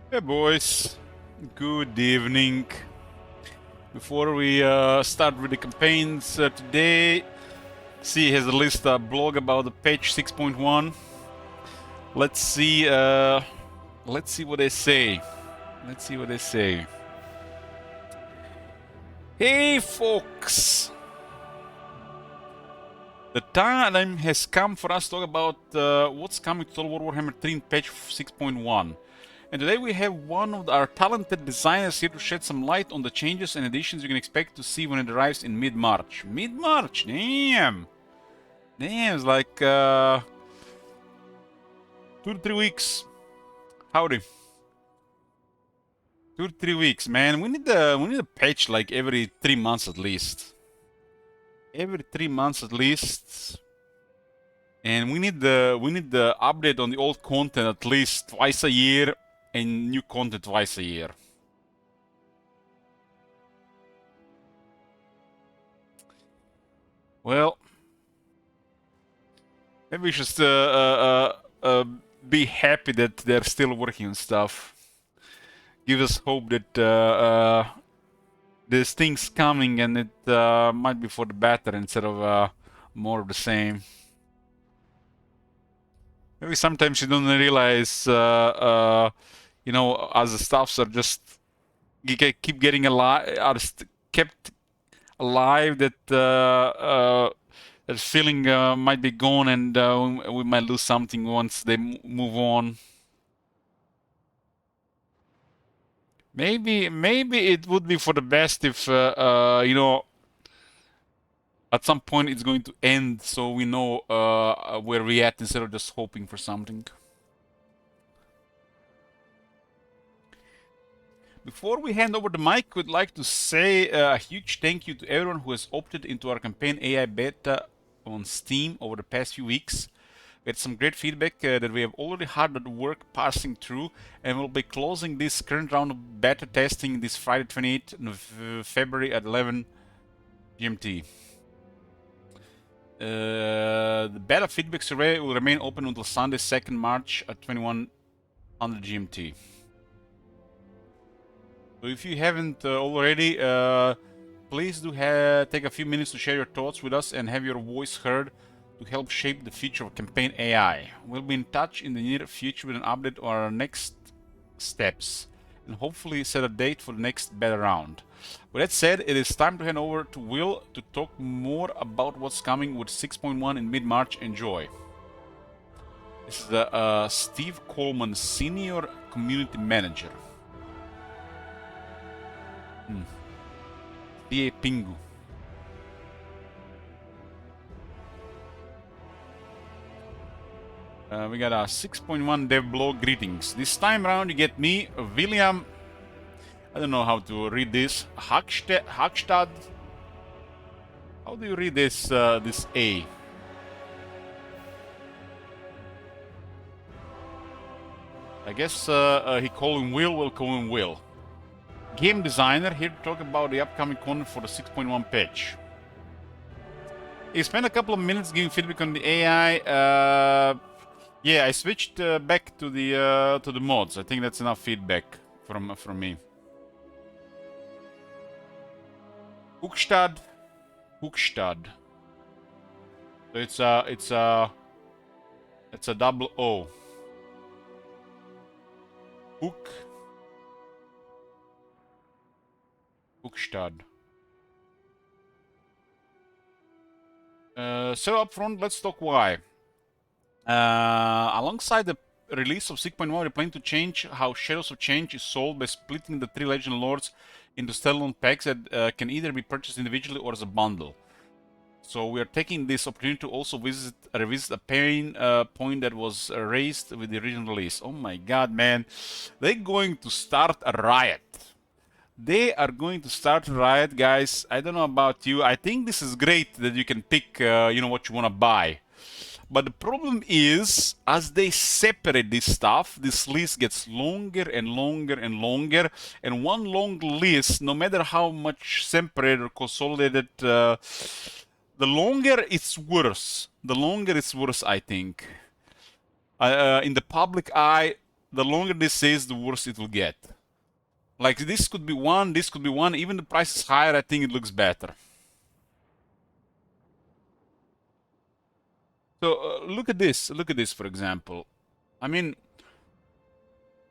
Hey boys, good evening. Before we start with the campaigns today, see has released a blog about the patch 6.1. Let's see. Let's see what they say. Let's see what they say. Hey folks, the time has come for us to talk about what's coming to Total War Warhammer 3 in patch 6.1. And today we have one of our talented designers here to shed some light on the changes and additions you can expect to see when it arrives in mid-March. Mid-March, damn! Damn, it's like 2 to 3 weeks. Howdy. 2 to 3 weeks, man. We need a patch like every 3 months at least. Every 3 months at least. And we need the update on the old content at least twice a year and new content twice a year. Well, maybe we should be happy that they're still working on stuff. Give us hope that there's things coming and it might be for the better instead of more of the same. Maybe sometimes you don't realize, you know, as the stuffs are just keep getting alive, are kept alive, that that feeling might be gone, and we might lose something once they move on. Maybe it would be for the best if you know, at some point it's going to end, so we know where we're at instead of just hoping for something. Before we hand over the mic, we'd like to say a huge thank you to everyone who has opted into our campaign AI beta on Steam over the past few weeks. We had some great feedback that we have already had at work passing through, and we'll be closing this current round of beta testing this Friday 28th February at 11 GMT. The beta feedback survey will remain open until Sunday 2nd March at 2100 GMT. So if you haven't already, please do take a few minutes to share your thoughts with us and have your voice heard to help shape the future of campaign AI. We'll be in touch in the near future with an update on our next steps and hopefully set a date for the next beta round. With that said, it is time to hand over to Will to talk more about what's coming with 6.1 in mid-March. Enjoy. This is Steve Coleman, Senior Community Manager. D.A. Pingu. We got a 6.1 dev blog greetings. This time around you get me, William, I don't know how to read this, Hackstad. How do you read this, this A? I guess he call him Will, we'll call him Will. Game designer, here to talk about the upcoming content for the 6.1 patch. He spent a couple of minutes giving feedback on the AI. Yeah, I switched back to the mods. I think that's enough feedback from me. Hookstad. So it's a double O. Hookstad. So up front, let's talk why. Alongside the release of 6.1, we're planning to change how Shadows of Change is sold by splitting the 3 Legend Lords into standalone packs that can either be purchased individually or as a bundle. So we are taking this opportunity to also revisit a pain point that was raised with the original release. Oh my god, man. They're going to start a riot. They are going to start a riot, guys. I don't know about you. I think this is great that you can pick, you know, what you want to buy. But the problem is, as they separate this stuff, this list gets longer and longer and longer. And one long list, no matter how much separated or consolidated, the longer it's worse. The longer it's worse, I think. In the public eye, the longer this is, the worse it will get. Like, this could be one, this could be one. Even the price is higher, I think it looks better. So look at this. Look at this, for example. I mean,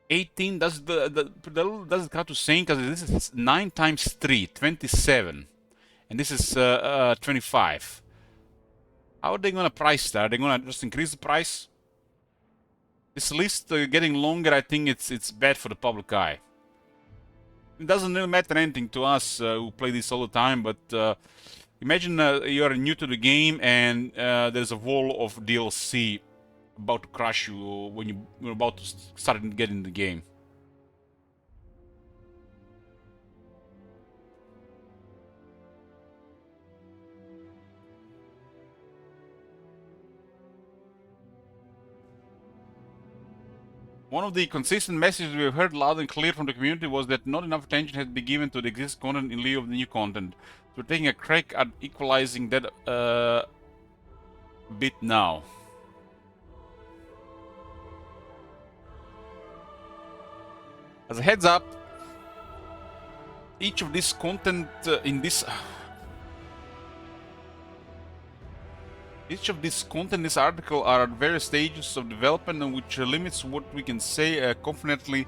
18 does it come to saying, because this is 9 times 3, 27, and this is 25. How are they gonna price that? Are they gonna just increase the price? This list getting longer, I think it's bad for the public eye. It doesn't really matter anything to us who play this all the time, but imagine you're new to the game and there's a wall of DLC about to crush you when you're about to start getting the game. One of the consistent messages we've heard loud and clear from the community was that not enough attention had been given to the existing content in lieu of the new content. So we're taking a crack at equalizing that bit now. As a heads up, each of this content in this article are at various stages of development, and which limits what we can say confidently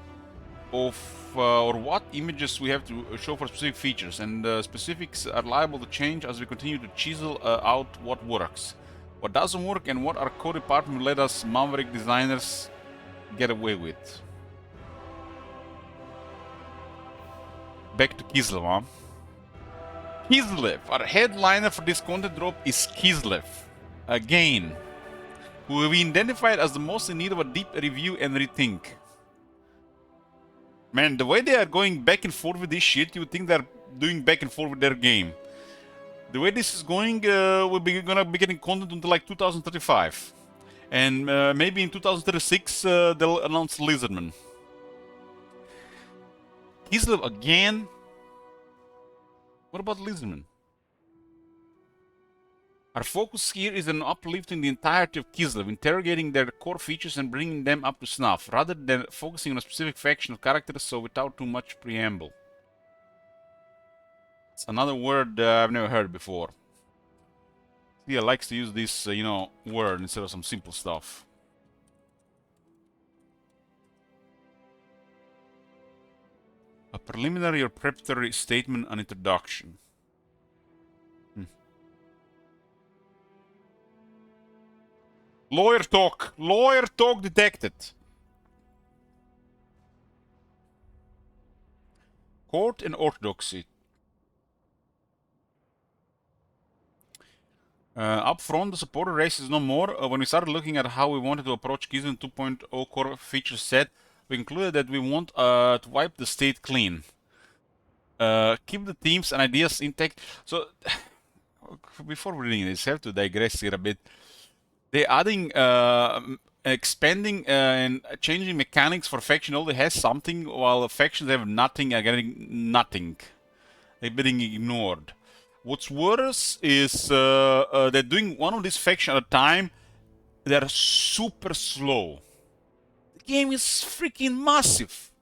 of or what images we have to show for specific features, and specifics are liable to change as we continue to chisel out what works, what doesn't work, and what our code department will let us maverick designers get away with. Back to Kislev, huh? Kislev, our headliner for this content drop is Kislev. Again, who we identified as the most in need of a deep review and rethink. Man, the way they are going back and forth with this shit, you would think they're doing back and forth with their game. The way this is going, we're gonna be getting content until like 2035. And maybe in 2036, they'll announce Lizardman. Kislev again? What about Lizardman? Our focus here is on uplifting the entirety of Kislev, interrogating their core features and bringing them up to snuff, rather than focusing on a specific faction of characters, so without too much preamble. It's another word I've never heard before. Thea likes to use this, word instead of some simple stuff. A preliminary or preparatory statement and introduction. Lawyer talk detected. Court and orthodoxy. Up front, the supporter race is no more. When we started looking at how we wanted to approach Kislev 2.0 core feature set, we concluded that we want to wipe the state clean. Keep the themes and ideas intact. So, before reading this, I have to digress here a bit. They're adding, expanding and changing mechanics for faction. Only has something, while factions have nothing, are getting nothing. They're being ignored. What's worse is they're doing one of these factions at a time. They're super slow. The game is freaking massive.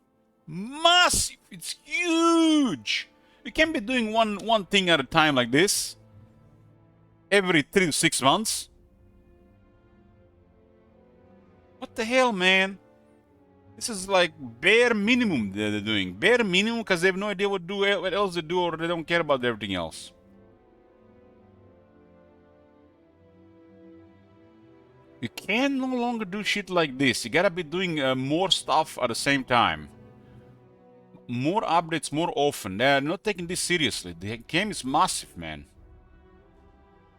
Massive! It's huge! You can't be doing one thing at a time like this. Every 3 to 6 months. What the hell, man? This is like bare minimum they're doing. Bare minimum because they have no idea what else they do, or they don't care about everything else. You can no longer do shit like this. You gotta be doing more stuff at the same time. More updates more often. They're not taking this seriously. The game is massive, man.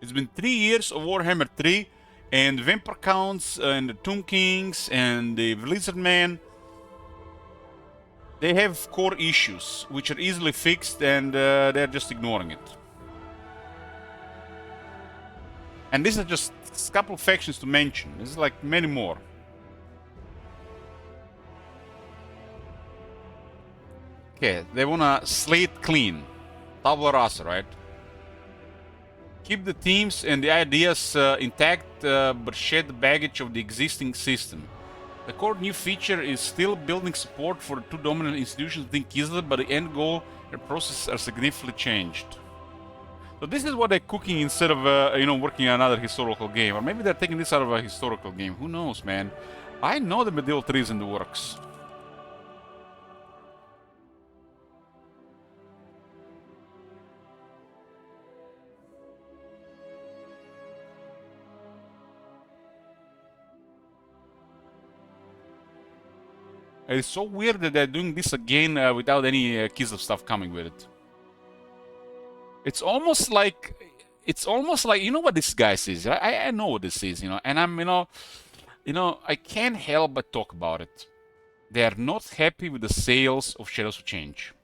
It's been 3 years of Warhammer 3, and Vampire Counts, and the Tomb Kings, and the Lizardman. They have core issues, which are easily fixed, and they're just ignoring it. And these are just a couple of factions to mention. There's like many more. Okay, they wanna slate clean. Tabula rasa, right? Keep the themes and the ideas intact, but shed the baggage of the existing system. The core new feature is still building support for the two dominant institutions within Kislev, but the end goal and processes are significantly changed. So this is what they're cooking instead of, working on another historical game. Or maybe they're taking this out of a historical game. Who knows, man? I know the Medieval 3 is in the works. It's so weird that they're doing this again without any Kislev stuff coming with it. It's almost like you know what this guy is. I know what this is, and I'm I can't help but talk about it. They are not happy with the sales of Shadows of Change.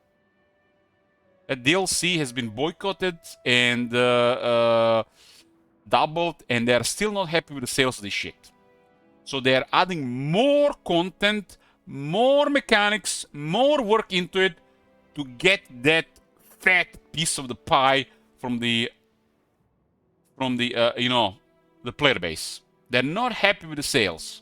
That DLC has been boycotted and doubled, and they are still not happy with the sales of this shit. So they are adding more content, more mechanics, more work into it to get that fat piece of the pie from the player base. They're not happy with the sales.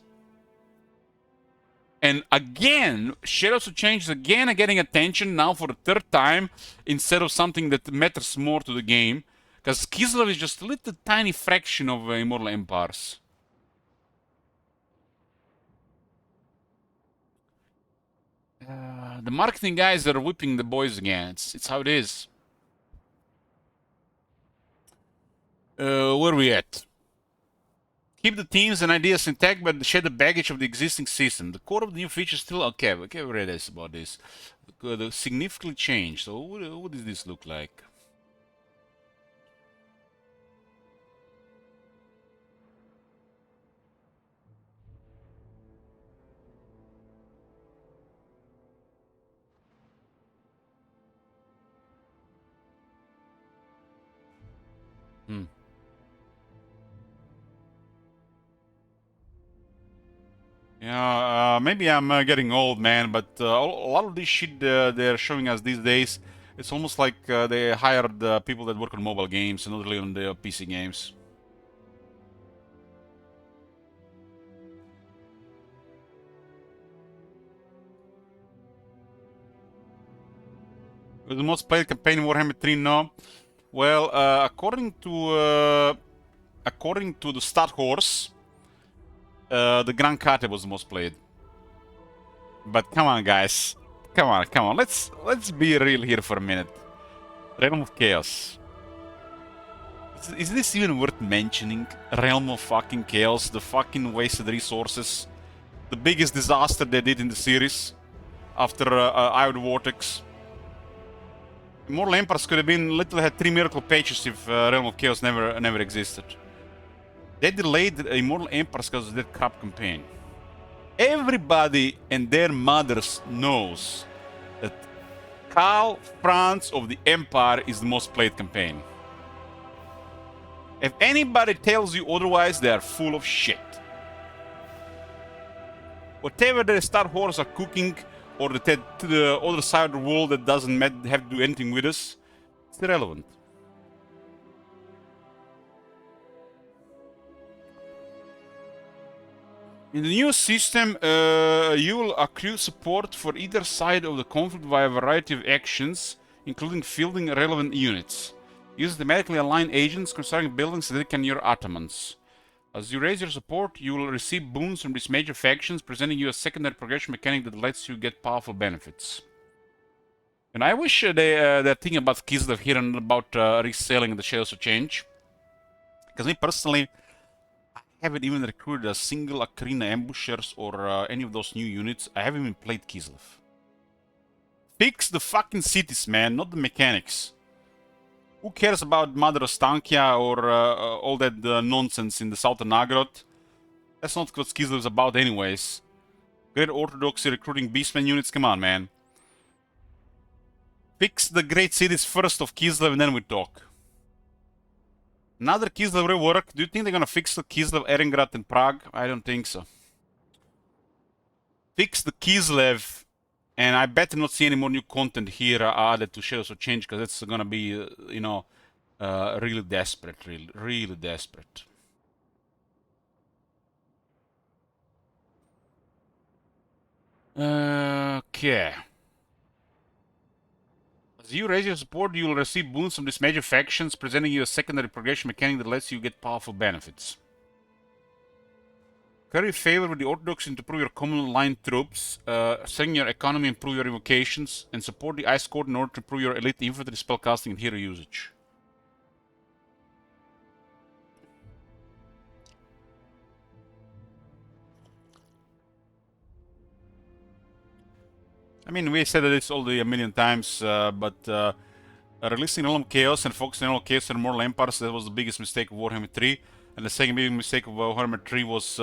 And again, Shadows of Change is again getting attention now for the third time instead of something that matters more to the game. Because Kislev is just a little tiny fraction of Immortal Empires. The marketing guys are whipping the boys again. It's how it is. Where are we at? Keep the themes and ideas intact, but shed the baggage of the existing system. The core of the new features still okay. We read this about this. Significantly changed. So what does this look like? Yeah, maybe I'm getting old, man, but a lot of this shit they're showing us these days, it's almost like they hired people that work on mobile games and not really on the PC games. The most played campaign in Warhammer 3, no. Well, according to the stat horse, the Grand Kate was the most played. But come on, guys, come on. Let's be real here for a minute. Realm of Chaos. Is this even worth mentioning? Realm of fucking Chaos, the fucking wasted resources, the biggest disaster they did in the series after Eye of the Vortex. Immortal Empires could have been literally had 3 miracle pages if Realm of Chaos never existed. They delayed Immortal Empires because of that crap campaign. Everybody and their mothers knows that Karl Franz of the Empire is the most played campaign. If anybody tells you otherwise, they are full of shit. Whatever the Star Wars are cooking, or the other side of the world that doesn't have to do anything with us, it's irrelevant. In the new system, you will accrue support for either side of the conflict via a variety of actions, including fielding relevant units. Use thematically aligned agents concerning buildings that can your Ottomans. As you raise your support, you will receive boons from these major factions, presenting you a secondary progression mechanic that lets you get powerful benefits. And I wish they're thinking about Kislev here and about reselling the Shadows of Change. Because me personally, I haven't even recruited a single Akrina ambushers or any of those new units. I haven't even played Kislev. Fix the fucking cities, man, not the mechanics. Who cares about Mother Ostankia or all that nonsense in the southern Nagrod? That's not what Kislev is about anyways. Great Orthodoxy recruiting beastmen units, come on, man. Fix the great cities first of Kislev and then we talk. Another Kislev rework. Do you think they're gonna fix the Kislev, Erengrad and Prague? I don't think so. Fix the Kislev, and I better not see any more new content here added to Shadows of Change, because it's gonna be, really desperate, really desperate. Okay. As you raise your support, you will receive boons from these major factions, presenting you a secondary progression mechanic that lets you get powerful benefits. Curry favor with the Orthodox to improve your common line troops, strengthen your economy, improve your invocations, and support the Ice Court in order to improve your elite infantry spellcasting and hero usage. I mean, we said this already a million times, but releasing Realm Chaos and focusing on Realm Chaos and Mortal Empires, that was the biggest mistake of Warhammer 3. And the second big mistake of Warhammer 3 was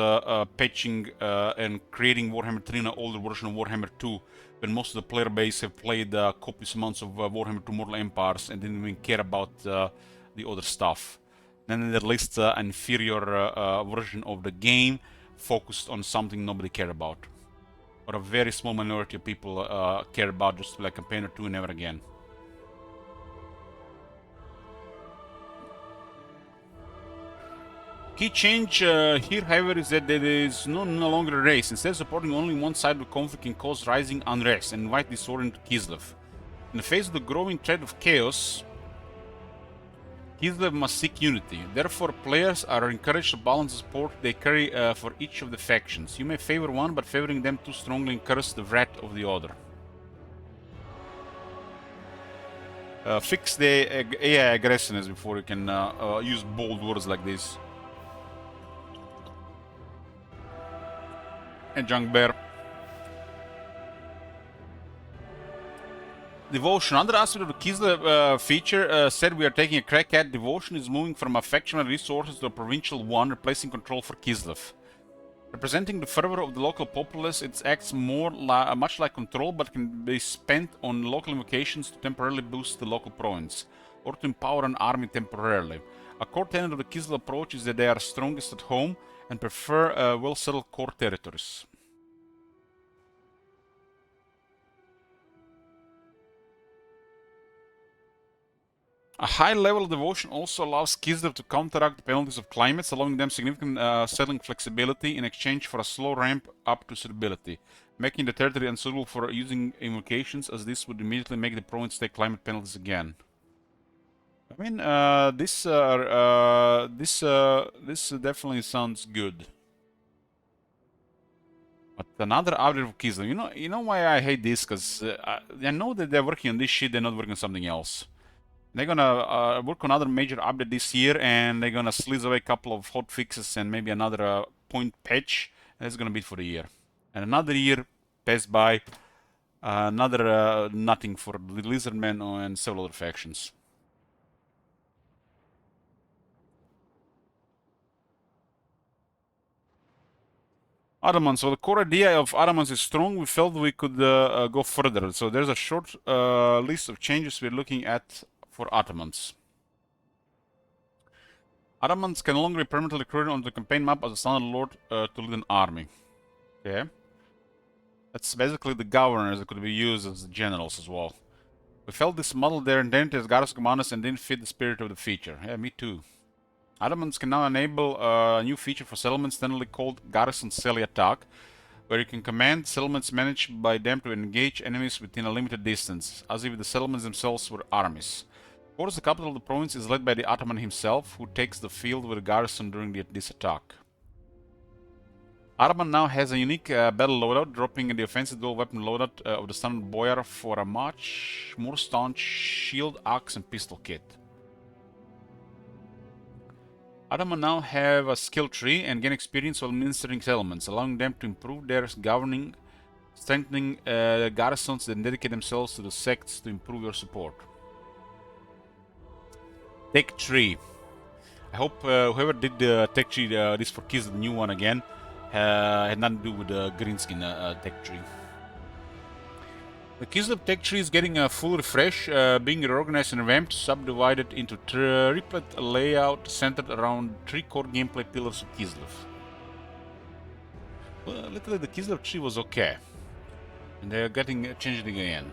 patching and creating Warhammer 3 in an older version of Warhammer 2, when most of the player base have played copious amounts of Warhammer 2 Mortal Empires and didn't even care about the other stuff. Then they released an inferior version of the game, focused on something nobody cared about. Or a very small minority of people care about, just like a campaign or two and never again. Key change here, however, is that there is no longer a race. Instead of supporting only one side of the conflict can cause rising unrest and invite disorder into Kislev. In the face of the growing threat of chaos, Kislev must seek unity. Therefore, players are encouraged to balance the support they carry for each of the factions. You may favor one, but favoring them too strongly incurs the wrath of the other. Fix the AI aggressiveness before you can use bold words like this. And Junk Bear. Devotion. Another aspect of the Kislev feature said we are taking a crack at. Devotion is moving from a factional resources to a provincial one, replacing control for Kislev. Representing the fervor of the local populace, it acts much like control, but can be spent on local invocations to temporarily boost the local province, or to empower an army temporarily. A core tenet of the Kislev approach is that they are strongest at home and prefer well-settled core territories. A high level of devotion also allows Kislev to counteract the penalties of climates, allowing them significant settling flexibility in exchange for a slow ramp up to suitability, making the territory unsuitable for using invocations, as this would immediately make the province take climate penalties again. I mean, this definitely sounds good. But another update of Kislev, you know why I hate this? Because I know that they're working on this shit, they're not working on something else. They're gonna work on another major update this year, and they're gonna slice away a couple of hot fixes and maybe another point patch, and that's gonna be it for the year. And another year passed by, another nothing for the Lizardmen and several other factions. Ottomans. So the core idea of Ottomans is strong. We felt we could go further. So there's a short list of changes we're looking at for Ottomans. Ottomans can no longer be permanently recruited on the campaign map as a standard lord to lead an army. Okay. That's basically the governors that could be used as the generals as well. We felt this model their identity as Garrus Commanders and didn't fit the spirit of the feature. Yeah, me too. Ottomans can now enable a new feature for settlements generally called Garrison Celi Attack, where you can command settlements managed by them to engage enemies within a limited distance, as if the settlements themselves were armies. Of course, the capital of the province is led by the Ottoman himself, who takes the field with a garrison during this attack. Ottoman now has a unique battle loadout, dropping the offensive dual weapon loadout of the standard boyar for a much more staunch shield, axe, and pistol kit. Ottoman now have a skill tree and gain experience while administering settlements, allowing them to improve their governing, strengthening garrisons, and dedicate themselves to the sects to improve your support. Tech tree. I hope whoever did the tech tree, this for Kids, the new one again, had nothing to do with the Greenskin tech tree. The Kislev tech tree is getting a full refresh, being reorganized and revamped, subdivided into triplet layout centered around 3 core gameplay pillars of Kislev. Well, literally the Kislev tree was okay, and they are getting changed again.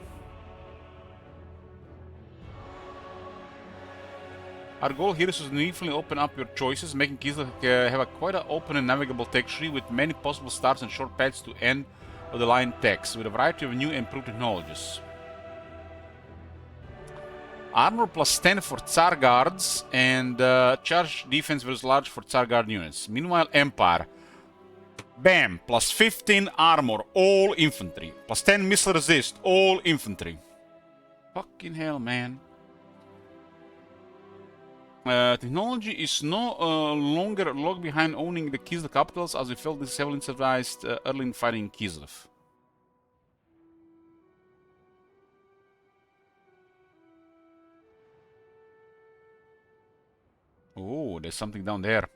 Our goal here is to meaningfully open up your choices, making Kislev have quite an open and navigable tech tree with many possible starts and short paths to end of the line techs with a variety of new and improved technologies. Armor plus 10 for Tsar guards and charge defense versus large for Tsar guard units. Meanwhile, Empire. Bam! Plus 15 armor, all infantry. Plus 10 missile resist, all infantry. Fucking hell, man. Technology is no longer locked behind owning the Kislev capitals, as we felt this is heavily incentivized early in fighting Kislev. Oh, there's something down there.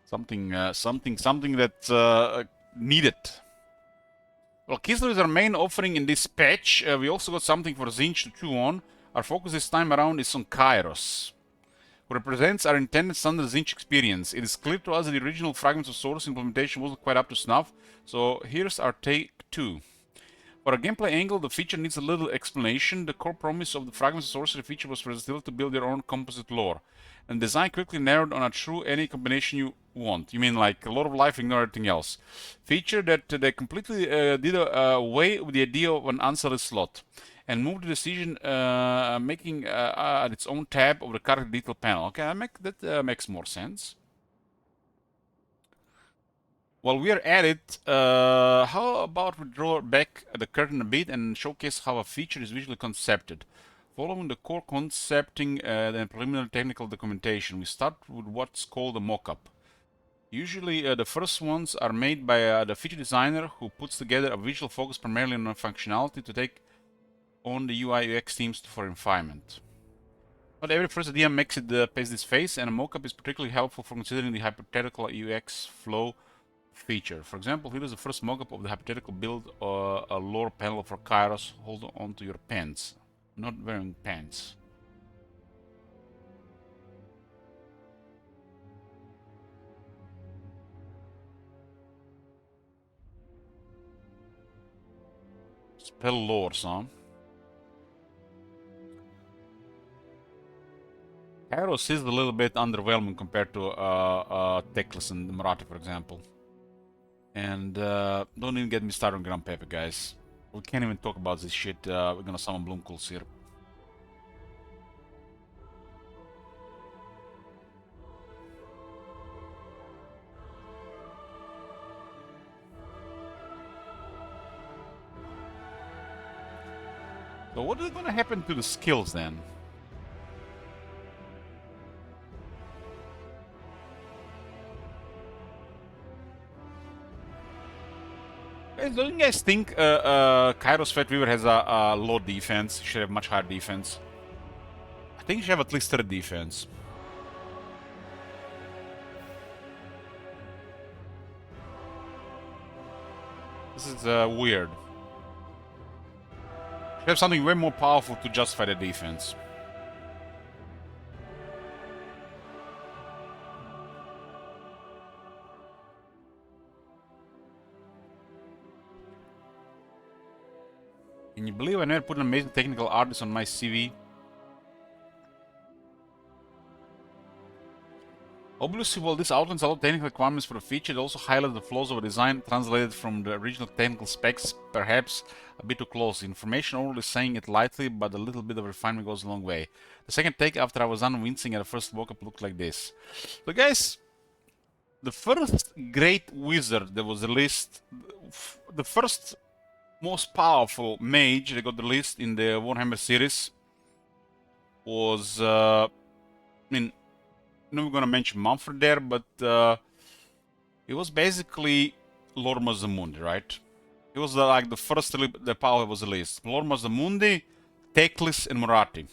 Something that's needed. Well, Kislev is our main offering in this patch. We also got something for Tzeentch to chew on. Our focus this time around is on Kairos, who represents our intended standard Tzeentch experience. It is clear to us that the original Fragments of Source implementation wasn't quite up to snuff, so here's our take 2. For a gameplay angle, the feature needs a little explanation. The core promise of the Fragments of Sorcery feature was for the still to build your own composite lore, and design quickly narrowed on a true any combination you want. You mean like a lot of life, ignore everything else. Feature that they completely did away with the idea of an ancillary slot, and moved the decision making at its own tab of the character detail panel. Okay, that makes more sense. While we are at it, how about we draw back the curtain a bit and showcase how a feature is visually concepted? Following the core concepting and preliminary technical documentation, we start with what's called a mock-up. Usually the first ones are made by the feature designer, who puts together a visual focus primarily on functionality to take on the UI UX teams for refinement. Not every first idea makes it past this phase, and a mock-up is particularly helpful for considering the hypothetical UX flow feature. For example, here is the first mockup of the hypothetical build a lore panel for Kairos. Hold on to your pants. Not wearing pants. Spell lores, huh? Kairos is a little bit underwhelming compared to Teclis and Marathi, for example. And don't even get me started on Grand Pepe, guys. We can't even talk about this shit. We're gonna summon Bloomcools here. So what is gonna happen to the skills then? Don't you guys think Kairos Fat Weaver has a low defense? Should have much higher defense. I think you should have at least 3rd defense. This is weird. You have something way more powerful to justify the defense. Can you believe I never put an amazing technical artist on my CV? Obviously, while this outlines a lot of technical requirements for the feature, it also highlights the flaws of a design translated from the original technical specs, perhaps a bit too close. The information overall is saying it lightly, but a little bit of refinement goes a long way. The second take after I was done wincing at the first walk-up looked like this. So guys, the first great wizard that was released, the first most powerful mage that got released in the Warhammer series was, I mean, I'm not gonna mention Mumford there, but it was basically Lord Mazdamundi, right? It was like the first the power was released. Lord Mazdamundi, Teclis, and Marathi.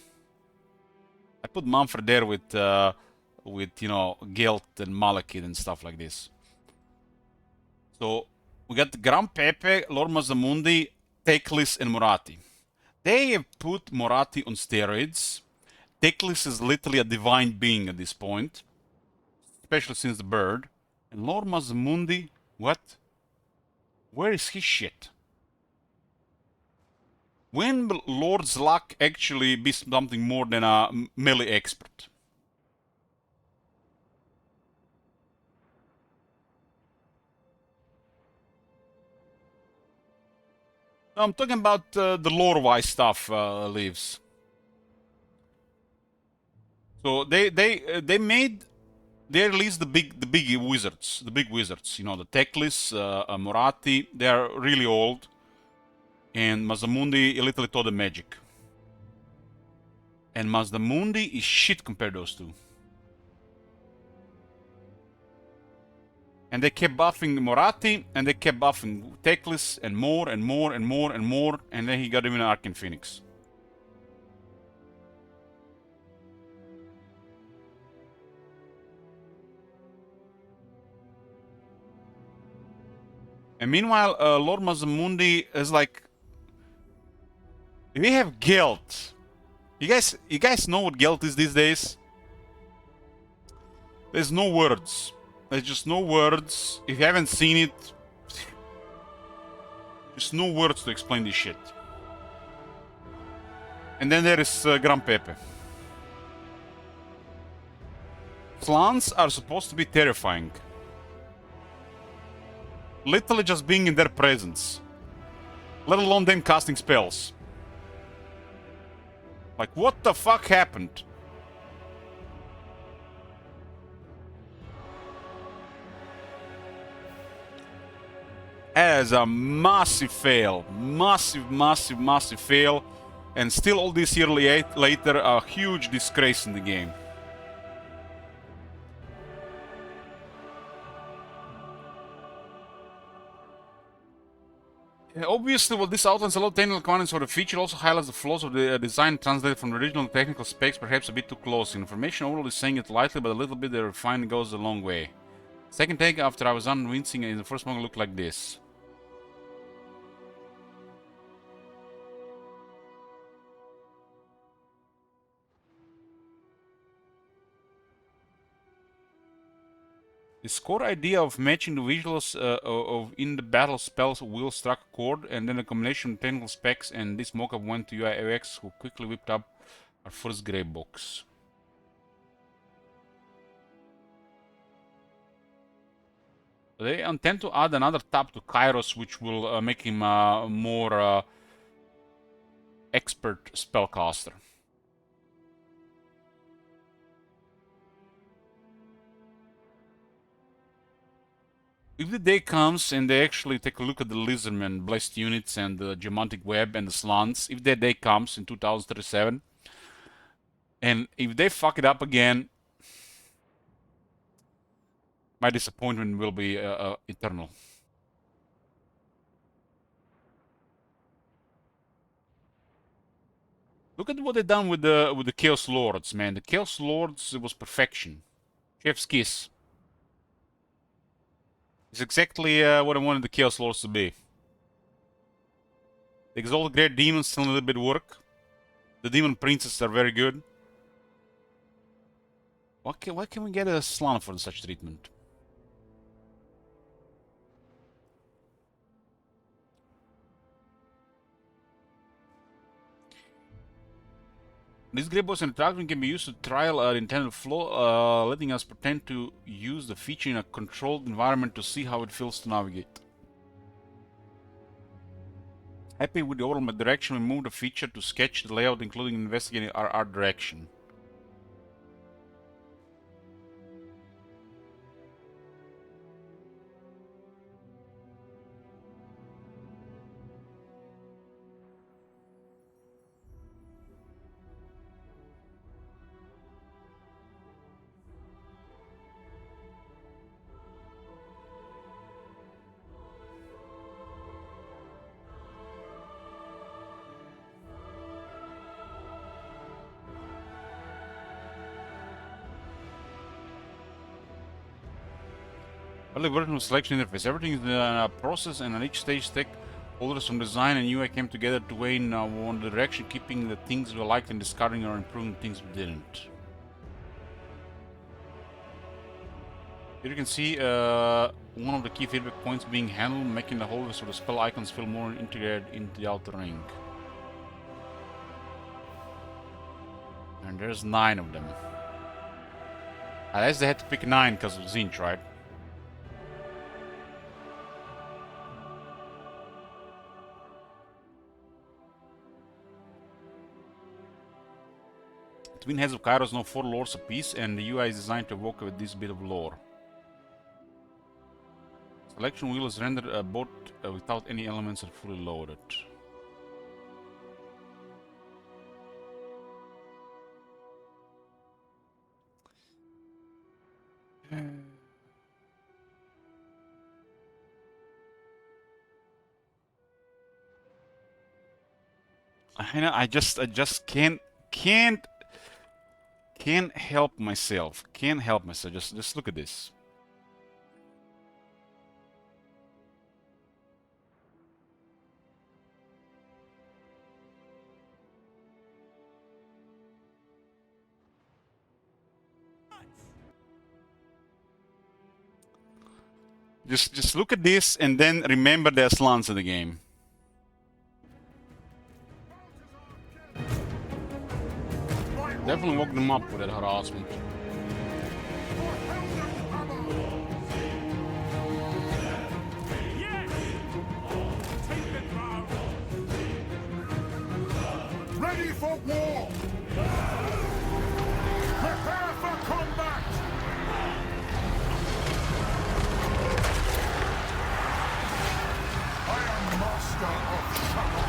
I put Mumford there with you know, Gelt and Malekith and stuff like this. So we got Grand Pepe, Lord Mazdamundi, Teclis, and Marathi. They have put Marathi on steroids. Teclis is literally a divine being at this point, especially since the bird. And Lord Mazdamundi, what? Where is his shit? When will Lord Zlak actually be something more than a melee expert? I'm talking about the lore-wise stuff, Leaves. So they released the big wizards. You know, the Teklis, Morati. They are really old, and Mazdamundi a little taught the magic. And Mazdamundi is shit compared to those two. And they kept buffing Morati, and they kept buffing Teklis, and more, and more, and more, and more, and then he got even an Arcane Phoenix. And meanwhile, Lord Mazamundi is like, we have guilt. You guys know what guilt is these days? There's no words. There's just no words. If you haven't seen it, there's no words to explain this shit. And then there is Gran Pepe. Flans are supposed to be terrifying. Literally just being in their presence. Let alone them casting spells. Like, what the fuck happened? As a massive fail. Massive fail. And still all this year later, a huge disgrace in the game. Obviously, while this outlines a lot of technical comments for the feature, also highlights the flaws of the design translated from the original technical specs, perhaps a bit too close. Information overall is saying it lightly, but a little bit the refinement goes a long way. Second take after I was done wincing, and the first one looked like this. This core idea of matching the visuals of in the battle spells will struck a chord, and then a combination of technical specs and this mockup went to UI UX, who quickly whipped up our first grey box. They intend to add another tab to Kairos, which will make him more expert spellcaster. If the day comes and they actually take a look at the Lizardman blessed units and the Geomantic Web and the slants, if that day comes in 2037, and if they fuck it up again, my disappointment will be eternal. Look at what they've done with the Chaos Lords, man. The Chaos Lords was perfection. Chef's kiss. It's exactly what I wanted the Chaos Lords to be. The Exalted Great Demons still a little bit work. The Demon Princes are very good. Why can we get a slant for such treatment? This Grey Boss and Tracking can be used to trial the intended flow, letting us pretend to use the feature in a controlled environment to see how it feels to navigate. Happy with the overall direction, we moved the feature to sketch the layout, including investigating our art direction. Early version of selection interface. Everything is in a process, and on each stage, stakeholders from design and UI came together to weigh in one direction, keeping the things we liked and discarding or improving things we didn't. Here you can see one of the key feedback points being handled, making the holders of the spell icons feel more integrated into the outer ring. And there's 9 of them. I guess they had to pick 9 because of Tzeentch, right? Twin Heads of Kairos know 4 lores apiece, and the UI is designed to evoke with this bit of lore. Selection wheel is rendered both without any elements are fully loaded. I just can't help myself. Can't help myself. Just look at this. Just look at this and then remember there's slants in the game. Definitely woke them up with that harassment. Ready for war! Prepare for combat! I am master of shadow.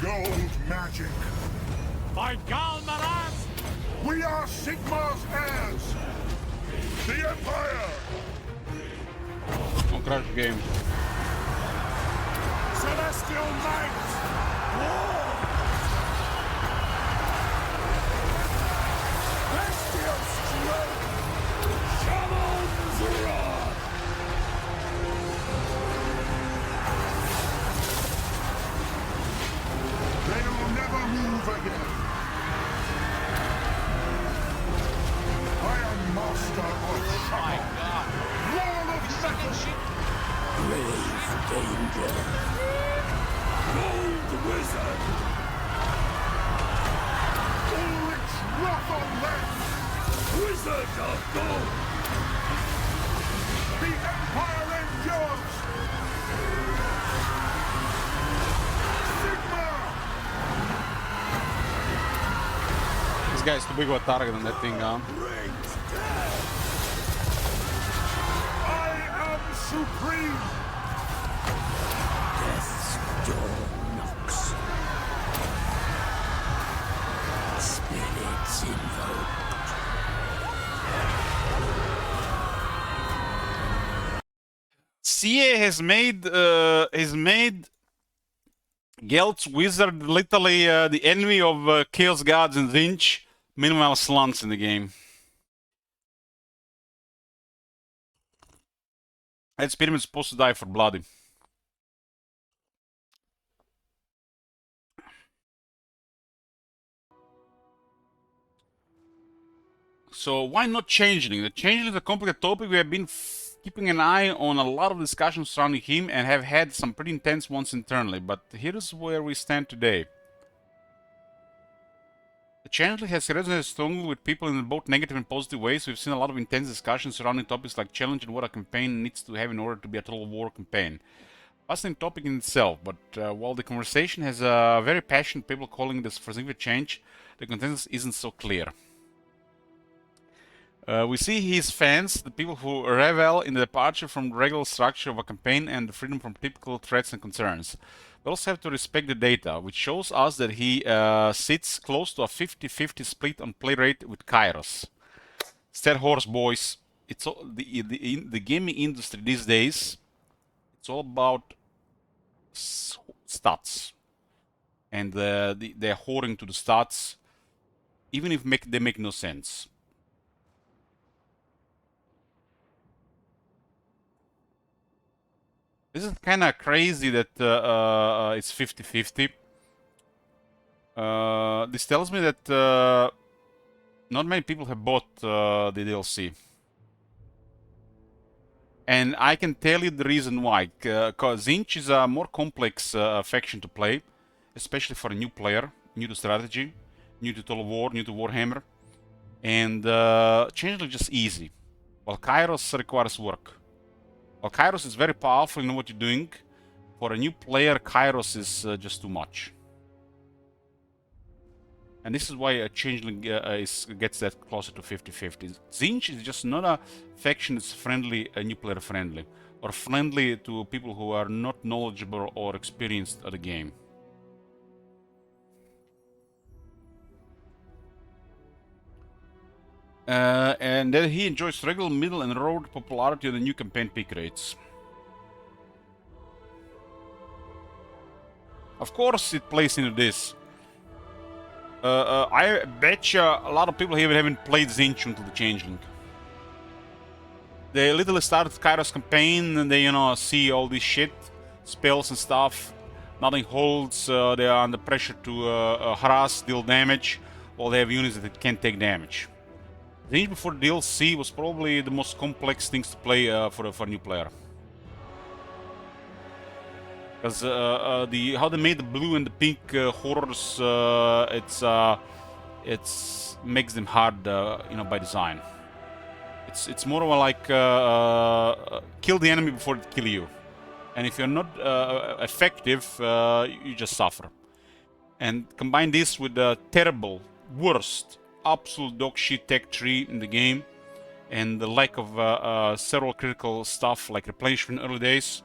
Gold magic. By Galmaraz! We are Sigmar's heirs! The Empire! Don't crash the game. Celestial Knights! War! Bestial strength! Shaman's wrath! They will never move again. I am master of shadow. Lord of metal. Brave danger. Gold wizard. Ulrich wrath on them. Wizard of gold. The Empire endures. This guy's too big of a target on that thing, huh? I am supreme! Death's door knocks. Spirits invoked. CA has made Gelt's Wizard literally the enemy of Chaos Gods and Tzeentch. Meanwhile, slants in the game. That Spearman's supposed to die for bloody. So why not Changeling? The Changeling is a complicated topic. We have been keeping an eye on a lot of discussions surrounding him and have had some pretty intense ones internally. But here's where we stand today. The Changeling has resonated strongly with people in both negative and positive ways. We've seen a lot of intense discussions surrounding topics like challenge and what a campaign needs to have in order to be a total war campaign. Fascinating topic in itself, but while the conversation has very passionate people calling this for significant change, the consensus isn't so clear. We see his fans, the people who revel in the departure from the regular structure of a campaign and the freedom from typical threats and concerns. We also have to respect the data, which shows us that he sits close to a 50-50 split on play rate with Kairos. Stat horse, boys. It's all, the gaming industry these days. It's all about stats, and they're hoarding to the stats, even if they make no sense. This is kind of crazy that it's 50-50. This tells me that not many people have bought the DLC. And I can tell you the reason why. Because Tzeentch is a more complex faction to play, especially for a new player, new to strategy, new to Total War, new to Warhammer. And Changeling is just easy, while Kairos requires work. While Kairos is very powerful, you know what you're doing. For a new player, Kairos is just too much. And this is why a Changeling gets that closer to 50-50. Tzeentch is just not a faction that's friendly, new player friendly, or friendly to people who are not knowledgeable or experienced at the game. And then he enjoys regular, middle, and road popularity on the new campaign peak rates. Of course, it plays into this. I bet you a lot of people here haven't played Tzeentch until the Changeling. They literally started Kairos campaign and they, see all this shit, spells and stuff. Nothing holds. They are under pressure to harass, deal damage, while they have units that can't take damage. Tzeentch before DLC was probably the most complex things to play for a new player. Because how they made the blue and the pink horrors, it's makes them hard, by design. It's more of a like kill the enemy before they kill you, and if you're not effective, you just suffer. And combine this with the terrible, worst, absolute dog shit tech tree in the game, and the lack of several critical stuff like replenishment in early days.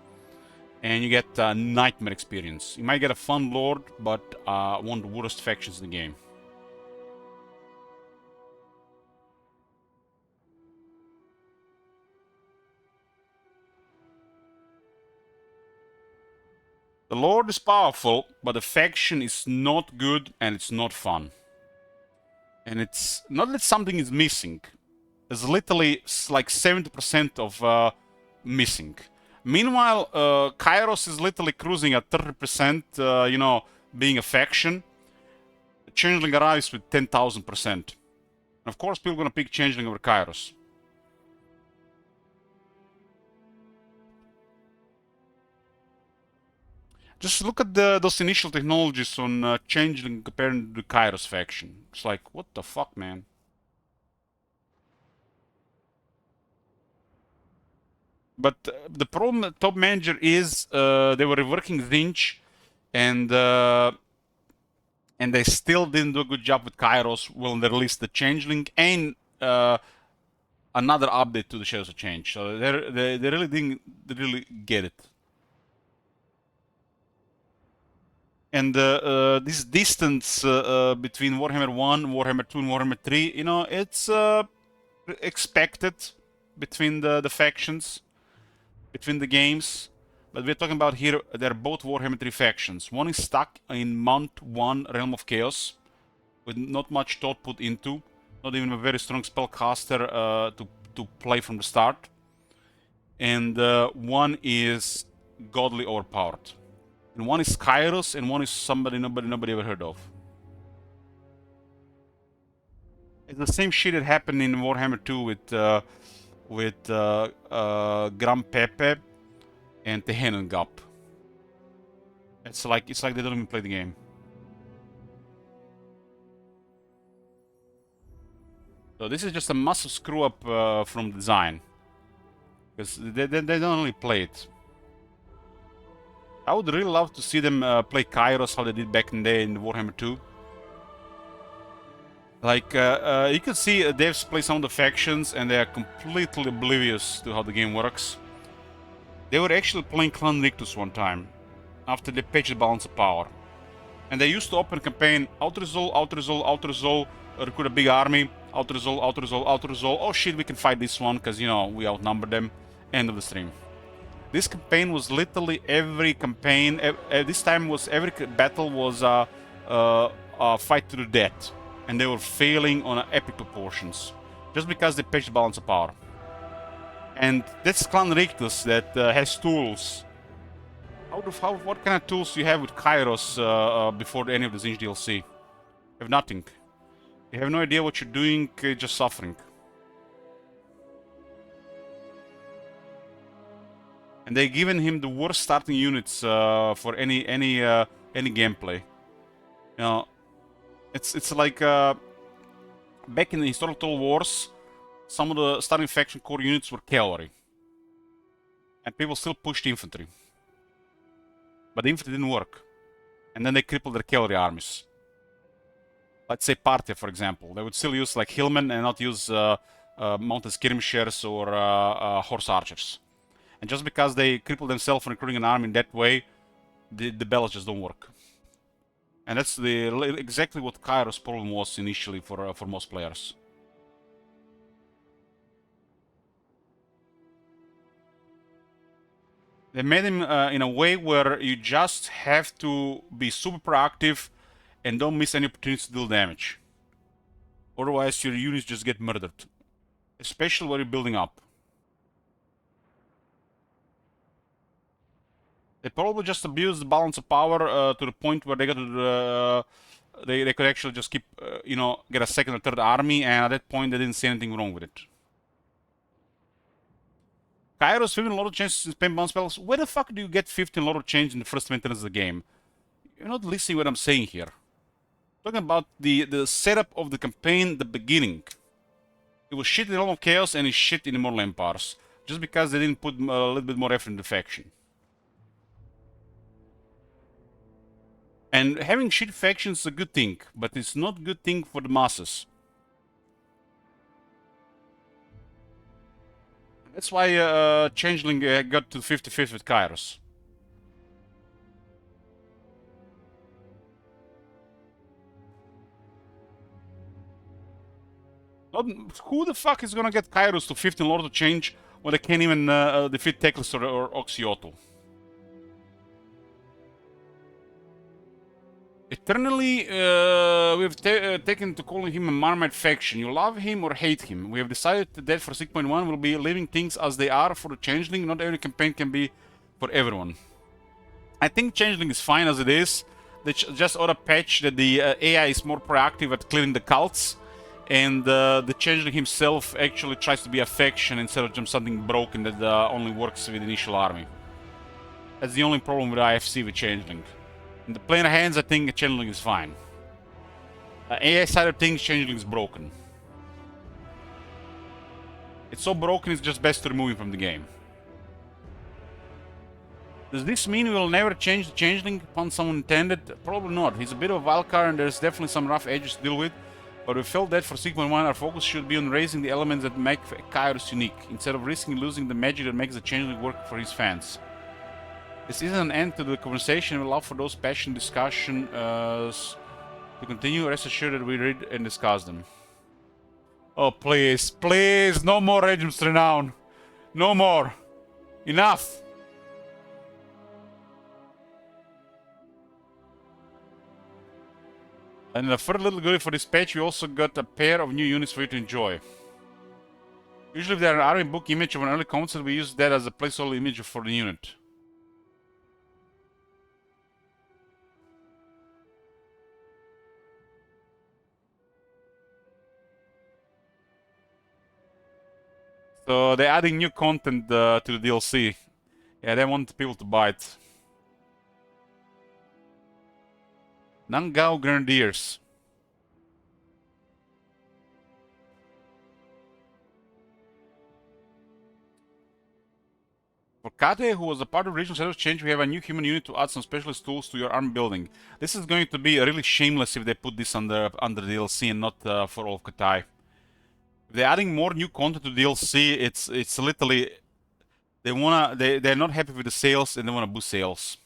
And you get a nightmare experience. You might get a fun lord, but one of the worst factions in the game. The lord is powerful, but the faction is not good and it's not fun. And it's not that something is missing. There's literally like 70% of missing. Meanwhile, Kairos is literally cruising at 30%, being a faction. Changeling arrives with 10,000%. Of course, people are gonna pick Changeling over Kairos. Just look at those initial technologies on Changeling compared to the Kairos faction. It's like, what the fuck, man? But the problem at Top Manager is they were reworking Tzeentch, and they still didn't do a good job with Kairos when they released the Changeling and another update to the Shadows of Change. So they really didn't really get it. And this distance between Warhammer 1, Warhammer 2, and Warhammer 3, it's expected between the factions, between the games. But we're talking about here, they're both Warhammer 3 factions. One is stuck in Mount 1 Realm of Chaos, with not much thought put into, not even a very strong spellcaster to play from the start. And one is godly overpowered. And one is Kairos, and one is somebody nobody ever heard of. It's the same shit that happened in Warhammer 2 with Gram Pepe and Tehenen Gap. It's like they don't even play the game. So this is just a massive screw up from design, because they don't only play it. I would really love to see them play Kairos how they did back in the day in Warhammer 2. Like, you can see devs play some of the factions and they are completely oblivious to how the game works. They were actually playing Clan Rictus one time, after they patched the balance of power. And they used to open campaign, auto-resolve, recruit a big army, auto-resolve, oh shit, we can fight this one, because, we outnumber them, end of the stream. This campaign was literally every campaign, this time was every battle was a fight to the death. And they were failing on epic proportions, just because they patched the balance of power. And that's Clan Rictus that has tools. What kind of tools do you have with Kairos before any of the Tzeentch DLC? You have nothing. You have no idea what you're doing, just suffering. And they've given him the worst starting units for any gameplay. You know, it's like back in the historical wars, some of the starting faction core units were cavalry, and people still pushed infantry, but the infantry didn't work, and then they crippled their cavalry armies. Let's say Parthia, for example, they would still use like hillmen and not use mounted skirmishers or horse archers. And just because they cripple themselves from recruiting an army in that way, the battles just don't work. And that's exactly what Kairos' problem was initially for most players. They made him in a way where you just have to be super proactive and don't miss any opportunities to deal damage. Otherwise, your units just get murdered. Especially when you're building up. They probably just abused the balance of power to the point where they got to they could actually just keep, you know, get a second or third army, and at that point they didn't see anything wrong with it. Kairos 15 lot of changes in spam bounce spells. Where the fuck do you get 15 lot of change in the first 20 minutes of the game? You're not listening to what I'm saying here. I'm talking about the setup of the campaign, the beginning. It was shit in Realm of Chaos and it's shit in Immortal Empires. Just because they didn't put a little bit more effort in the faction. And having shit factions is a good thing, but it's not a good thing for the masses. That's why Changeling got to 50-50 with Kairos. Who the fuck is gonna get Kairos to 15 Lord of Change when they can't even defeat Teclis or Oxyotl? Eternally, we've taken to calling him a Marmite faction. You love him or hate him. We have decided that for 6.1 we'll be leaving things as they are for the Changeling. Not every campaign can be for everyone. I think Changeling is fine as it is. They just ought to patch that the AI is more proactive at clearing the cults. And the Changeling himself actually tries to be a faction instead of just something broken that only works with the initial army. That's the only problem with IFC with Changeling. In the player hands, I think Changeling is fine. AI side of things, Changeling is broken. It's so broken, it's just best to remove him from the game. Does this mean we will never change the Changeling upon someone intended? Probably not. He's a bit of a wildcard and there's definitely some rough edges to deal with. But we felt that for 6.1 our focus should be on raising the elements that make Kairos unique, instead of risking losing the magic that makes the Changeling work for his fans. This isn't an end to the conversation. We'll allow for those passionate discussions to continue. Rest assured that we read and discuss them. Oh, please, please, no more Regim's Renown. No more. Enough. And a further little goodie for this patch, we also got a pair of new units for you to enjoy. Usually if there are an army book image of an early council, we use that as a placeholder image for the unit. So they're adding new content to the DLC. Yeah, they want people to buy it. Nangao Grenadiers. For Kate, who was a part of Regional Shadows Change, we have a new human unit to add some specialist tools to your army building. This is going to be really shameless if they put this under DLC and not for all of Katai. If they're adding more new content to DLC, it's literally they're not happy with the sales and they wanna boost sales.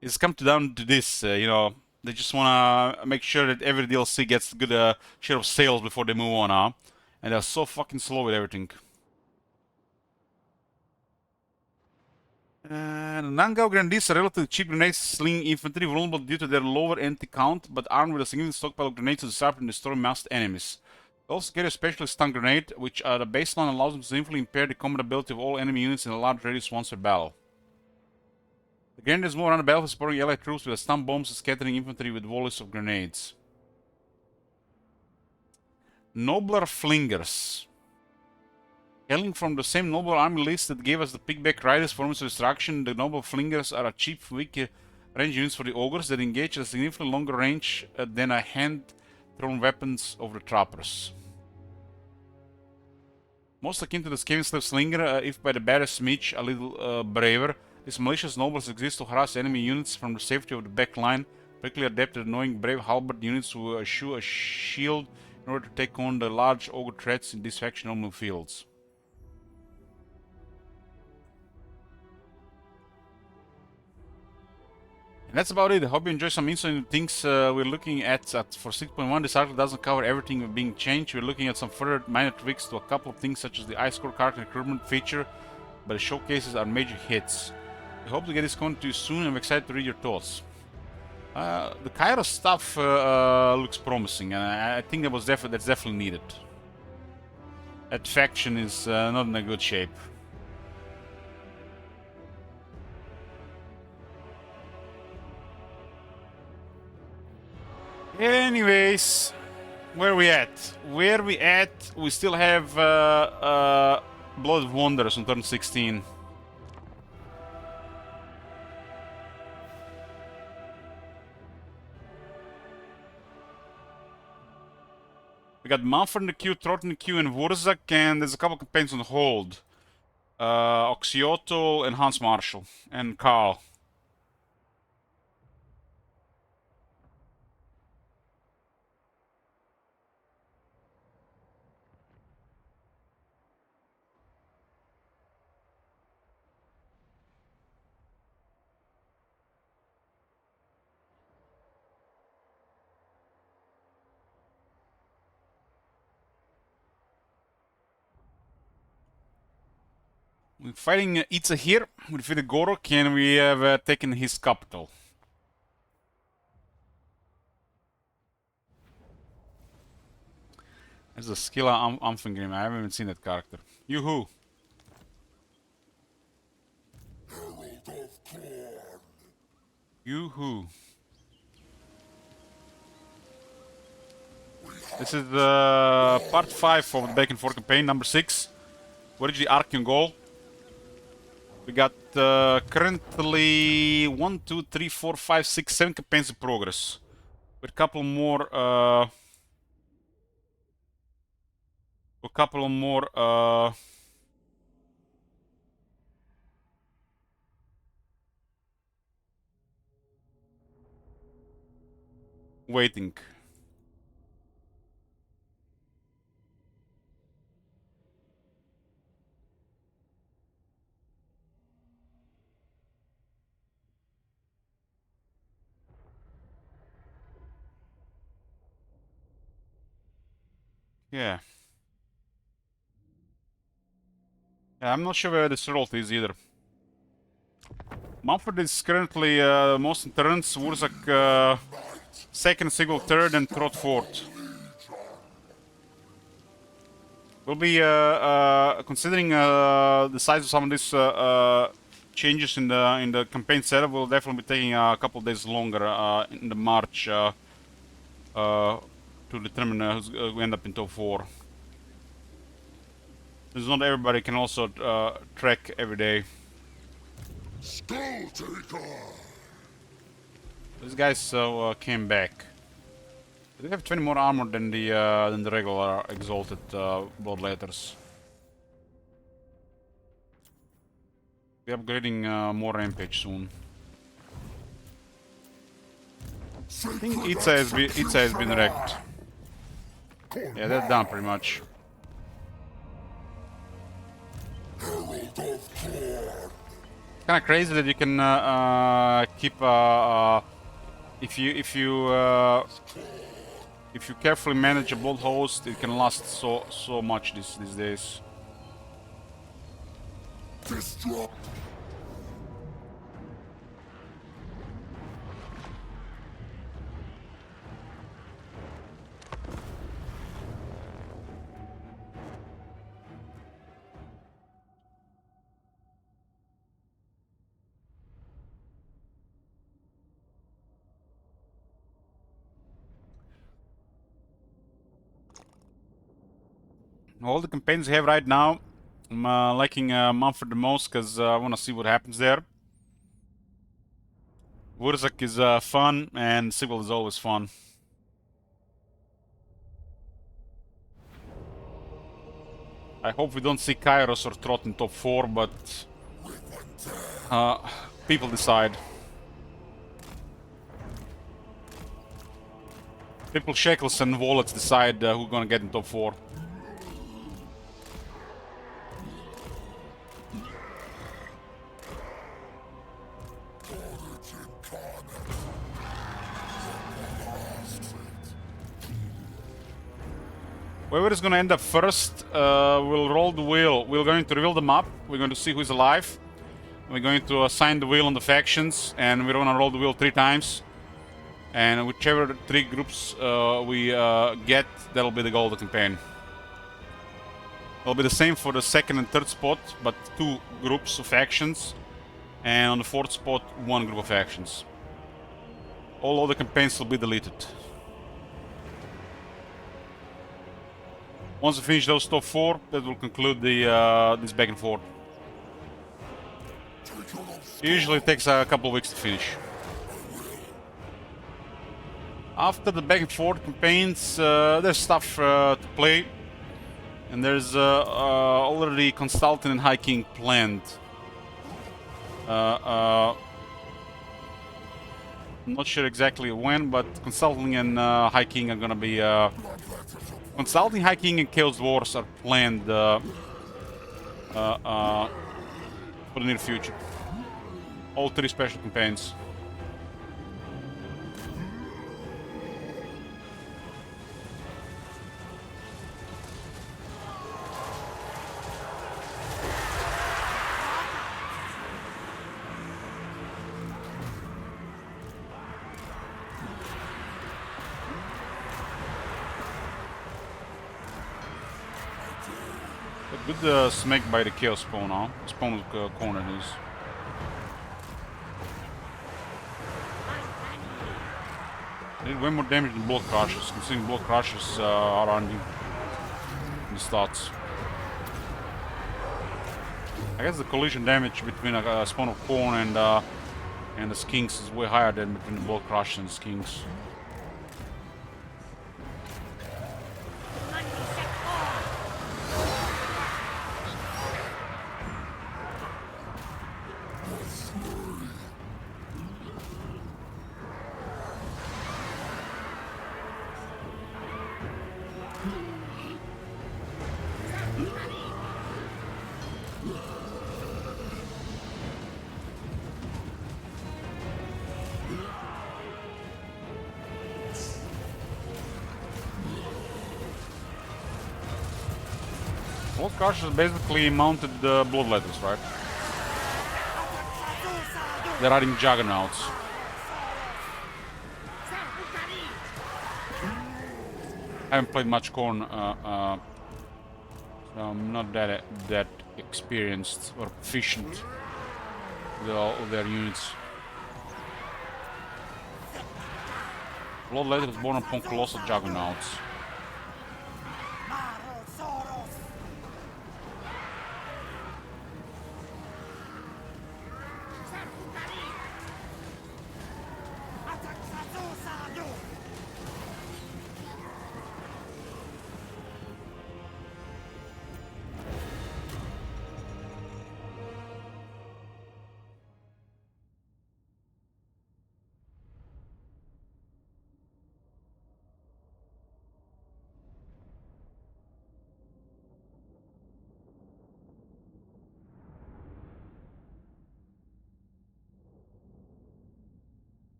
It's come down to this, you know, they just wanna make sure that every DLC gets a good share of sales before they move on, huh? And they're so fucking slow with everything. Nangao Grenadiers are relatively cheap grenades, sling infantry, vulnerable due to their lower anti-count, but armed with a significant stockpile of grenades to disrupt and destroy masked enemies. They also carry a special stun grenade, which at the baseline allows them to significantly impair the combat ability of all enemy units in a large radius once per battle. The grenade is more around the battlefield, supporting allied troops with stun bombs and scattering infantry with volleys of grenades. Nobler Flingers. Hailing from the same noble army list that gave us the pigback riders, forms of destruction, the noble flingers are a cheap, weak Range units for the ogres that engage at a significantly longer range than a hand-thrown weapons of the trappers. Most akin to the Kislev slinger, if by the baddest Smitch a little braver, these malicious nobles exist to harass enemy units from the safety of the back line, particularly adept at annoying brave halberd units who eschew a shield in order to take on the large ogre threats in these faction-only fields. And that's about it. I hope you enjoy some insight into things we're looking at for 6.1. This article doesn't cover everything being changed. We're looking at some further minor tweaks to a couple of things such as the ice core character recruitment feature, but the showcases are major hits. I hope to get this content to you soon and I'm excited to read your thoughts. The Kairos stuff looks promising and I think that's definitely needed. That faction is not in a good shape. Anyways, where we at? We still have Blood of Wanderers on turn 16. We got Mumford in the queue, Trot in the queue, and Wurzak, and there's a couple campaigns on hold. Oxiotl and Hans Marshall, and Karl. We're fighting Itza here. We defeated Gorok and we have taken his capital. There's a skill I'm thinking. I haven't even seen that character. Yoo-hoo! Herald of Corn. Yoo-hoo! This is part 5 of the Back and Forth campaign, number 6. Originally Archeon goal. We got currently 1, 2, 3, 4, 5, 6, 7 campaigns in progress. With a couple more waiting. Yeah. I'm not sure where this result is either. Mumford is currently most in turns, Wurzak second, Sigil third, and Trot fourth. We'll be considering the size of some of these changes in the campaign setup. Will definitely be taking a couple of days longer in the March to determine who's going to end up in top 4. Because not everybody can also trek every day. Skulltaker. These guys came back. They have 20 more armor than the regular exalted bloodletters. We're upgrading more rampage soon. I think Itza has been wrecked. Yeah, that's done pretty much. It's kind of crazy that you can keep if you carefully manage a blood host, it can last so much these days. Destroy. All the campaigns we have right now, I'm liking Mumford the most because I want to see what happens there. Wurzak is fun, and Sigil is always fun. I hope we don't see Kairos or Trot in top 4, but people decide. People, shekels, and wallets decide who's gonna get in top 4. Whoever is gonna end up first will roll the wheel. We're going to reveal the map. We're going to see who's alive. We're going to assign the wheel on the factions, and we're gonna roll the wheel 3 times. And whichever 3 groups we get, that'll be the goal of the campaign. It'll be the same for the 2nd and 3rd spot, but 2 groups of factions. And on the 4th spot, 1 group of factions. All other campaigns will be deleted. Once we finish those top 4, that will conclude the this back and forth. Usually it takes a couple of weeks to finish. After the back and forth campaigns, there's stuff to play. And there's already Consulting and High King planned. I'm not sure exactly when, but Consulting and High King are gonna be... Consulting, High King, and Chaos Wars are planned for the near future. All 3 special campaigns. A good smack by the Chaos spawn now. Spawn corner is. Did way more damage than Blood Crushers, considering Blood Crushers are on the stats. I guess the collision damage between a spawn of corn and the skinks is way higher than between the Blood Crushers and the skinks. Blood Crushers basically mounted the Bloodletters, right? They're riding Juggernauts. I haven't played much Corn, so I'm not that experienced or proficient with all of their units. Bloodletter was born upon colossal Juggernauts.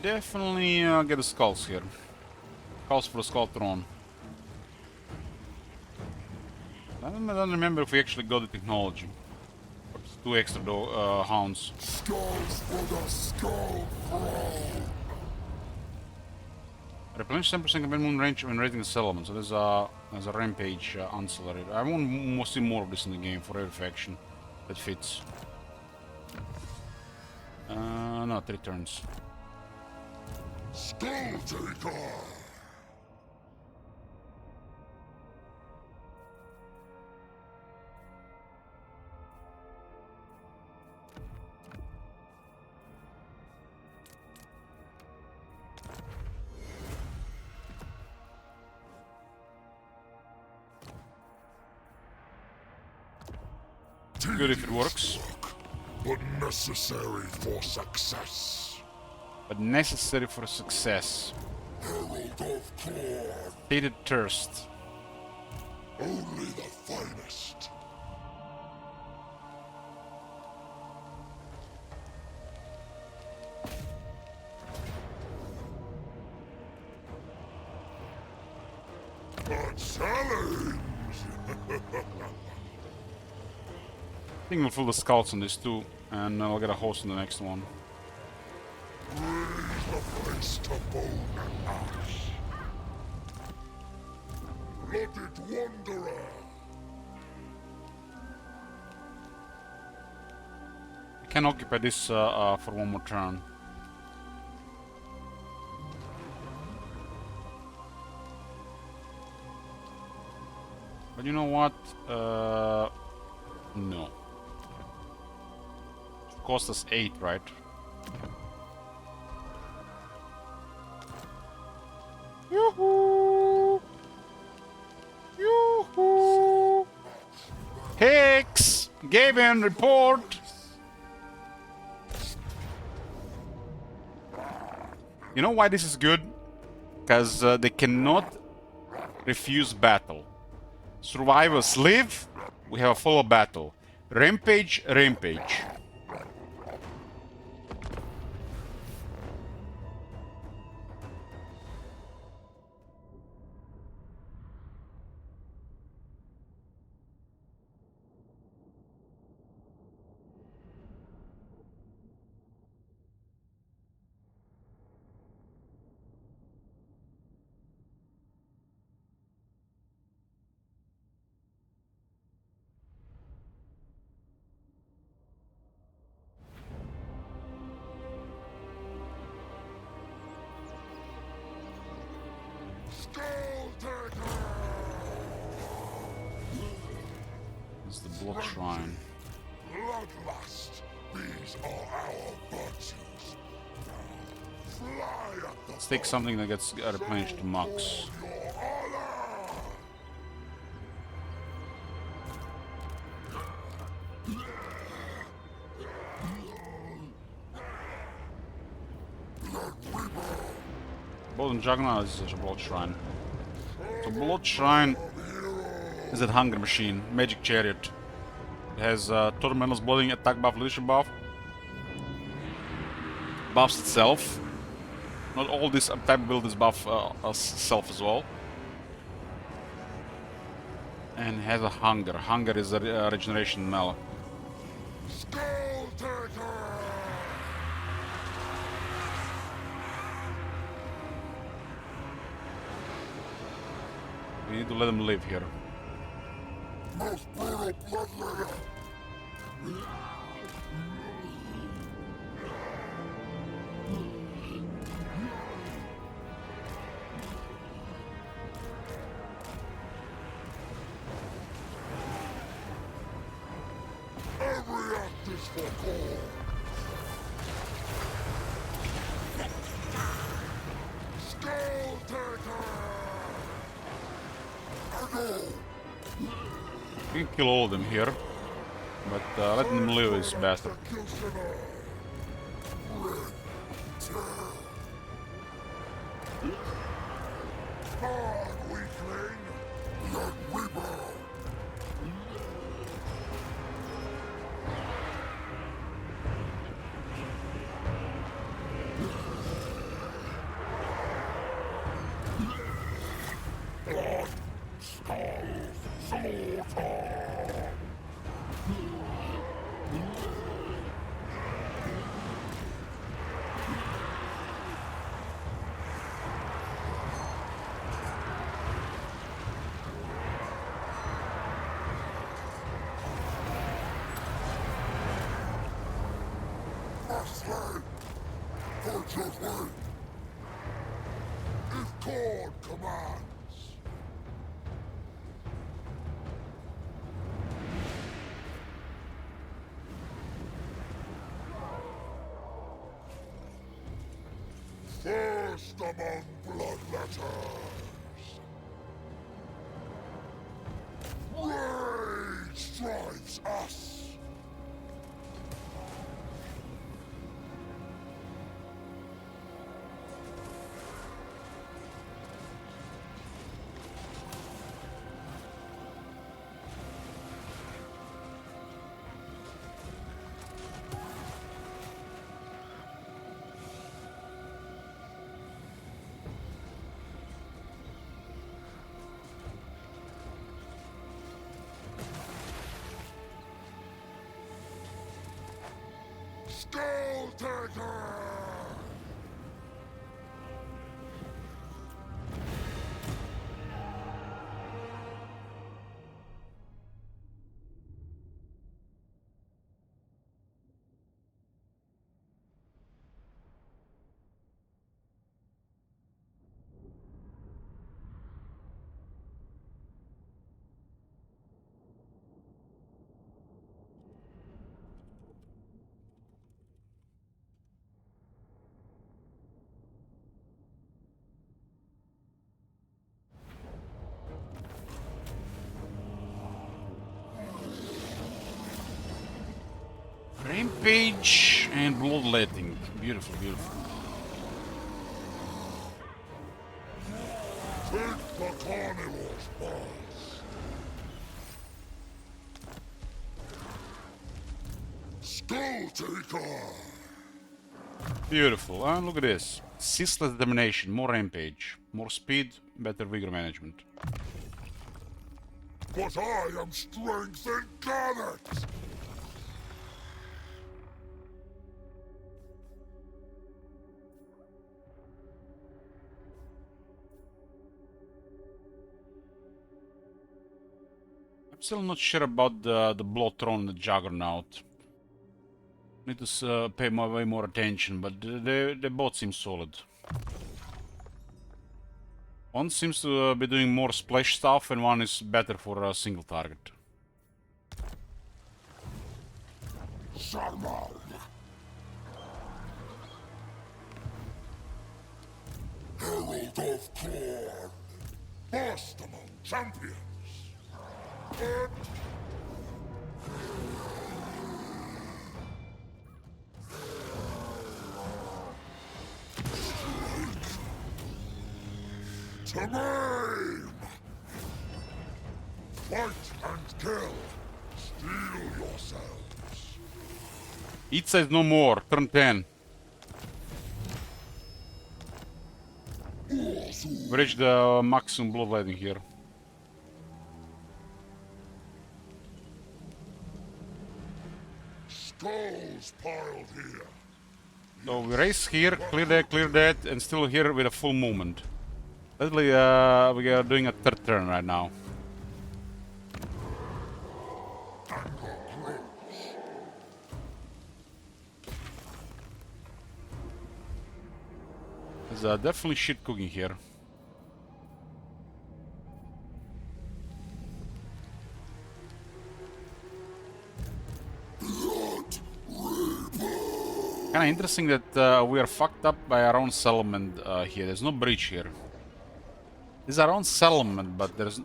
definitely get the skulls here. Skulls for the skull throne. I don't remember if we actually got the technology. Or just 2 extra hounds. Skulls for the skull throne. Replenish 10% combat moon range when raiding the settlement. So there's a rampage ancillary. I want to see more of this in the game for every faction that fits. No, 3 turns. Skulltaker. Good if it works. But necessary for success. But necessary for success. Herald of Claw. Stated thirst. Only the finest. A challenge! I think we'll fill the scouts on this too, and I'll get a host in the next one. Raise the place to bone and ash. Blooded wanderer. I can occupy this for one more turn. But you know what? No. It cost us 8, right? Yoo-hoo! Yoo-hoo! Hicks! Gavin, report! You know why this is good? Because they cannot refuse battle. Survivors live, we have a follow battle. Rampage, rampage. It's the blood shrine. Bloodlust. These are our virtues. Fly at the Let's take something that gets replenished to max. your honor. Golden Juggernaut is a blood shrine. So blood shrine is that hunger machine, magic chariot. It has total metals blooding, attack buff, leadership buff. Buffs itself. Not all this type build is buff self as well. And has a hunger. Hunger is a regeneration mallet. Skulltaker. We need to let them live here. Most brutal bloodletter. Every act is for gold. Skulltaker. We can kill all of them here. But letting them live is better. Executioner. Hard weakling. Let we bow. slaughter! Asleep! Fortunately! If God commands! First among bloodletters! Rage drives us! Skulltaker! Rampage and bloodletting. Beautiful, beautiful. Take the carnivor's pass! Skulltaker! Beautiful. And look at this. Ceaseless determination, more rampage, more speed, better vigor management. But I am strength incarnate! I'm still not sure about the Blood Throne and the Juggernaut. Need to pay way more attention, but they both seem solid. One seems to be doing more splash stuff, and one is better for a single target. Sarmal! Herald of Corn! First among champions! And to maim! Fight and kill! Steel yourselves! It says no more. Turn 10. We reached the maximum bloodletting here. Skulls piled here! So we race here, clear that, and still here with a full movement. Basically, we are doing a third turn right now. There's definitely shit cooking here. Kinda interesting that we are fucked up by our own settlement here. There's no bridge here. This is our own settlement, but there's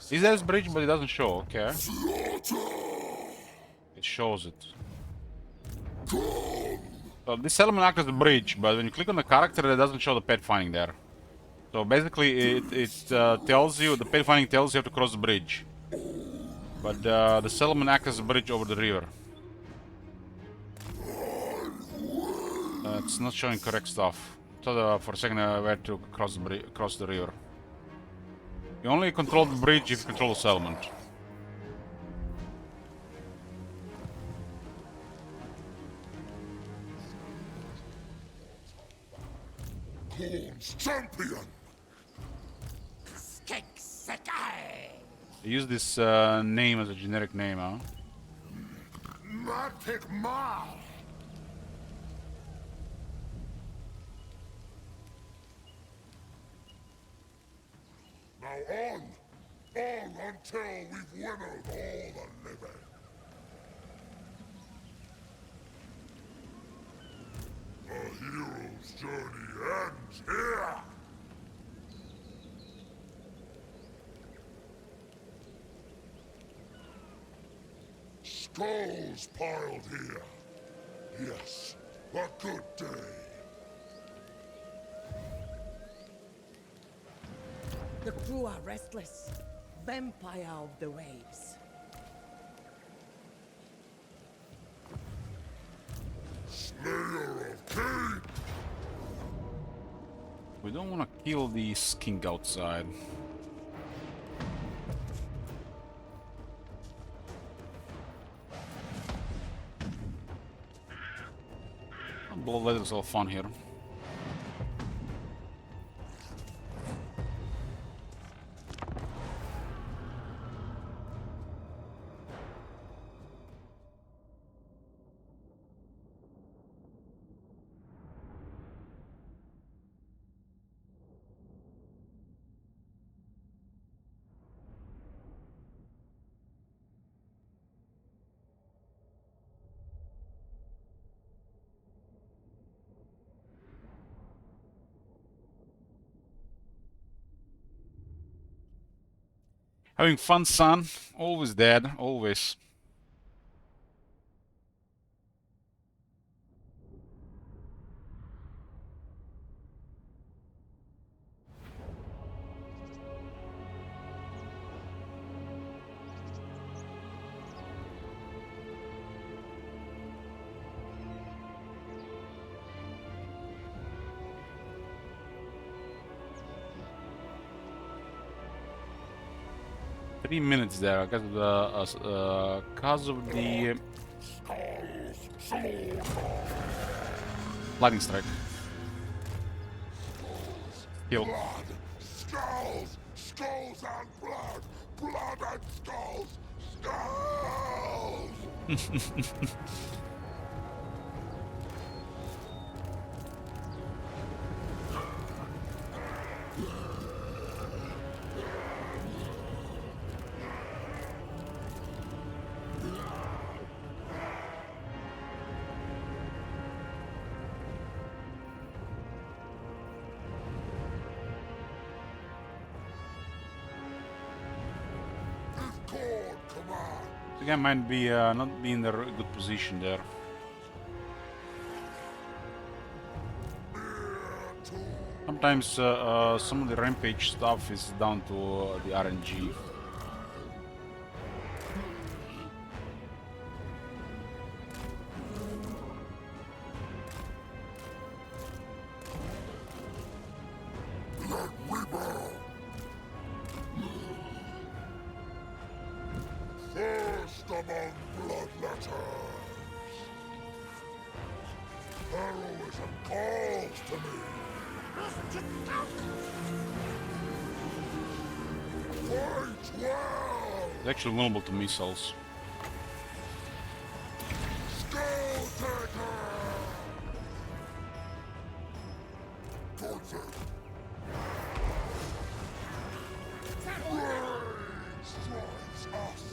is there a bridge, but it doesn't show. Okay. It shows it. So this settlement acts as a bridge, but when you click on the character, it doesn't show the pathfinding there. So basically, it tells you, the pathfinding tells you have to cross the bridge. But the settlement acts as a bridge over the river. It's not showing correct stuff. Thought for a second I had to cross the river. You only control the bridge if you control the settlement. Corn's champion! I use this name as a generic name, huh? Matic Mal! Now on! On until we've winnowed all the living! A hero's journey ends here! Skulls piled here. Yes, a good day. The crew are restless. Vampire of the waves. Slayer of King! We don't want to kill the skink outside. Bloodlet is all fun here. Having fun, son. Always, Dad. Always. Minutes there, because of the lightning strike. Heal. Blood! Skulls! Skulls and blood! Blood and skulls! Skulls! The guy might be not be in a good position there. Sometimes some of the rampage stuff is down to the RNG. First among bloodletters. Heroism calls to me. Fight well! It's actually vulnerable to missiles. Skulltaker! Towards it. Rage strikes us.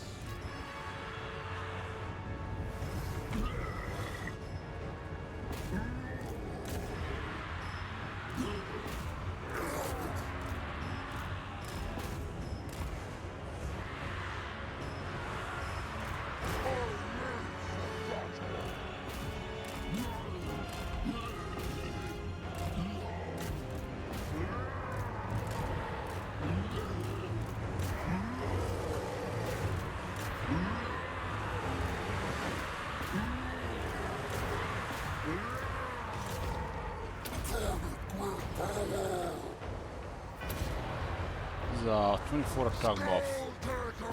24 attack buff. Skulltaker!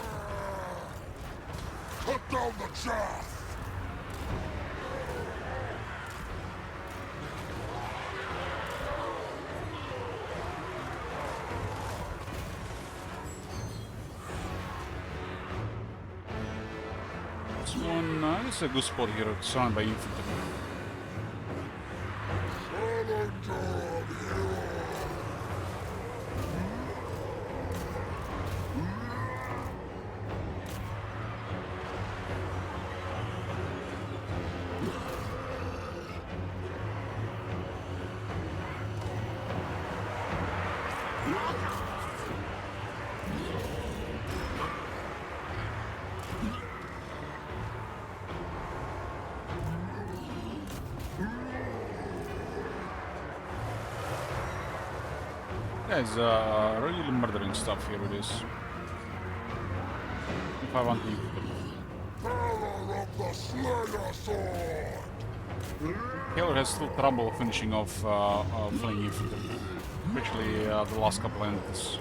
Cut down the chaff! This one, this is a good spot here, surrounded by infantry. Challenger of heroes! Guys, really murdering stuff here with this. If I want to. Bearer of the Slayer Sword! Taylor has still trouble finishing off fleeing infantry, especially the last couple entities.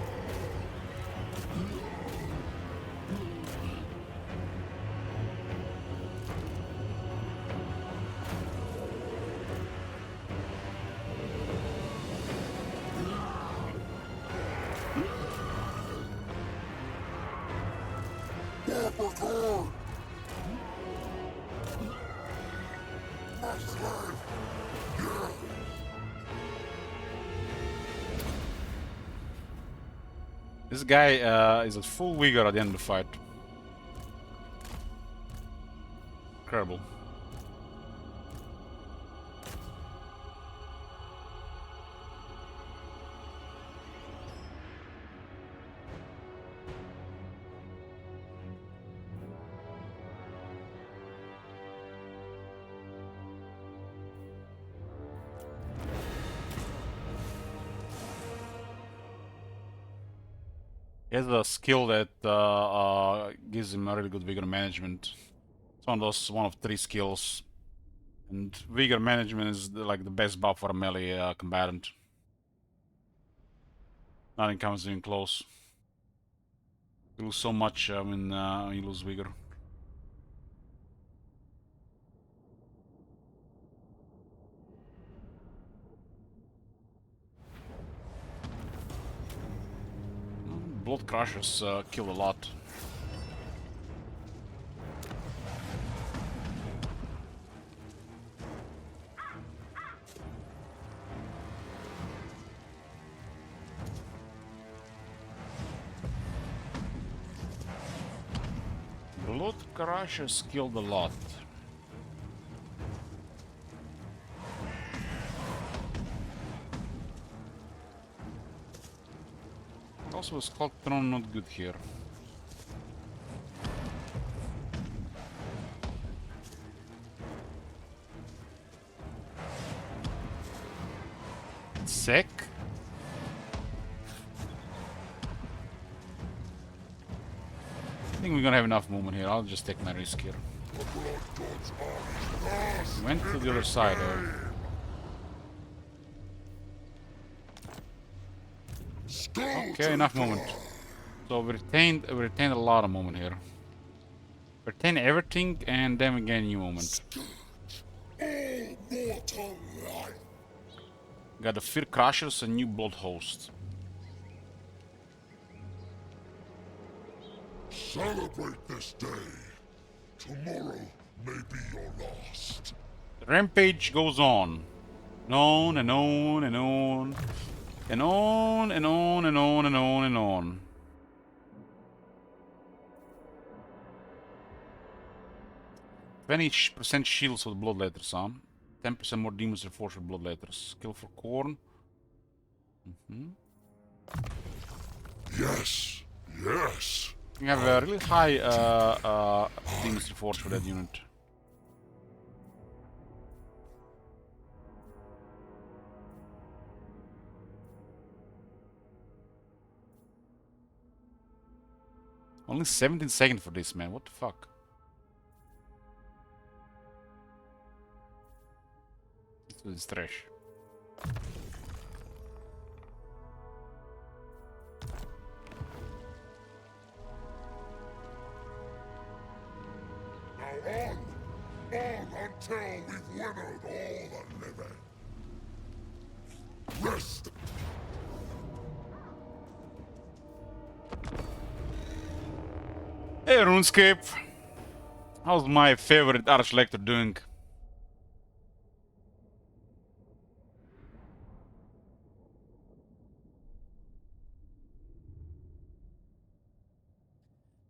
Barbacore! My slave! Yeah! This guy is at full vigor at the end of the fight. Incredible. He has a skill that gives him a really good vigor management. It's one of 3 skills, and vigor management is like the best buff for a melee combatant. Nothing comes even close. You lose so much when you lose vigor. Blood Crushers kill a lot. Blood Crushers killed a lot. Also, a Skull Throne not good here. Sec? I think we're gonna have enough movement here. I'll just take my risk here. The Blood God's armies Went to the other side. Okay, enough movement. So we retained a lot of movement here. Retain everything, and then we gain new movement. All mortal life! Got the Fear Crushers and new Blood Host. Celebrate this day. Tomorrow may be your last. The rampage goes on. And on and on and on. And on and on and on and on and on. %20 shields for the blood letters, huh? 10% more demons reinforced with blood letters. Skill for corn. Yes, yes. You have a really high demons reinforced for that unit. Only 17 seconds for this, man. What the fuck? This is trash. On! On until we've winnowed all the living! Rest! Hey RuneScape! How's my favorite Archlector doing?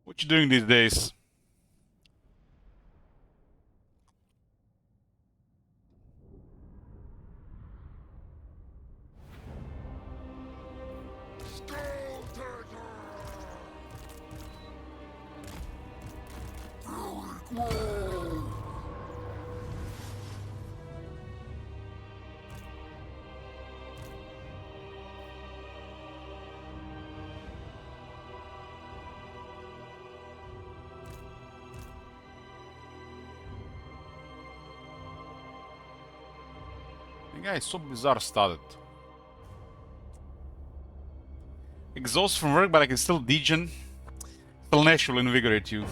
What you doing these days? Skulltaker! Rework! The guy is so bizarre started. Exhaust from work, but I can still degen. Still Nash will invigorate you.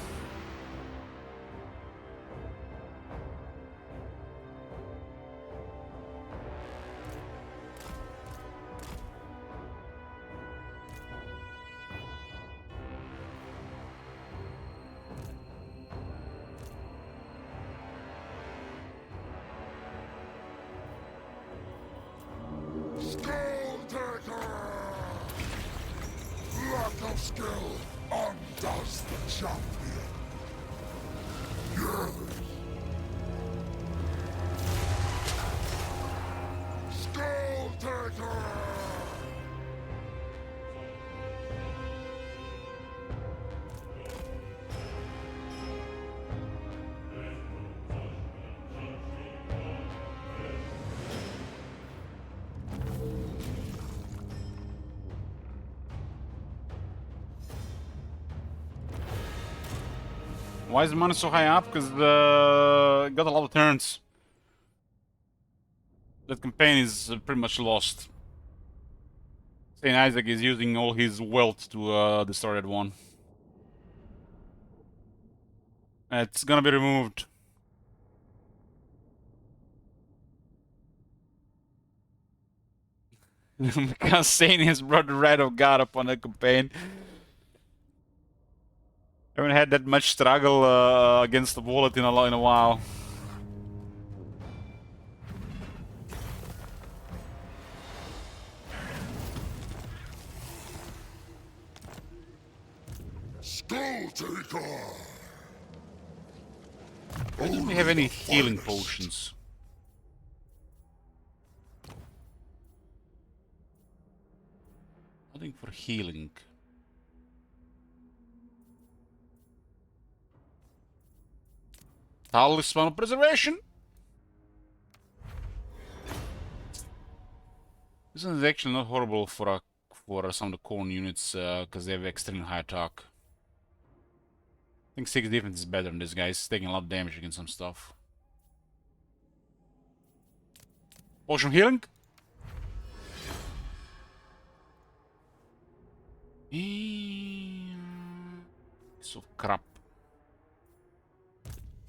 Skulltaker! Lack of skill undoes the champion. Yes! Skulltaker! Why is the money so high up? Because it got a lot of turns. That campaign is pretty much lost. Saint Isaac is using all his wealth to destroy that one. It's gonna be removed. Because Saint has brought the Wrath of God upon the campaign. Haven't had that much struggle against the wallet in a while. Skulltaker! I don't we have any healing potions. Nothing for healing. Talisman of Preservation. This one is actually not horrible for some of the corn units because they have extremely high attack. I think 6 defense is better than this guy. He's taking a lot of damage against some stuff. Potion healing. Piece of crap.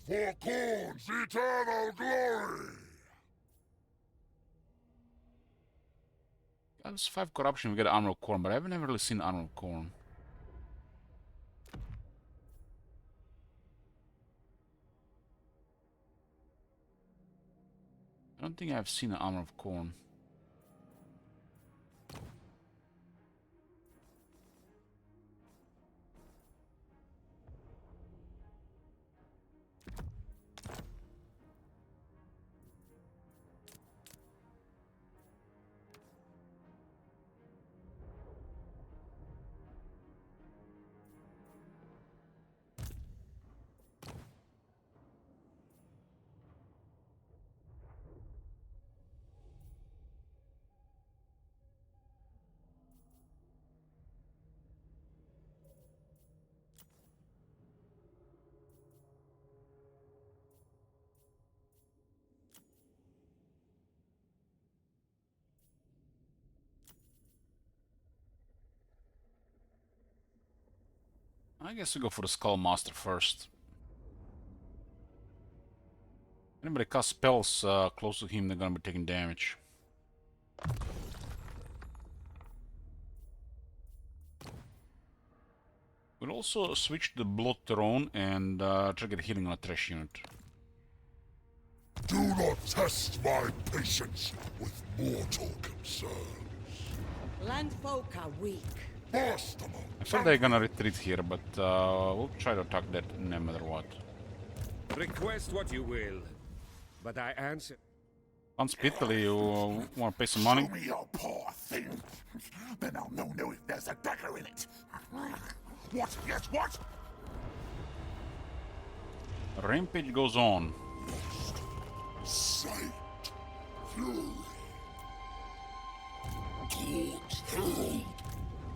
For Corn's eternal glory! That's 5 corruption. We get armor of corn, but I haven't ever really seen armor of corn. I don't think I've seen an armor of corn. I guess we go for the Skull Master first. Anybody cast spells close to him, they're gonna be taking damage. We'll also switch to the Blood Throne and try to get healing on a trash unit. Do not test my patience with mortal concerns. Landfolk are weak. Burst them out. I thought they're gonna retreat here, but we'll try to attack that no matter what. Request what you will, but I answer. Unspittily, you wanna pay some money? Show me your paw thing. Then I'll know if there's a dagger in it. What? Yes, what? Rampage goes on. Sight. Fury. Corns herald.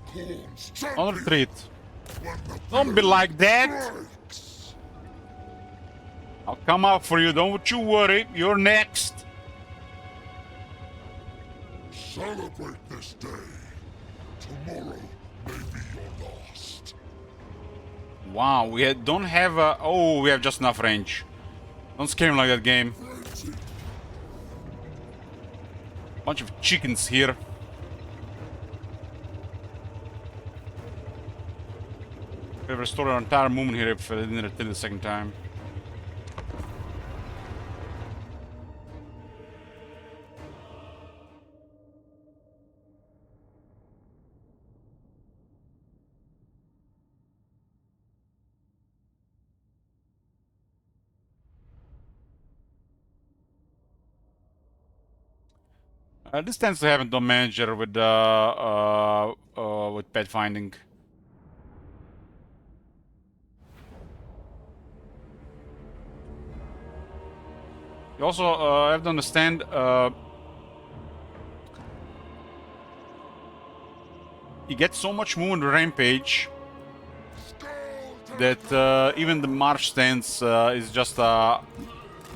Corns On champion. retreat. When the Don't be like that! breaks. I'll come out for you, don't you worry. You're next. Celebrate this day. Tomorrow may be your last. Wow, don't have a... Oh, we have just enough range. Don't scare him like that, game. Frenzy. Bunch of chickens here. We've restored our entire movement here if I didn't retreat the second time. This tends to happen to a manager with pet finding. You also have to understand you get so much movement with Rampage that even the march stance is just a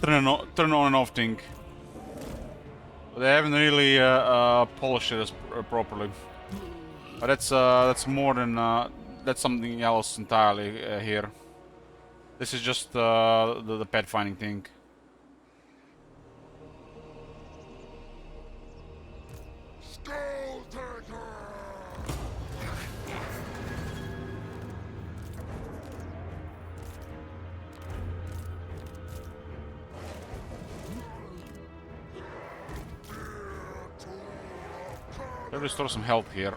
turn on and off thing. They haven't really polished it properly. But that's more than that's something else entirely here. This is just the pet finding thing. Skulltaker. Let's restore some health here.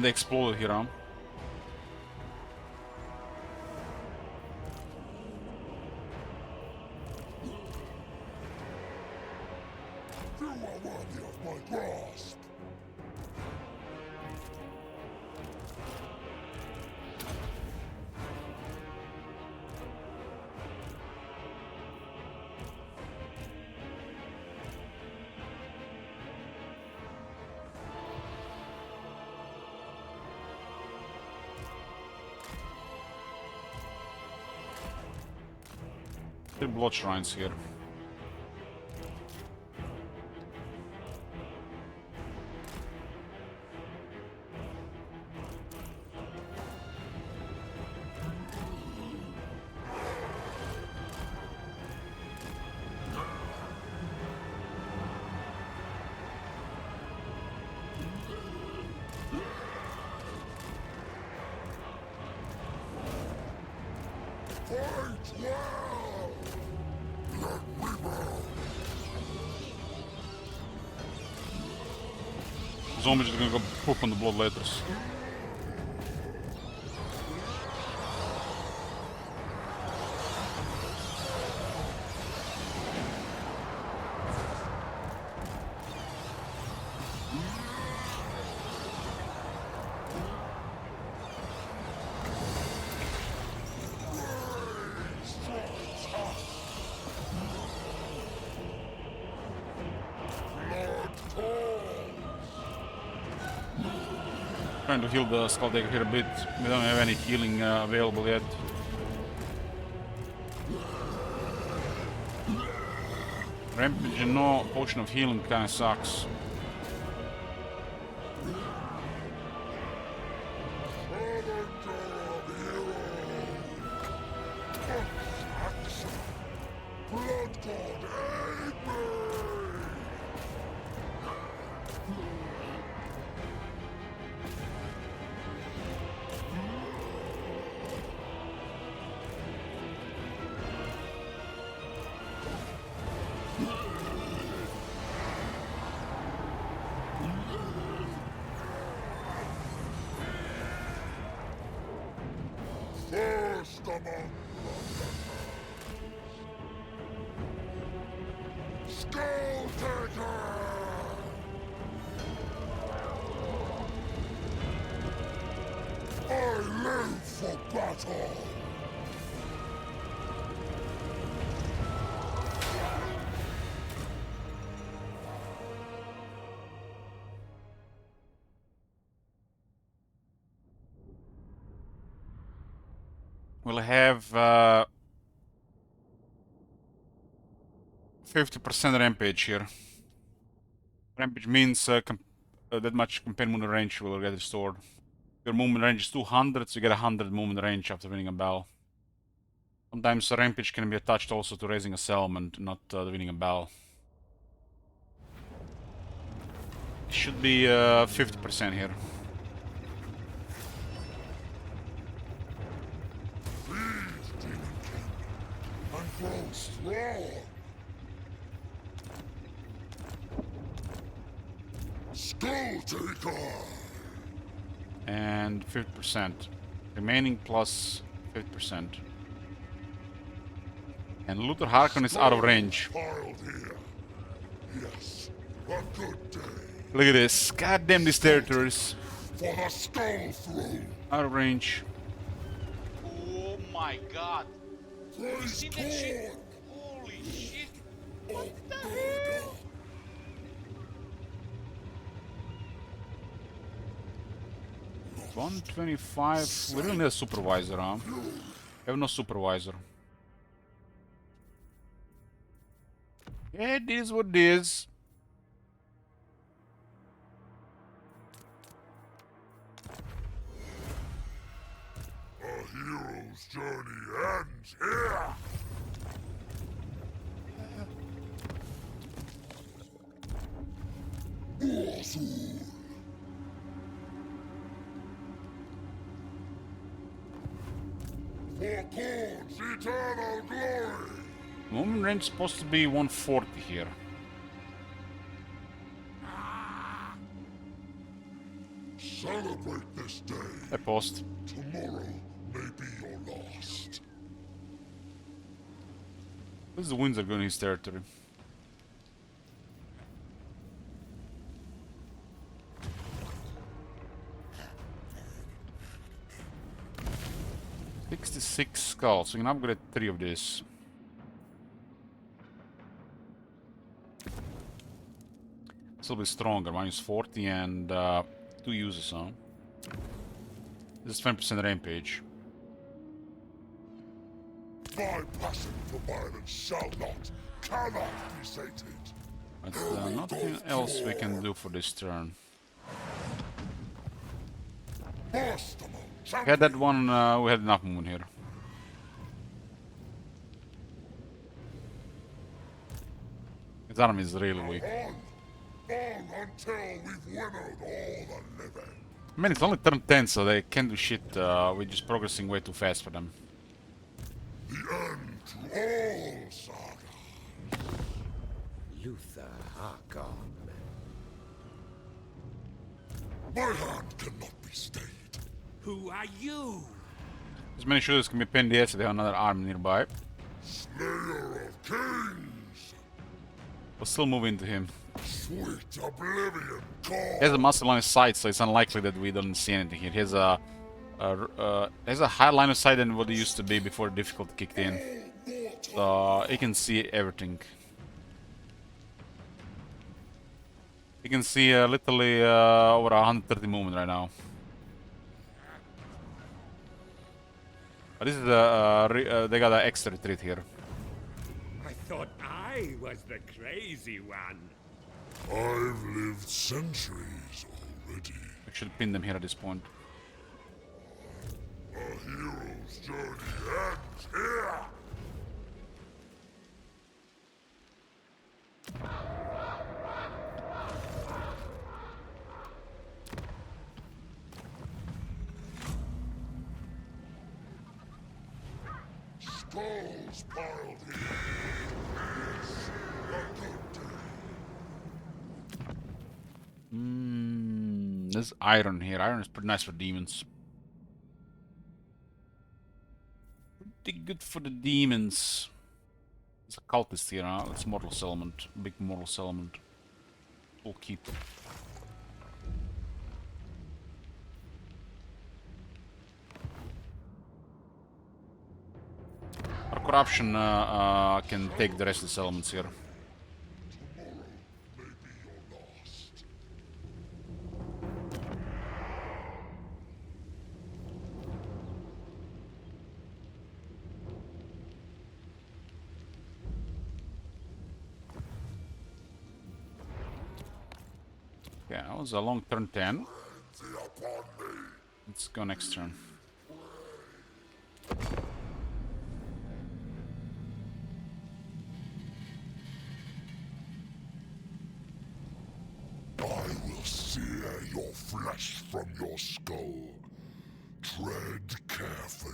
They exploded here, huh? You are worthy of my grasp. Three blood shrines here. Fight well. Let me burn. Zombies are gonna go poop on the blood letters. Trying to heal the Skulltaker here a bit. We don't have any healing available yet. Rampage and no potion of healing kinda sucks. battle! We'll have 50% rampage here. Rampage means that much campaign movement range will get restored. Your movement range is 200, so you get 100 movement range after winning a battle. Sometimes rampage can be attached also to raising a settlement, not winning a battle. It should be 50% here. Feed, Demon King, and grow strong! Skulltaker! And 50%. Remaining plus 50%. And Luther Harkon is out of range. Piled here. Yes, a good day. Look at this. God damn these territories. For the Skull Throne! Out of range. Oh my god. Praise See that shit? God! Holy shit. What the hell? 125. We don't need a supervisor, huh? We have no supervisor. Yeah, it is what it is. A hero's journey ends here! Awesome. For Korn's eternal glory! Movement range is supposed to be 140 here. Celebrate this day. I paused. Tomorrow may be your last. This is the Windsor going in his territory. $66 skulls, so we can upgrade 3 of this. This will be stronger, minus 40 and 2 uses, huh? This is 20% rampage. My passion for violence shall not, cannot be sated. But nothing else we can do for this turn. Burst among We had that one, we had enough movement here. His army is really weak. On until we've winnowed all the living. I mean, it's only turn 10, so they can't do shit. We're just progressing way too fast for them. The end to all saga. Luther Harkon. My hand cannot be stayed. Who are you? As many shooters can be pinned here, so they have another army nearby. Slayer of kings. We'll still move into him. Sweet oblivion He call. has a muscle line of sight, so it's unlikely that we don't see anything here. He has a higher line of sight than what it used to be before the difficulty kicked in. So he can see everything. He can see literally over 130 movement right now. But this is they got an extra retreat here. I thought I was the crazy one. I've lived centuries already. We should pin them here at this point. A hero's journey ends here. Skulls piled here. Yes, a good day. There's iron here. Iron is pretty nice for demons. Pretty good for the demons. There's a cultist here, huh? It's mortal settlement. Big mortal settlement. We'll keep. corruption can take the rest of the elements here. Okay, that was a long turn 10. Let's go next turn. I will sear your flesh from your skull. Tread carefully.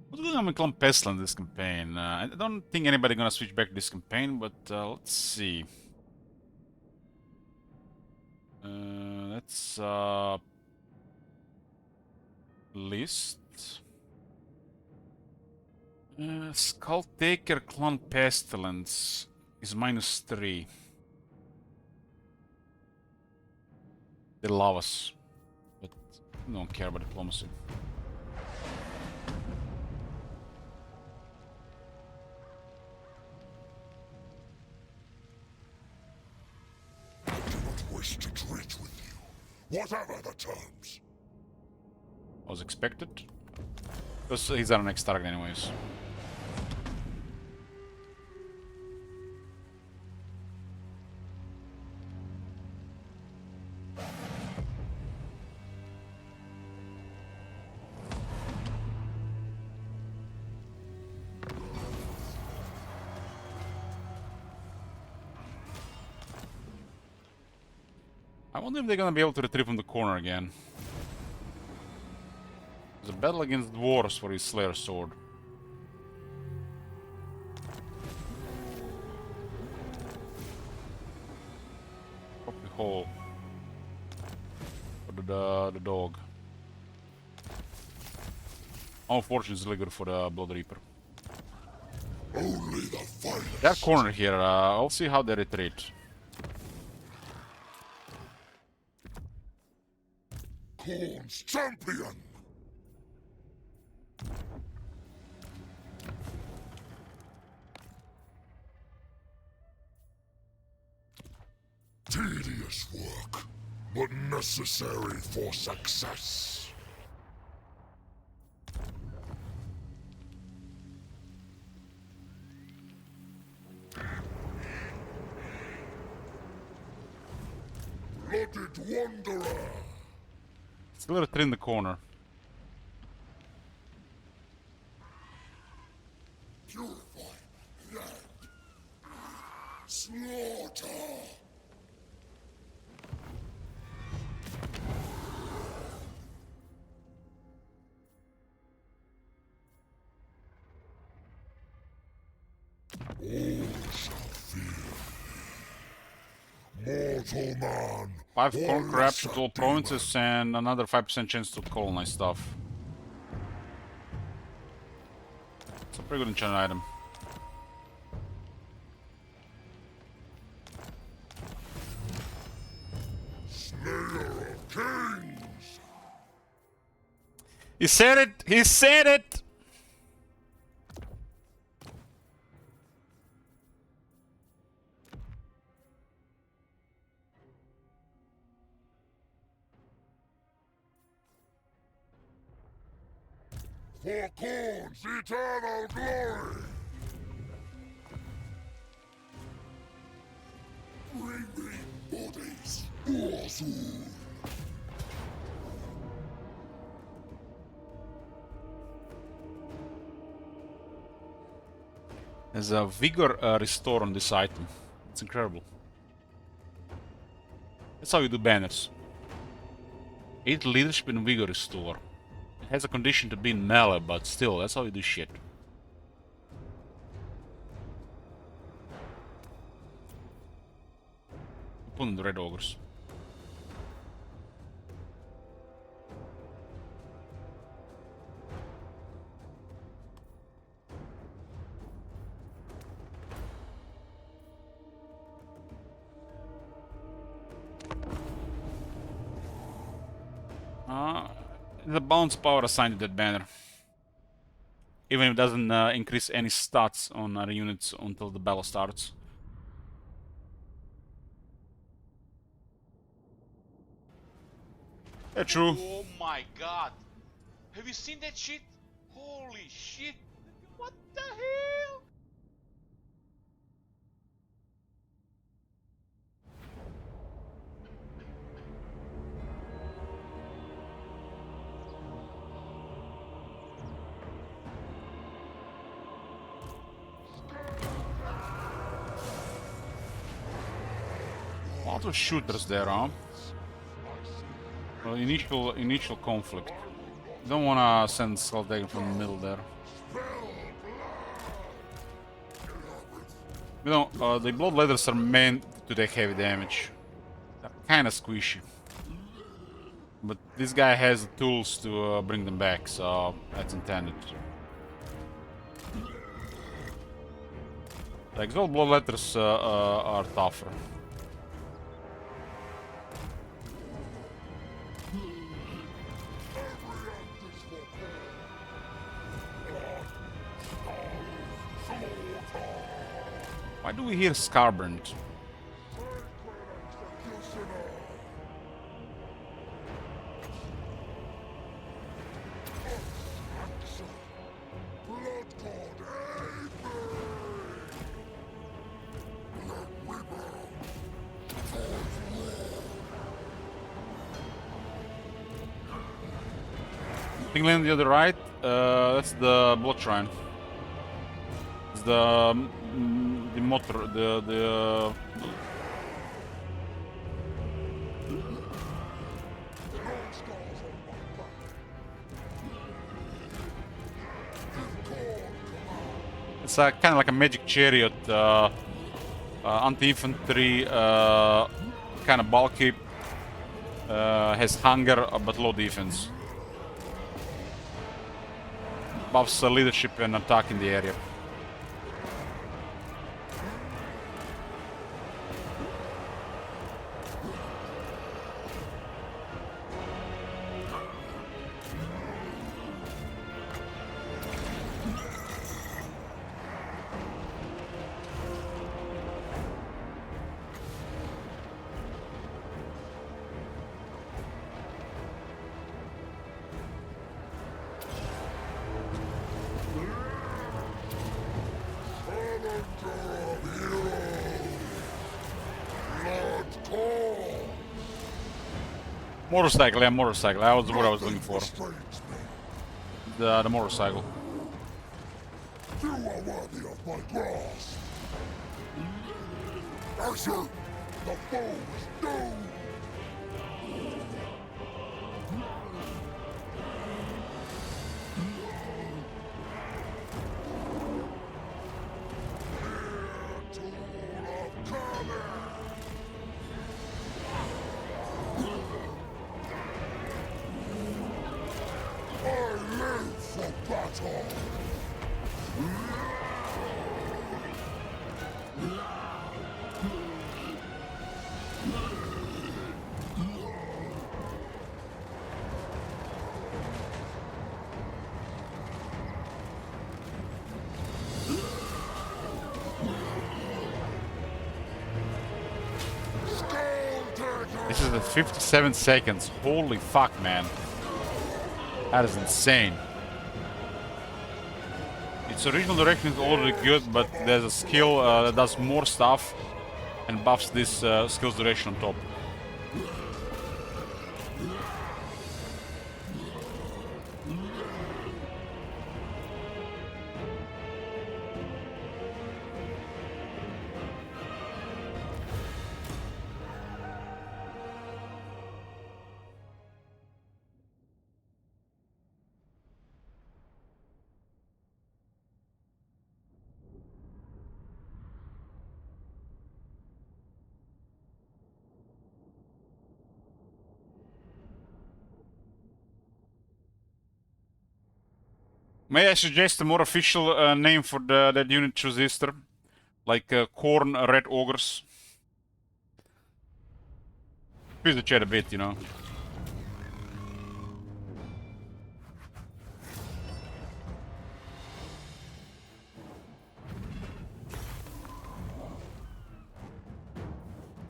What's going on with Clan Pestilence this campaign? I don't think anybody gonna switch back to this campaign, but let's see. Let's list. Skulltaker Clan Pestilence is -3. They love us, but don't care about diplomacy. I do not wish to treat with you, whatever the terms. Was expected. Because he's our next target anyways. I wonder if they're gonna be able to retrieve from the corner again. There's a battle against dwarves for his Slayer sword. Copy hole. For the dog. Unfortunately, it's really good for the Blood Reaper. Only the finest. That corner here, I'll see how they retreat. Khorne's champion. Tedious work, but necessary for success. Blooded wanderer. Still a retreat in the corner. Purify land. Slaughter. All shall fear me. Mortal man. 5 or corn corruption lesser to all demon. provinces and another 5% chance to colonize stuff. It's a pretty good enchantment item. Slayer of kings. He said it! He said it! For Khorne's eternal glory. Bring me bodies. Ursul. There's a vigor restore on this item. It's incredible. That's how you do banners. 8 leadership and vigor restore. It has a condition to be in melee, but still, that's how you do shit. Put in the red ogres. The bounce power assigned to that banner. even if it doesn't increase any stats on our units until the battle starts. Yeah, true. Oh my god! Have you seen that shit? Holy shit! What the hell? A lot of shooters there, huh? Well, initial conflict. Don't wanna send Skulltaker from the middle there. You know, the bloodletters are meant to take heavy damage. They're kinda squishy. But this guy has the tools to bring them back, so that's intended. The Exalt bloodletters are tougher. Why do we hear Scarburnt? England to the right, that's the blood shrine. It's the motor, the it's kind of like a magic chariot, anti-infantry, kind of bulky, has hunger but low defense. Buffs leadership and attack in the area. Motorcycle, yeah, motorcycle. That was what I was looking for. The motorcycle. You are worthy of my grasp. Archer, the foe is doomed. Battle! This is at 57 seconds. Holy fuck, man. That is insane. Its original direction is already good, but there's a skill that does more stuff and buffs this skill's duration on top. May I suggest a more official name for that unit transistor? Like Corn Red Ogres? Please the chat a bit, you know.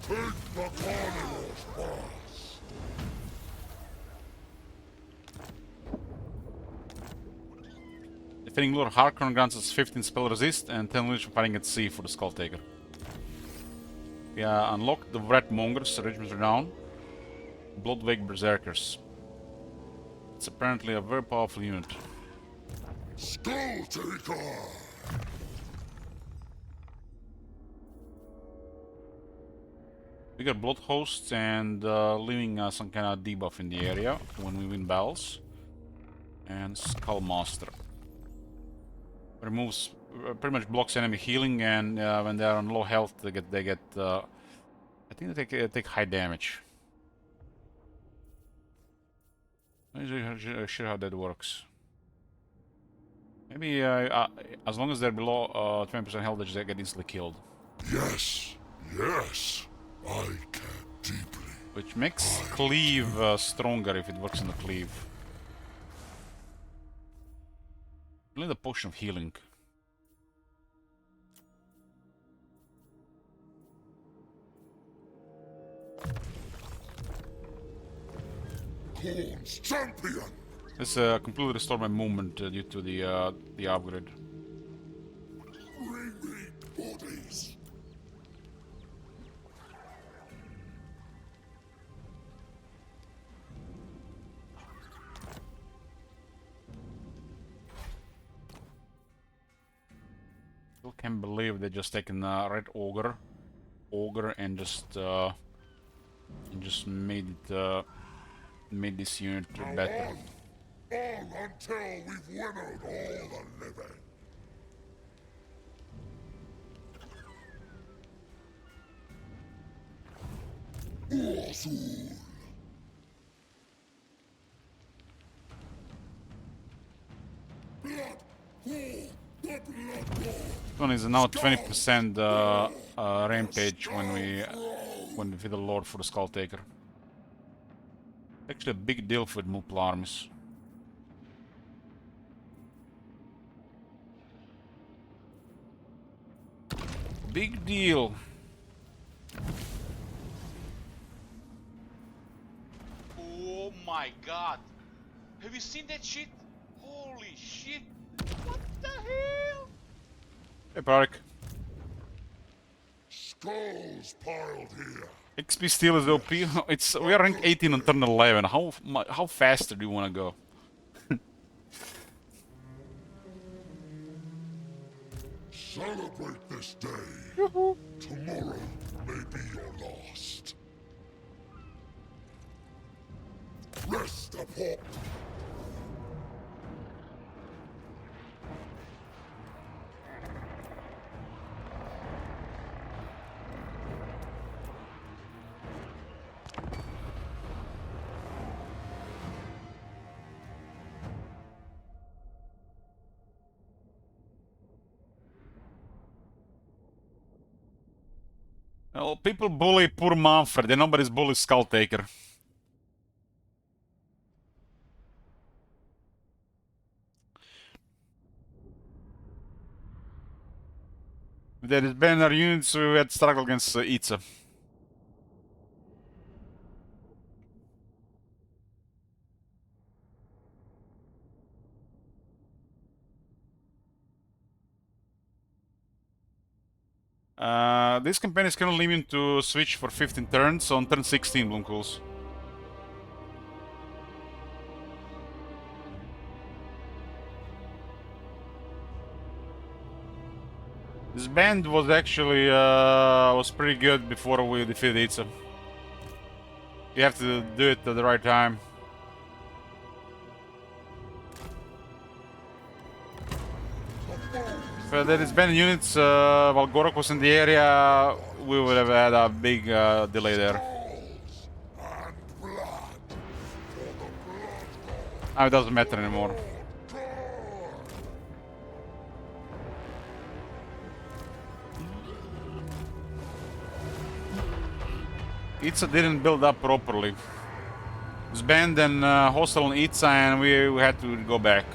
Take the carnival's pass. Defending Lord Harkon grants us 15 spell resist and 10 leadership fighting at sea for the Skulltaker. We unlocked the Wrathmongers, Regiment Renown, Bloodwake Berserkers. It's apparently a very powerful unit. Skulltaker! We got Blood Hosts and leaving some kind of debuff in the area when we win battles. And Skullmaster. Removes, pretty much blocks enemy healing, and when they are on low health, they get I think they take high damage. I'm not sure how that works. Maybe as long as they're below 20% health, they just get instantly killed. Yes, yes, I care deeply. Which makes Cleave stronger if it works in the Cleave. Only the potion of healing. Corn's champion! This completely restored my movement due to the upgrade. Rework bodies! Still can't believe they just taken Red Ogre, and just made it made this unit better. On until we've winnowed all the living. Awesome. This one is now 20% rampage when we defeat the Lord for the Skulltaker. Actually a big deal for the multiple armies. Big deal. Oh my god! Have you seen that shit? Holy shit! What the hell? Hey, Park. Skulls piled here. XP steal is OP. We are rank 18 on turn 11. How faster do you want to go? Celebrate this day. Tomorrow may be your last. Rest upon. Well, people bully poor Manfred, and nobody's bully Skulltaker. If there is banner units, we had struggle against Itza. This campaign is currently limited to switch for 15 turns, so on turn 16 Bloom cools. This band was actually was pretty good before we defeated Itza. You have to do it at the right time. If there is band units while Gorok was in the area, we would have had a big delay there. Now it doesn't matter anymore. Itza didn't build up properly. It was banned and hostile on Itza, and we had to go back.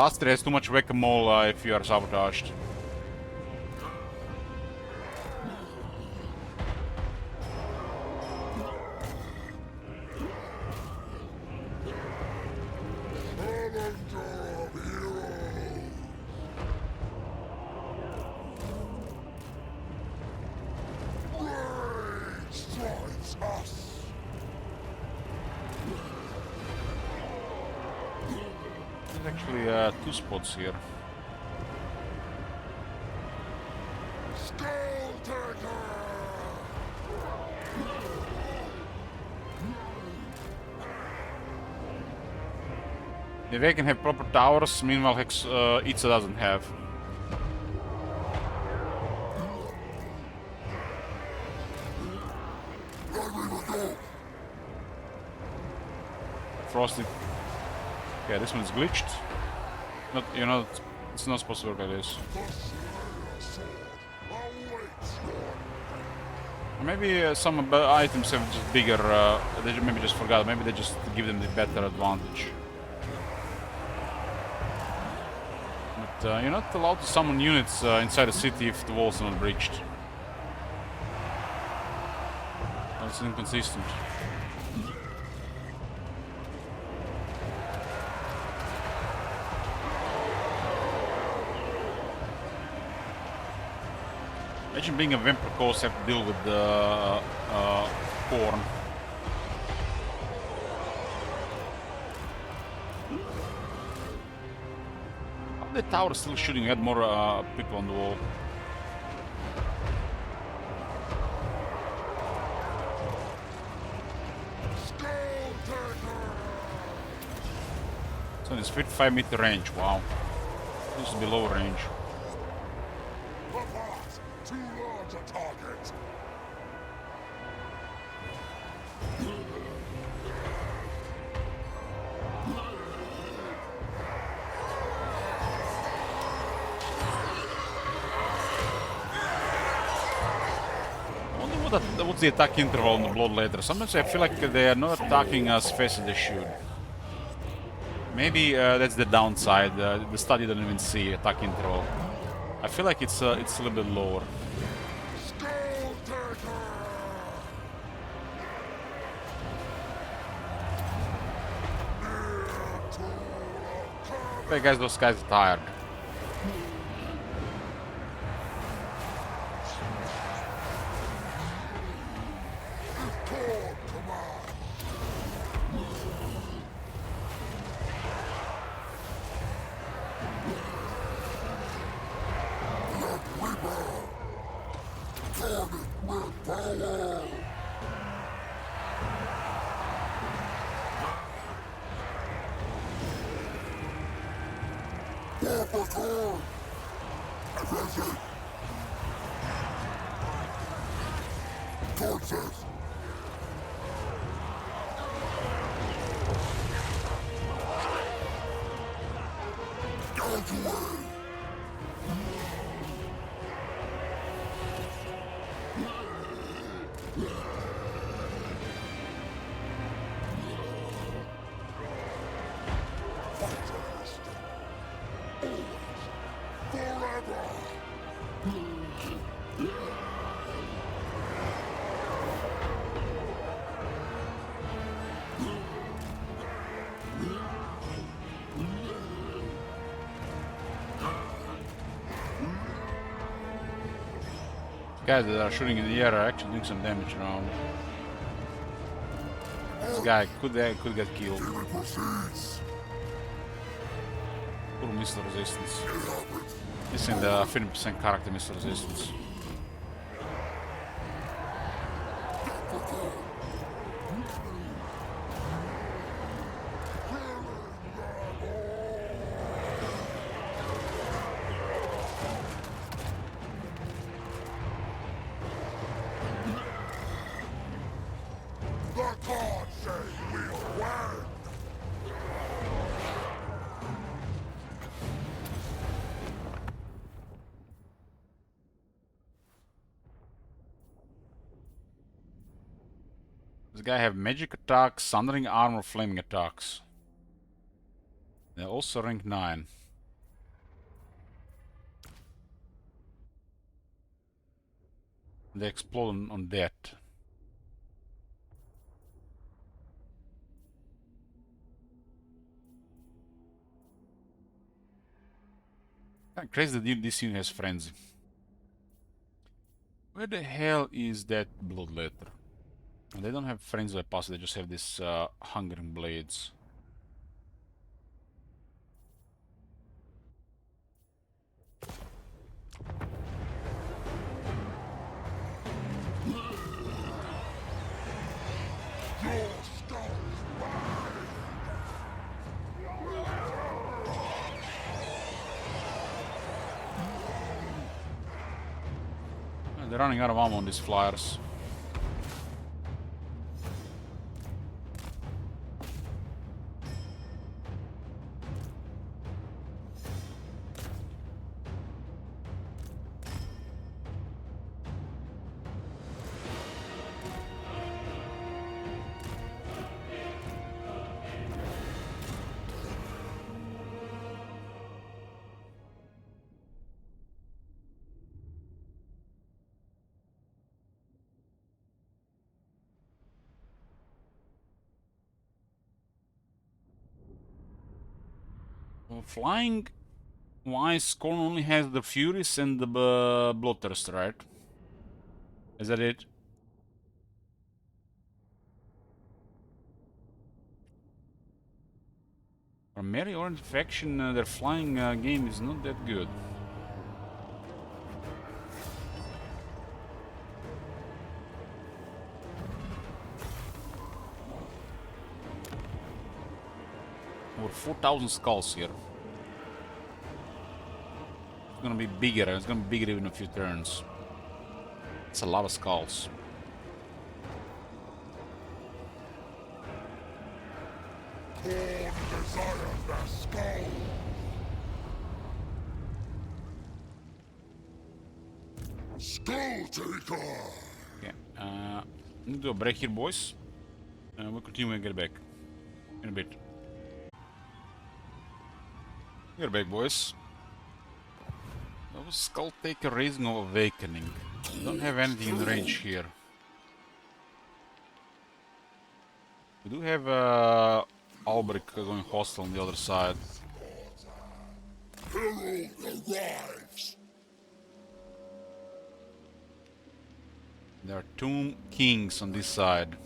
Cluster has too much whack-a-mole if you are sabotaged. Strikes us. There's actually 2 spots here. Skulltaker. If they can have proper towers, meanwhile Itza doesn't have. Frosted. Yeah, this one's glitched. Not, you know, it's not supposed to work like this. Or maybe some items have just bigger. They maybe just forgot. Maybe they just give them the better advantage. But you're not allowed to summon units inside the city if the walls are not breached. That's inconsistent. Imagine being a vampire course, have to deal with the corn. How the tower is still shooting? We had more people on the wall. So it's 55-meter range. Wow. This is below range. Too large a target. What's the attack interval on the Blood Ladder? Sometimes I feel like they are not attacking as fast as they should. Maybe that's the downside. The study doesn't even see attack interval. I feel like it's a little bit lower. Hey guys, those guys are tired. Guys that are shooting in the air are actually doing some damage around. This guy could get killed. Poor missile resistance. Missing the 50% character missile resistance. This guy have magic attacks, sundering armor, flaming attacks. They're also rank 9. They explode on that. Kinda crazy that this unit has frenzy. Where the hell is that bloodletter? They don't have frenzy by pass, they just have this hungering blades. They're running out of ammo on these flyers. Well, flying wise, Scorn only has the Furies and the Bloodthirster, right? Is that it? For Mary Orange Faction, their flying game is not that good. Over 4,000 skulls here. It's gonna be bigger, it's gonna be bigger even in a few turns. It's a lot of skulls. Born desire the skull. Skulltaker. Okay, I'm gonna do a break here, boys. We'll continue when we get back. In a bit. We're back, boys. That was Skulltaker Raising of Awakening. Don't have anything in range here. We do have Albrecht going hostile on the other side. Herald arrives. There are two kings on this side.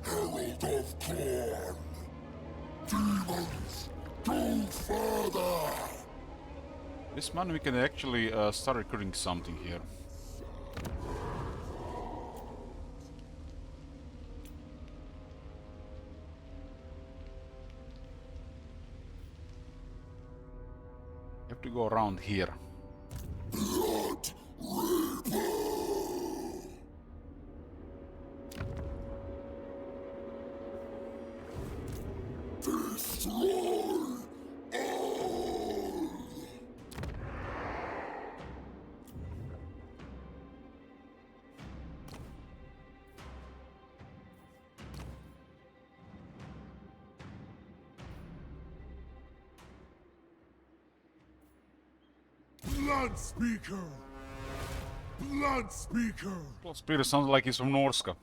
Herald of Corn. Demons, go further. This man we can actually start recruiting something here. Have to go around here. Blood Reaper. Destroy all. Blood Speaker. Blood Speaker. Blood Spirit sounds like he's from Norska.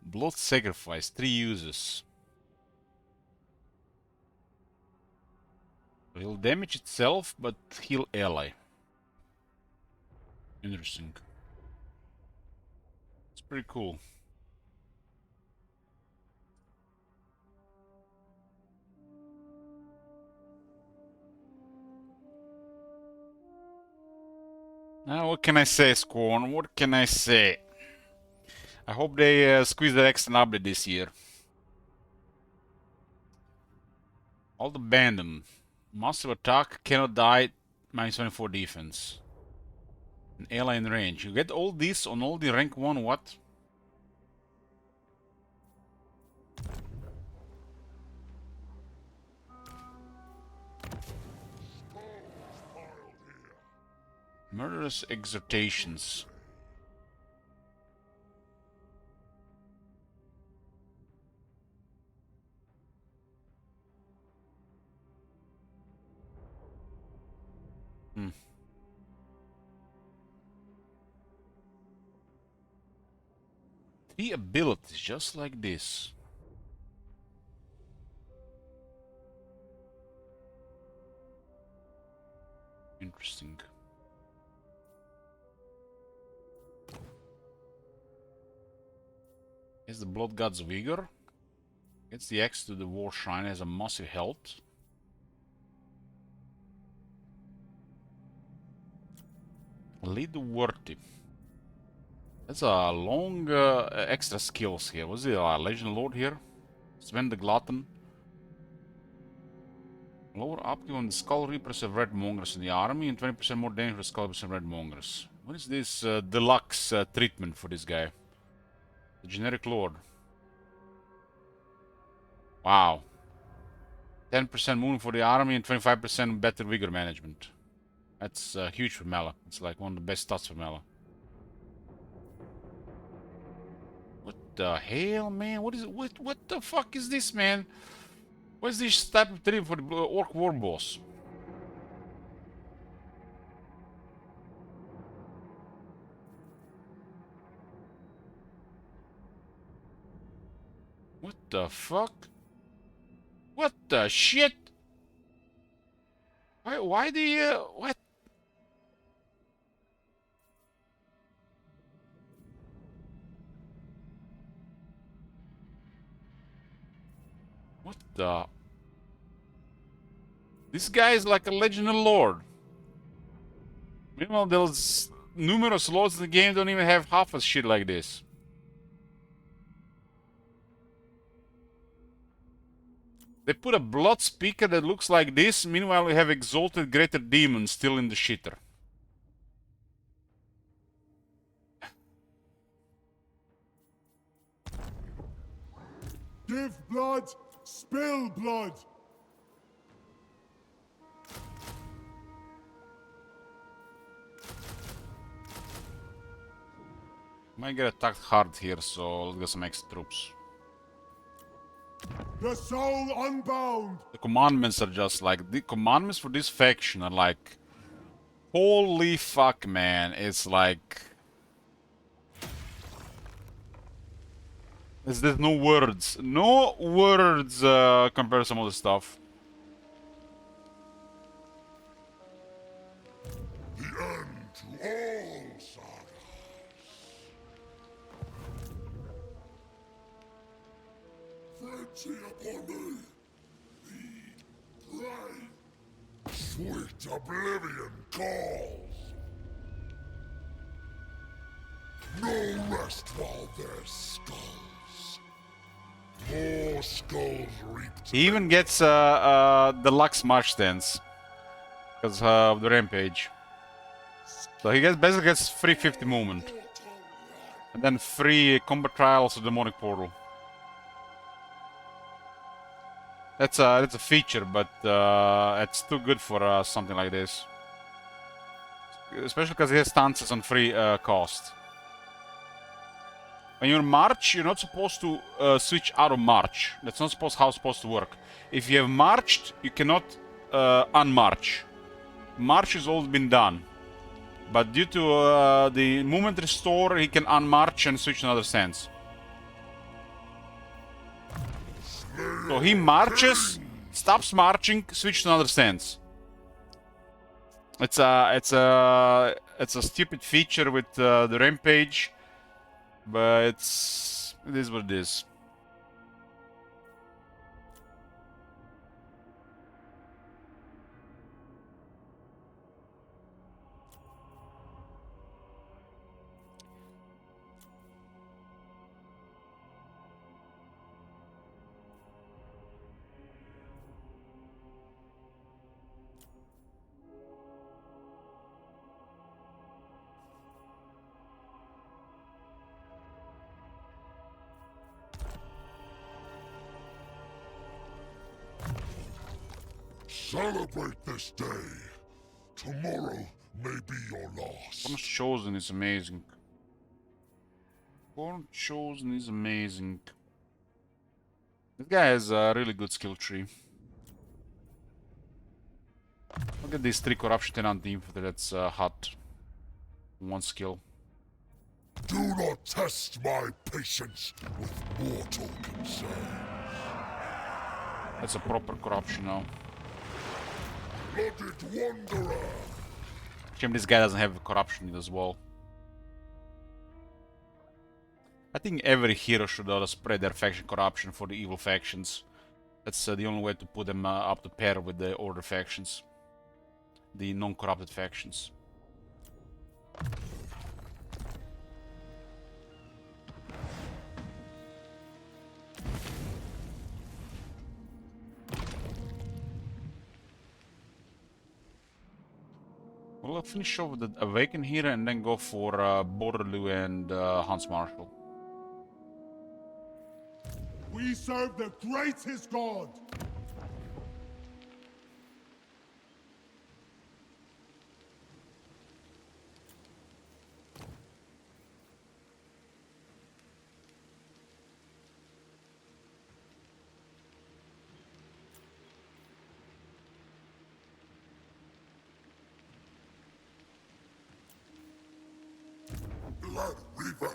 Blood Sacrifice, 3 uses. He'll damage itself, but heal ally. Interesting. It's pretty cool. Now, what can I say, Scorn? What can I say? I hope they squeeze the extra update this year. All the Bandom. Massive attack, cannot die, minus 24 defense. An ally in range. You get all this on all the rank 1 what? Murderous exhortations. Hmm. Three abilities, just like this. Interesting. Is the Blood God's Vigor. Gets the axe to the War Shrine, has a massive health. Lead the Worthy. That's a long extra skills here. Was it a Legend Lord here? Sven the Glutton. Lower upkeep on the Skull Reapers of Red Mongers in the army and 20% more damage for the Skull Reapers of Red Mongers. What is this deluxe treatment for this guy? The generic Lord. Wow. 10% movement for the army and 25% better vigor management. That's huge for Mela. It's like one of the best stats for Mela. What the hell, man? What is it? What the fuck is this, man? What is this type of treatment for the Orc War Boss? What the fuck? What the shit? Why the, what? What the? This guy is like a legendary lord. Meanwhile, there's numerous lords in the game don't even have half a shit like this. They put a blood speaker that looks like this, meanwhile we have exalted greater demons still in the shitter. Give blood, spill blood. Might get attacked hard here, so let's get some extra troops. The soul unbound. The commandments are just like, the commandments for this faction are like, holy fuck, man. It's like, there's no words. No words compared to some other stuff. The end to all sagas. Frenzy upon me. The pride. Sweet oblivion calls. No rest while there's skulls. More skulls reaped. He even gets deluxe march stance because of the rampage. So he basically gets free 50 movement. And then free combat trials of demonic portal. That's a feature, but it's too good for something like this. Especially because he has stances on free cost. When you're in March, you're not supposed to switch out of March. That's not how it's supposed to work. If you have marched, you cannot unmarch. March has always been done. But due to the movement restore, he can unmarch and switch another stance. So he marches, stops marching, switch to another stance. It's a stupid feature with the rampage, but it is what it is. Celebrate this day. Tomorrow, may be your loss. Born Chosen is amazing. Born Chosen is amazing. This guy has a really good skill tree. Look at these 3 corruption tenant infantry, that's hot. 1 skill. Do not test my patience with mortal concern. That's a proper corruption now. Blooded wanderer. Shame this guy doesn't have corruption as well. I think every hero should spread their faction corruption for the evil factions. That's the only way to put them up to pair with the order factions. The non-corrupted factions. We'll finish off with the Awaken here and then go for Borderloo and Hans Marshall. We serve the greatest god. Blood River.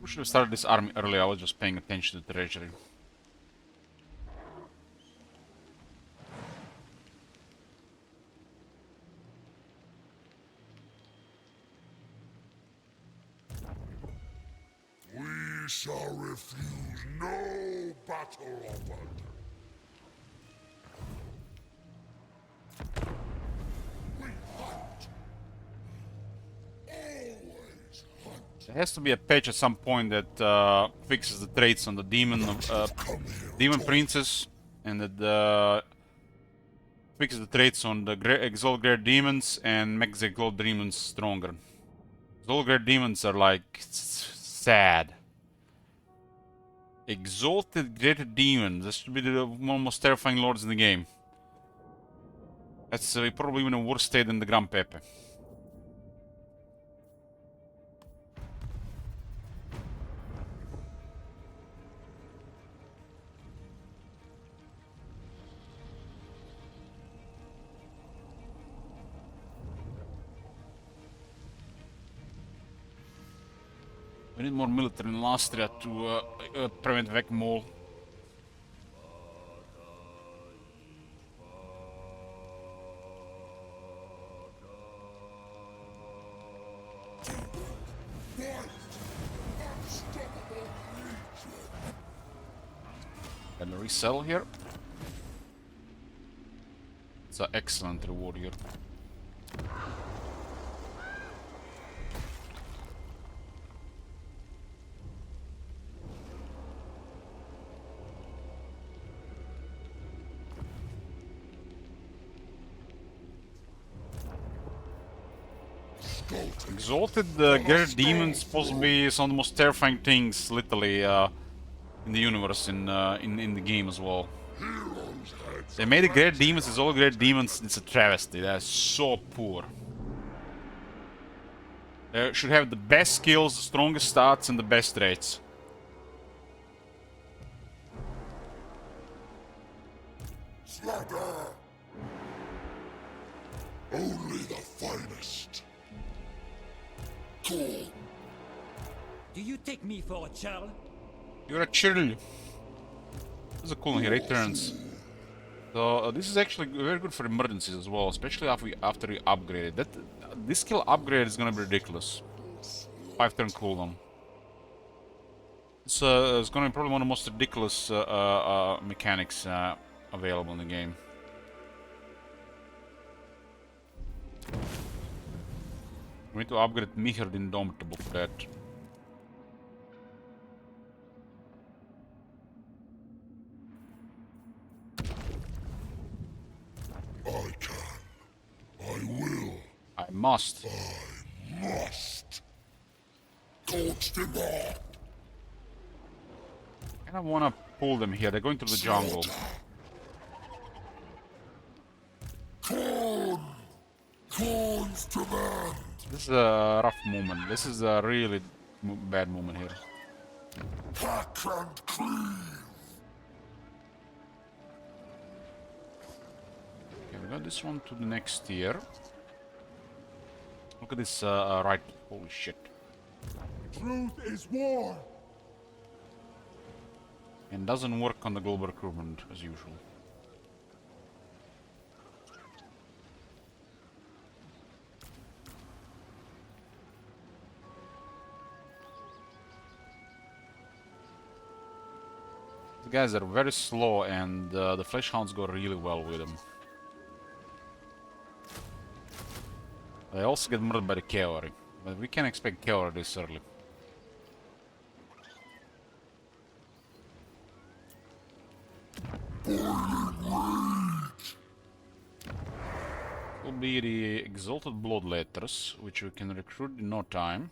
We should have started this army earlier, I was just paying attention to the treasury. We shall refuse no battle offered. We hunt. Always hunt. There has to be a patch at some point that fixes the traits on the demon princess, and that fixes the traits on the exalt great demons and makes the exalt demons stronger. Exalt great demons are like sad. Exalted great demons. This should be the one of the most terrifying lords in the game. That's probably even a worse state than the Gran Pepe. We need more military in Lastria to prevent Vecmol. Can resell here. It's an excellent reward here. Exalted Gerrit demons supposed to be some of the most terrifying things, literally, in the universe, in the game as well. They made the Gerrit demons as all Gerrit demons. It's a travesty. They're so poor. They should have the best skills, the strongest stats, and the best traits. Slaughter. Only the finest. Cool. Do you take me for a churl? You're a chill. This is a cool one here, 8 turns. So this is actually very good for emergencies as well, especially after you upgrade it. This skill upgrade is gonna be ridiculous. 5 turn cooldown. It's gonna be probably one of the most ridiculous mechanics available in the game. We need to upgrade Mihir the Indomitable for that. I can. I will. I must. I must. I don't want to pull them here. They're going through the jungle. This is a rough moment. This is a really bad moment here. Hack and cleave. Okay, we got this one to the next tier. Look at this right. Holy shit. Truth is war. And doesn't work on the global recruitment as usual. The guys are very slow, and the flesh hounds go really well with them. They also get murdered by the cavalry, but we can't expect cavalry this early. Will be the Exalted Bloodletters, which we can recruit in no time.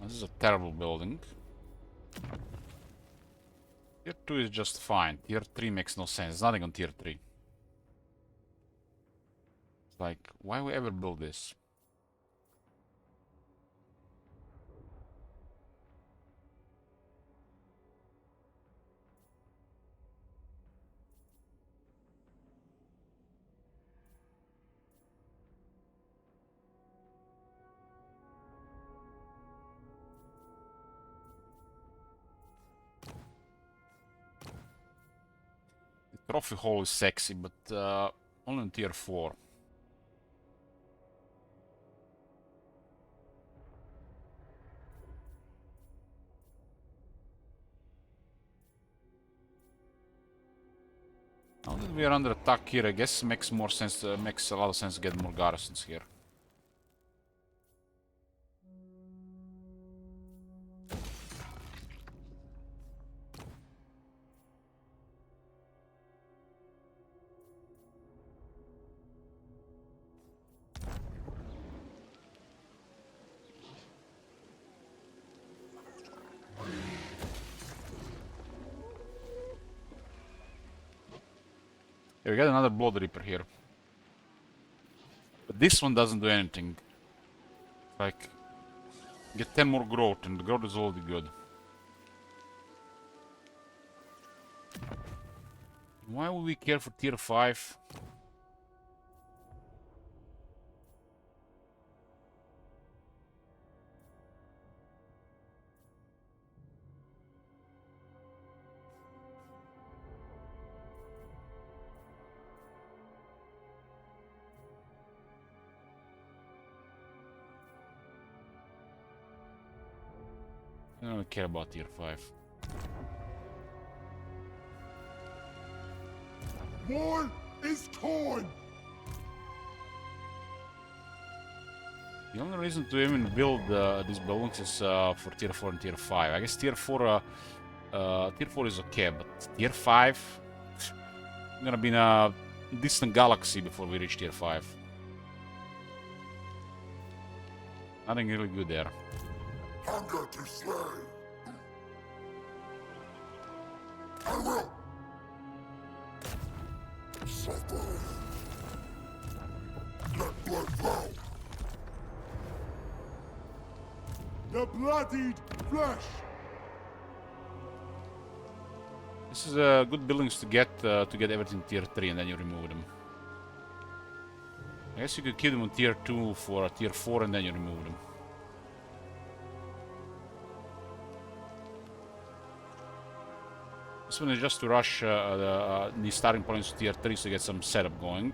This is a terrible building. Tier 2 is just fine. Tier 3 makes no sense. There's nothing on Tier 3. It's like, why we ever build this? Trophy hall is sexy, but only on tier 4. Now that we are under attack here, I guess makes more sense. Makes a lot of sense to get more garrisons here. Yeah, we got another Blood Reaper here. But this one doesn't do anything. Like, get 10 more growth, and the growth is already good. Why would we care for tier 5? I don't care about tier 5. War is torn. The only reason to even build these buildings is for tier 4 and tier 5. I guess tier 4 is okay, but tier 5, we're gonna be in a distant galaxy before we reach tier 5. Nothing really good there. Hunger to slay. I will. Suffer. Let blood flow. The bloodied flesh. This is good buildings to get everything tier 3, and then you remove them. I guess you could keep them on tier 2 for tier 4, and then you remove them. This one is just to rush the starting points to tier 3 to get some setup going.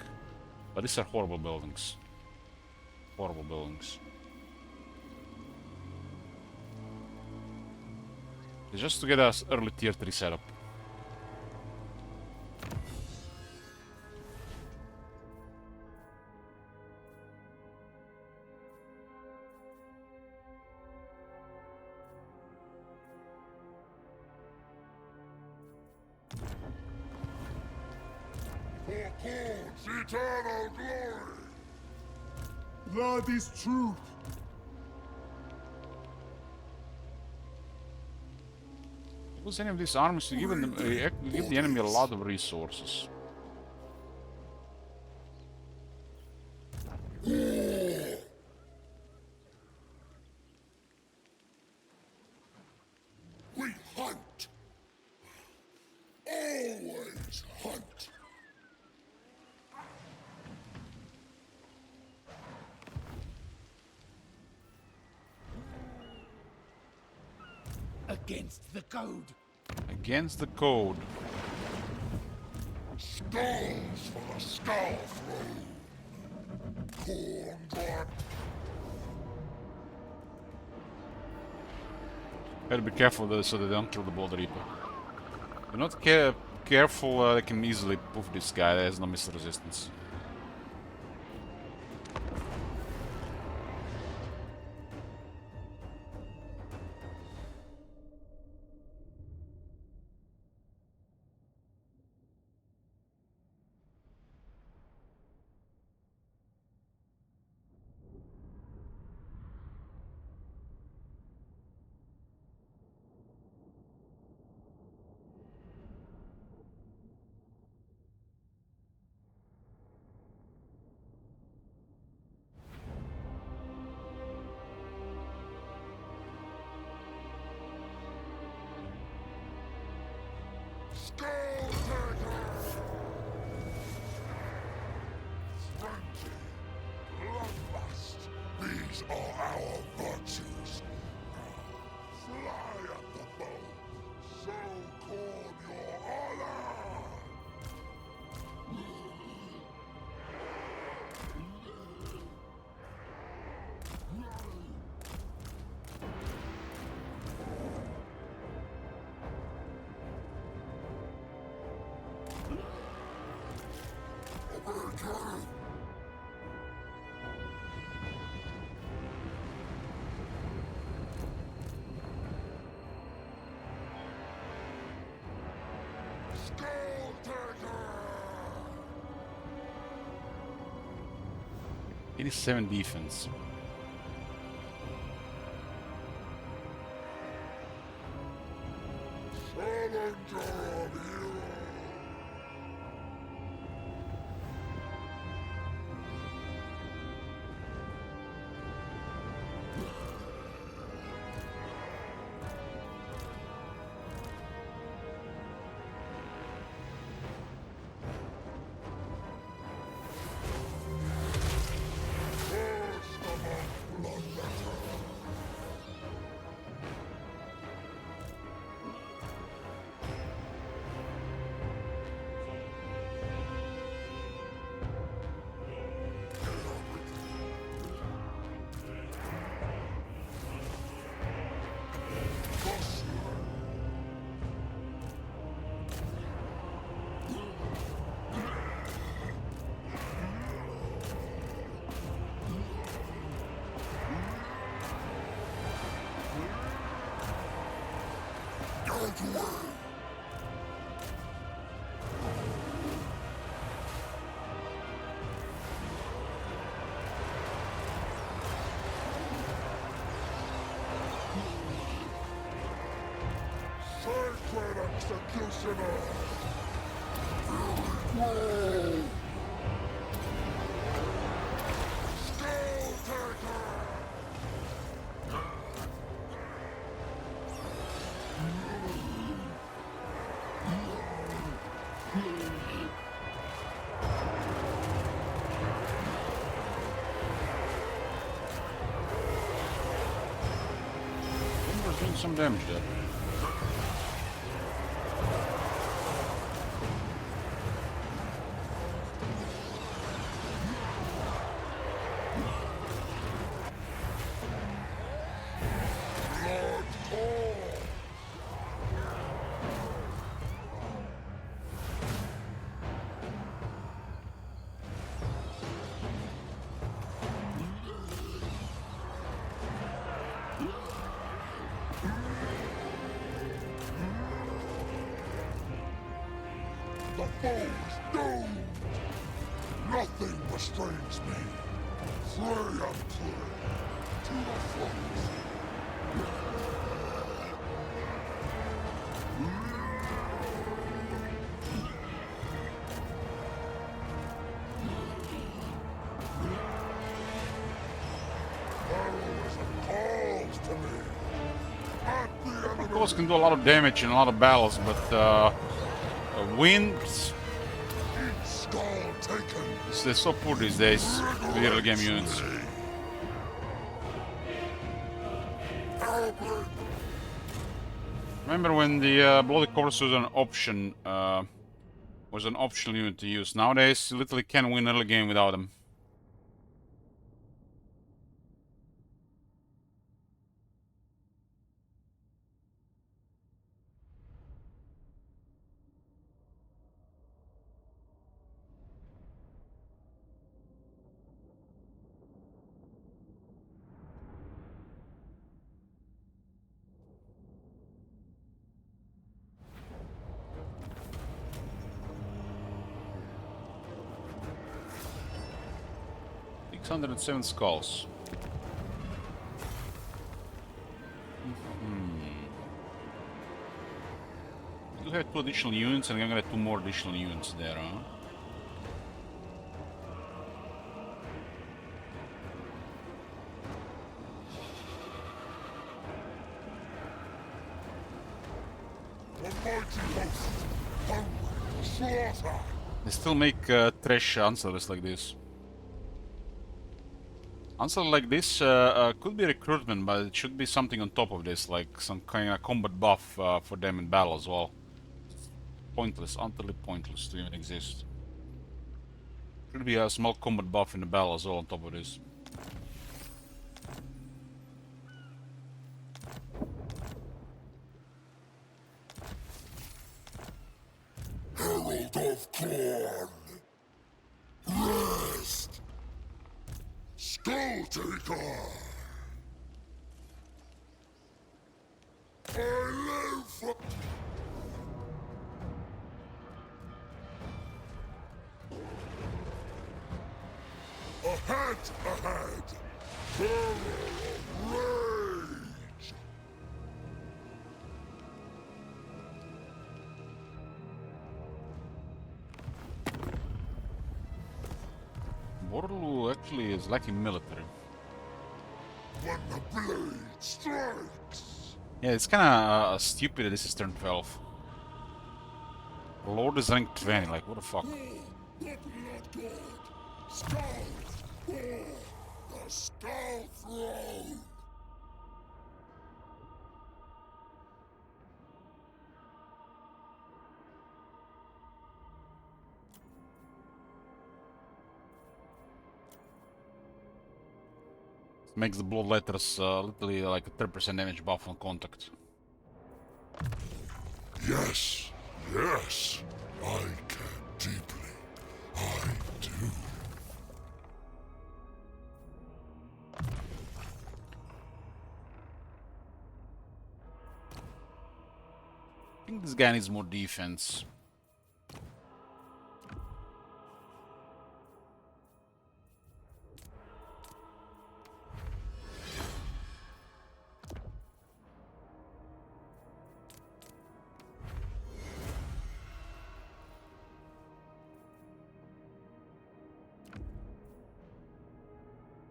But these are horrible buildings. Horrible buildings. It's just to get us early tier 3 setup. For Khan's eternal glory. Blood is truth. Use any of these armies to give give the enemy a lot of resources. We hunt. Always hunt. Against the code. Against the code. Skulls for the skull throne. Corn god. Gotta be careful though, so they don't kill the Blood Reaper. If you're not careful, they can easily poof this guy. There has no missile resistance. Skulltaker! Frankie, bloodlust, these are our virtues. Fly at the bow, so corn your honor! Skulltaker! 87 defense. Challenger of heroes! First among bloodletters! Out away! Sacred executioner! Skulltaker! We're doing some damage there. Blood core! The foe is doomed! Nothing restrains me! Pray and pray to the front. Calls to me. At the enemy. Of course, can do a lot of damage in a lot of battles, but wins. Skulltaker. They're so poor these days. The early game units. Remember when the Bloody Corpse was an option? Was an optional unit to use. Nowadays, you literally can't win early game without them. Six 107 skulls. You have 2 additional units, and I'm gonna have 2 more additional units there, huh? The mighty host. Hungry. Slaughter. They still make trash answers like this. Answer like this could be recruitment, but it should be something on top of this, like some kind of combat buff for them in battle as well. Pointless, utterly pointless to even exist. Should be a small combat buff in the battle as well on top of this. Herald of Corn. Rest. Skulltaker. I live for... Ahead, ahead. Terror of rage. Waterloo actually is lacking military. When the blade strikes. Yeah, it's kinda stupid that this is turn 12. Lord is rank 20, like what the fuck? The blood god. Skull. The skull throne. Makes the blood letters literally like a 30% damage buff on contact. Yes, yes, I care deeply. I do. I think this guy needs more defense.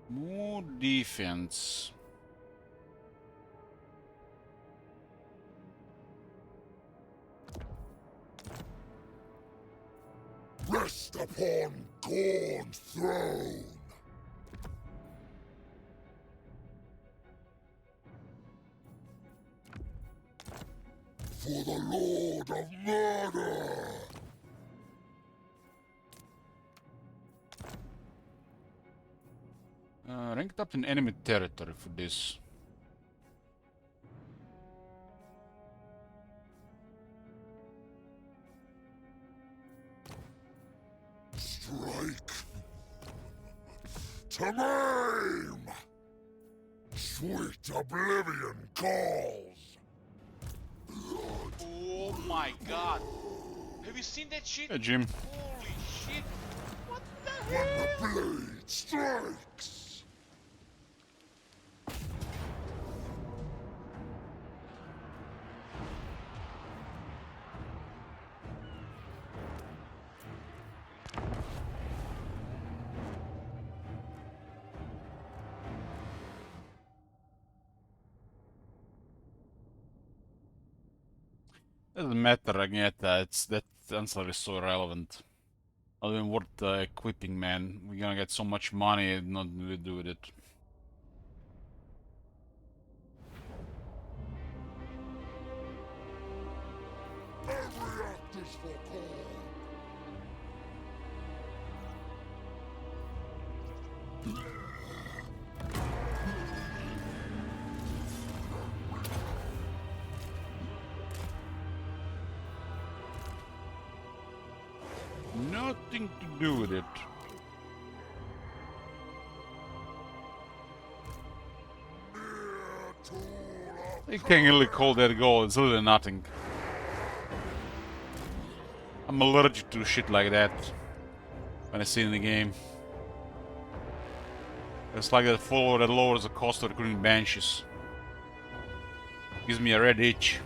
More defense. Rest upon Gorn's throne. For the Lord of Murder. Ranked up in enemy territory for this. Strike. To maim. Sweet oblivion calls. Oh my god. Have you seen that shit? Hey, Jim. Holy shit. What the When hell? the blade strikes. Doesn't matter, Agneta. It's that answer is so irrelevant. Not even worth equipping, man. We're gonna get so much money and not really do with it. Every act is for call. Nothing to do with it. You can't really call that goal, it's really nothing. I'm allergic to shit like that when I see it in the game. It's like that follower that lowers the cost of recruiting banshees. Gives me a red itch.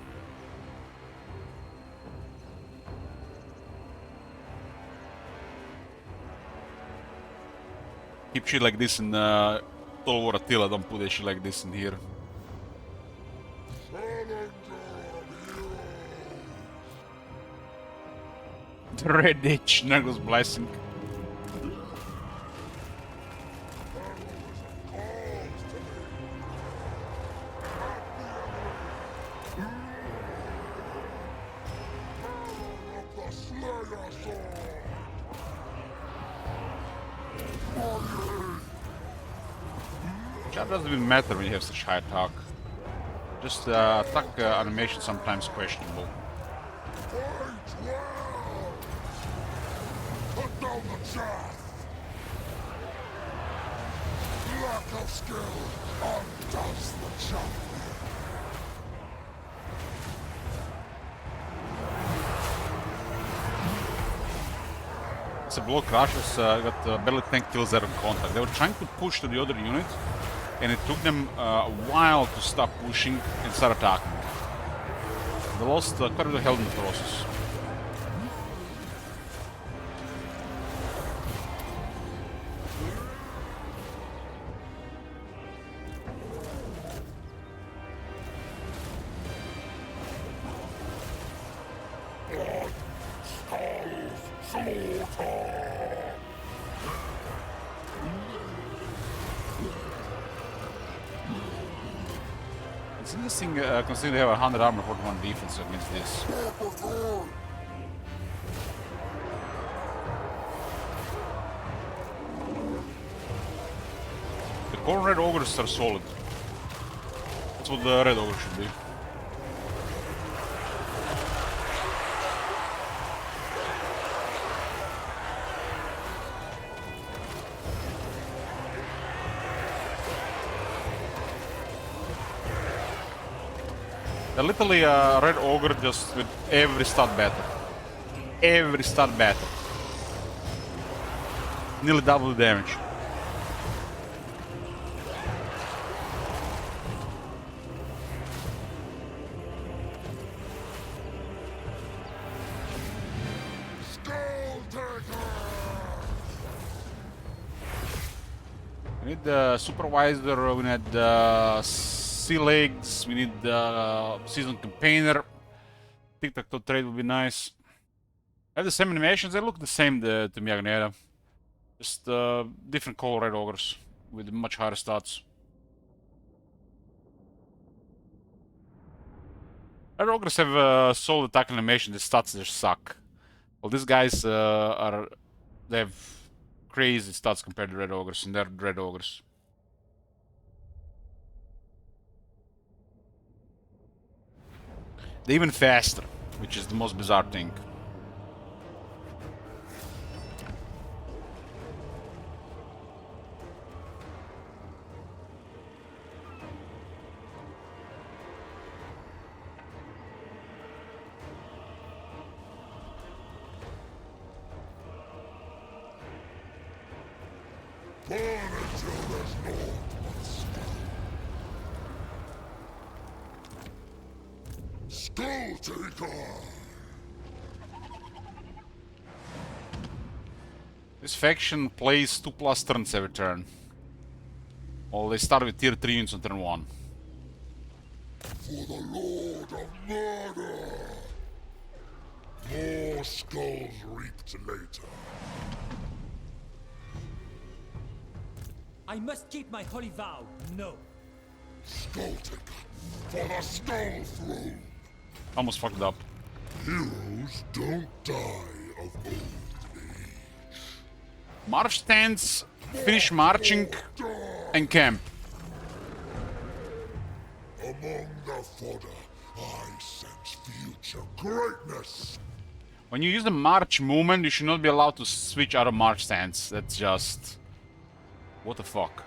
Keep shit like this in Total War Attila, don't put that shit like this in here. The red itch, Nurgle's blessing. That doesn't even matter when you have such high attack. Just attack animation sometimes questionable. Put down the chaff. Lack of skill undoes the chaff. It's a block Russians got barely 10 kills there on contact. They were trying to push to the other unit, and it took them a while to stop pushing and start attacking. They lost quite a bit of health in the process. It's interesting considering they have 100 armor, 41 defense against this. The core red ogres are solid. That's what the red ogre should be. They're literally a red ogre just with every stat better. Every stat better. Nearly double the damage. We need the supervisor, we need sea legs, we need the seasoned campaigner. Tic-tac-toe trade would be nice. I have the same animations, they look the same to me, Agneta. Just different color red ogres with much higher stats. Red ogres have solid attack animation, the stats just suck. Well, these guys they have crazy stats compared to red ogres, and they're red ogres. They're even faster, which is the most bizarre thing. Burn until there's naught but skull. Skulltaker! This faction plays 2+ turns every turn. Well, they start with tier 3 units on turn 1. For the Lord of Murder! More skulls reaped later. I must keep my holy vow. No. Skulltaker for the Skull Throne. Almost fucked up. Heroes don't die of old age. March stands, finish marching, and camp. Among the fodder, I sense future greatness. When you use the march movement, you should not be allowed to switch out of march stance. That's just... what the fuck?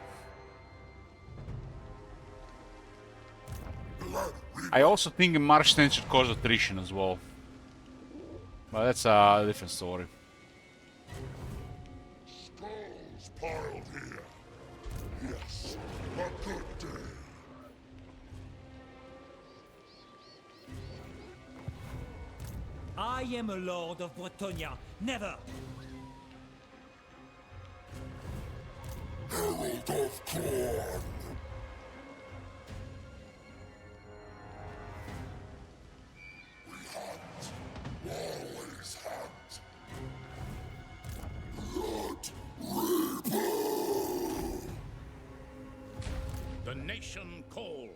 I also think a march stance should cause attrition as well. But that's a different story. Skulls piled here. Yes, a good day. I am a lord of Bretonia. Never. Herald of Corn. We hunt. Always hunt. Blood Reaper. The nation calls.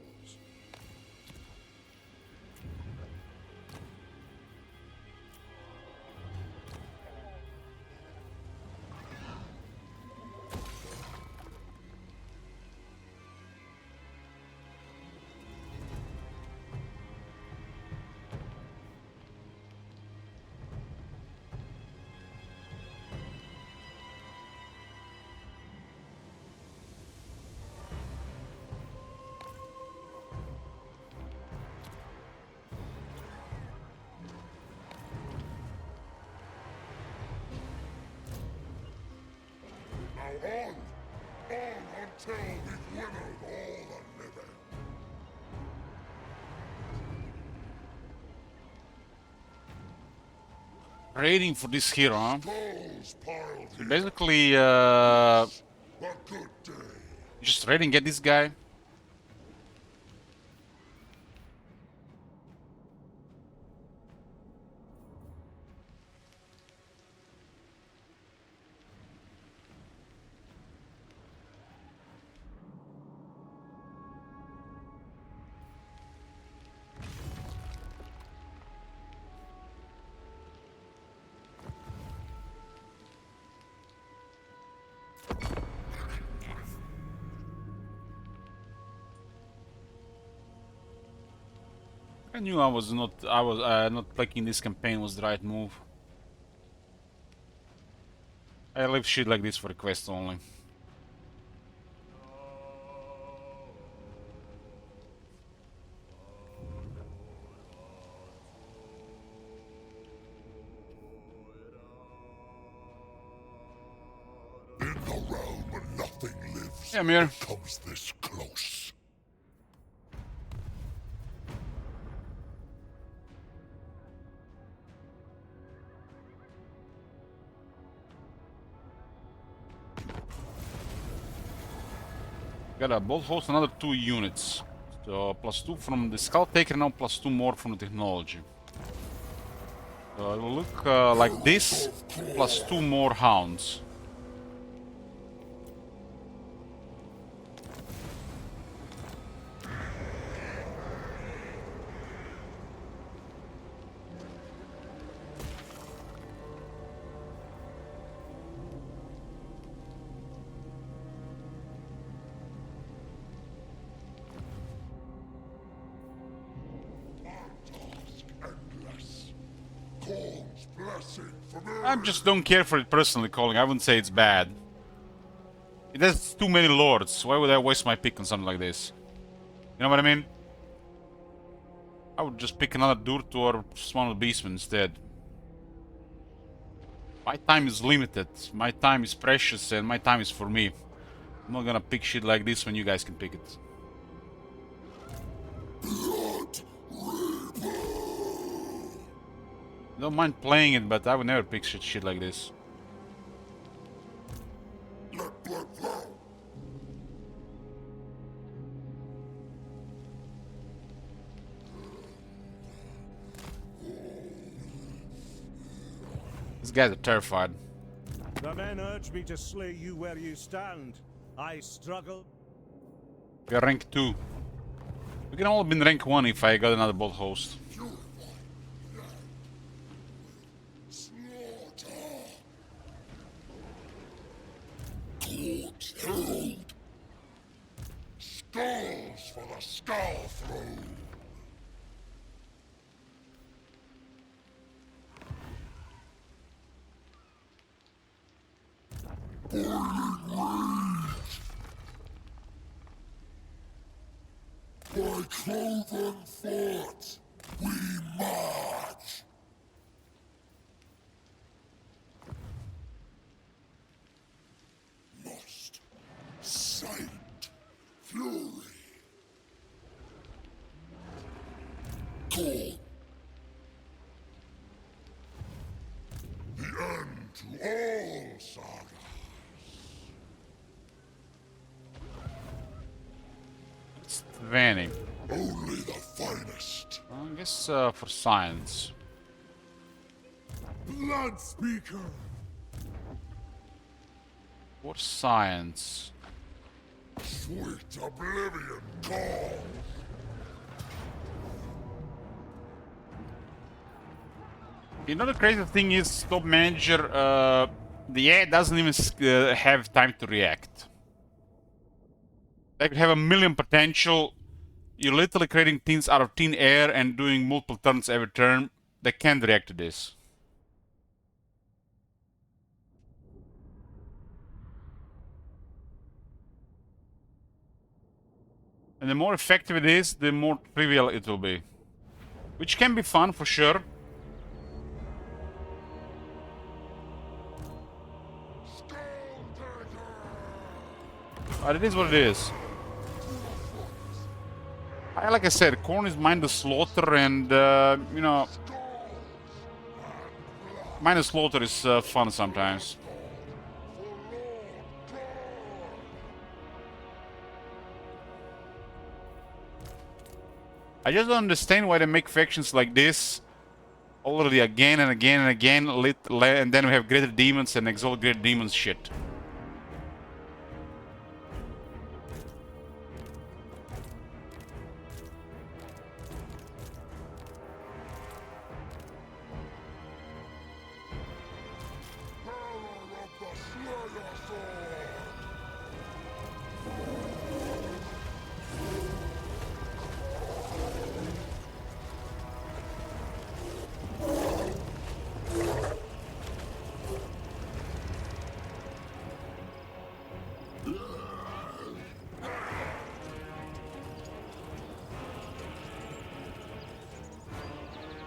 Now on until we've winnowed all the living. Raiding for this hero, huh? Skulls piled here. Basically, A good day. just raid and get this guy. I knew I was not clicking this campaign was the right move. I leave shit like this for requests only. In the realm where nothing lives, Yeah, Mir. comes this close. Gotta both host another 2 units. So +2 from the Skulltaker, now +2 more from the technology. So it will look like this, +2 more hounds. Endless. Corn's blessing for me. I just don't care for it personally, calling. I wouldn't say it's bad. It has too many lords. Why would I waste my pick on something like this? You know what I mean? I would just pick another Durtu or one of the Beastmen instead. My time is limited. My time is precious and my time is for me. I'm not gonna pick shit like this when you guys can pick it. Blood Reaper. Don't mind playing it, but I would never pick shit like this. Let blood flow. These guys are terrified. The men urge me to slay you where you stand. I struggle. We are rank 2. We can all have been rank 1 if I got another bolt host. Court Herald. Skulls for the Skull Throne. By cloven foot, we march. Lust, sight, fury. Cold. The end to all sagas. It's 20. Only the finest. I guess for science. Blood Speaker. For science. Sweet oblivion call. You know the crazy thing is, top manager, the AI doesn't even have time to react. They could have a million potential. You're literally creating things out of thin air and doing multiple turns every turn. They can't react to this. And the more effective it is, the more trivial it will be. Which can be fun for sure. But it is what it is. Like I said, Corn is mindless slaughter, and you know, mindless slaughter is fun sometimes. I just don't understand why they make factions like this already again and again and again, and then we have greater demons and exalt greater demons shit.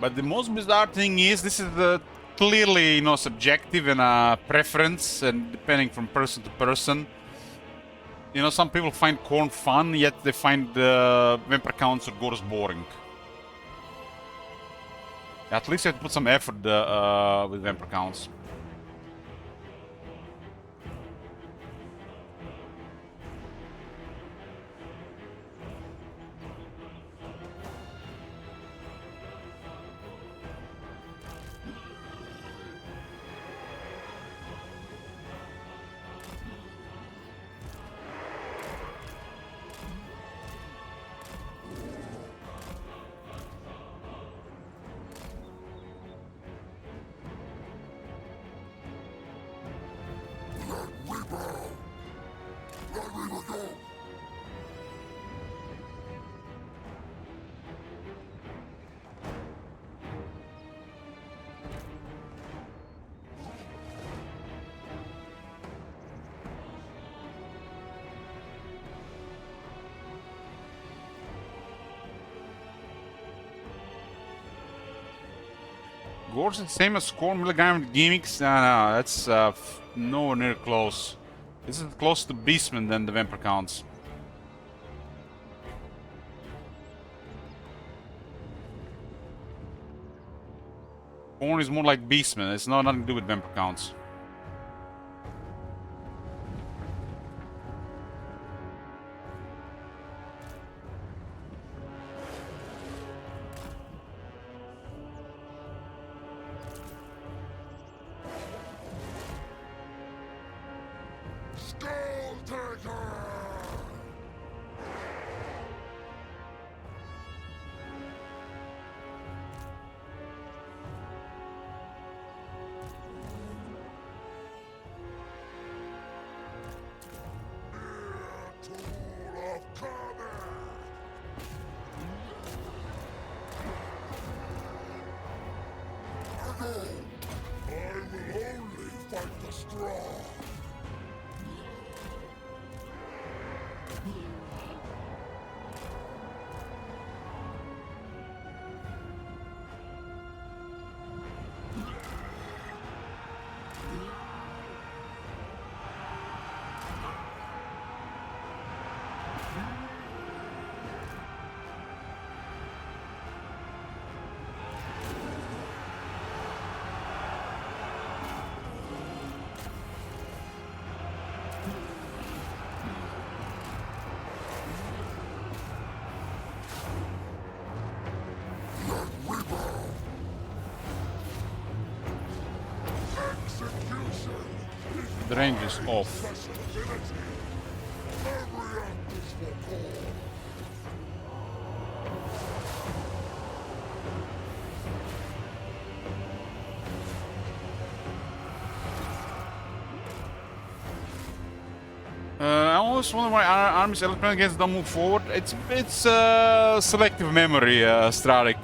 But the most bizarre thing is, this is clearly, you know, subjective and a preference, and depending from person to person. You know, some people find Corn fun, yet they find Vampire Counts or Gores boring. At least you have to put some effort with Vampire Counts. Gore's the same as Corn milligram gimmicks? No, that's nowhere near close. This is closer to Beastman than the Vampire Counts. Corn is more like Beastman. It's nothing to do with Vampire Counts. The range is off. I always wonder why our army's electronic games don't move forward. It's selective memory, Stratic.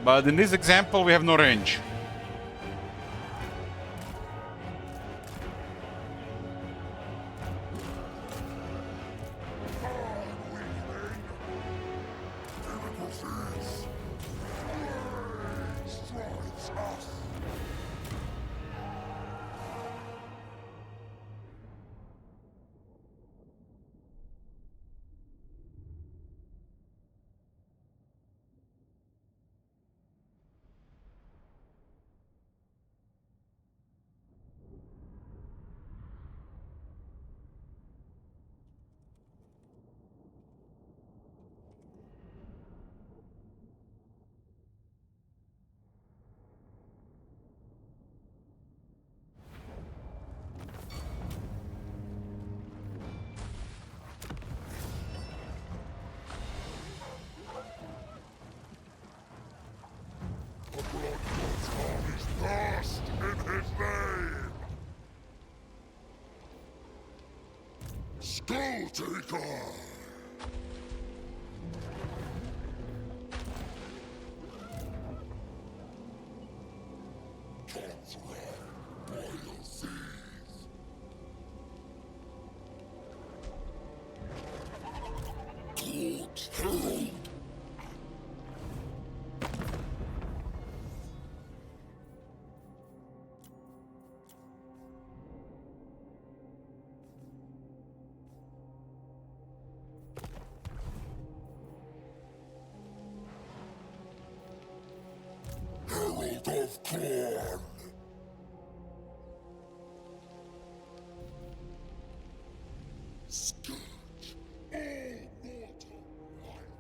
But in this example, we have no range. Skulltaker! Herald of Corn! Scourge all mortal life.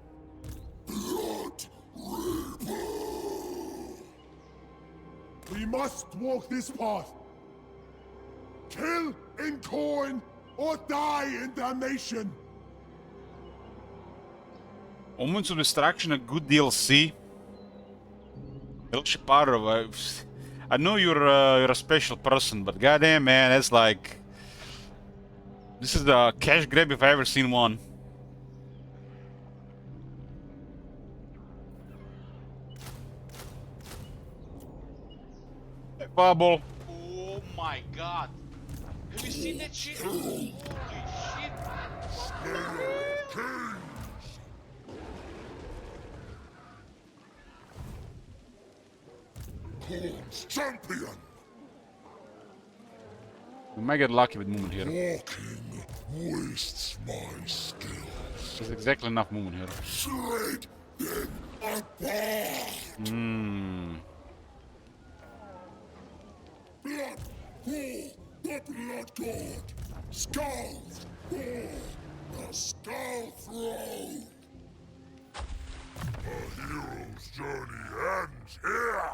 Blood Reaper! We must walk this path. Kill in coin or die in damnation. Moments of Distraction, a good DLC. El Shaparo, I know you're a special person, but goddamn man, that's like... This is the cash grab if I ever seen one. Hey, Bubble. Oh my god. Have you seen that shit? Holy shit. Corn's champion! We might get lucky with movement here. Walking wastes my skills. There's exactly enough movement here. Shred them apart! Blood for the Blood God! Skulls for the Skull Throne! A hero's journey ends here!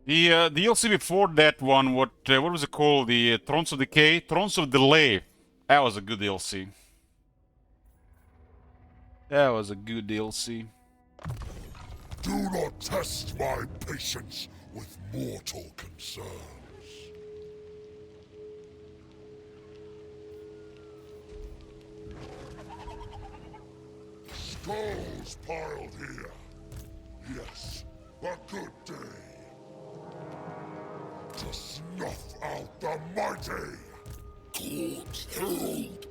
The DLC before that one, what was it called? The Thrones of Decay? Thrones of Delay. That was a good DLC. That was a good DLC. Do not test my patience with mortal concerns. Skulls piled here. Yes, a good day. To snuff out the mighty. Court Herald.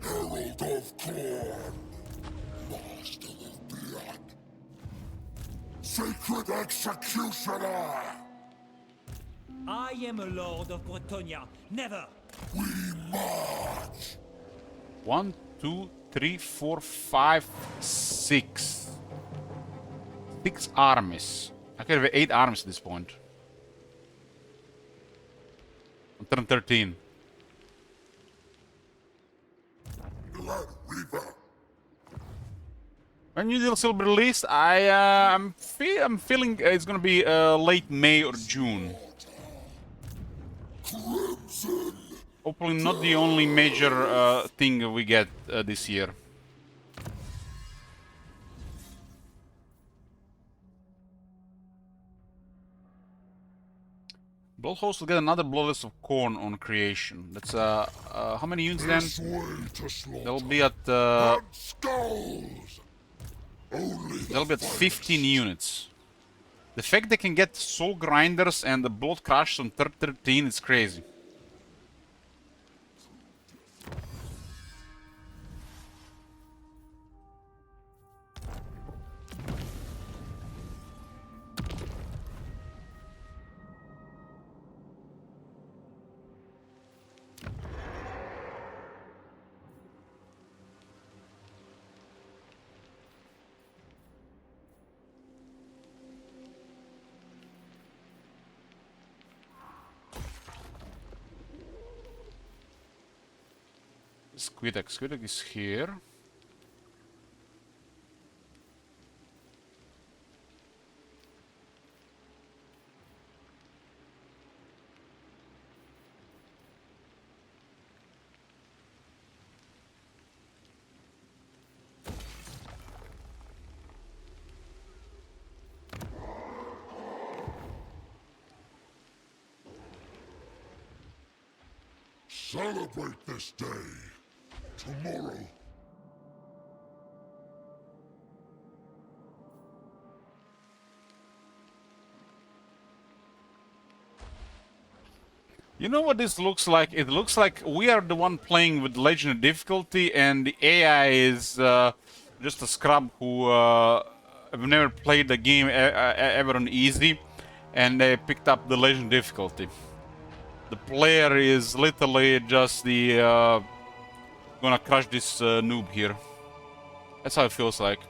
Herald of Corn. Master of Blood. Sacred Executioner. I am a lord of Bretonia. Never! We march. 1, 2, 3, 4, 5, 6. 6 armies. I could have 8 armies at this point. On turn 13. Rework. When new DLC will be released, I'm feeling it's gonna be late May or June. Crimson. Hopefully not the only major thing we get this year. Bloodhost will get another Bloodless of Corn on creation. That's how many units then? This way to slaughter. They'll be at And skulls. Only they'll be at 15 units. The fact they can get Soul Grinders and the Blood Crushers on turn 13 is crazy. Squidek is here. celebrate this day. Tomorrow. You know what this looks like? It looks like we are the one playing with legendary difficulty, and the AI is just a scrub who have never played the game ever on easy, and they picked up the legend difficulty. The player is literally just the gonna crush this noob here. That's how it feels like.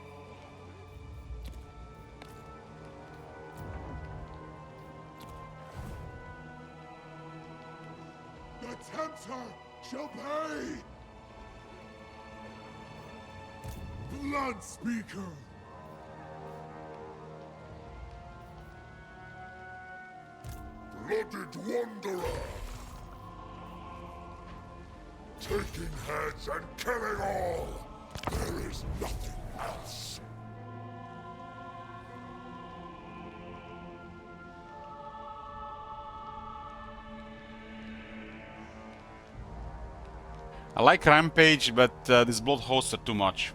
The tempter shall pay! Blood Speaker! Blooded Wanderer! Taking heads and killing all! There is nothing else! I like Rampage, but these blood hosts are too much.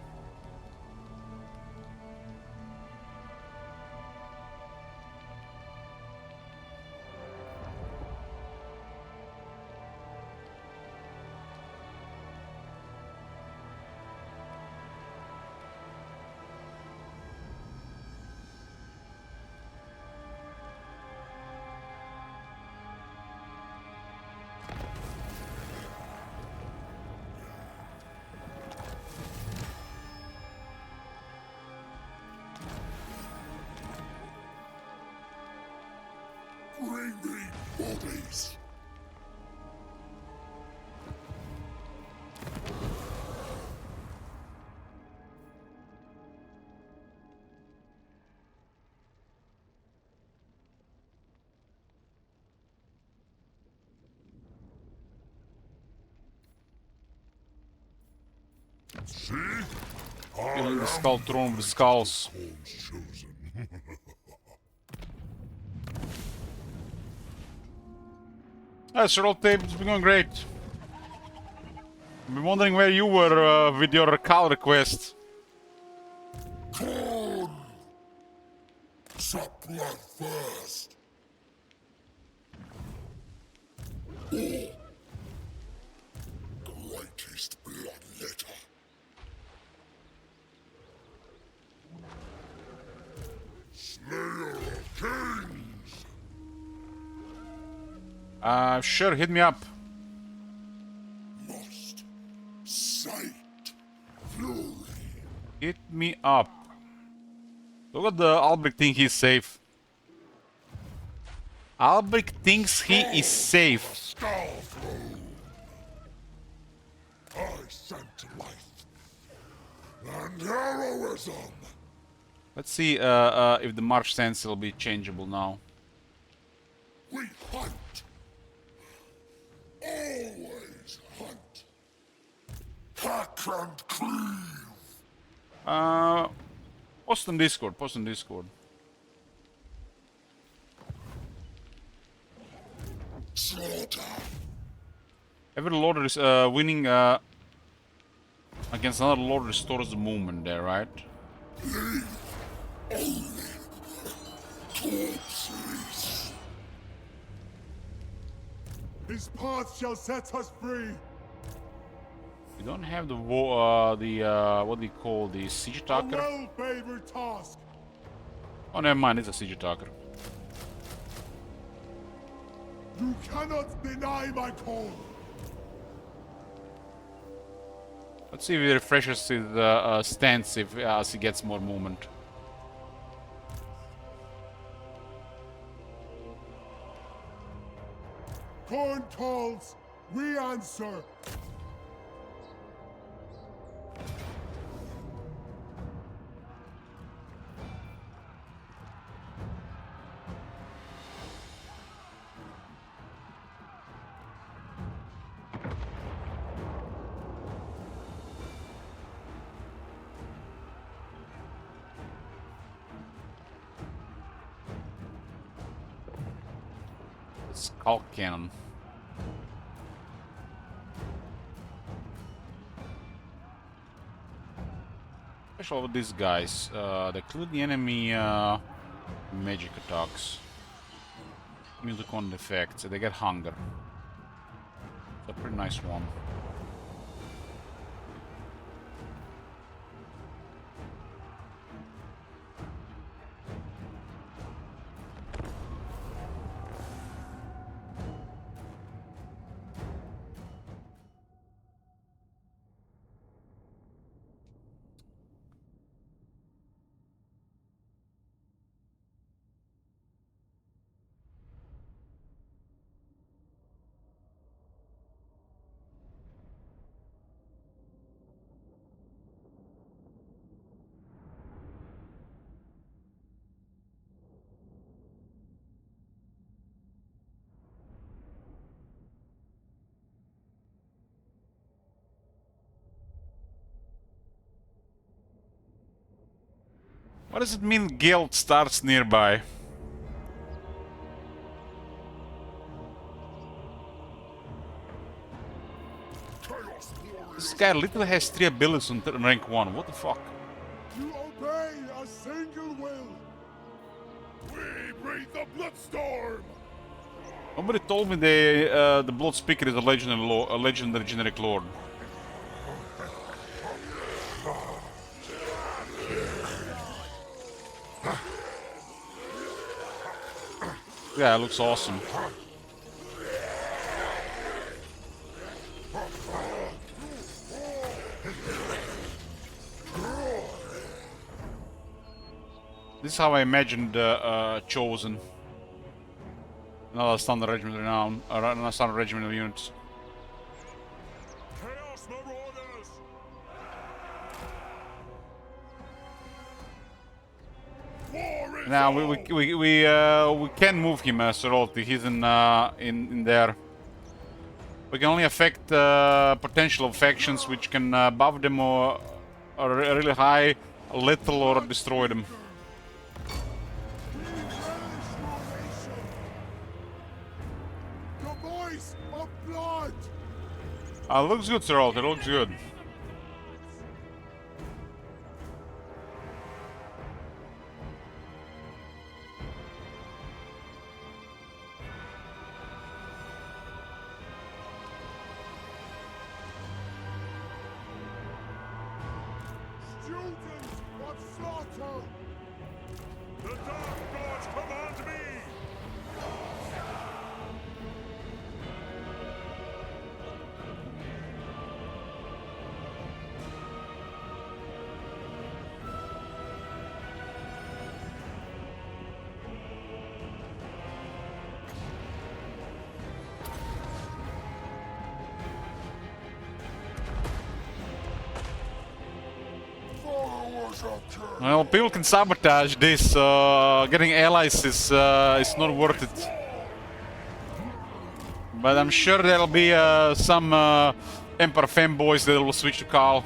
Bring me bodies! See? Killing the skull throne with skulls. Horns chosen. Sir Old Tape, it's been going great. I've been wondering where you were with your call request. Corn! Suck blood first! Sure, hit me up. Lost sight. Fury. Hit me up. Look at the Albrecht think he's safe. Albrecht thinks he is safe. Skulltaker. I sent life and heroism. Let's see if the march stance will be changeable now. We hunt. Always hunt. Hack and cleave. Post on Discord, post on Discord. Slaughter. Every lord is winning against another lord restores the movement there, right? Corpses. His path shall set us free. We don't have the what do you call the siege A talker? well-favored task. Oh, never mind, it's a siege talker. You cannot deny my call. Let's see if he refreshes his stance if as he gets more movement. Corn calls. We answer. Skull cannon. Special with these guys, they clear the enemy magic attacks. Music on effects, they get hunger. It's a pretty nice one. What does it mean guild starts nearby? This guy literally has 3 abilities on rank 1, what the fuck? You obey a single will. We breathe the bloodstorm. Nobody told me the Blood Speaker is a legendary generic lord. Yeah, it looks awesome. This is how I imagined Chosen. Another standard regiment renown, another standard regiment of units. Chaos Marauders. War is Now on. we can move him, Sorority. He's in there. We can only affect potential of factions which can buff them or really high, little, or destroy them. The voice of blood. Looks good, Sorority. It looks good. Students of slaughter. The dark gods command me. Well, people can sabotage this. Getting allies is not worth it. But I'm sure there'll be some Emperor fanboys that will switch to Carl.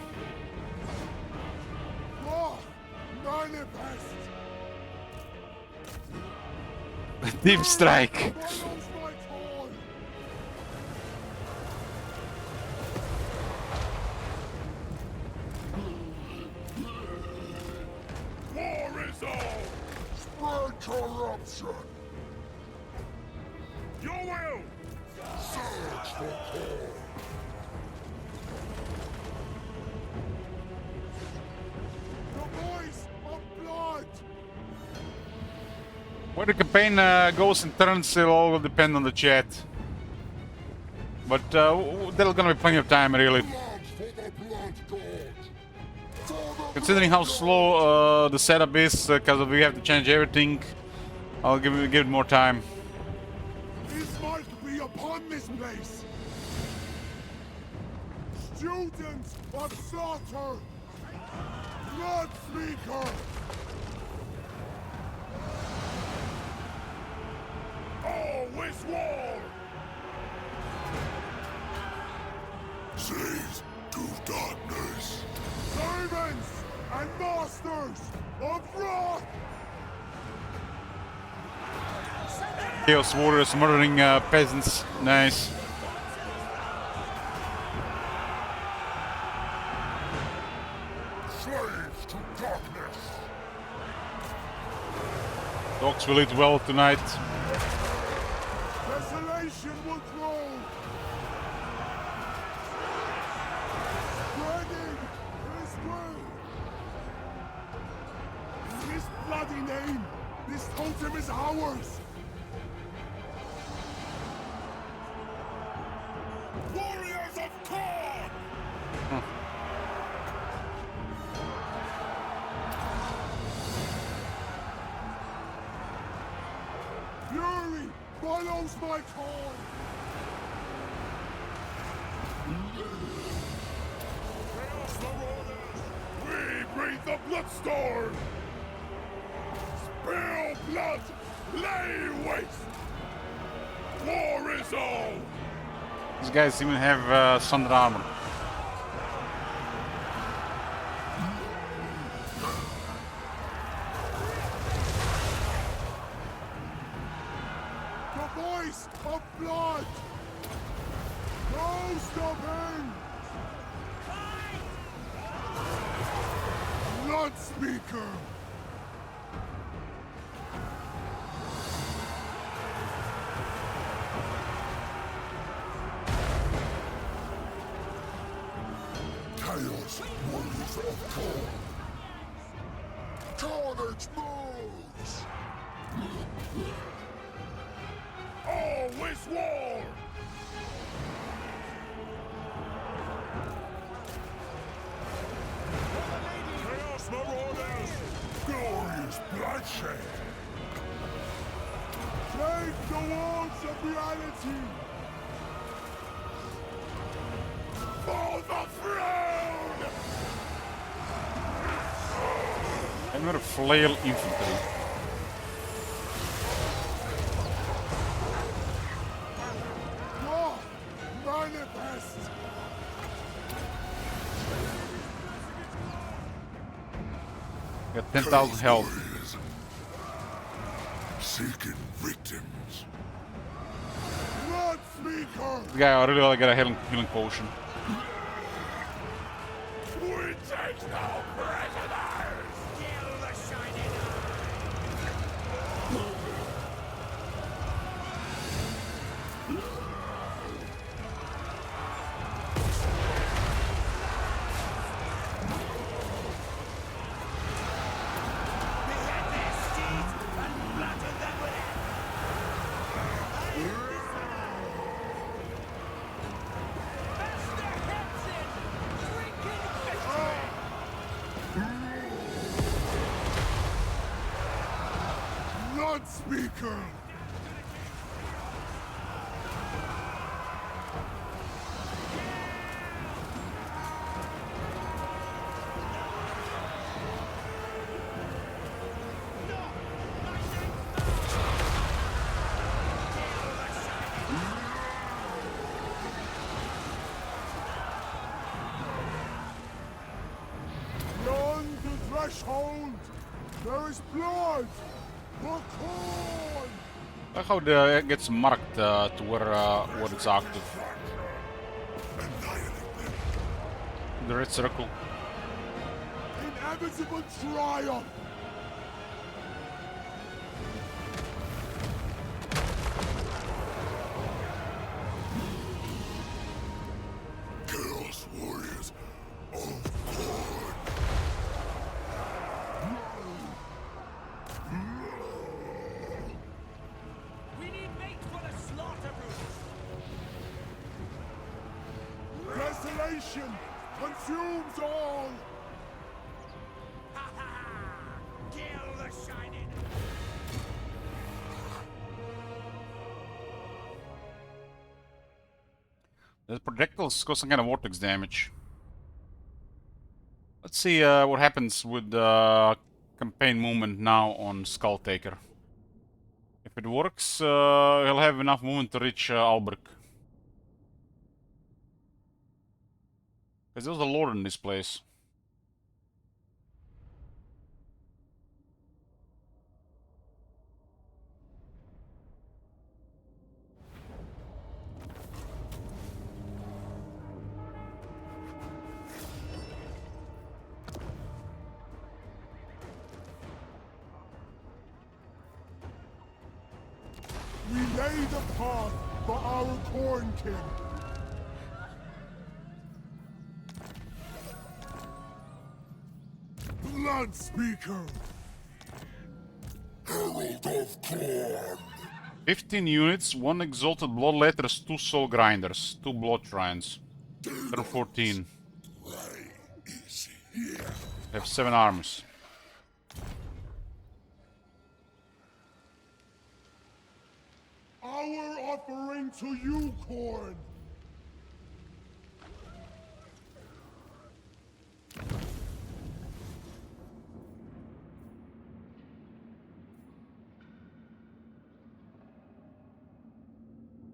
Deep strike. War is all! Spread corruption! Your will! Search for core! The voice of blood! Where the campaign goes and turns, it all will depend on the chat. But there's gonna be plenty of time, really. Blood for the blood god! For the Considering how slow the setup is, because we have to change everything, I'll give it more time. This might be upon this place! Students of slaughter! Blood speaker! Always war! Slaves to darkness! Servants and masters of wrath! Chaos warriors murdering peasants. Nice. Slaves to darkness! Dogs will eat well tonight. Desolation will grow! Spreading his will! In his bloody name, this totem is ours! Warriors of Korn! Fury follows my call! Chaos Marauders! We breathe the bloodstorm! Spill blood! Lay waste! War is all! These guys even have thunder armor. The voice of blood! No stopping! Blood speaker! Chaos warriors of Korn! Carnage moves! Always war! Chaos Marauders! Glorious bloodshed! Take the walls of reality! For the throne! Another flail infantry. War! Manifest! Got 10,000 health. Warriors. Seeking victims. Blood speaker! This guy I really got a healing potion. We take no prisoners! Kill the shining Blood speaker! threshold! There is blood! For corn! I like how it gets marked to where it's active. The red circle. Inevitable triumph! Chaos Warriors of Corn! We need meat for the slaughter room. Desolation consumes all! Kill the shining. The projectiles cause some kind of vortex damage. Let's see what happens with campaign movement now on Skulltaker. If it works, he'll have enough movement to reach Albrecht. Because there's a lord in this place. We lay the path for our Corn King! Blood Speaker! Herald of Corn! 15 units, 1 Exalted Blood Letters, 2 Soul Grinders, 2 Blood Shrines. There are 14. Is here. They have 7 armies. Our offering to you, Corn!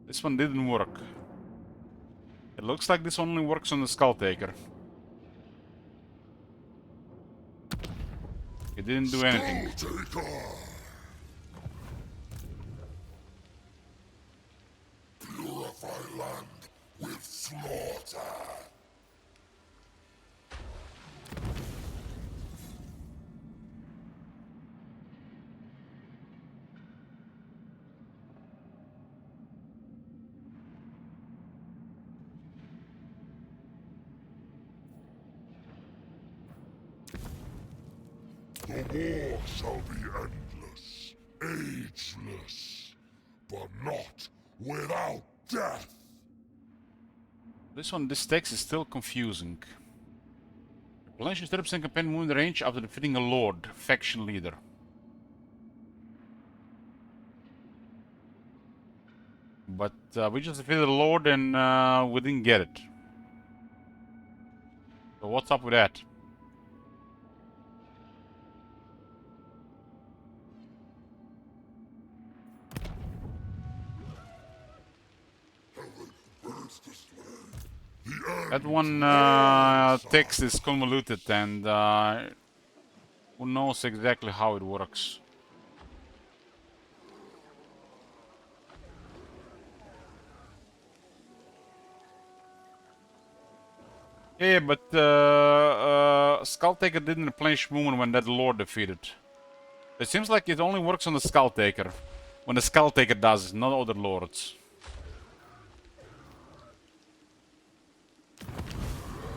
This one didn't work. It looks like this only works on the Skulltaker. It didn't do anything. Skulltaker! Purify land with slaughter! The war shall be endless, ageless, but not without death! This one, this text is still confusing. Replenish 30% campaign movement range after defeating a lord, faction leader. But we just defeated a lord and we didn't get it. So what's up with that? That one text is convoluted and who knows exactly how it works. Yeah, but Skulltaker didn't replenish movement when that lord defeated. It seems like it only works on the Skulltaker. When the Skulltaker does it, not other lords.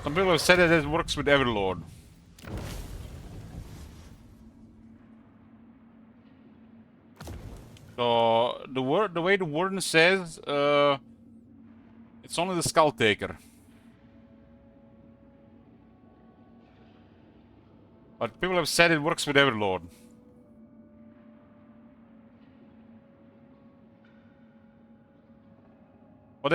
Some people have said that it works with every lord. So the way the warden says, it's only the Skulltaker. But people have said it works with every lord. What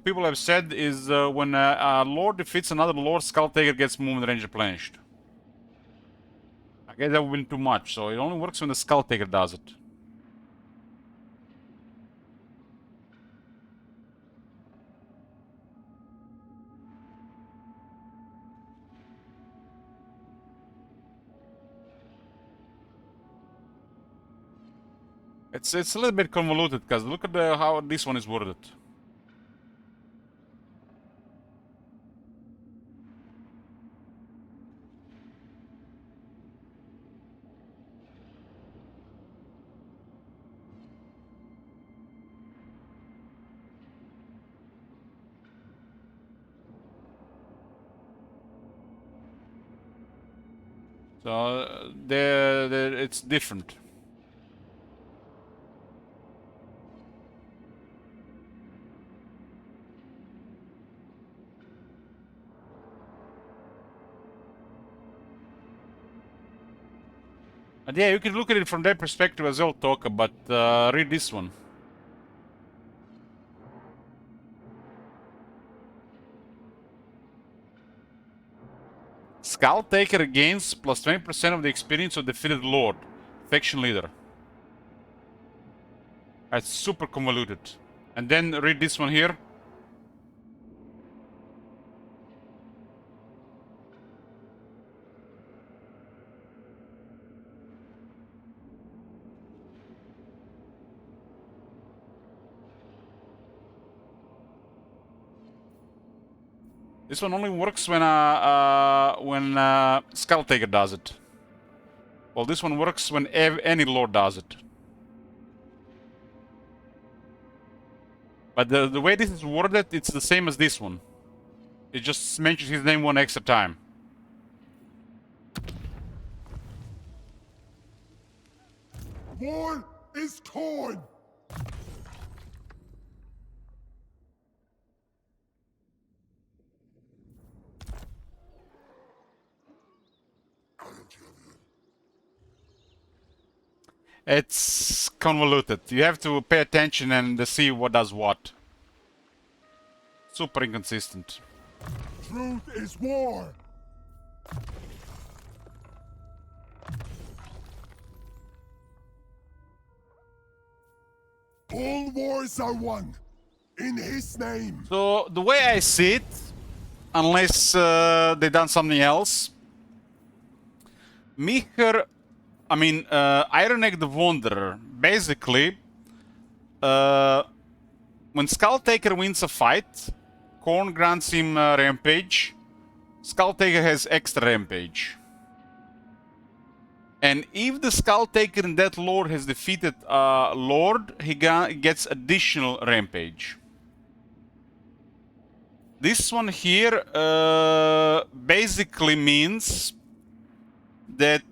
people have said is when a lord defeats another lord, Skulltaker gets movement range replenished. I guess that would have been too much, so it only works when the Skulltaker does it. It's a little bit convoluted because look at how this one is worded. So it's different. And yeah, you can look at it from that perspective as well, Toka, but read this one. Skulltaker gains plus 20% of the experience of defeated Lord, faction leader. That's super convoluted. And then read this one here. This one only works when Skulltaker does it. Well, this one works when any Lord does it. But the way this is worded, it's the same as this one. It just mentions his name one extra time. War is torn. It's convoluted. You have to pay attention and see what does what. Super inconsistent. Truth is war. All wars are won in his name. So the way I see it, unless they done something else, Iron Egg the Wanderer, basically, when Skulltaker wins a fight, Khorne grants him Rampage, Skulltaker has extra Rampage. And if the Skulltaker in that lord has defeated a Lord, he gets additional Rampage. This one here basically means that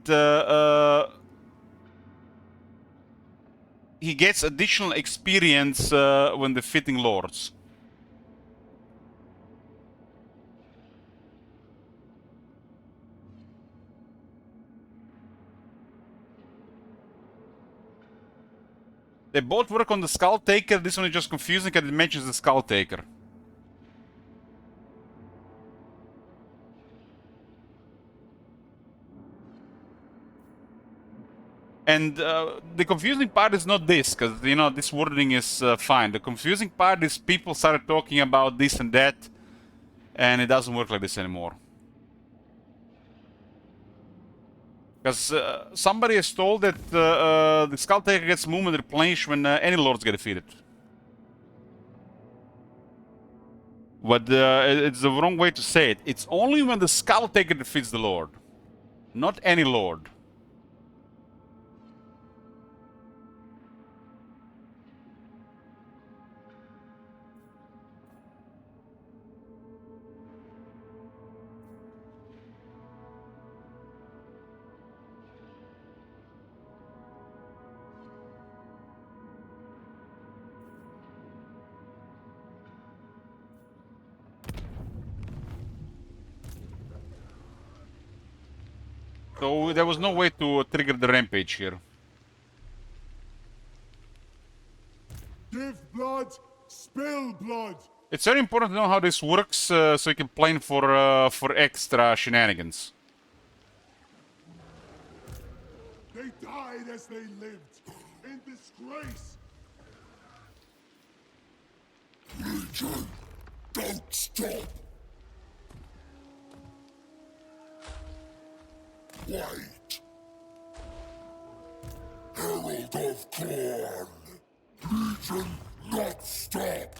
he gets additional experience when defeating lords. They both work on the Skulltaker. This one is just confusing because it mentions the Skulltaker. And the confusing part is not this, because, you know, this wording is fine. The confusing part is people started talking about this and that, and it doesn't work like this anymore. Because somebody is told that the Skulltaker gets movement replenished when any lords get defeated. But it's the wrong way to say it. It's only when the Skulltaker defeats the lord, not any lord. So there was no way to trigger the rampage here. Give blood, spill blood. It's very important to know how this works, so you can plan for extra shenanigans. They died as they lived, in disgrace. Legion, don't stop. Wait. Herald of Corn. Legion not stop.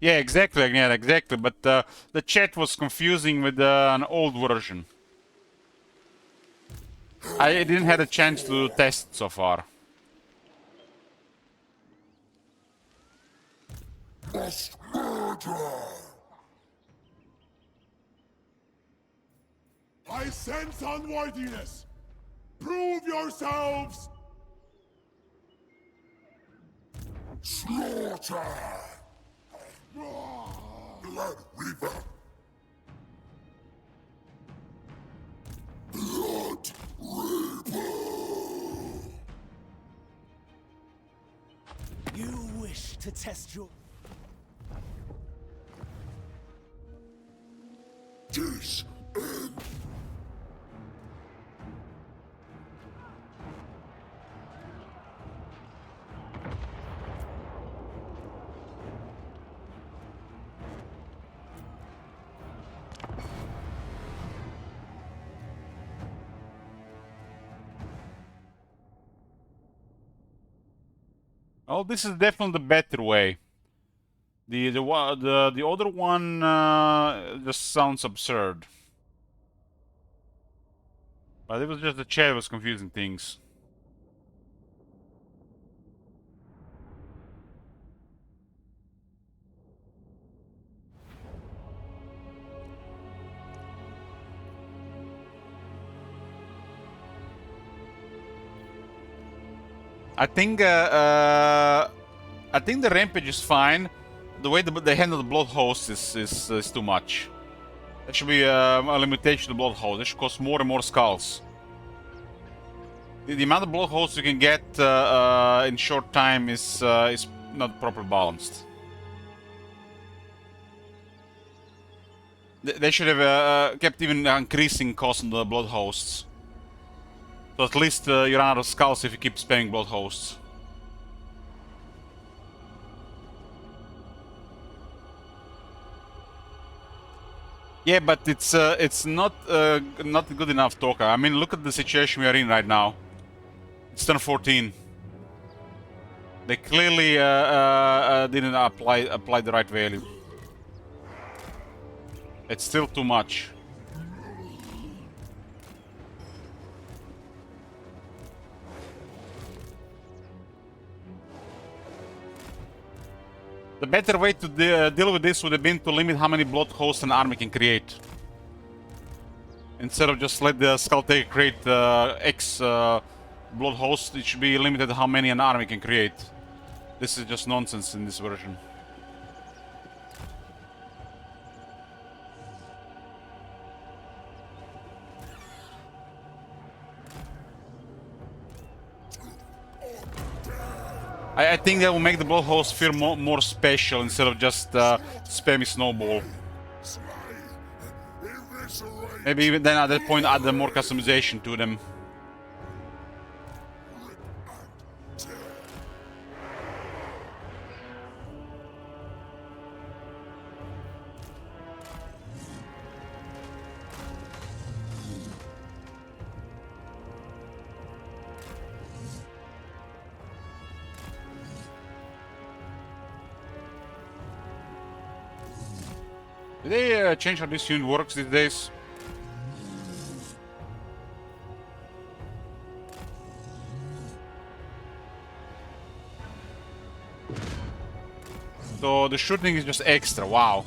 Yeah, exactly, yeah, exactly. But the chat was confusing with an old version. I didn't have a chance to test it so far. Must murder. I sense unworthiness. Prove yourselves. Slaughter. Blood Reaper. Blood Reaper. You wish to test your... This end. Oh, this is definitely the better way. The other one just sounds absurd. But it was just the chat was confusing things. I think the rampage is fine. The way they handle the blood host is too much. There should be a limitation to blood host. It should cost more and more skulls. The amount of blood hosts you can get in short time is not properly balanced. They should have kept even increasing cost on the blood hosts. So at least you run out of skulls if you keep spamming blood hosts. Yeah, but it's not good enough, Toka. I mean, look at the situation we are in right now. It's turn 14. They clearly didn't apply the right value. It's still too much. The better way to deal with this would have been to limit how many blood hosts an army can create. Instead of just let the Skulltaker create X blood hosts, it should be limited how many an army can create. This is just nonsense in this version. I think that will make the blood host feel more special instead of just spammy snowball. Maybe even then at that point add more customization to them. Did they change how this unit works these days? So the shooting is just extra, wow.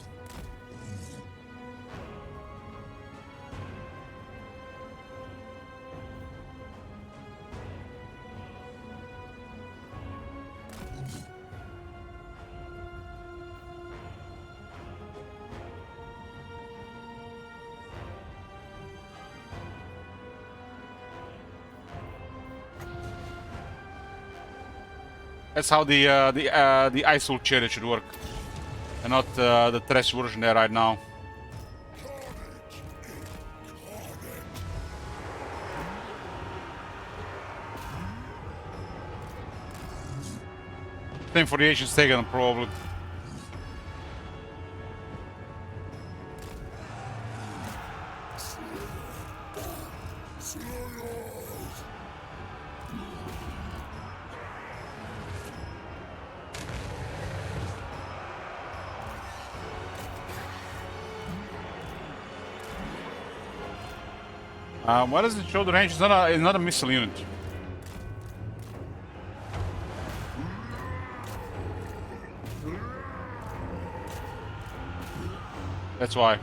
That's how the ice ult chariot should work, and not the trash version there right now. Same for the Asian Stegan, probably. What does it show the range? It's not a missile unit. That's why.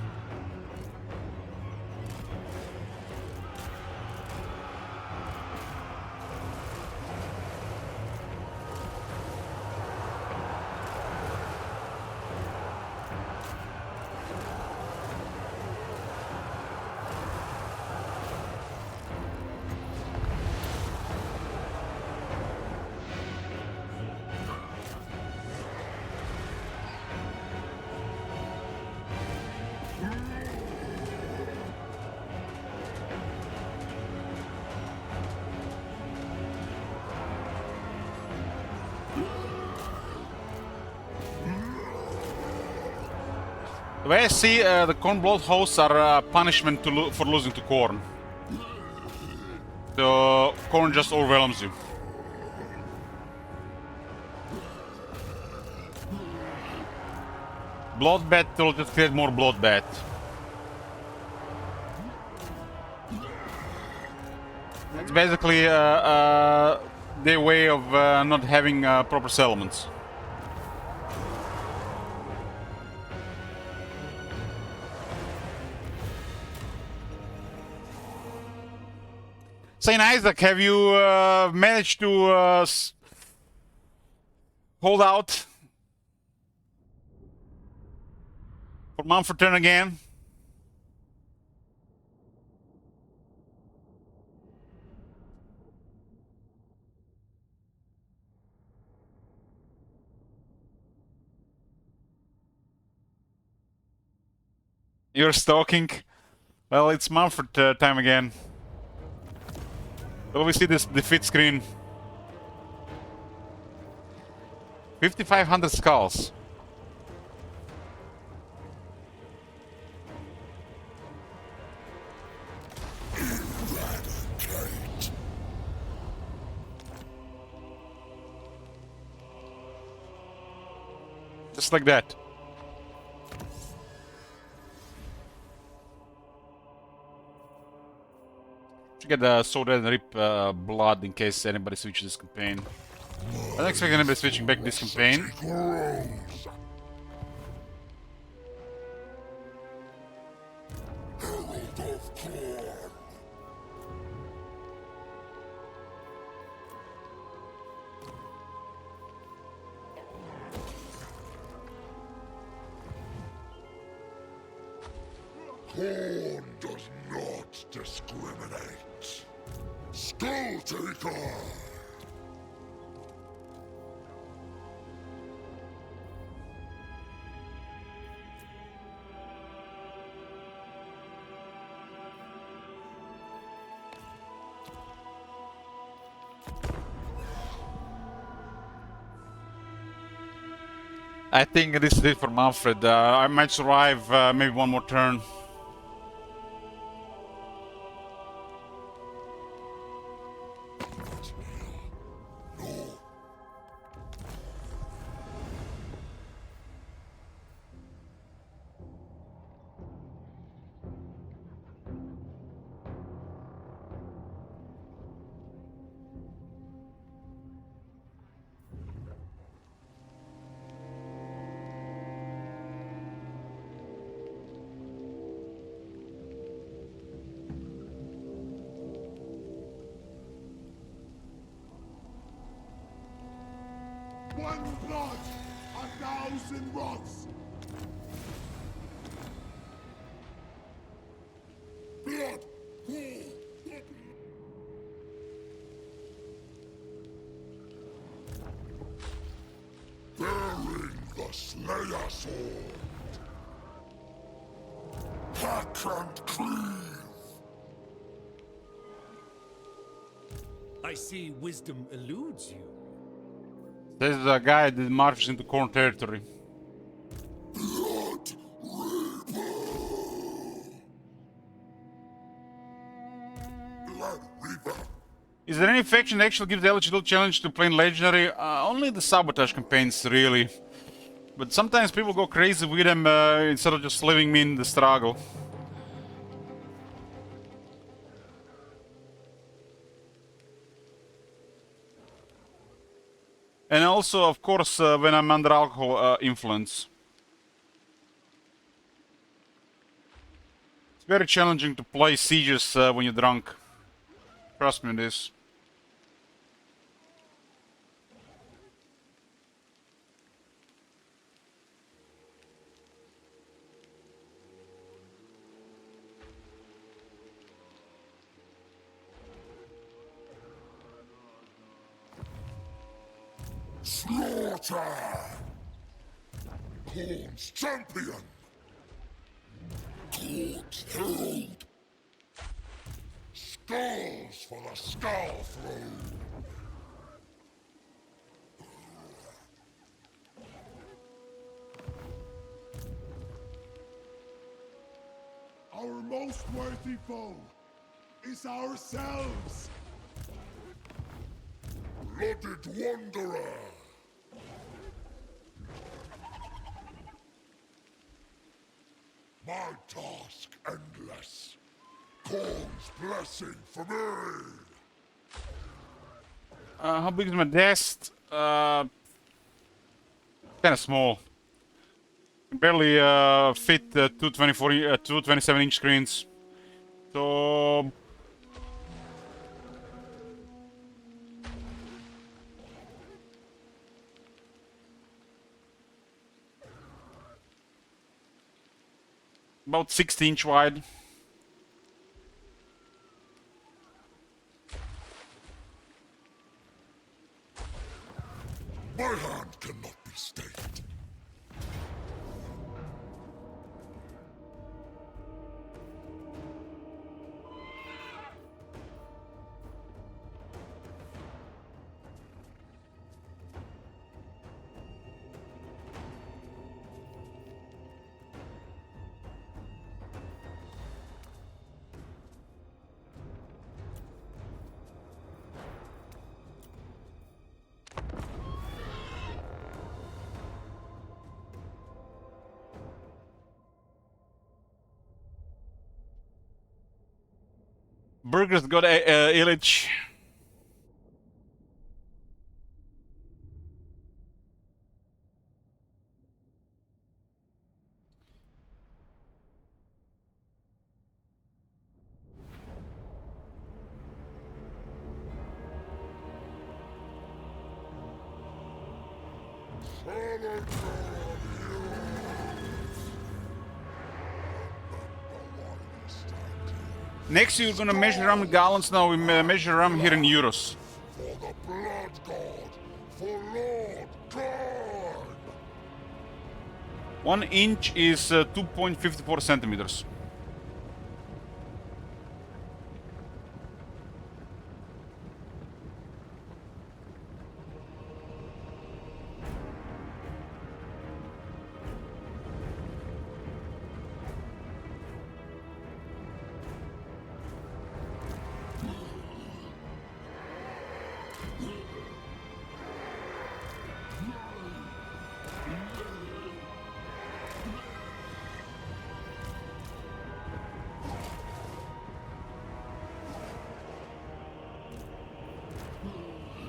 The way I see, the corn blood hosts are punishment for losing to corn. The corn just overwhelms you. Bloodbath will just create more bloodbath. It's basically their way of not having proper settlements. Saint Isaac, have you managed to hold out for Mumford turn again? You're stalking? Well, it's Mumford time again. Will we see this defeat screen? 5,500 skulls. Just like that. Should get the sword and rip blood in case anybody switches this campaign. I don't expect anybody switching back this campaign. Corn does not discriminate. Skulltaker! I think this is it for Manfred. I might survive maybe one more turn. One blood, 1,000 rods. Blood. Bearing the Slayer sword. Hack and cleave. I see wisdom eludes you. There's a guy that marches into corn territory. Blood Reaper. Is there any faction that actually gives the eligible challenge to playing legendary? Only the sabotage campaigns, really. But sometimes people go crazy with them instead of just leaving me in the struggle. And also, of course, when I'm under alcohol influence. It's very challenging to play sieges when you're drunk. Trust me on this. Slaughter! Corn's champion! Corn's herald! Skulls for the skull throne! Our most worthy foe is ourselves! Blooded wanderer! My task endless. Corn's blessing for me! How big is my desk? Kinda small. Barely fit 227-inch screens. So... about 60-inch wide. My hand cannot be stayed. Burgers got a Illich. Next you're gonna measure rum in gallons, now we measure rum here in euros. For the blood god! For Lord God! 1 inch is 2.54 centimeters.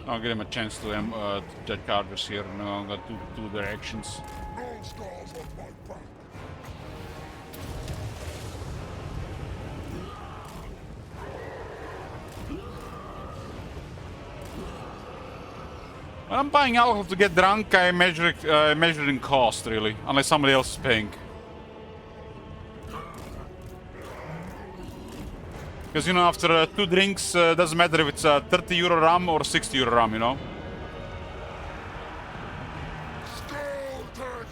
I'll give him a chance to judge charges here. No, I've got two directions. No scars on my back! When I'm buying alcohol to get drunk, I measure it in cost, really, unless somebody else is paying. Because, you know, after 2 drinks, doesn't matter if it's 30 euro rum or 60 euro rum, you know? Skulltaker!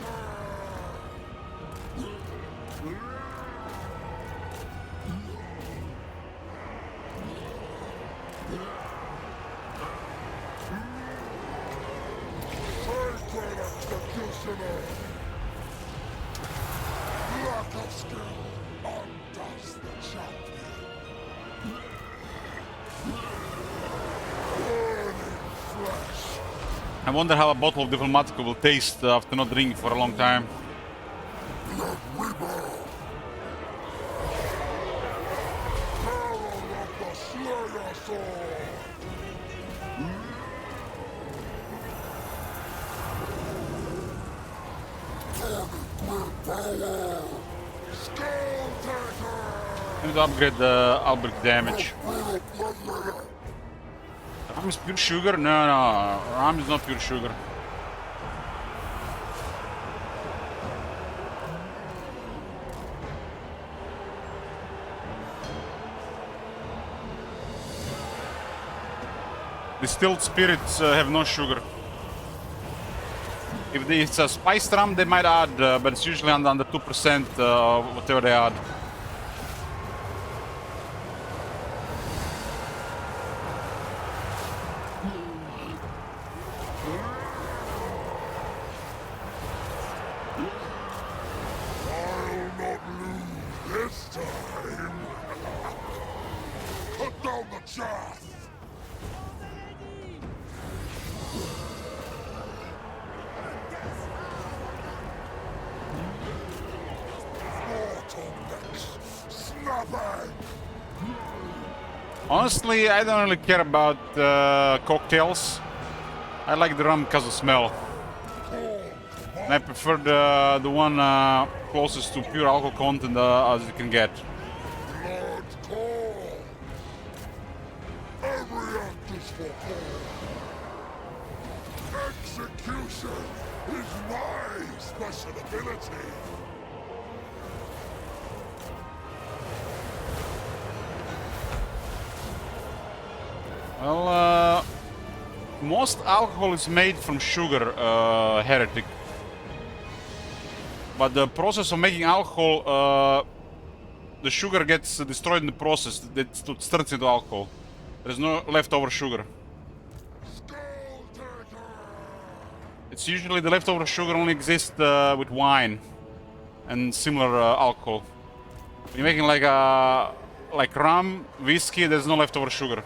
Sacred executioner! Lack of skill undoes the champion! Burning flesh! I wonder how a bottle of Diplomatico will taste after not drinking for a long time. Blood Reaper! Herald of the Slayer Sword! I need to upgrade the outbreak damage. Ram is pure sugar? No, Ram is not pure sugar. Distilled spirits have no sugar. If it's a spiced rum, they might add, but it's usually under 2% whatever they add. I'll not lose this time. Cut down the chaff. Honestly, I don't really care about cocktails. I like the rum because of smell. And I prefer the one closest to pure alcohol content as you can get. Blood call. Every act is for call. Execution is my special ability. Well, most alcohol is made from sugar, heretic. But the process of making alcohol, the sugar gets destroyed in the process. It turns into alcohol. There's no leftover sugar. It's usually the leftover sugar only exists with wine and similar alcohol. When you're making like rum, whiskey, there's no leftover sugar.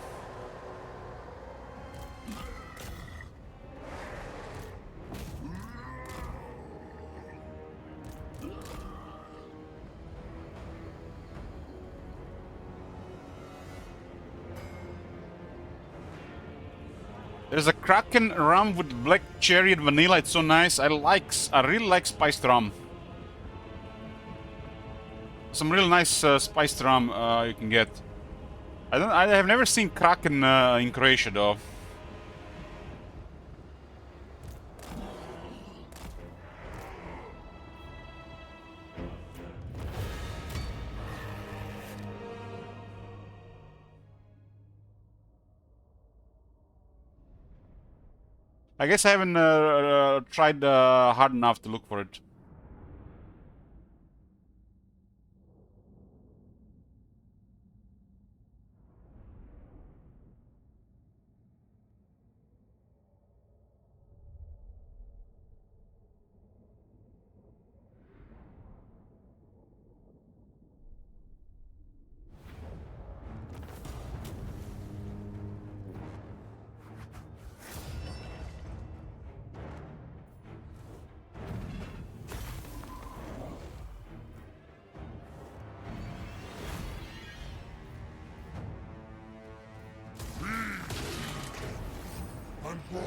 There's a Kraken rum with black cherry and vanilla. It's so nice. I really like spiced rum. Some real nice spiced rum you can get. I have never seen Kraken in Croatia though. I guess I haven't tried hard enough to look for it.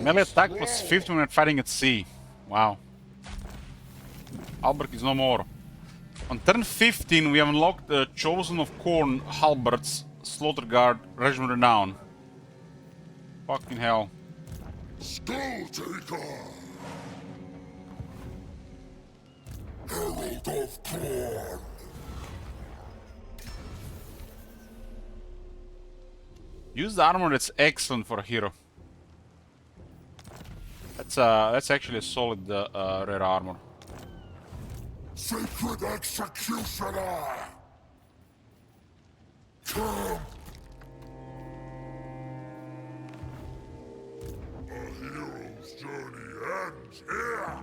Melee attack plus 50 when fighting at sea. Wow. Halberd is no more. On turn 15, we have unlocked the Chosen of Corn Halberds, Slaughter Guard, Regiment Renown. Fucking hell. Skulltaker! Herald of Corn! Use the armor that's excellent for a hero. That's actually a solid rare armor. Sacred Executioner! Come! A hero's journey ends here!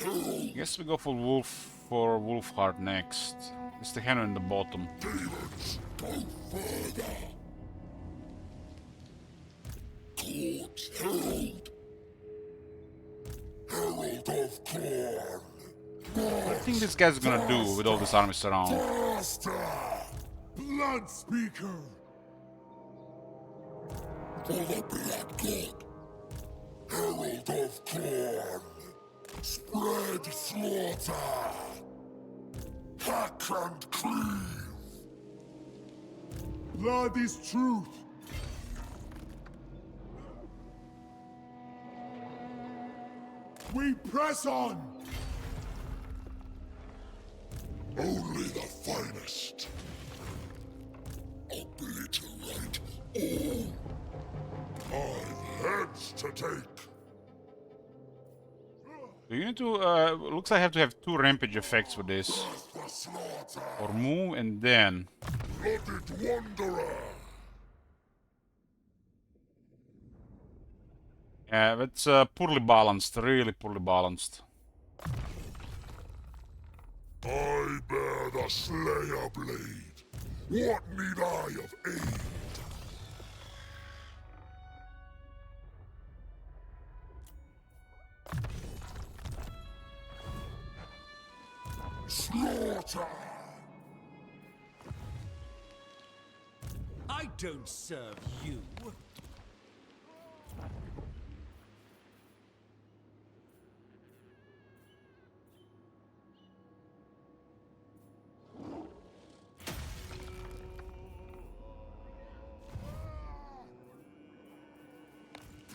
I guess we go for Wolfheart next. It's the hand in the bottom. Demons, go further! Court's Herald! Herald of Corn! What do you think this guy's gonna do with all this armies around? Master! Blood Speaker! For the Black God! Herald of Corn! Slaughter! Hack and cleave! Blood is truth! We press on! Only the finest. Obliterate all. I've heads to take. You need to, looks like I have to have 2 rampage effects for this. The slaughter. Or move and then. Blooded wanderer. Yeah, that's poorly balanced, really poorly balanced. I bear the Slayer blade. What need I of aid? Slaughter! I don't serve you.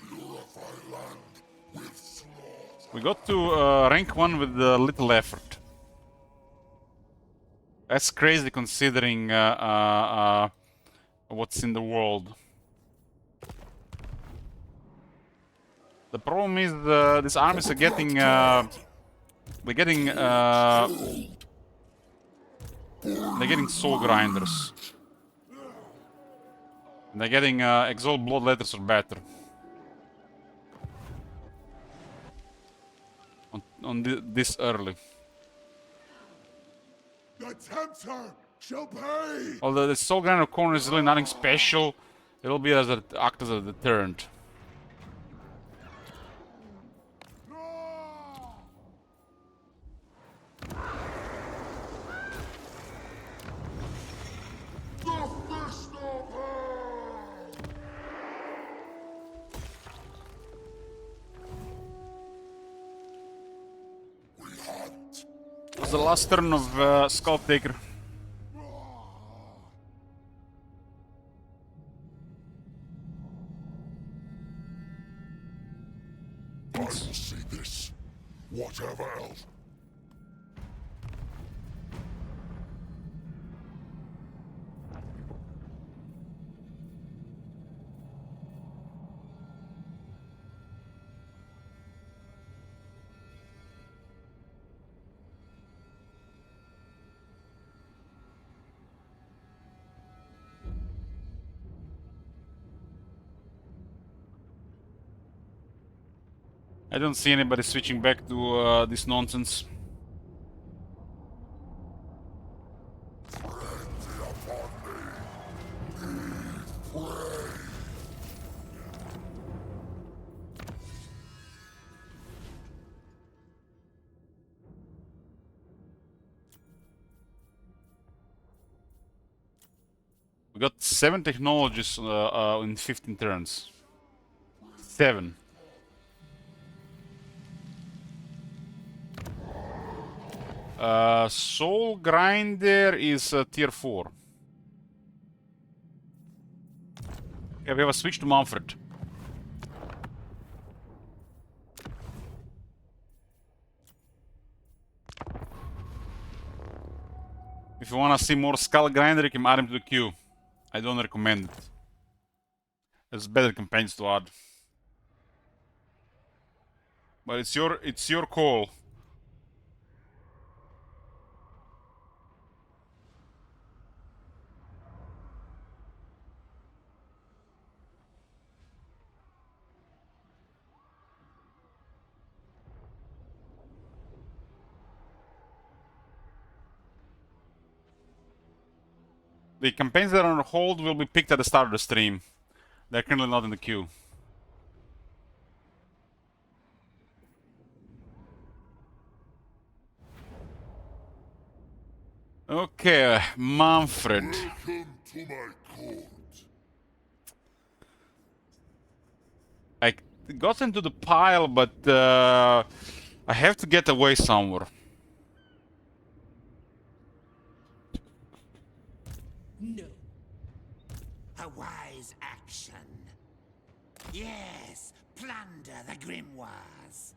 Purify land with slaughter. We got to rank 1 with little effort. That's crazy considering what's in the world. The problem is these armies are getting they're getting soul grinders. They're getting exalt bloodletters or better. On this early. The tempter shall pay! Although the soul grinder corner is really nothing special, it'll be as act as a deterrent. The fist of hell! We hunt. It was the last turn of Skulltaker. I will see this. Whatever else. I don't see anybody switching back to this nonsense. We got 7 technologies in 15 turns. 7. Soul Grinder is tier 4. Yeah, we have a switch to Manfred. If you wanna see more Skull Grinder, you can add him to the queue. I don't recommend it. There's better campaigns to add. But it's your call. The campaigns that are on hold will be picked at the start of the stream. They're currently not in the queue. Okay, Manfred. Welcome to my court. I got into the pile, but I have to get away somewhere. Yes, plunder the grimoires.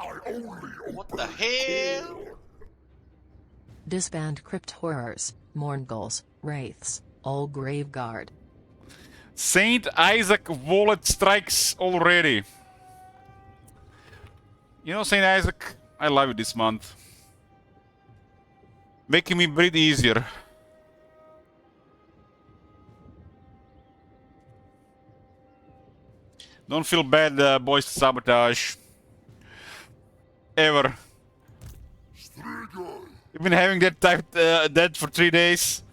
I only What the hell? Disband crypt horrors, Mourngulls, wraiths, all graveguard. Saint Isaac wallet strikes already. You know, Saint Isaac, I love you this month. Making me breathe easier. Don't feel bad, boys. Sabotage. Ever. You've been having that type dead for 3 days.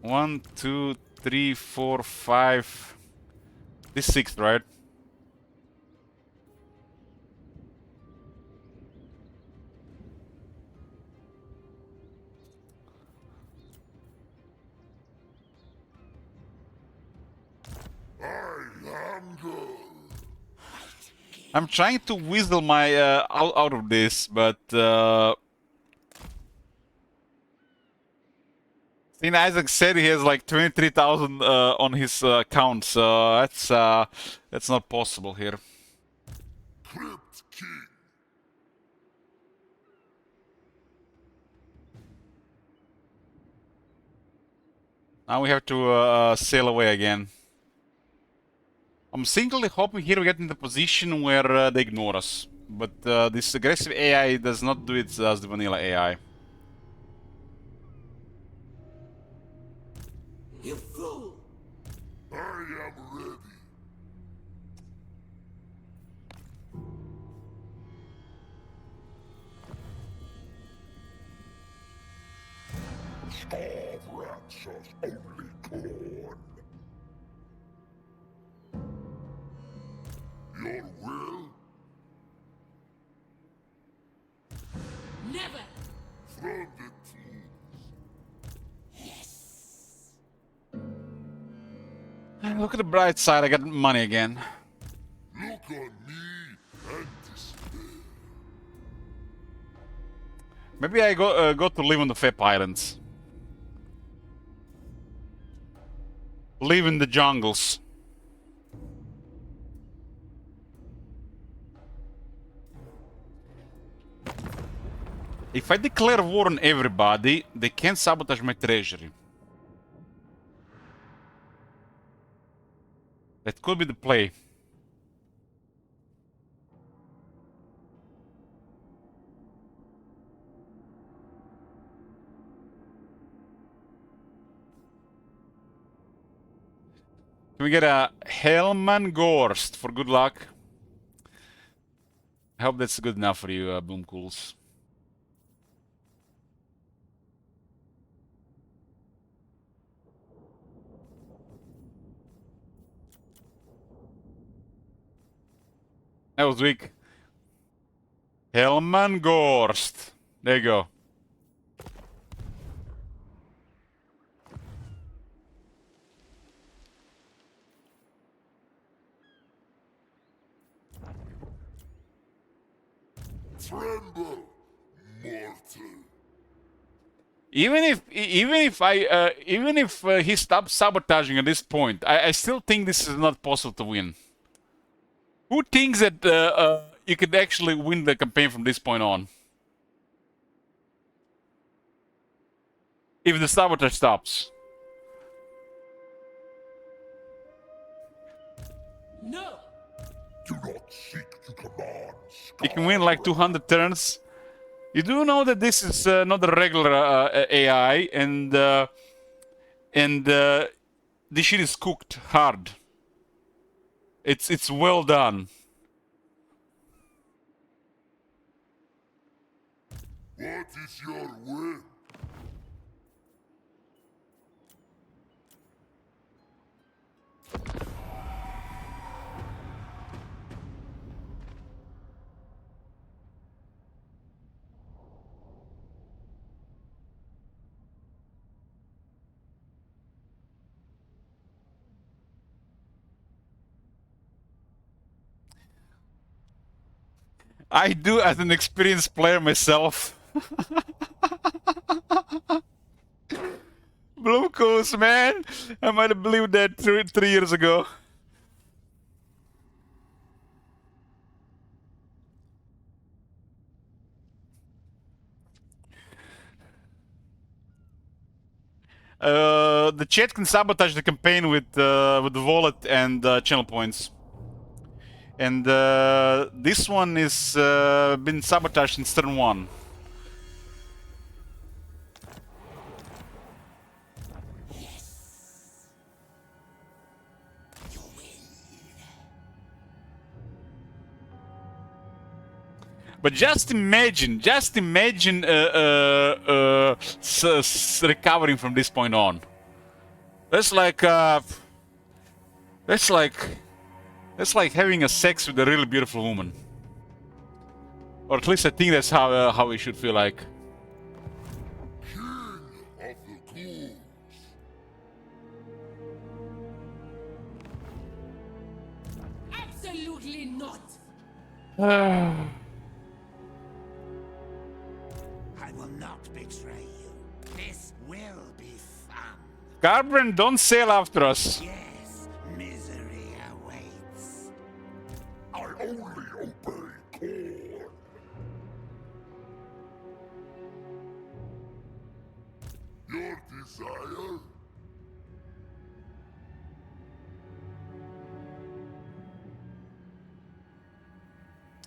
1, 2, 3, 4, 5. This 6th, right? I'm trying to whistle my out of this, but St. Isaac said he has like 23,000 on his account, so that's not possible here. Crypt King. Now we have to sail away again. I'm secretly hoping here we get in the position where they ignore us. But this aggressive AI does not do it as the vanilla AI. You fool! I am ready. Starve rats as only corn. Your will? Never! From the tombs. Look at the bright side, I got money again. Look on me and despair. Maybe I go to live on the Fep Islands. Live in the jungles. If I declare war on everybody, they can't sabotage my treasury. That could be the play. Can we get a Hellman Gorst for good luck? I hope that's good enough for you, Boomcools. That was weak. Hellman Gorst. There you go. Tremble, mortal. Even if he stops sabotaging at this point, I still think this is not possible to win. Who thinks that you could actually win the campaign from this point on? If the sabotage stops. No! Do not seek to command. You can win like 200 turns. You do know that this is not a regular AI, and this shit is cooked hard. It's well done. What is your will? I do as an experienced player myself. Blumkos, man! I might have believed that 3 years ago. The chat can sabotage the campaign with the wallet and channel points. And this one is been sabotaged in turn 1. But just imagine recovering from this point on. That's like having a sex with a really beautiful woman. Or at least I think that's how it should feel like. King of the ghouls. Absolutely not. Ah. I will not betray you. This will be fun. Garbrann, don't sail after us. Yes, misery awaits. I only obey Korn. Your desire?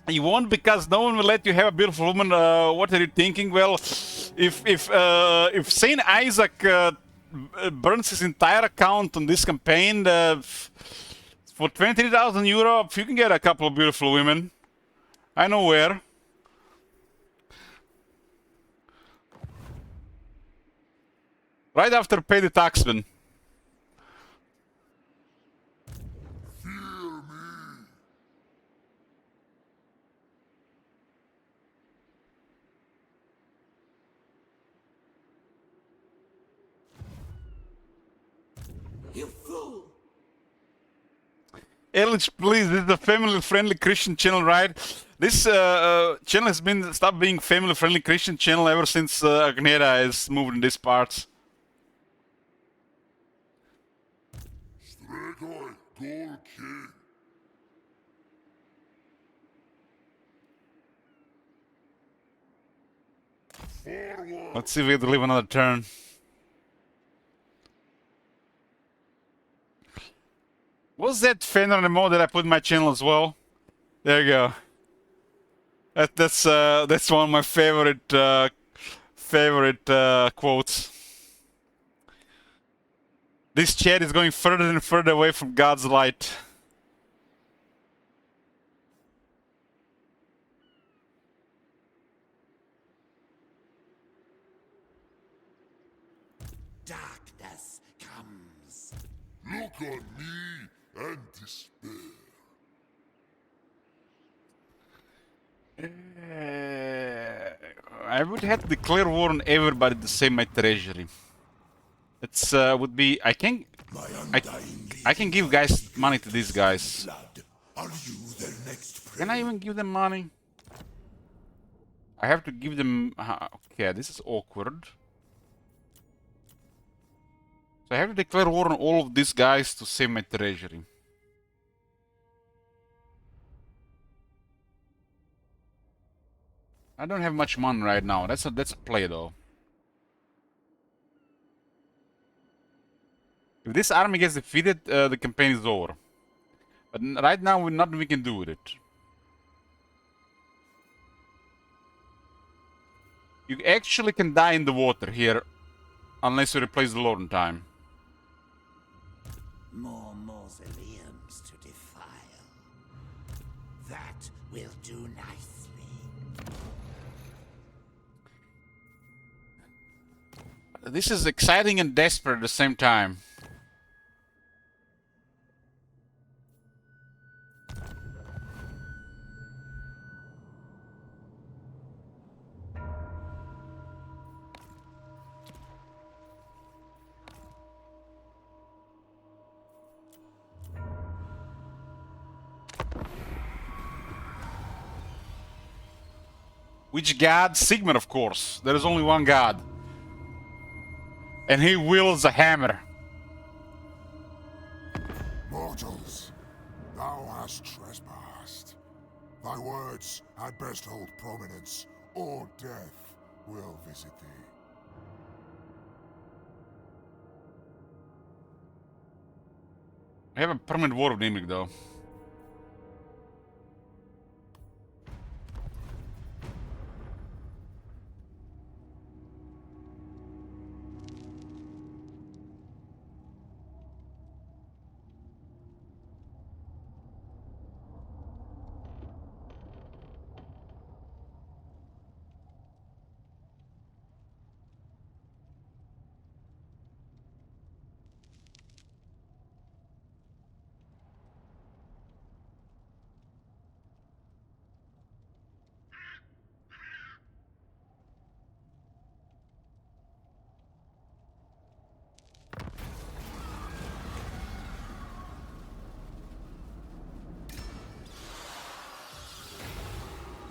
You won't because no one will let you have a beautiful woman. What are you thinking? Well, if Saint Isaac burns his entire account on this campaign for 23,000 euro, you can get a couple of beautiful women. I know where. Right after pay the taxman. Fear me. You fool! Ellich, please, this is a family-friendly Christian channel, right? This channel has been stopped being family-friendly Christian channel ever since Agnera has moved in these parts. Stregoi, Ghoul King. Forward. Let's see if we have to live another turn. Was that Fenrir mode that I put in my channel as well? There you go. That's one of my favorite quotes. This chat is going further and further away from God's light. Darkness comes. Look on me and despair. I would have to declare war on everybody to save my treasury. It's would be I can give guys money to these guys. Blood, are you their next prey? Can I even give them money? I have to give them. Okay, this is awkward. So I have to declare war on all of these guys to save my treasury. I don't have much money right now. That's a play though. If this army gets defeated, the campaign is over. But right now, nothing we can do with it. You actually can die in the water here, unless you replace the lord in time. More mausoleums to defile. That will do nicely. This is exciting and desperate at the same time. Which god? Sigmar, of course. There is only one god. And he wields a hammer. Mortals, thou hast trespassed. Thy words had best hold prominence, or death will visit thee. I have a permanent war of Nimrik though.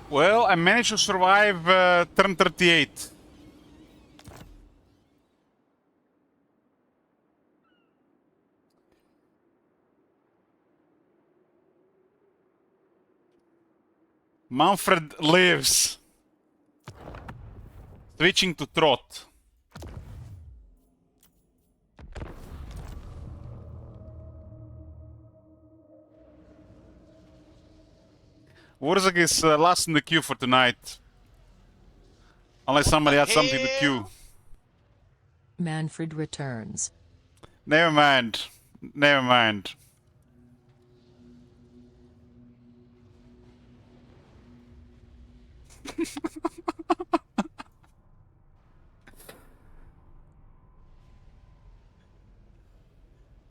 Well, I managed to survive turn 38. Manfred lives. Switching to Trot. Wurzak is last in the queue for tonight. Unless somebody adds something to the queue. Manfred returns. Never mind. Never mind.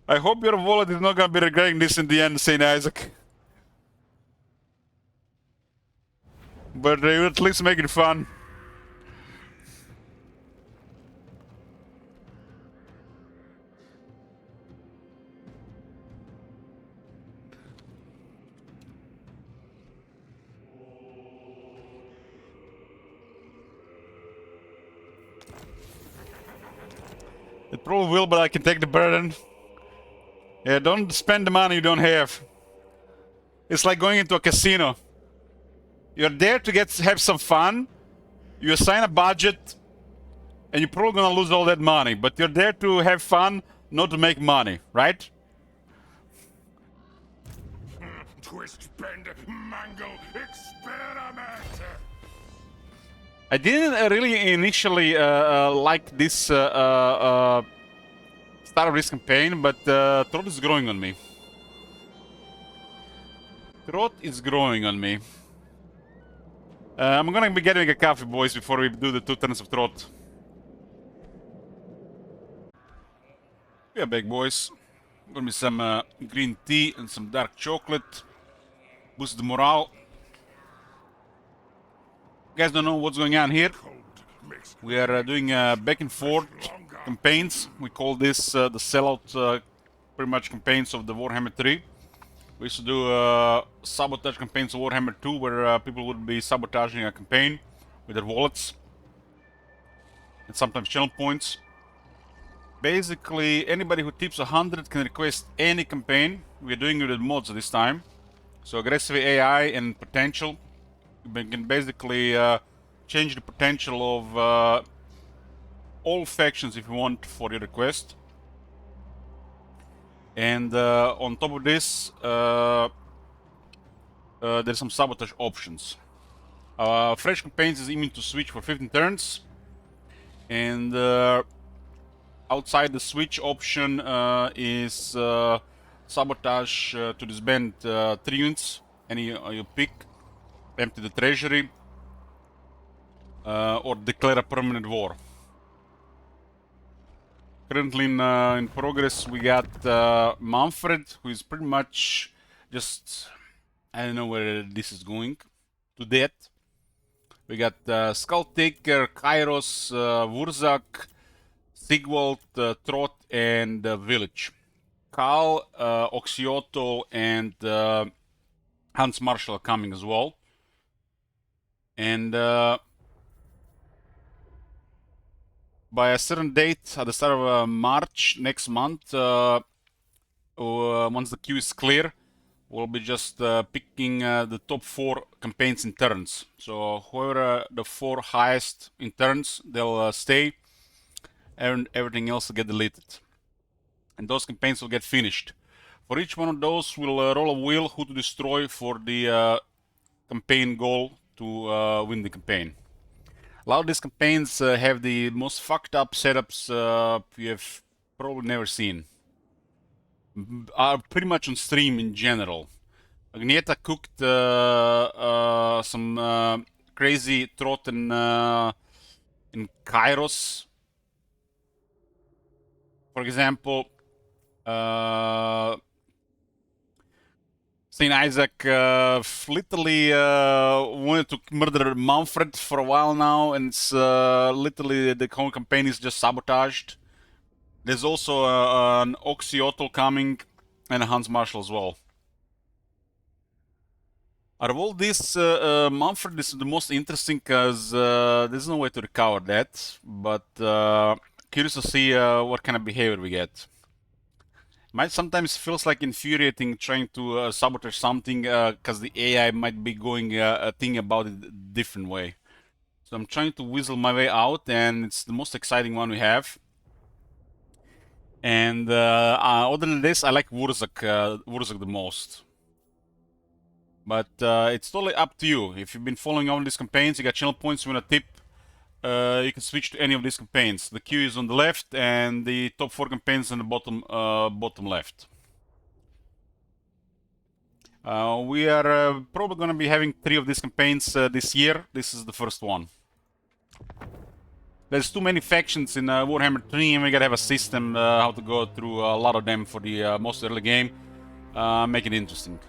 I hope your wallet is not gonna be regretting this in the end, Saint Isaac. But they will at least make it fun. It probably will, but I can take the burden. Yeah, don't spend the money you don't have. It's like going into a casino. You're there to have some fun. You assign a budget, and you're probably gonna lose all that money. But you're there to have fun, not to make money, right? Twist, bend, mangle, experiment! I didn't really initially like this Star Risk campaign, but Trot is growing on me. Trot is growing on me. I'm gonna be getting a coffee, boys, before we do the 2 turns of Trot. Yeah, big boys. Gonna be some green tea and some dark chocolate. Boost the morale. You guys don't know what's going on here. We are doing back and forth campaigns. We call this the sellout pretty much campaigns of the Warhammer 3. We used to do sabotage campaigns of Warhammer 2 where people would be sabotaging a campaign with their wallets and sometimes channel points. Basically, anybody who tips 100 can request any campaign. We're doing it with mods this time. So aggressive AI and potential. You can basically change the potential of all factions if you want for your request. And on top of this, there's some sabotage options. Fresh campaigns is immune to switch for 15 turns. And outside the switch option is sabotage to disband 3 units. Any you pick. Empty the treasury, or declare a permanent war. Currently in progress, we got Manfred, who is pretty much just, I don't know where this is going, to death. We got Skulltaker, Kairos, Wurzak, Sigwald, Trot, and Village. Karl, Oxiotl, and Hans Marshall are coming as well. And by a certain date at the start of March next month, once the queue is clear, we'll be just picking the top 4 campaigns in turns. So whoever the 4 highest in turns, they'll stay, and everything else will get deleted. And those campaigns will get finished. For each one of those, we'll roll a wheel who to destroy for the campaign goal to win the campaign. A lot of these campaigns have the most fucked up setups you have probably never seen. Are pretty much on stream in general. Agnieszka cooked some crazy trot in Kairos. For example, St. Isaac literally wanted to murder Manfred for a while now, and it's literally the whole campaign is just sabotaged. There's also an Oxyotl coming and a Hans Marshal as well. Out of all this, Manfred is the most interesting because there's no way to recover that, but curious to see what kind of behavior we get. Might sometimes feels like infuriating trying to sabotage something because the AI might be going thinking about it a different way. So I'm trying to weasel my way out, and it's the most exciting one we have. And other than this, I like Wurzak the most. But it's totally up to you. If you've been following all these campaigns, you got channel points, you want a tip, you can switch to any of these campaigns. The queue is on the left, and the top 4 campaigns on the bottom left. We are probably going to be having 3 of these campaigns this year. This is the first one. There's too many factions in Warhammer 3, and we gotta have a system how to go through a lot of them for the most early game. Make it interesting.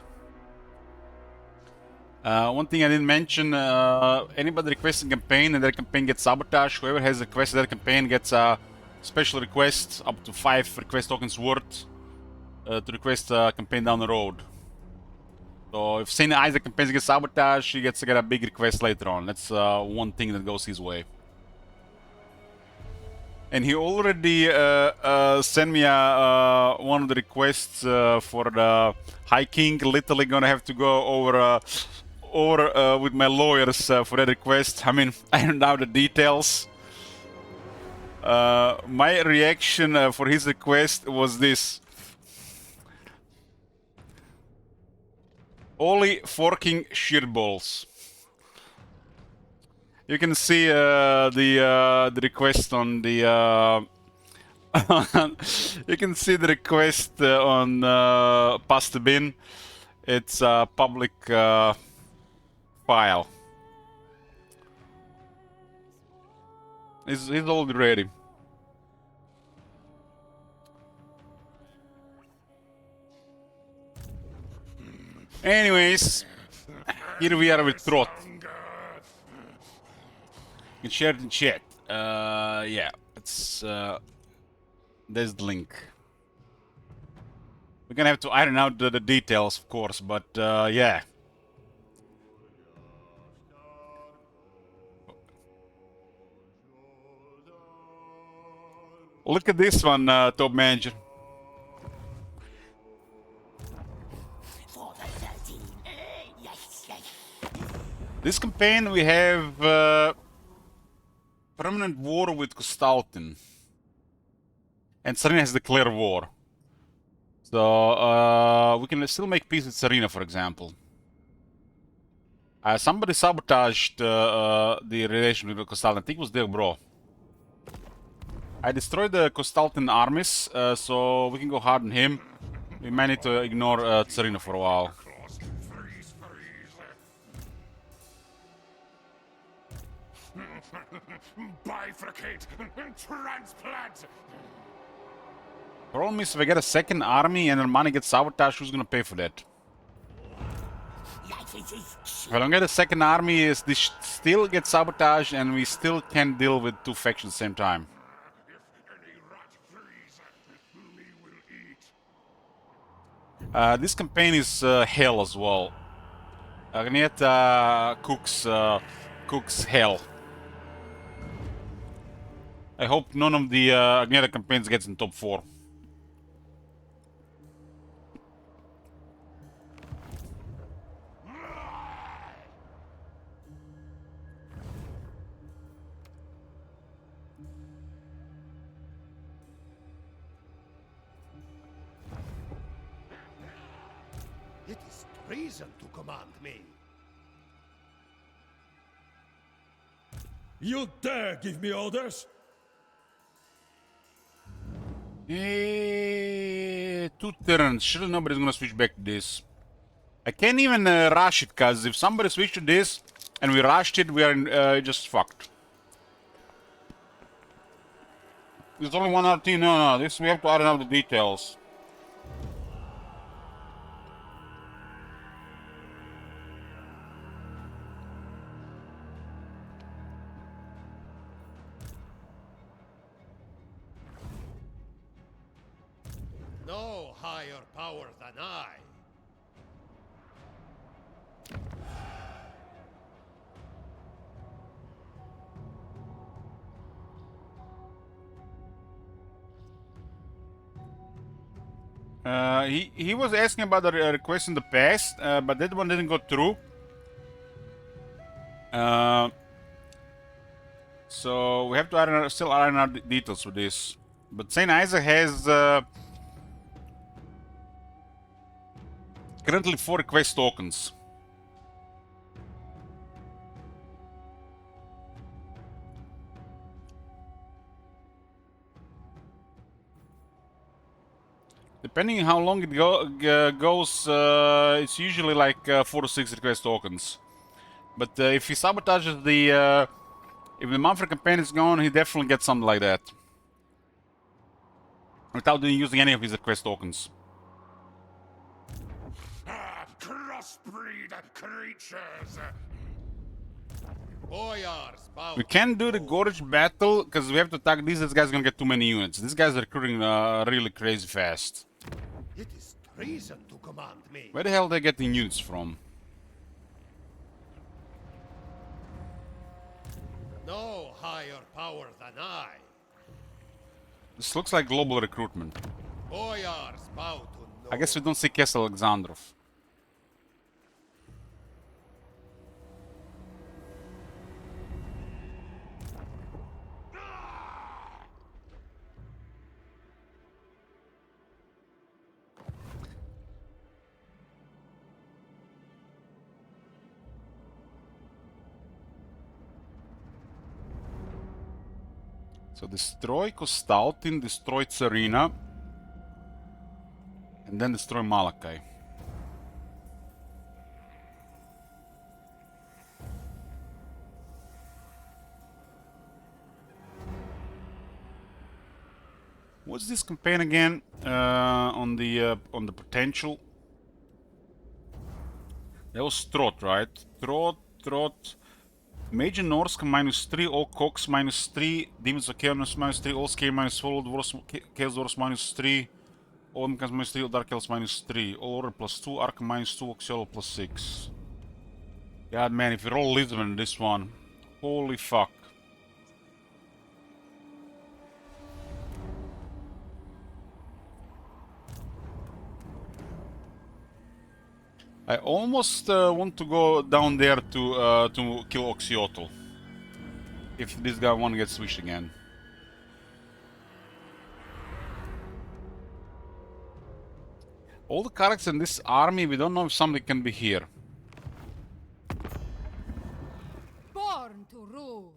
One thing I didn't mention, anybody requesting campaign and their campaign gets sabotaged, whoever has requested that campaign gets a special request, up to 5 request tokens worth, to request a campaign down the road. So if St. Isaac campaign gets sabotaged, he gets to get a big request later on. That's one thing that goes his way. And he already sent me one of the requests for the High King. Literally gonna have to go over with my lawyers for that request. I mean, I don't know the details. My reaction for his request was this. Only forking shitballs. You can see the request on the. You can see the request on past the bin. It's a public file. He's already ready. Anyways, here we are with Trot. You can share it in chat. Yeah, it's there's the link. We're gonna have to iron out the details, of course, but yeah. Look at this one, Top Manager. This campaign we have permanent war with Kostaltin. And Serena has declared war. So we can still make peace with Serena, for example. Somebody sabotaged the relation with Kostaltin. I think it was Del Bro. I destroyed the Kostaltin armies, so we can go hard on him. We might need to ignore Serena for a while. Bifurcate and transplant. Problem is, if I get a second army and our money gets sabotaged, who's gonna pay for that? If I don't get a second army, this still gets sabotaged, and we still can't deal with 2 factions at the same time. This campaign is hell as well. Agnieszka cooks hell. I hope none of the Agneta campaigns gets in top 4. It is treason to command me. You dare give me orders? Two turns. Surely nobody's gonna switch back to this. I can't even rush it, cause if somebody switched to this and we rushed it, we are just fucked. There's only one RT. No, this we have to iron out the details. No higher power than I. He was asking about the request in the past, but that one didn't go through. So we have to still iron out the details for this. But Saint Isaac has currently 4 request tokens. Depending on how long it goes, it's usually like 4 to 6 request tokens. But if he sabotages the... if the monthly campaign is gone, he definitely gets something like that. Without using any of his request tokens. Crossbreed creatures! Boyars bow. We can't do the Gorge battle, because we have to attack these. This guy's gonna get too many units. This guy's recruiting really crazy fast. It is treason to command me. Where the hell are they getting units from? No higher power than I. This looks like global recruitment. Boyars bow to no. I guess we don't see Kesel Alexandrov. So destroy Kostaltin, destroy Tsarina, and then destroy Malachi. What's this campaign again? On the potential. That was Trot, right? Trot. Major Norsk -3, all Cox -3, Demons of Chaos -3, all Scale -4, all Dwarfs, Chaos Dwarfs -3, all Mechans -3, all Dark Elves -3, all Order +2, Arc -2, Oxiolo +6. God man, if we roll Lisbon in this one, holy fuck. I almost want to go down there to kill Oxiotl. If this guy one gets switched again. All the characters in this army, we don't know if somebody can be here. Born to rule.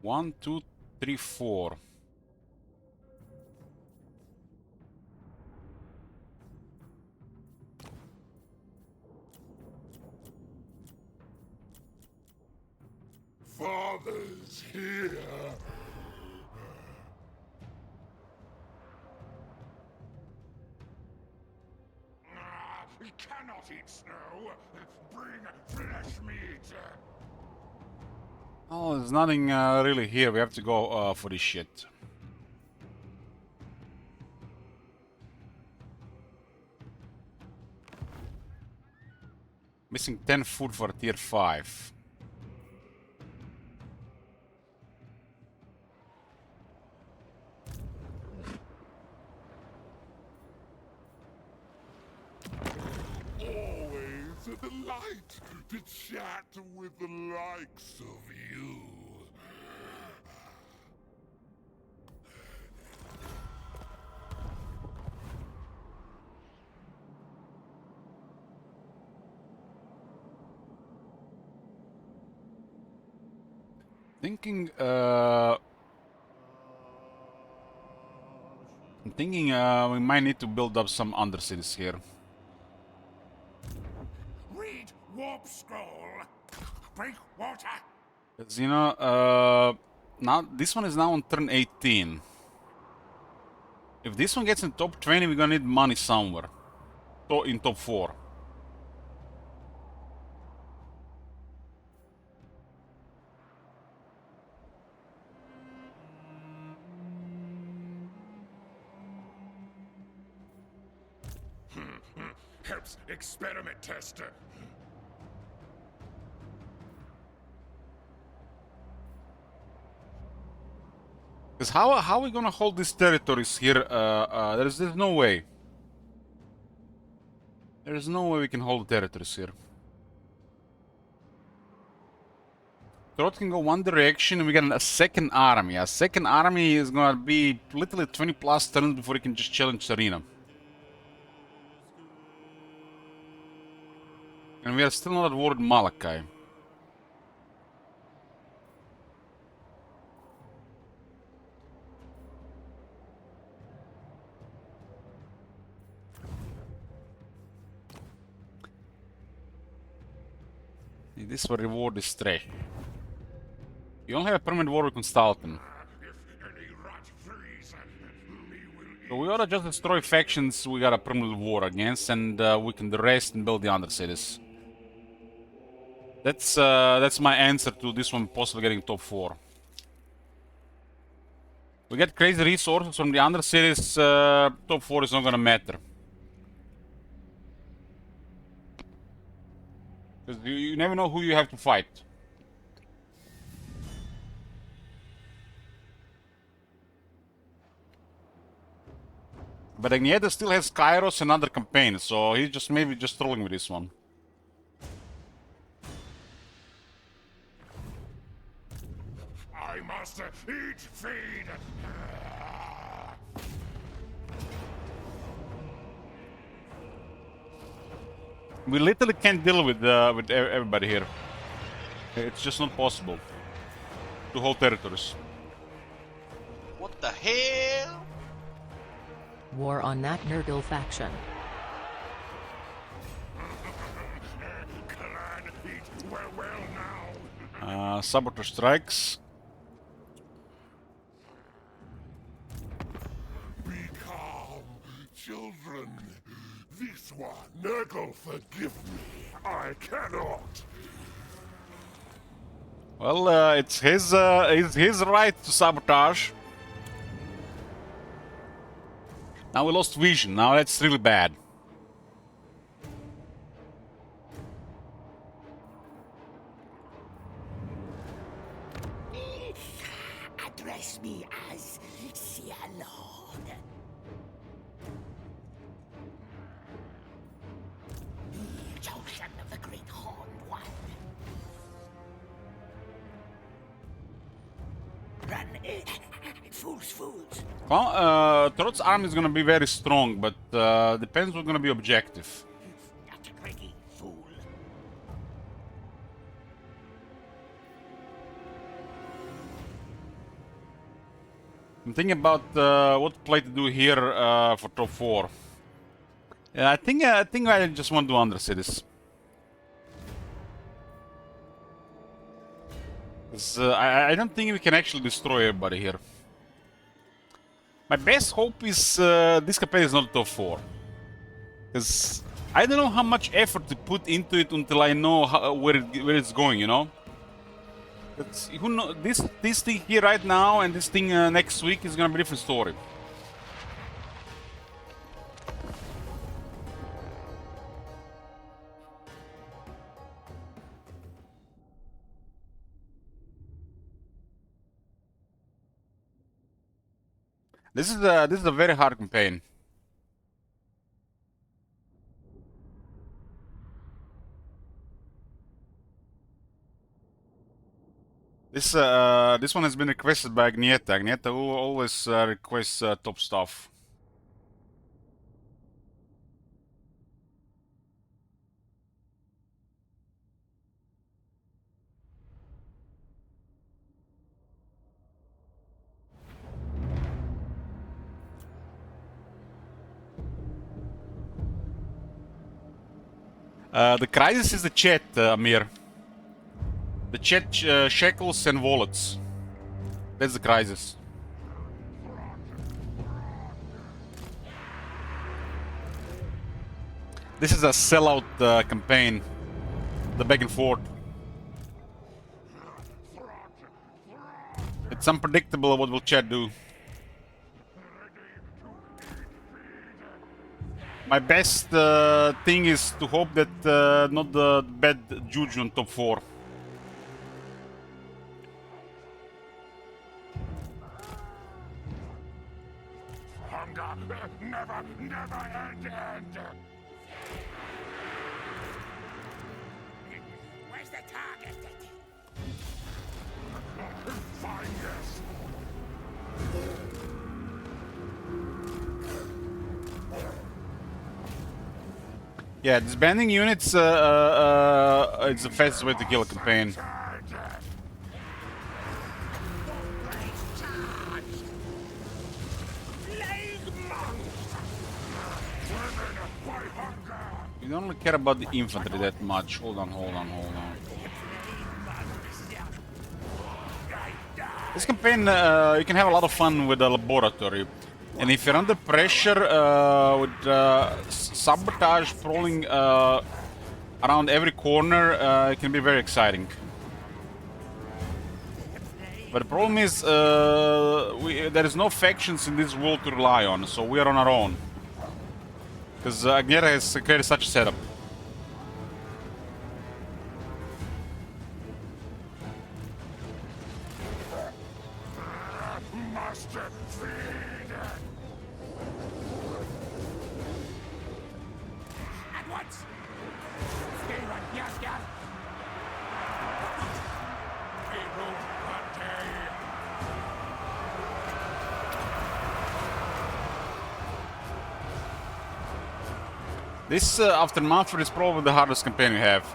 1, 2, 3, 4. Father's here! Cannot eat snow! Bring flesh meat! Oh, there's nothing really here. We have to go for this shit. Missing 10 food for tier 5. a delight to chat with the likes of you. Thinking, I'm thinking we might need to build up some undercities here. Read warp scroll. Break water. Because, you know, now this one is now on turn 18. If this one gets in top 20, we're gonna need money somewhere. In top 4. Helps experiment tester. Because how are we gonna hold these territories here? There's no way. There's no way we can hold the territories here. Trot can go one direction and we got a second army. A second army is gonna be literally 20 plus turns before he can just challenge Arena. And we are still not at war with Malachi. This will reward is trash. You only have a permanent war with Constantin. So we ought to just destroy factions we got a permanent war against, and we can rest and build the undercities. That's my answer to this one possibly getting top 4. We get crazy resources from the undercities, top 4 is not gonna matter. Because you never know who you have to fight. But Agnieszka still has Kairos and other campaigns, so he's just maybe just trolling with this one. I must eat, feed. We literally can't deal with everybody here. It's just not possible to hold territories. What the hell? War on that Nurgle faction. Clan eat well now. Saboteur strikes. Be calm, children. This one, Nurgle, forgive me. I cannot. Well, it's his right to sabotage. Now we lost vision. Now that's really bad. Address me as Cialon. Chosen of the Great Horned One. Run it. Fools. Well, Trot's army is gonna be very strong, but depends what's gonna be objective. Not a greedy fool. I'm thinking about what play to do here for top 4. Yeah, I think I just want to undercities. I don't think we can actually destroy everybody here. My best hope is this campaign is not top 4. Because I don't know how much effort to put into it until I know where it's going, you know? Who know, this thing here right now and this thing next week is gonna be a different story. This is a very hard campaign. This one has been requested by Agnieta. Agnieta always requests top stuff. The crisis is the chat, Amir. The chat shekels and wallets. That's the crisis. This is a sellout campaign. The back and forth. It's unpredictable what will chat do. My best thing is to hope that not the bad juju on top 4. Hunger never end. Where's the target? Find this. Yeah, disbanding units it's the fastest way to kill a campaign. You don't really care about the infantry that much. Hold on. This campaign, you can have a lot of fun with the laboratory. And if you're under pressure with sabotage prowling around every corner, it can be very exciting. But the problem is, there is no factions in this world to rely on, so we are on our own. Because Agnieta has created such a setup. This, after Manfred, is probably the hardest campaign we have.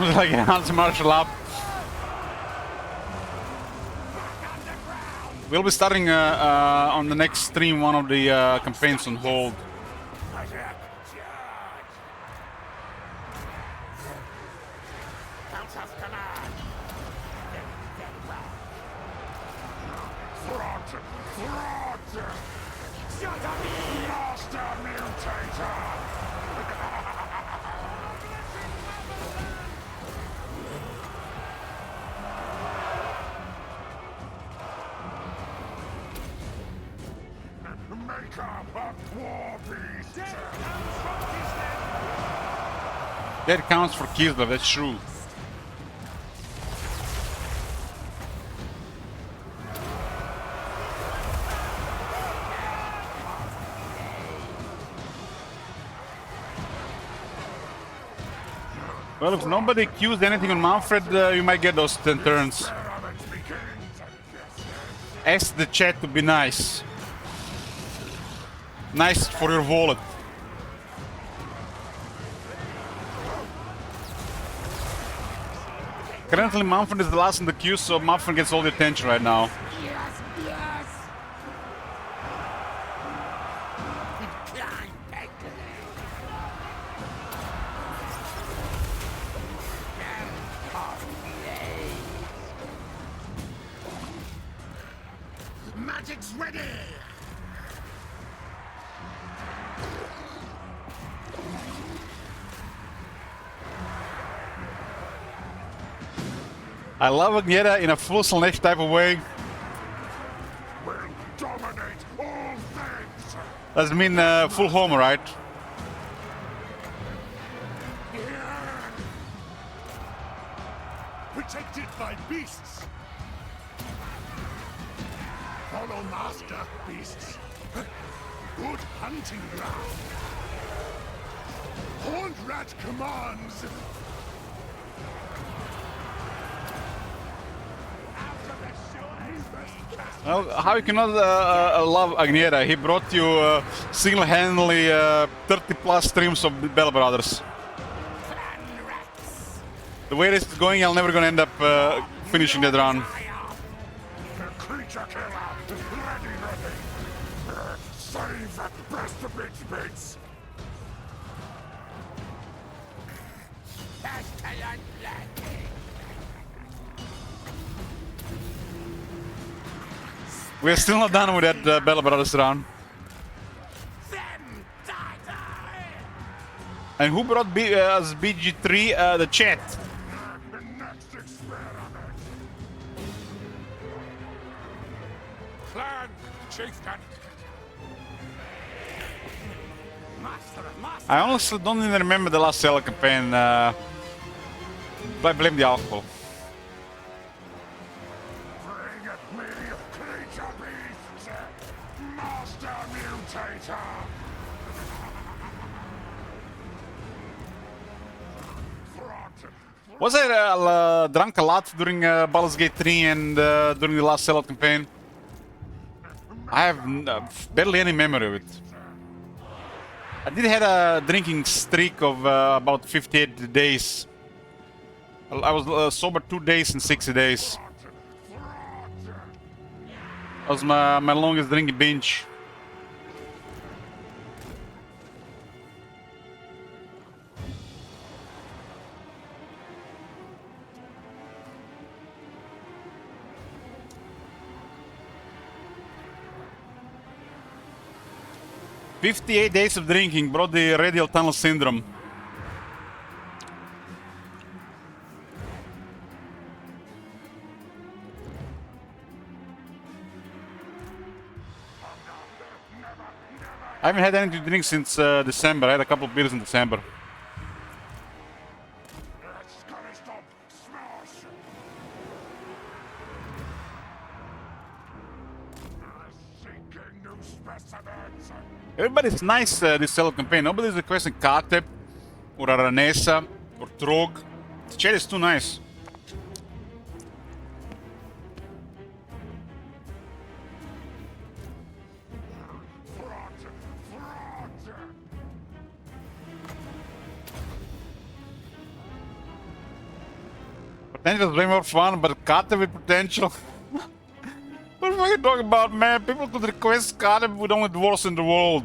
Like an anti-martial up. We'll be starting on the next stream one of the campaigns on hold. That counts for Kislev, that's true. Well, if nobody accused anything on Manfred, you might get those 10 turns. Ask the chat to be nice. Nice for your wallet. Currently, Manfred is the last in the queue, so Manfred gets all the attention right now. Magic's ready! I love Agneta in a full Slanesh type of way. Will dominate all things. Doesn't mean full homo, right? Protected by beasts. Follow master, beasts. Good hunting ground. Horned rat commands. Well, how you cannot love Agneta? He brought you single-handedly 30 plus streams of Bell Brothers. The way this is going, I'm never gonna end up finishing that run. Creature killer, ready. Save best of bits. We're still not done with that Bell Brothers run. And who brought us BG3? The chat. Next experiment. Clan, chieftain. I honestly don't even remember the last Zelda campaign. But I blame the alcohol. Bring at me, creature beasts. Master mutator. Was I drunk a lot during Baldur's Gate 3 and during the last Zelda campaign? I have barely any memory of it. I did have a drinking streak of about 58 days. I was sober 2 days and 60 days. That was my longest drinking binge. "58 days of drinking brought the radial tunnel syndrome." I haven't had anything to drink since December. I had a couple of beers in December. Everybody's nice this Zelda campaign. Nobody's requesting Katep or Aranesa or Trog. The chat is too nice. Potential is way more fun, but Katep with potential. What are you talking about, man? People could request Katep with only dwarves in the world.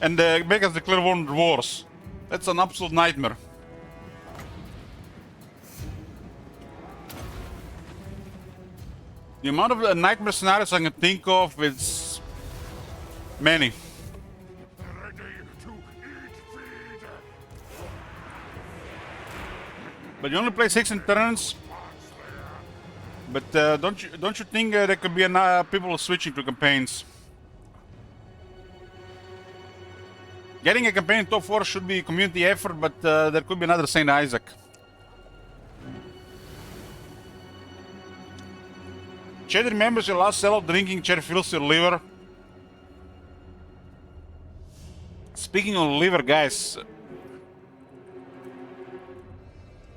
And make us declare war on dwarves. That's an absolute nightmare. The amount of nightmare scenarios I can think of is many. But you only play 16 turns. But don't you think there could be people switching to campaigns? Getting a campaign in top 4 should be a community effort, but there could be another Saint Isaac. Chad remembers your last sell of drinking, Chad fills your liver. Speaking of liver, guys.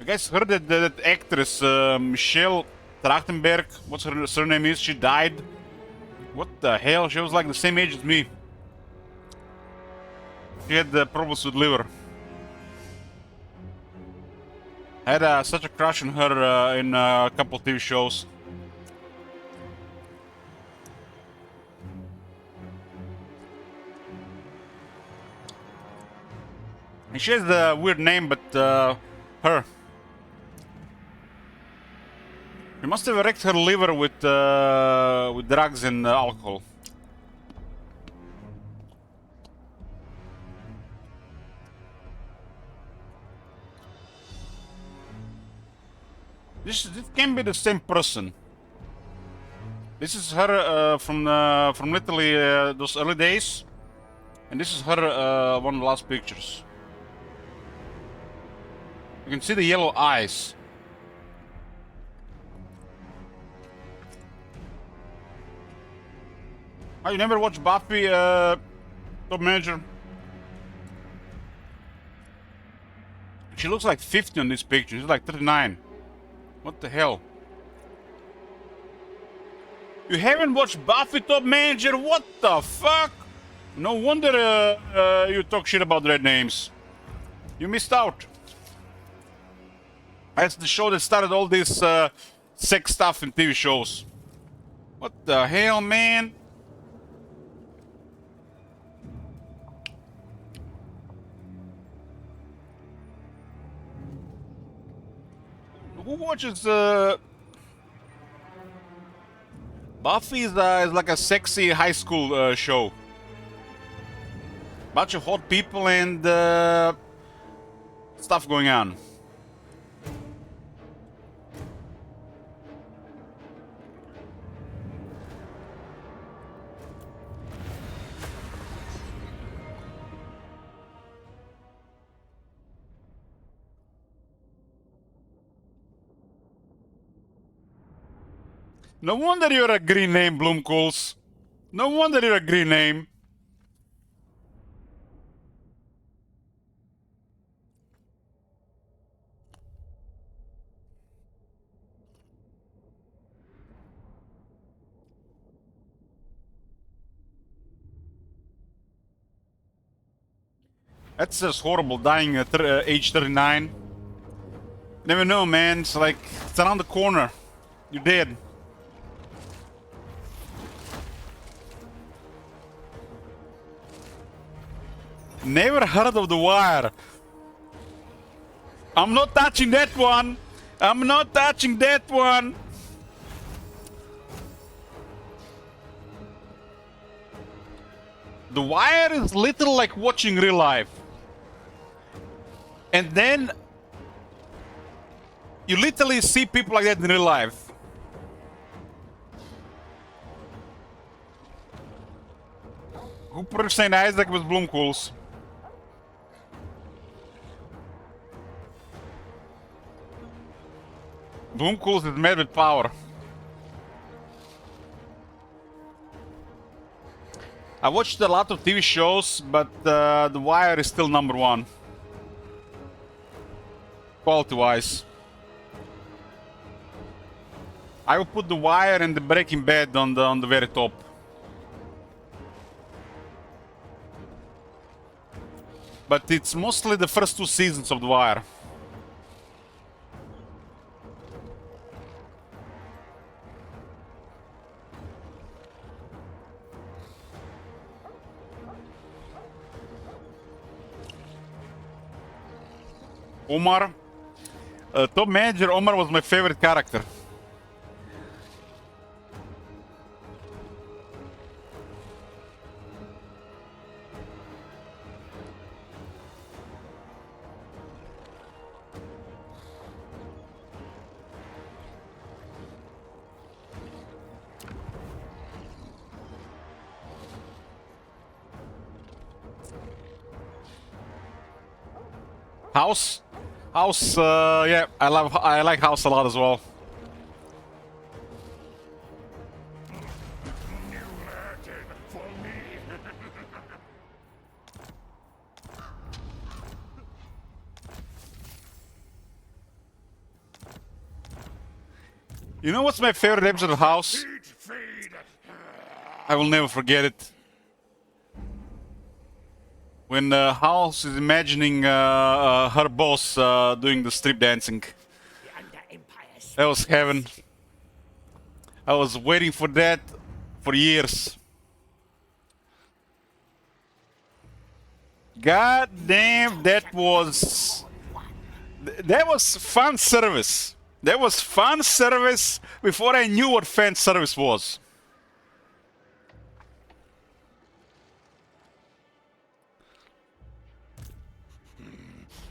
You guys heard that actress, Michelle Trachtenberg, what's her surname is, she died? What the hell? She was like the same age as me. She had problems with liver. I had such a crush on her in a couple of TV shows. And she has a weird name, but her. She must have wrecked her liver with drugs and alcohol. This can be the same person. This is her from literally those early days, and this is her one of the last pictures. You can see the yellow eyes. Oh, you never watched Buffy, Top Manager? She looks like 50 on this picture. She's like 39. What the hell? You haven't watched Buffy, Top Manager? What the fuck? No wonder you talk shit about red names. You missed out. That's the show that started all this sex stuff in TV shows. What the hell, man? Who watches Buffy is like a sexy high school show. Bunch of hot people and stuff going on. No wonder you're a green name, Bloomcools. No wonder you're a green name. That's just horrible, dying at age 39. Never know, man. It's like, it's around the corner. You're dead. Never heard of The Wire. I'm not touching that one. I'm not touching that one. The Wire is little like watching real life. And then you literally see people like that in real life. Who produced St. Isaac with Bloomcools? Bloomcools is made with power. I watched a lot of TV shows, but The Wire is still #1. Quality-wise. I will put The Wire and the Breaking Bad on the very top. But it's mostly the first 2 seasons of The Wire. Omar. Top Manager, Omar was my favorite character. House? House, yeah, I like House a lot as well. You know what's my favorite episode of House? I will never forget it. When House is imagining her boss doing the strip dancing. That was heaven. I was waiting for that for years. God damn, that was fan service. That was fan service before I knew what fan service was.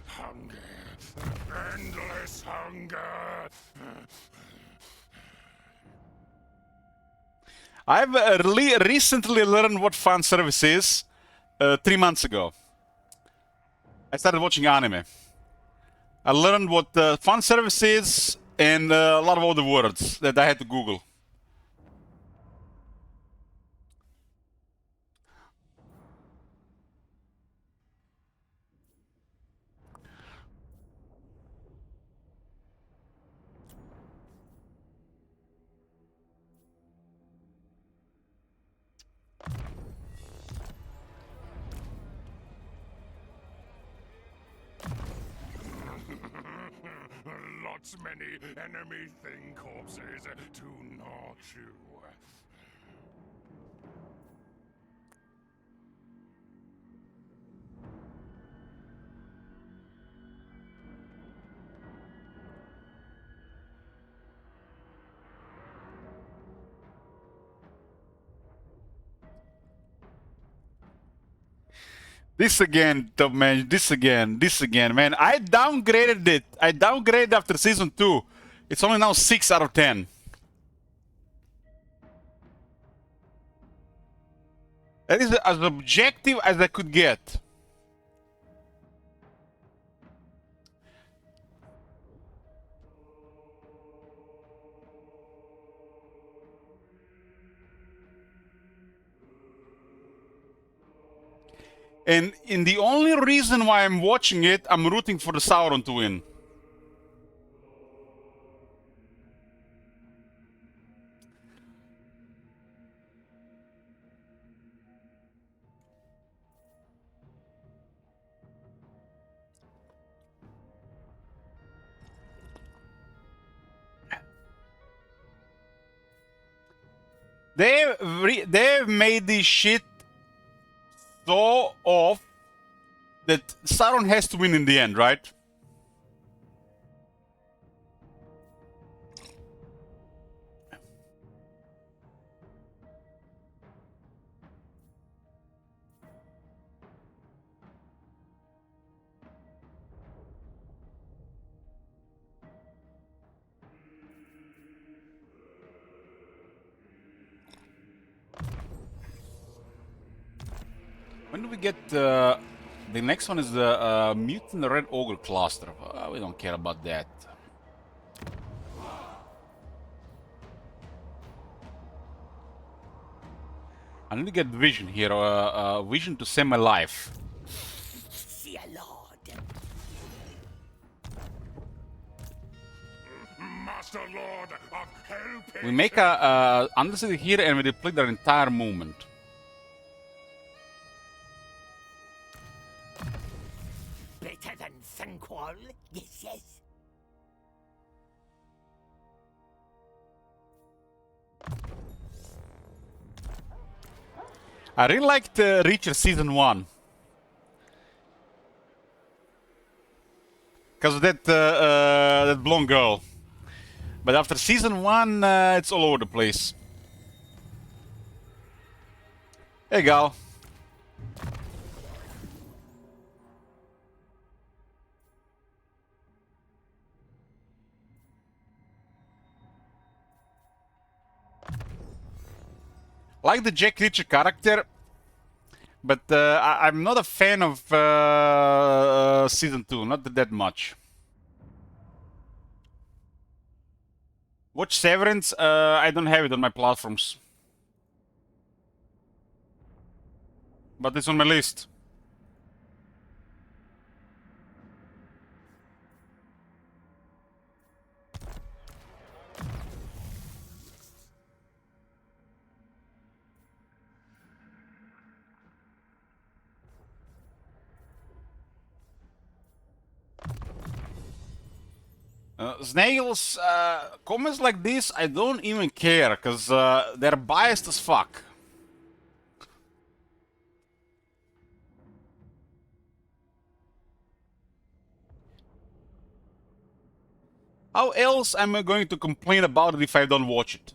Hunger. Endless hunger. I've recently learned what fan service is 3 months ago. I started watching anime. I learned what fan service is and a lot of other words that I had to Google. Lots many enemy thing corpses to gnaw you. This again, man. This again, man. I downgraded it. I downgraded after season 2. It's only now 6 out of 10. That is as objective as I could get. And in the only reason why I'm watching it, I'm rooting for the Sauron to win. They've made this shit so off that Sauron has to win in the end, right? When do we get the next one is the Mutant Red Ogre Cluster. We don't care about that. I need to get vision here, vision to save my life. See a lord. Master Lord of Hell. We make a undercity here and we deplete their entire movement. Better than Sunquall? Yes, yes. I really liked Reacher Season 1. Because of that blonde girl. But after Season 1, it's all over the place. Hey, gal. Like the Jack Reacher character, but I'm not a fan of Season 2, not that much. Watch Severance, I don't have it on my platforms. But it's on my list. Snails, comments like this, I don't even care, because they're biased as fuck. How else am I going to complain about it if I don't watch it?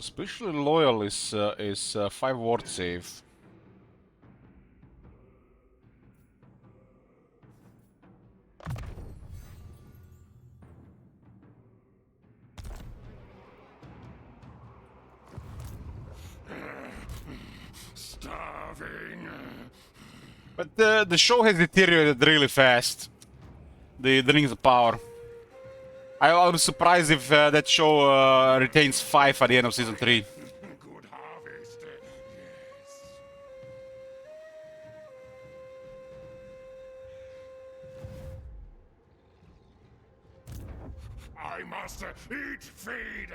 Especially loyal is 5 ward save. Starving. But the show has deteriorated really fast. The Rings of Power. I was surprised if that show retains 5 at the end of season 3. Good harvest. Yes. I must eat, feed.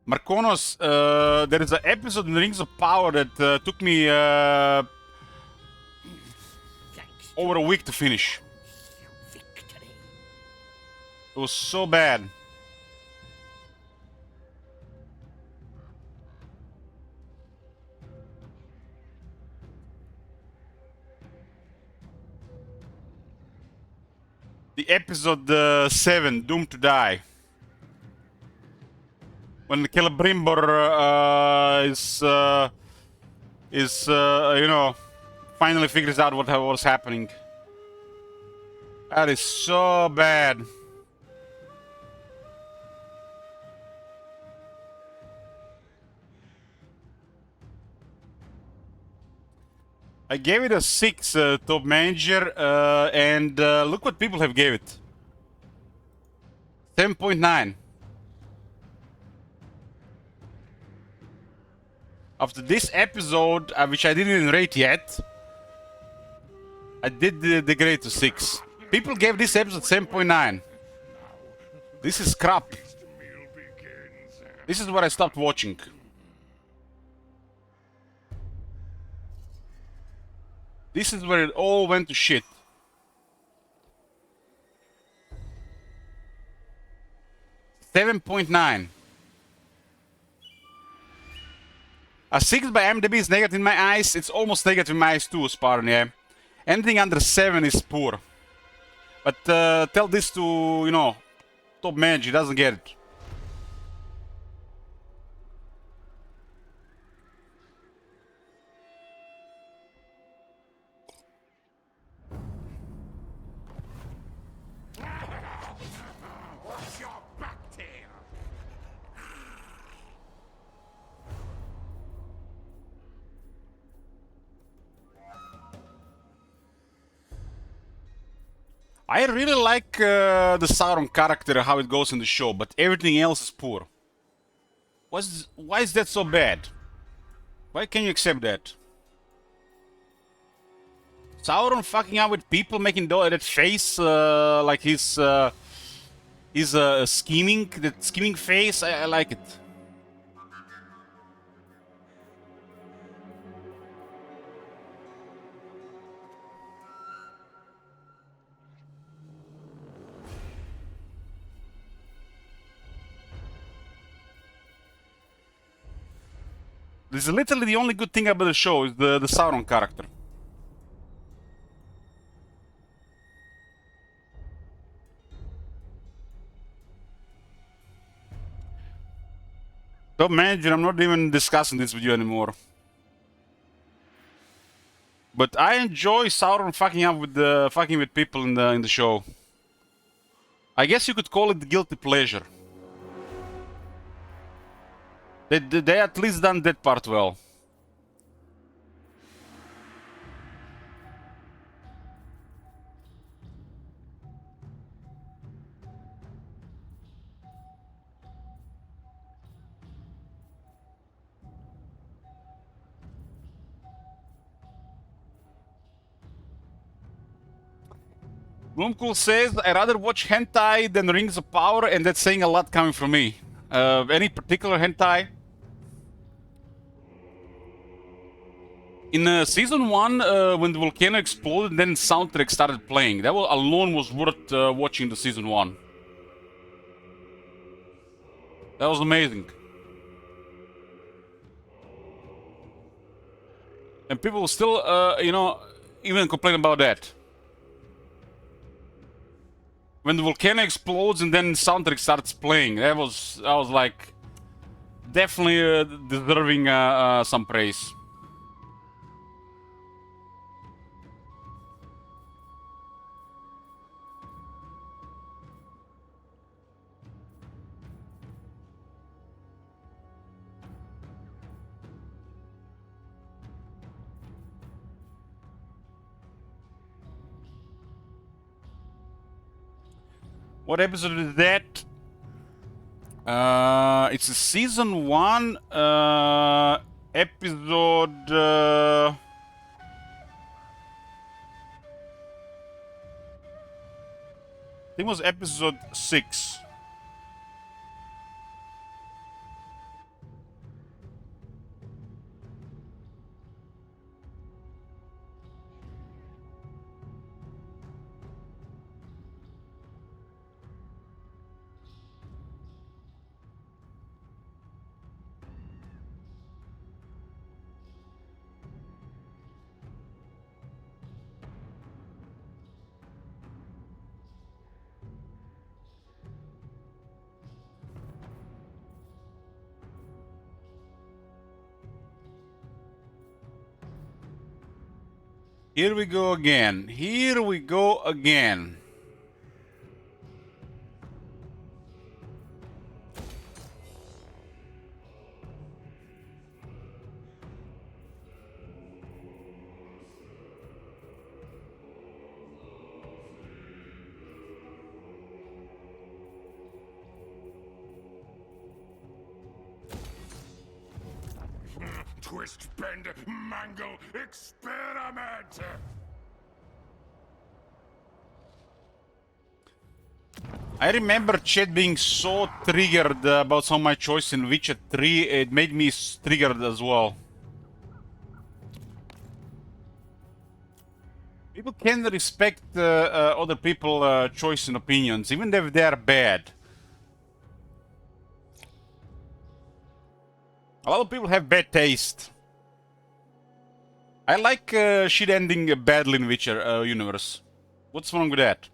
Marconos, there is an episode in Rings of Power that took me over a week to finish. Victory. It was so bad. The episode 7, Doomed to Die. When Celebrimbor you know, finally figures out what was happening. That is so bad. I gave it a 6, top manager, and look what people have gave it. 7.9. After this episode, which I didn't even rate yet, I did degrade to 6. People gave this episode 7.9. This is crap. This is where I stopped watching. This is where it all went to shit. $7.9. A 6 by MDB is negative in my eyes. It's almost negative in my eyes too, Spartan, yeah. Anything under 7 is poor. But tell this to, you know, top manager, he doesn't get it. What's your back tail? I really like the Sauron character, how it goes in the show, but everything else is poor. Why is that so bad? Why can you accept that? Sauron fucking out with people, making that face like he's scheming, that scheming face. I like it. This is literally the only good thing about the show is the Sauron character. Top manager, I'm not even discussing this with you anymore. But I enjoy Sauron fucking with people in the show. I guess you could call it guilty pleasure. They at least done that part well. Bloomcool says, I rather watch hentai than Rings of Power, and that's saying a lot coming from me. Any particular hentai? In season 1, when the volcano exploded, then soundtrack started playing. That alone was worth watching the season 1. That was amazing. And people still, you know, even complain about that. When the volcano explodes and then soundtrack starts playing, I was like definitely deserving some praise. What episode is that? It's a season 1 episode. I think it was episode 6. Here we go again. Here we go again. Twist, bend, mangle, experiment! I remember chat being so triggered about some of my choice in Witcher 3. It made me triggered as well. People can respect other people's choice and opinions, even if they are bad. A lot of people have bad taste. I like shit ending badly in Witcher universe. What's wrong with that?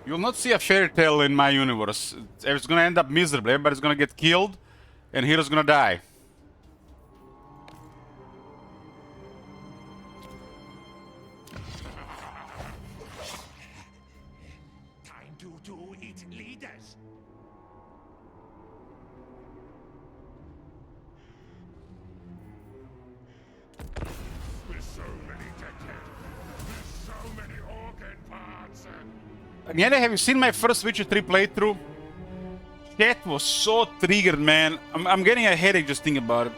You'll not see a fairy tale in my universe. It's gonna end up miserably. Everybody's gonna get killed, and hero's gonna die. Time to eat leaders. There's so many dead. There's so many organ parts. Again, have you seen my first Witcher 3 playthrough? That was so triggered, man. I'm getting a headache just thinking about it.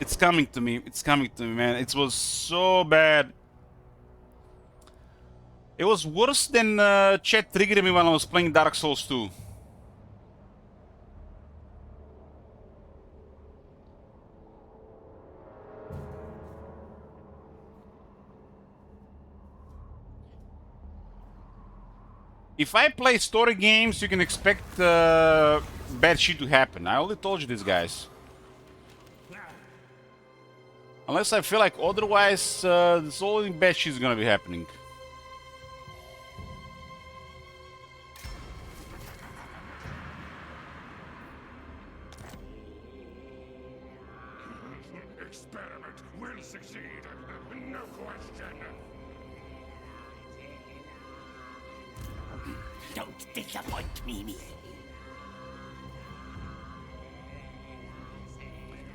It's coming to me. It's coming to me, man. It was so bad. It was worse than chat triggering me when I was playing Dark Souls 2. If I play story games, you can expect bad shit to happen. I already told you this, guys. Unless I feel like otherwise, there's only bad shit's gonna be happening. Experiment will succeed. No question. Don't disappoint me.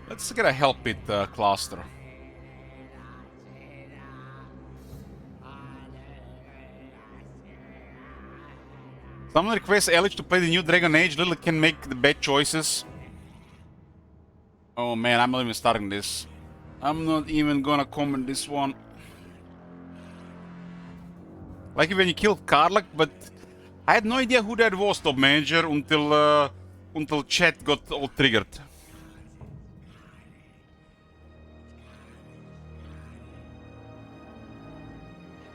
Let's get a help it cluster. Someone requests Elich to play the new Dragon Age. Little can make the bad choices. Oh man, I'm not even starting this. I'm not even gonna comment this one. Like when you killed Karlak, but I had no idea who that was, top manager, until chat got all triggered.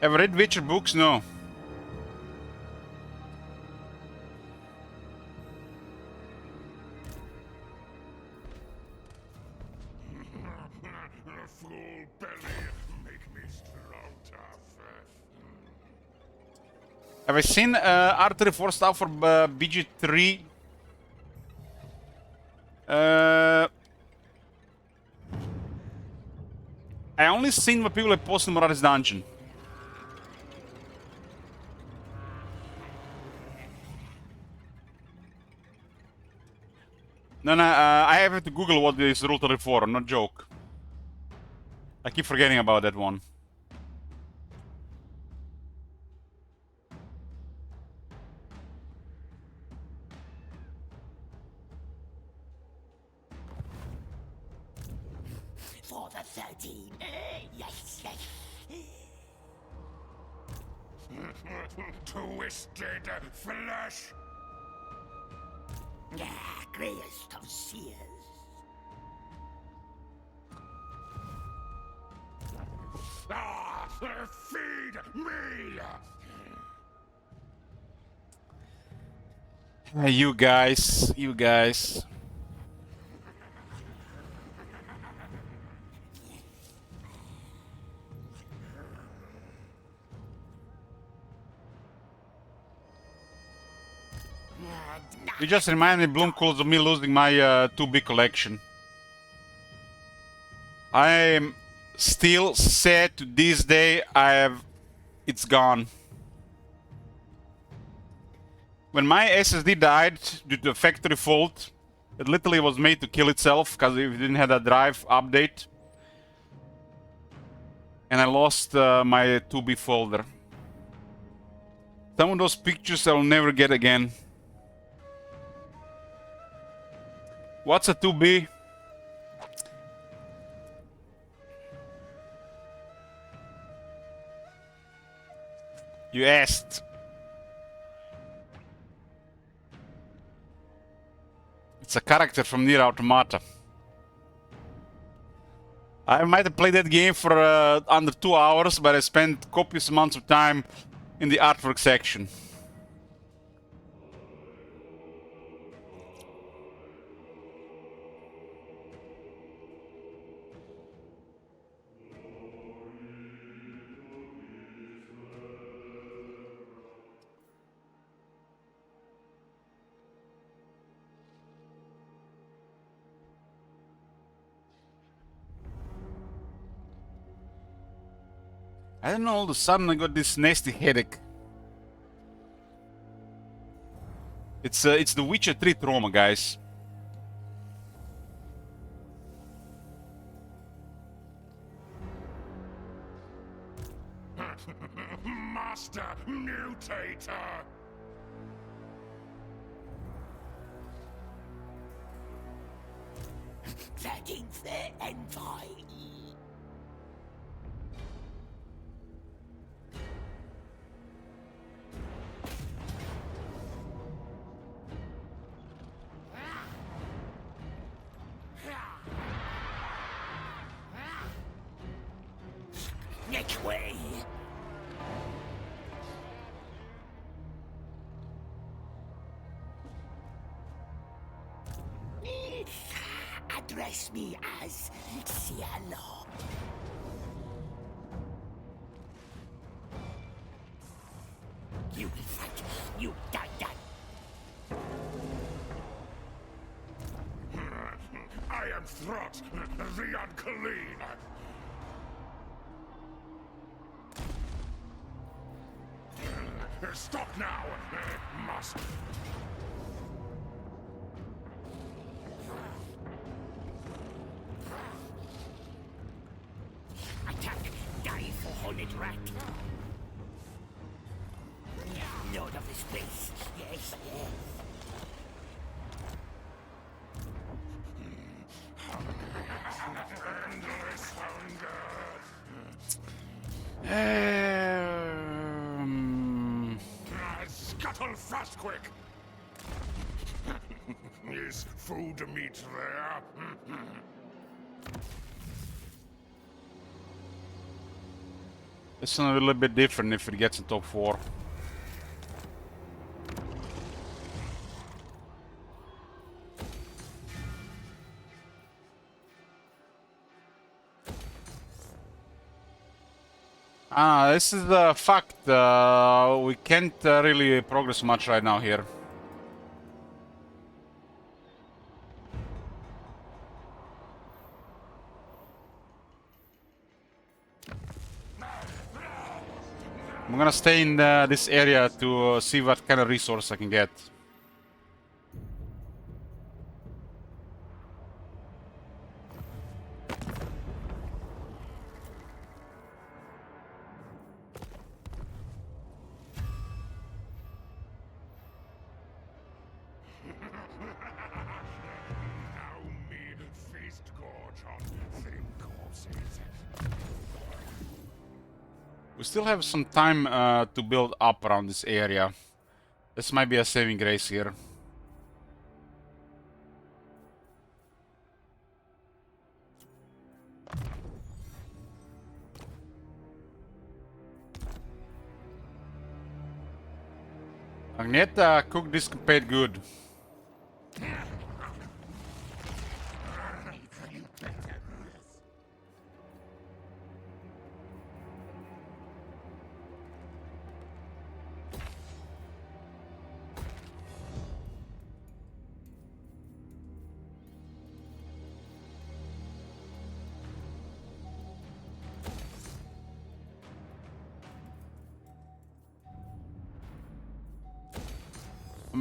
Have I read Witcher books? No. Your full belly make me strong tough. Have I seen R34 stuff for BG3? I only seen what people have posted in Morales Dungeon. No, I have to Google what is Rule 34, not joke. I keep forgetting about that one. For the 13. Yes, yes. Twisted flesh. Greyest of seers. Feed me. You guys. You just remind me, Bloomcools, of me losing my 2B collection. I am still sad to this day. It's gone. When my SSD died due to a factory fault, it literally was made to kill itself because it didn't have a drive update. And I lost my 2B folder. Some of those pictures I'll never get again. What's a 2B? You asked. It's a character from Nier Automata. I might have played that game for under 2 hours, but I spent copious amounts of time in the artwork section. I don't know, all of a sudden I got this nasty headache. It's the Witcher 3 trauma, guys. Master Mutator. Thirteenth Envoy. Next way. Address me as Cielo. You will fight. You die. I am Throt, the Unclean. Stop now, Master. Attack! Die for Hornet Rat! Lord of the Space! Yes. Endless hunger. Scuttle fast, quick! Is food meat there? It's a little bit different if it gets in top 4. This is the fact. We can't really progress much right now here. I'm gonna stay in this area to see what kind of resource I can get. We still have some time to build up around this area. This might be a saving grace here. Agneta cooked this paid good.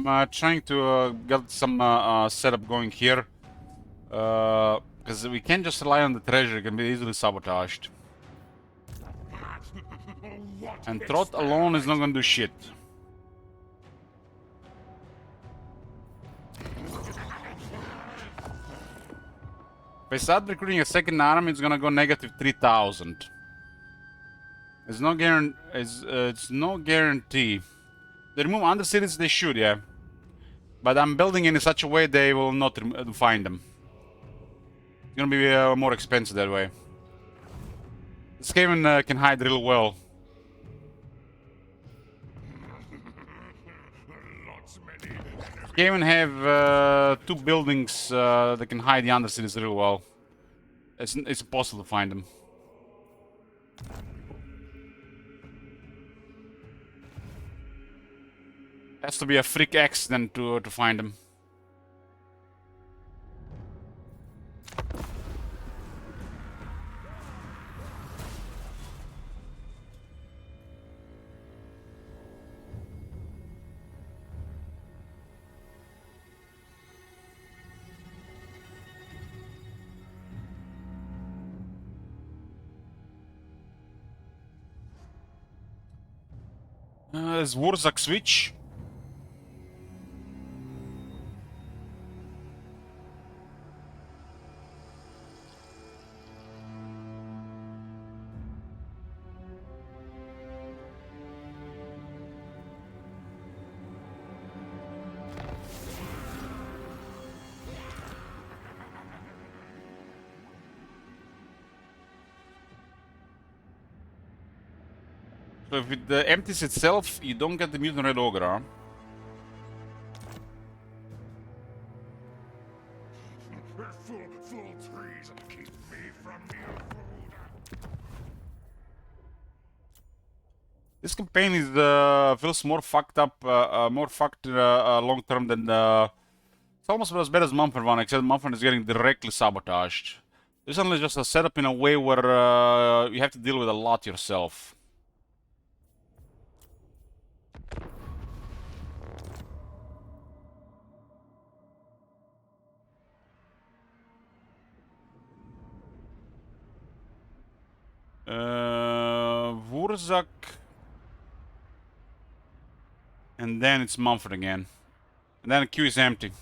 I'm trying to get some setup going here. Because we can't just rely on the treasure, it can be easily sabotaged. And Trot alone is not gonna do shit. If I start recruiting a second army, it's gonna go negative 3,000. It's no guarantee. They remove undercities, they should, yeah. But I'm building in such a way they will not find them. It's gonna be more expensive that way. This Skaven can hide real well. Skaven have 2 buildings that can hide the undercities real well. It's impossible to find them. Has to be a freak accident to find them. There's Wurzak switch. So if it empties itself, you don't get the mutant red ogre, huh? This campaign is feels more fucked up, more fucked long term than it's almost as bad as Mumford one, except Mumford is getting directly sabotaged. This one is just a setup in a way where you have to deal with a lot yourself. Wurzak. And then it's Mumford again. And then the queue is empty.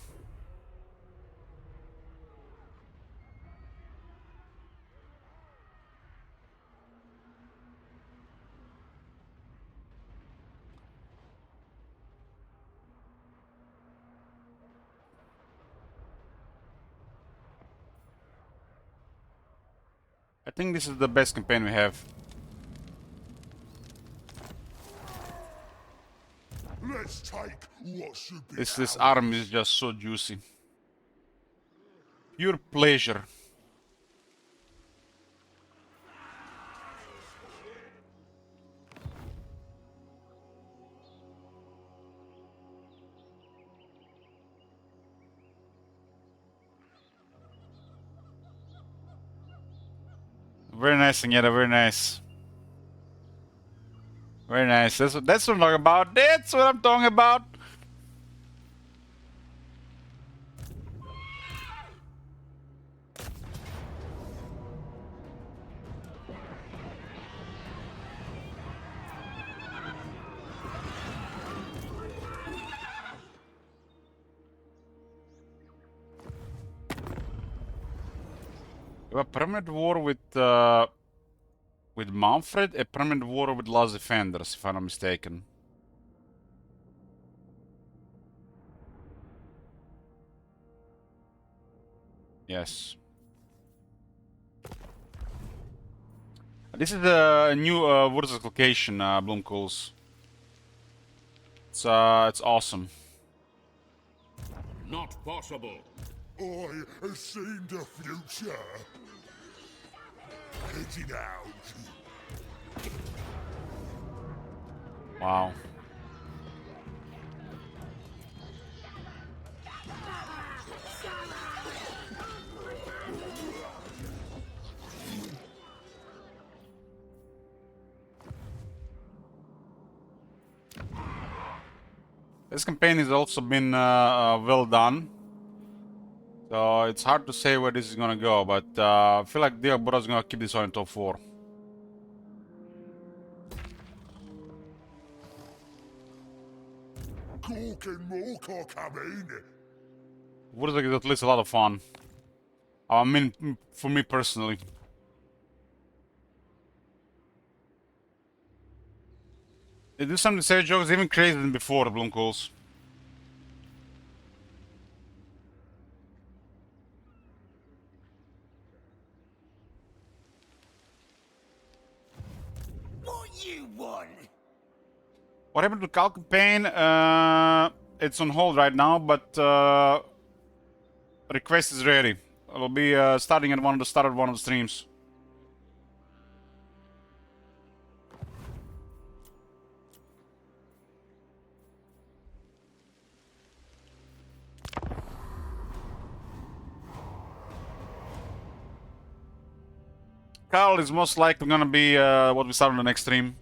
I think this is the best campaign we have. Let's take what should be This arm is just so juicy. Pure pleasure. Very nice, Agneta, very nice. Very nice. That's what I'm talking about. That's what I'm talking about. We have a permanent war with Manfred, a permanent war with Last Defenders, if I'm not mistaken. Yes. This is a new Wurzel's location, Bloomcools. It's awesome. Not possible. I have seen the future. Heading out. Wow. This campaign has also been well done. So it's hard to say where this is gonna go, but I feel like Diabora is gonna keep this one in top 4. Cork and Morcock coming. Wurzak is at least a lot of fun. I mean, for me personally. They do some savage jokes even crazier than before, Bloomcools. What you want? What happened to Cal campaign? It's on hold right now, but request is ready. It'll be starting at one of the streams. Carl is most likely gonna be what we start on the next stream,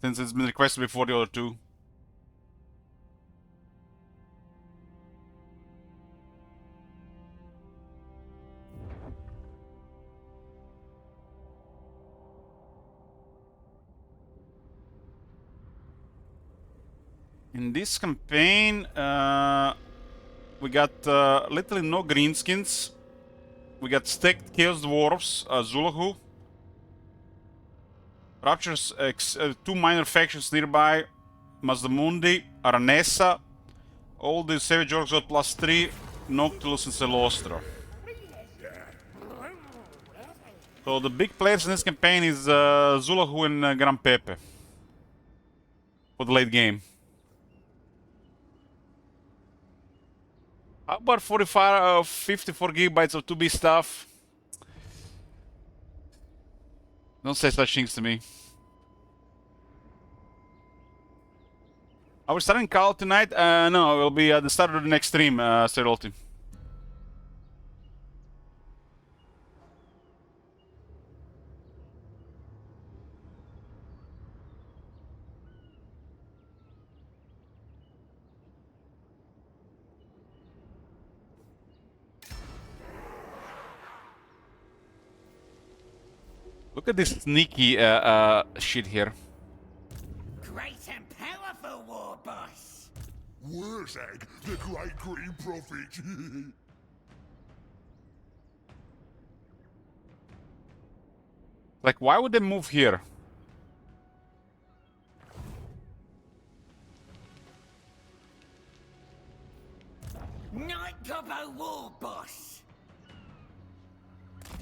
since it's been requested before the other two. In this campaign, we got literally no greenskins. We got stacked Chaos Dwarves, Zulahu. Raptures 2 minor factions nearby, Mazdamundi, Aranesa. All the Savage Orcs got +3, Noctilus and Celostro. So the big players in this campaign is Zulahu and Gran Pepe for the late game. How about 54 gigabytes of 2B stuff? Don't say such things to me. Are we starting Call tonight? No, it will be at the start of the next stream, Sterolti. Look at this sneaky shit here. Great and powerful, war boss. Wurzak, the Great Green Prophet. Like, why would they move here? Night Gobbo war boss.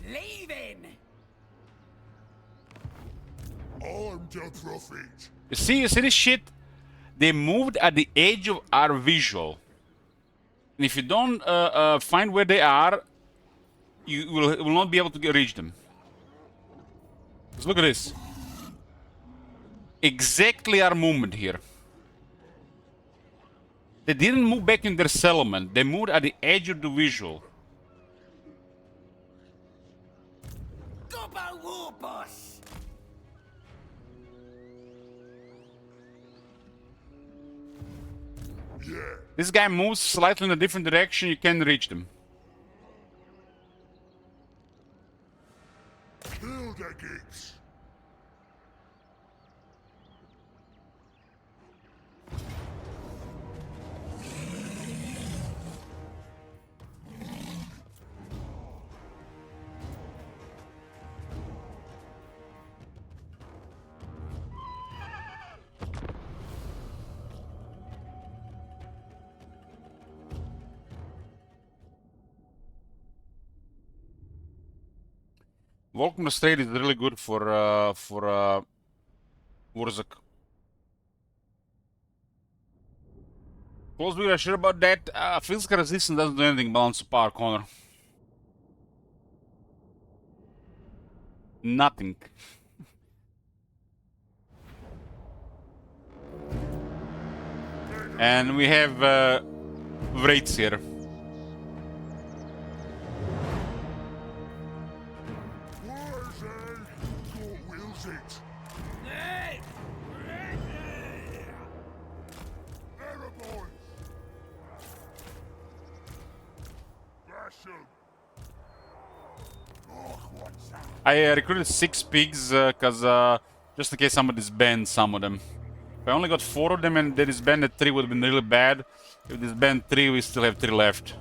Leaving. I'm the prophet. You see this shit? They moved at the edge of our visual. And if you don't find where they are, you will not be able to reach them. Just look at this. Exactly our movement here. They didn't move back in their settlement. They moved at the edge of the visual. Turbo War Boss! Yeah, This guy moves slightly in a different direction, you can reach them. kill the geeks. Walking the straight is really good for Wurzak. Close, we are sure about that. Physical resistance doesn't do anything, balance of power, Connor. Nothing. And we have Wraiths here. Wills it. Airborne. Bash 'em. Oh, what's that? I recruited 6 pigs because just in case somebody disbanded some of them. If I only got 4 of them and they disbanded 3 would have been really bad. If disband 3, we still have 3 left.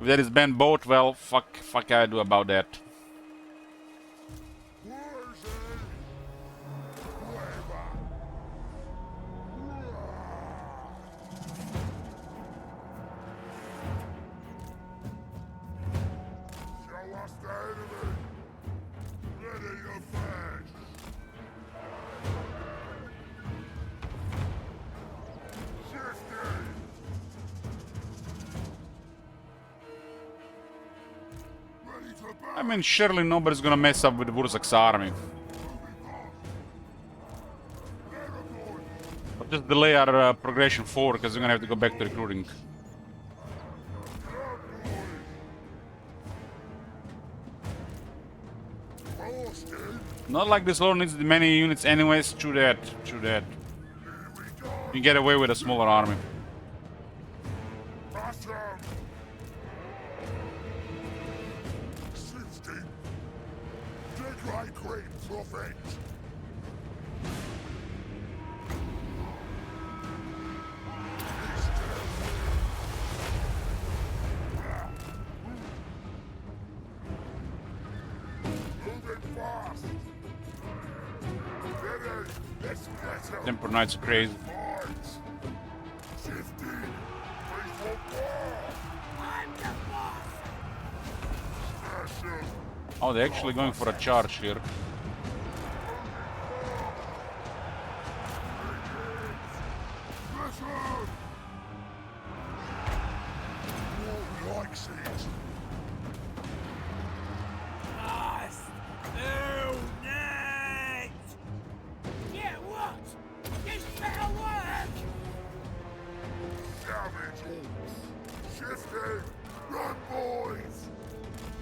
If they disband both, well, fuck I do about that. Show us the enemy. Ready to flash. Shifty. Ready to burn. I mean, surely nobody's gonna mess up with Wurzak's army. But just delay our progression forward because we're gonna have to go back to recruiting. Not like this lord needs many units anyways, true that, true that. You can get away with a smaller army. Awesome. 60. Dig like great prophet. Moving fast. Ready. Let's get him. Temper Knights are crazy. Boys. 50. Wait for war. I'm the boss! Smash him. Oh, they're actually going for a charge here. Smash him. War likes it. Boss! Oh, night! Yeah, what? This better work! Savage horse. Shifting. Run, boys.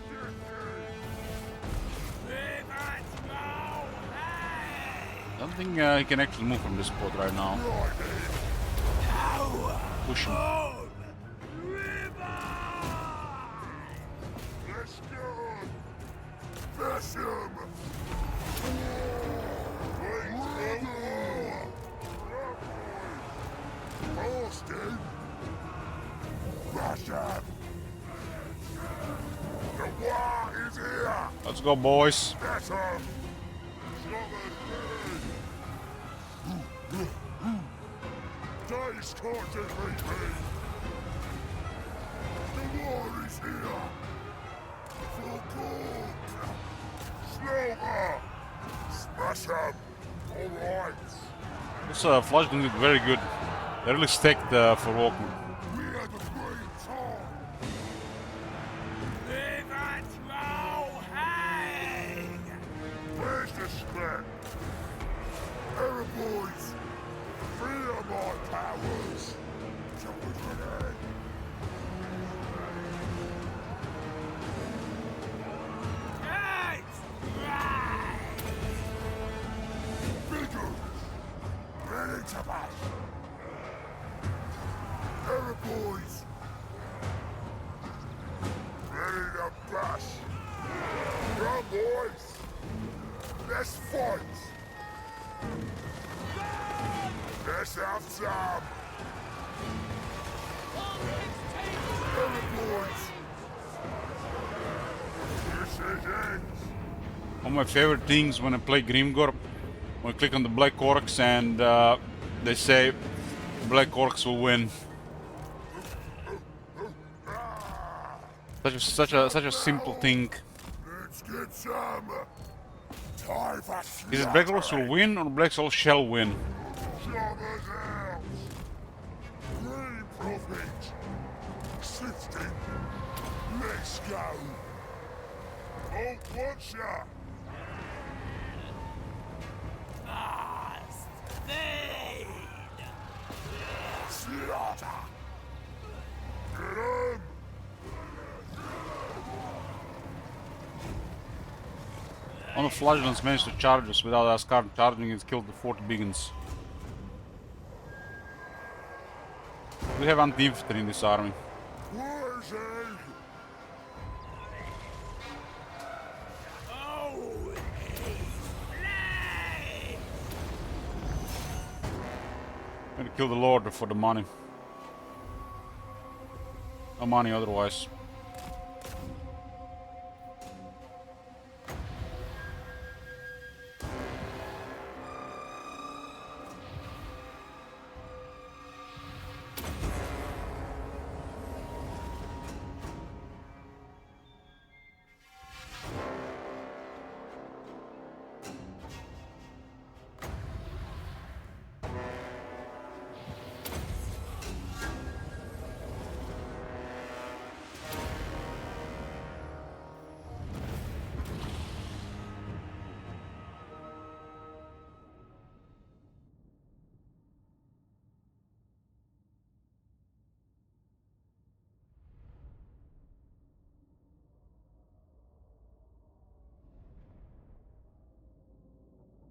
Shifting. Rivers go! Hey! I don't think he can actually move from this spot right now. Right in. Push him. Let's go. Smash him. Austin. Smash him. The war is here. Let's go, boys. Smash him. Days can't defeat me. The war is here. For good. Slaughter. Smash him. All right. This flush gun is very good. They're really stacked for walking. We had a great time. Rivers go! Hey! Where's the spec? Error boys. Free of my powers. Jump grenade. Hey! points! Let's have some! 7 points! This is it! One of my favorite things when I play Grimgor, when I click on the Black Orcs and they say Black Orcs will win. Such a simple thing. Let's get some! Time for Is it Black Orcs will win or Black Orcs shall win? Slaughter's out! Green profit! 60! Let's go! Oh, watcher! Slaughter! Get him! One of the flagellants managed to charge us without us charging and killed the 40 biggins. We have anti-infantry in this army. Where's he? I'm gonna kill the Lord for the money. No money otherwise.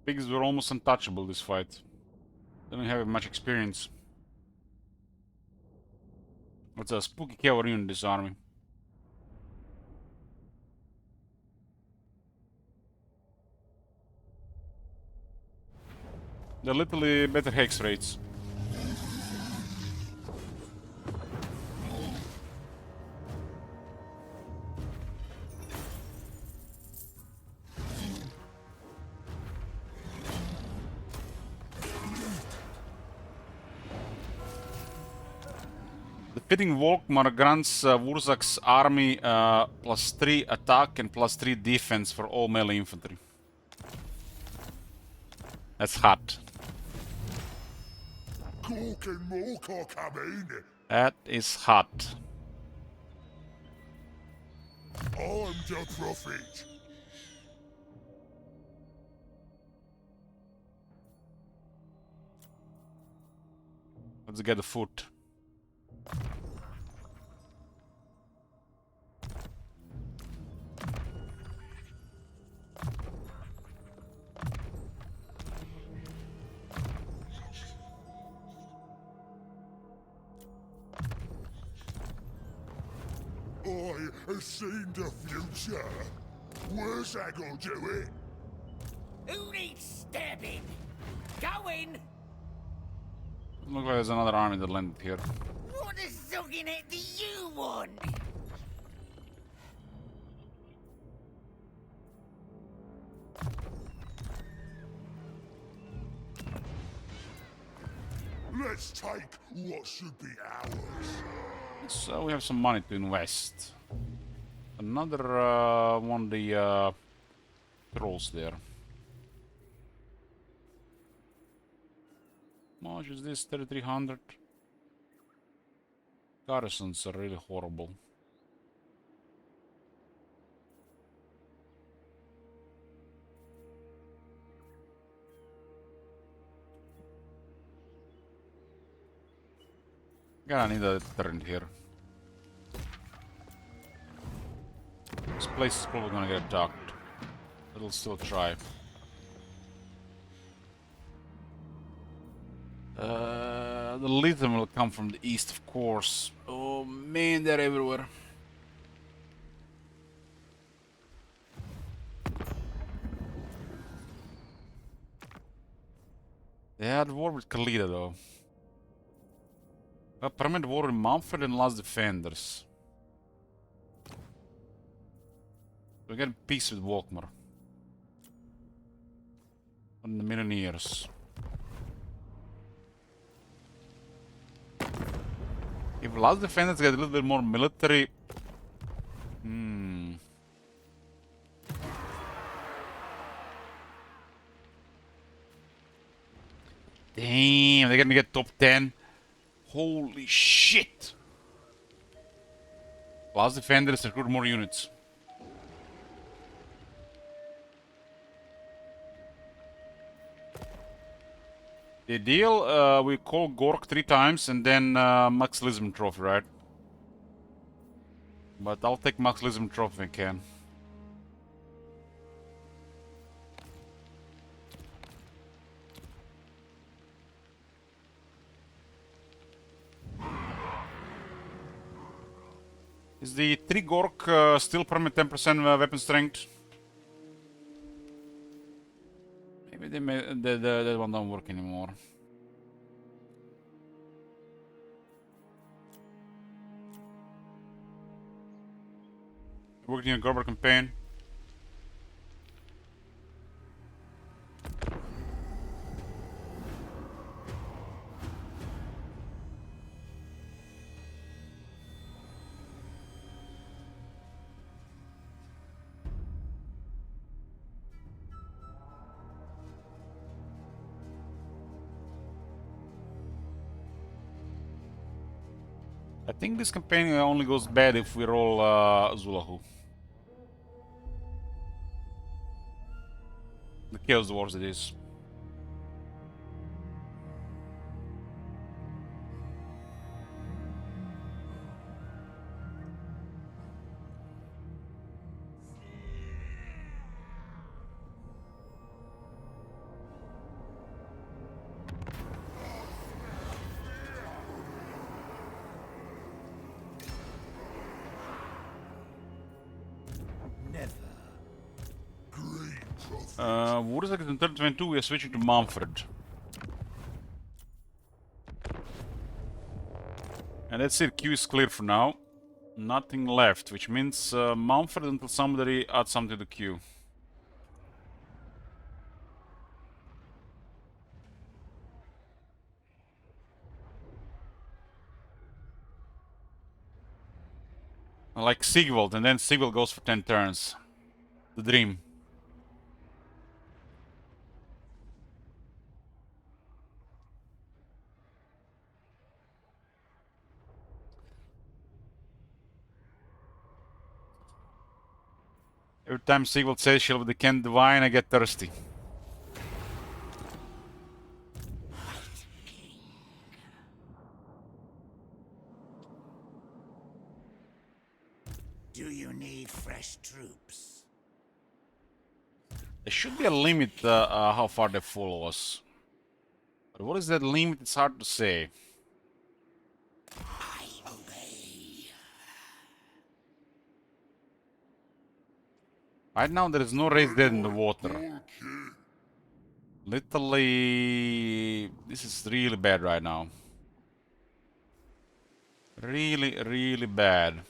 Pigs were almost untouchable this fight. They don't have much experience. What's a spooky cavalry in this army? They're literally better hex rates. Defeating Volkmar grants Wurzak's army +3 attack and +3 defense for all melee infantry. That's hot. Cork and Morkor coming! That is hot. I'm the prophet! Let's get the foot. I have seen the future. Where's that gonna do it? Who needs stabbing? Go in! Looks like there's another army that landed here. What a zogging head do you want? Let's take what should be ours. So we have some money to invest. Another one of the trolls there. How much is this? 3,300. Garrisons are really horrible. Gonna need a deterrent here. This place is probably gonna get attacked. It'll still try. The lithium will come from the east, of course. Oh man, they're everywhere. They had war with Kalida though. A permanent war with Mumford and lost defenders. We get peace with Walkmore. In the million years. If last defenders get a little bit more military. Damn, they're gonna get top 10. Holy shit! Last defenders recruit more units. The deal, we call Gork 3 times and then Max Lism trophy, right? But I'll take Max Lism trophy if I can. Is the 3 Gork still permanent 10% weapon strength? Maybe they that one don't work anymore. Working in a Gerber campaign. I think this campaign only goes bad if we roll Zulahu. The Chaos Wars it is. What is it in 2022? We are switching to Mumford. And that's it, queue is clear for now. Nothing left, which means Mumford until somebody adds something to the queue. Like Sigvald, and then Sigvald goes for 10 turns. The dream. Every time Sigvald says she'll be the Kent Divine, I get thirsty. Do you need fresh troops? There should be a limit how far they follow us. But what is that limit? It's hard to say. I obey. Right now there is no race dead in the water. Literally, this is really bad right now. Really, really bad.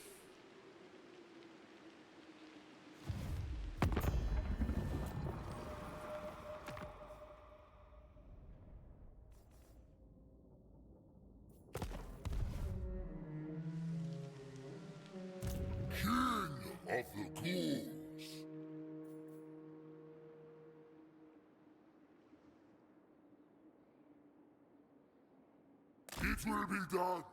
King of the ghouls. It will be done.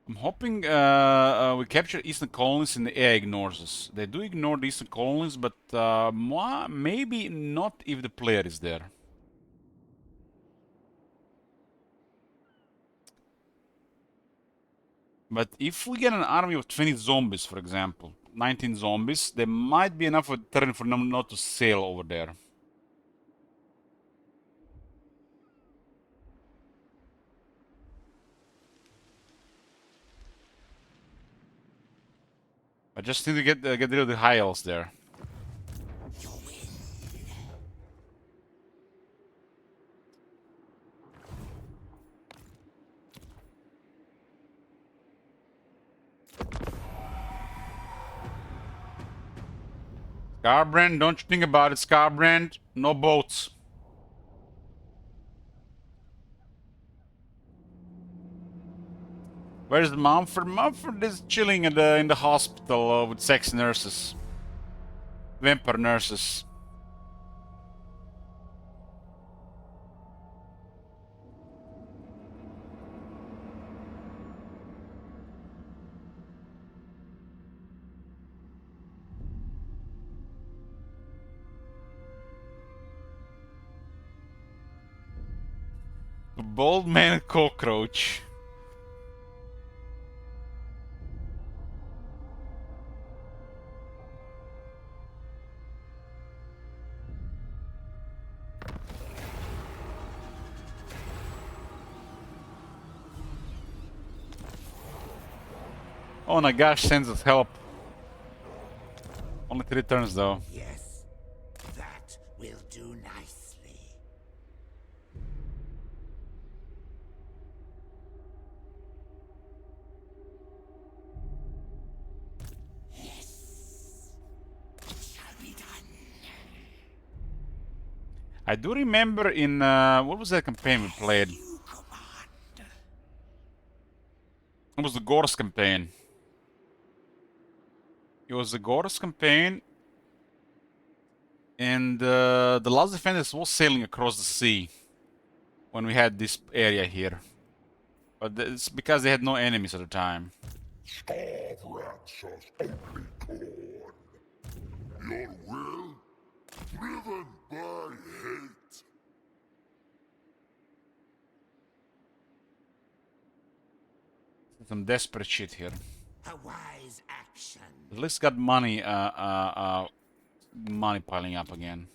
I'm hoping we capture Eastern colonies and the AI ignores us. They do ignore the Eastern colonies, but maybe not if the player is there. But if we get an army of 20 zombies, for example, 19 zombies, there might be enough of a turn for them not to sail over there. I just need to get rid of the high elves there. Scarbrand, don't you think about it, Scarbrand. No boats. Where's Mumford? Mumford is chilling in the hospital with sex nurses. Vampire nurses. Bald man cockroach. Oh, Nagash sends us help. Only 3 turns though. Yes, that will do nicely. Yes, it shall be done. I do remember in what was that campaign we played? You command. It was the Gorse campaign. It was the Gorse campaign, and the Last Defenders was sailing across the sea when we had this area here. But it's because they had no enemies at the time. Starve rats as only corn. Your will, driven by hate. Some desperate shit here. A wise action. At least got money, money piling up again.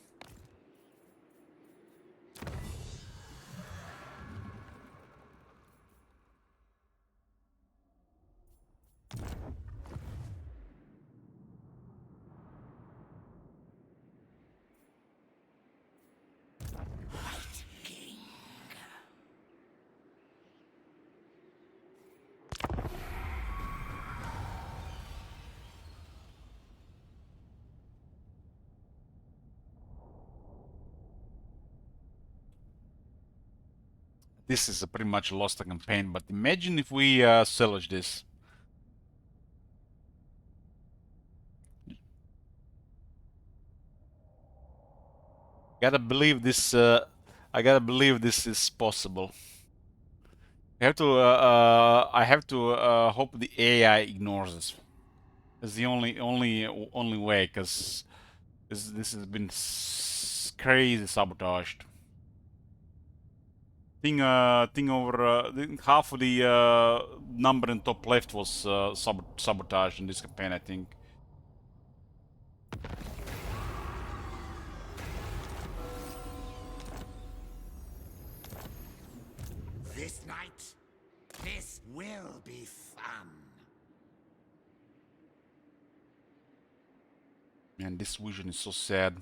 This is a pretty much lost campaign, but imagine if we salvage this. Gotta believe this. I gotta believe this is possible. I have to. I have to hope the AI ignores this. It's the only way, because this has been crazy sabotaged. Thing over half of the number in top left was sabotaged in this campaign, I think. This night, this will be fun. Man, this vision is so sad.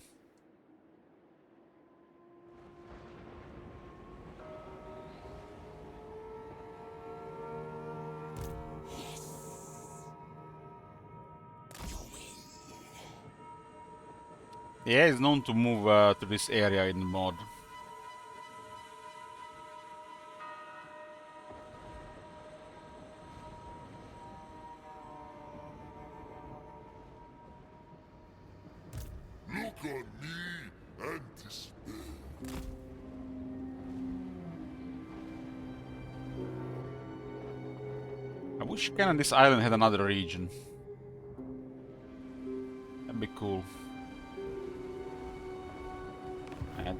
Yeah, he's known to move to this area in the mod. Look on me and despair. I wish kinda this island had another region. That'd be cool.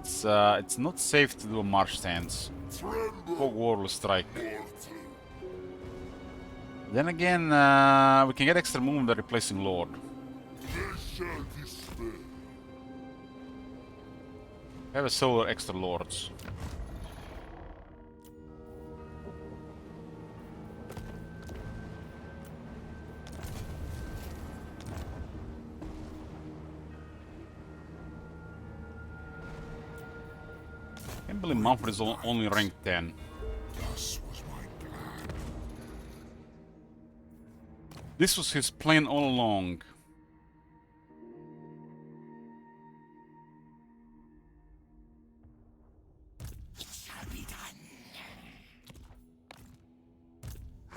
It's not safe to do a marsh stance. Fog War will strike. Then again, we can get extra movement by replacing Lord. Have a solar extra lords. Can't believe Mumford is only rank 10. Thus was my plan. This was his plan all along.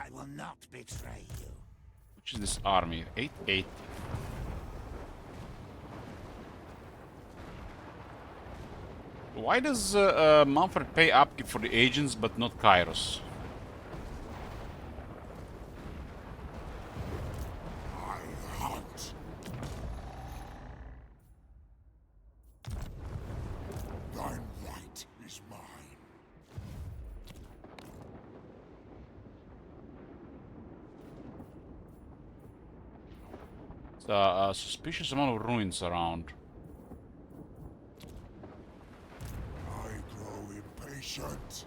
I will not betray you. Which is this army? 880. Why does Manfred pay upkeep for the agents but not Kairos? I hunt. Thine right is mine. A suspicious amount of ruins around. I grow impatient.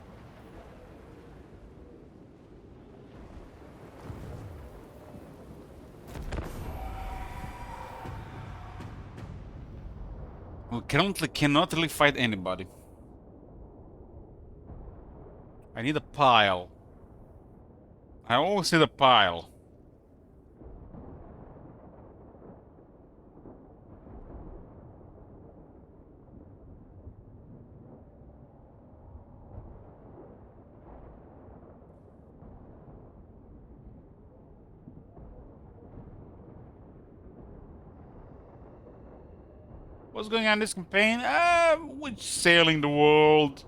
We currently cannot really fight anybody. I need a pile. I always need a pile. What's going on in this campaign? We're sailing the world.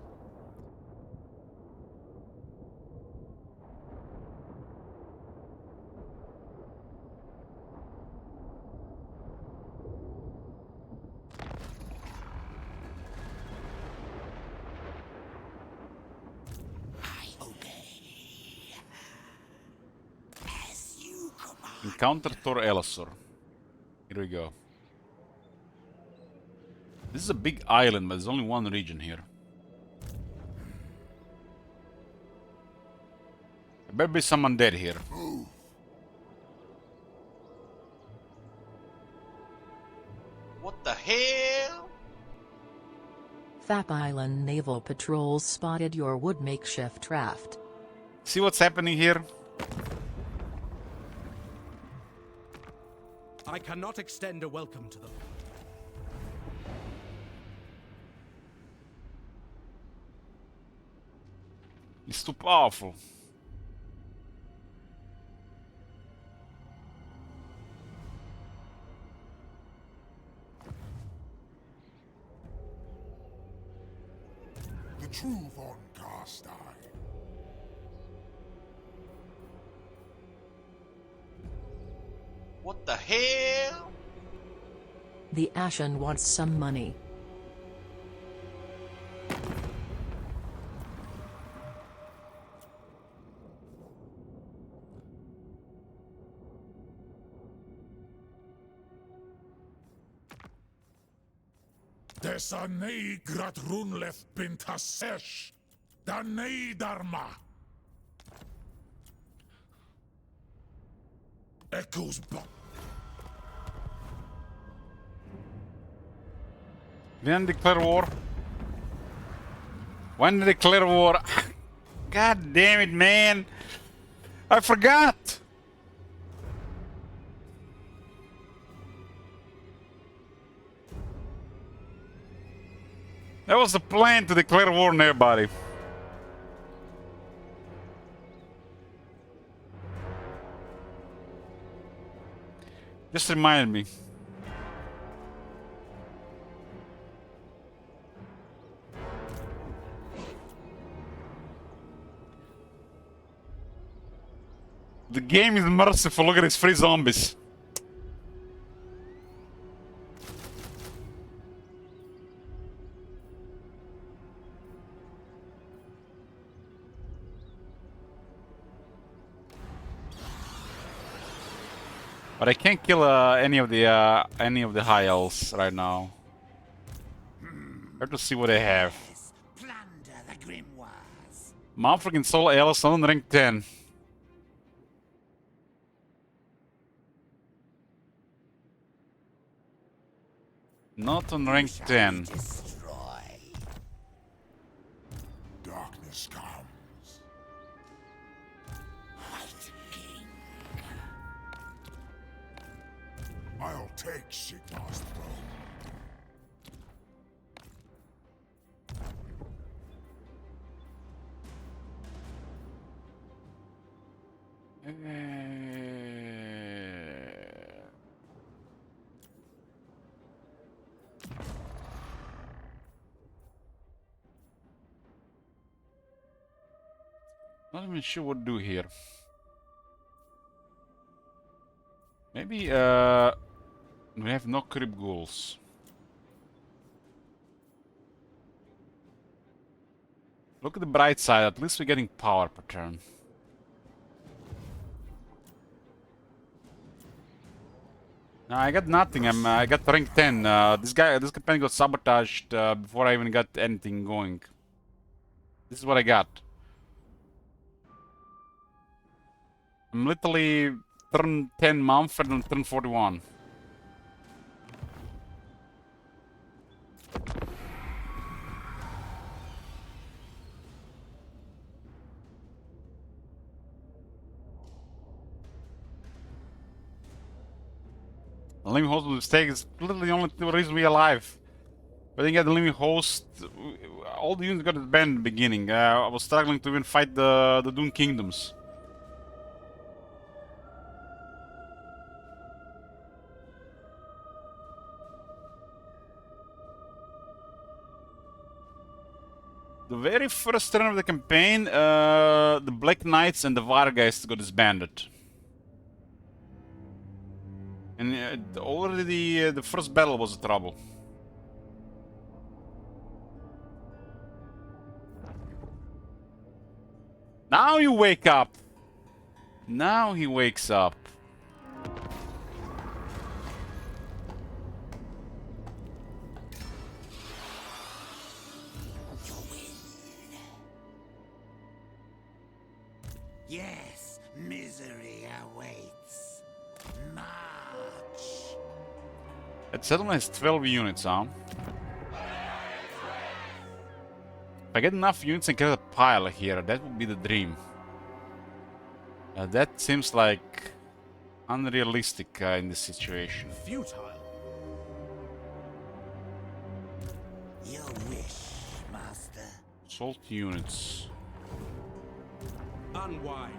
I obey. As you command. Encounter Tor Elasor. Here we go. This is a big island, but there's only one region here. There better be someone dead here. What the hell? Thap Island naval patrols spotted your wood makeshift raft. See what's happening here? I cannot extend a welcome to them. It's too powerful. The truth on cast eye. What the hell? The Ashen wants some money. Desanei grat runlef bintasesh. Danei dharma. Echoes back. When declare war? When they declare war? God damn it, man! I forgot! That was the plan, to declare war on everybody. Just reminded me. The game is merciful. Look at these free zombies. But I can't kill any of the high elves right now. I have to see what they have. Plunder the grimoires. Manfred can solo elves on rank 10. Not on rank 10. Destroy. Darkness comes. White King. I'll take Sigmar's throne. Not even sure what to do here. Maybe we have no creep ghouls. Look at the bright side, at least we're getting power per turn. No, I got nothing. I got rank 10. This campaign got sabotaged before I even got anything going. This is what I got. I'm literally turn 10 Mumford and turn 41. Living host with mistake is literally the only reason we're alive. But then get the living host, all the units got banned in the beginning. I was struggling to even fight the Dune Kingdoms. The very first turn of the campaign, the Black Knights and the Vargeists got disbanded. And already the first battle was a trouble. Now you wake up! Now he wakes up. Yes, misery awaits. March. That settlement has 12 units, huh? If I get enough units and get a pile here, that would be the dream. That seems like unrealistic in this situation. Futile. Your wish, master. Salt units. Unwise.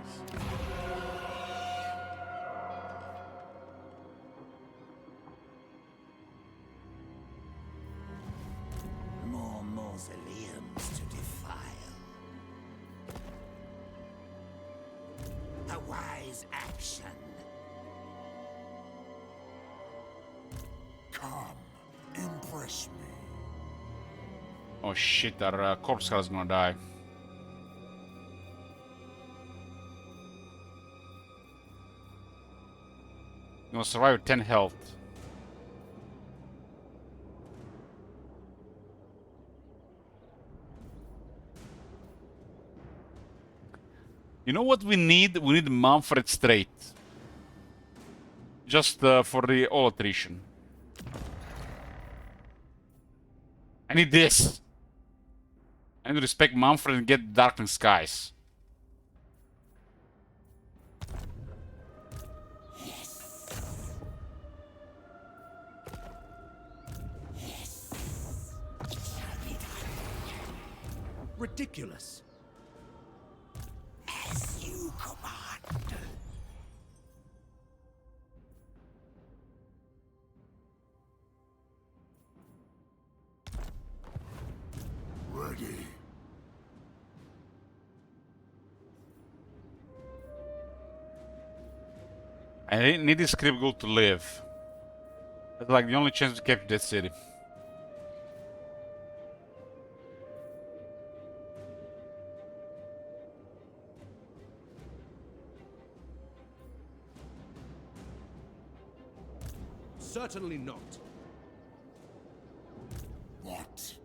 More mausoleums to defile. A wise action. Come, impress me. Oh shit, our corpse is gonna die. You will survive with 10 health. You know what we need? We need Manfred Strait. Just for the all attrition. I need this. I need to respect Manfred and get Darkling Skies. Ridiculous. As you command. Ready. I need this script goal to live. That's like the only chance to capture that city. Certainly not. What?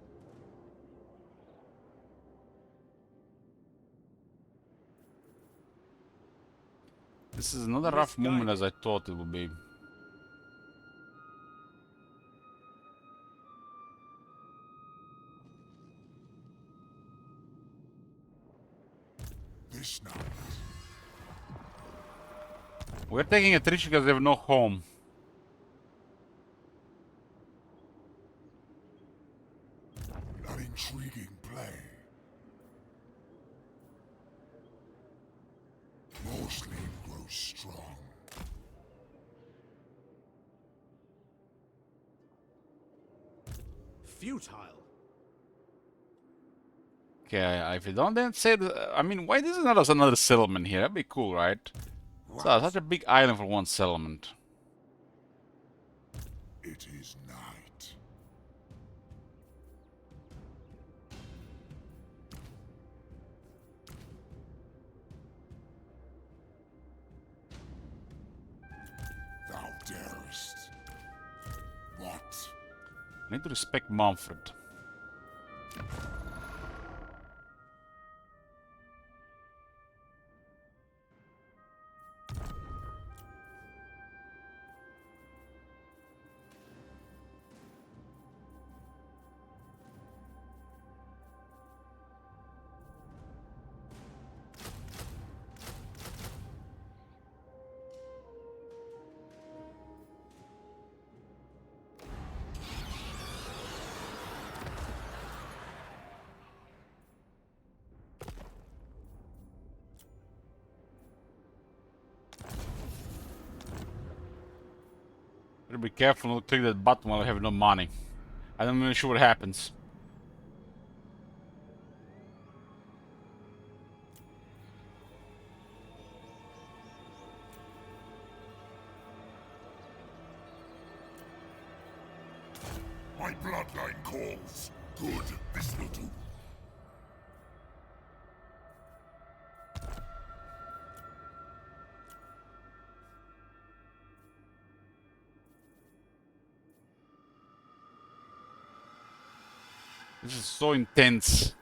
This is not a rough moment as I thought it would be. This night. We're taking a Tzeentch because they have no home. An intriguing play. Mostly strong. Futile. Okay, if you don't then say that, I mean, why isn't there another settlement here? That'd be cool, right? So, such a big island for one settlement. It is night. Thou darest. What? I need to respect Mumford. Better be careful not to click that button while I have no money. I'm not really sure what happens. My bloodline calls. Good, this will do. This is so intense.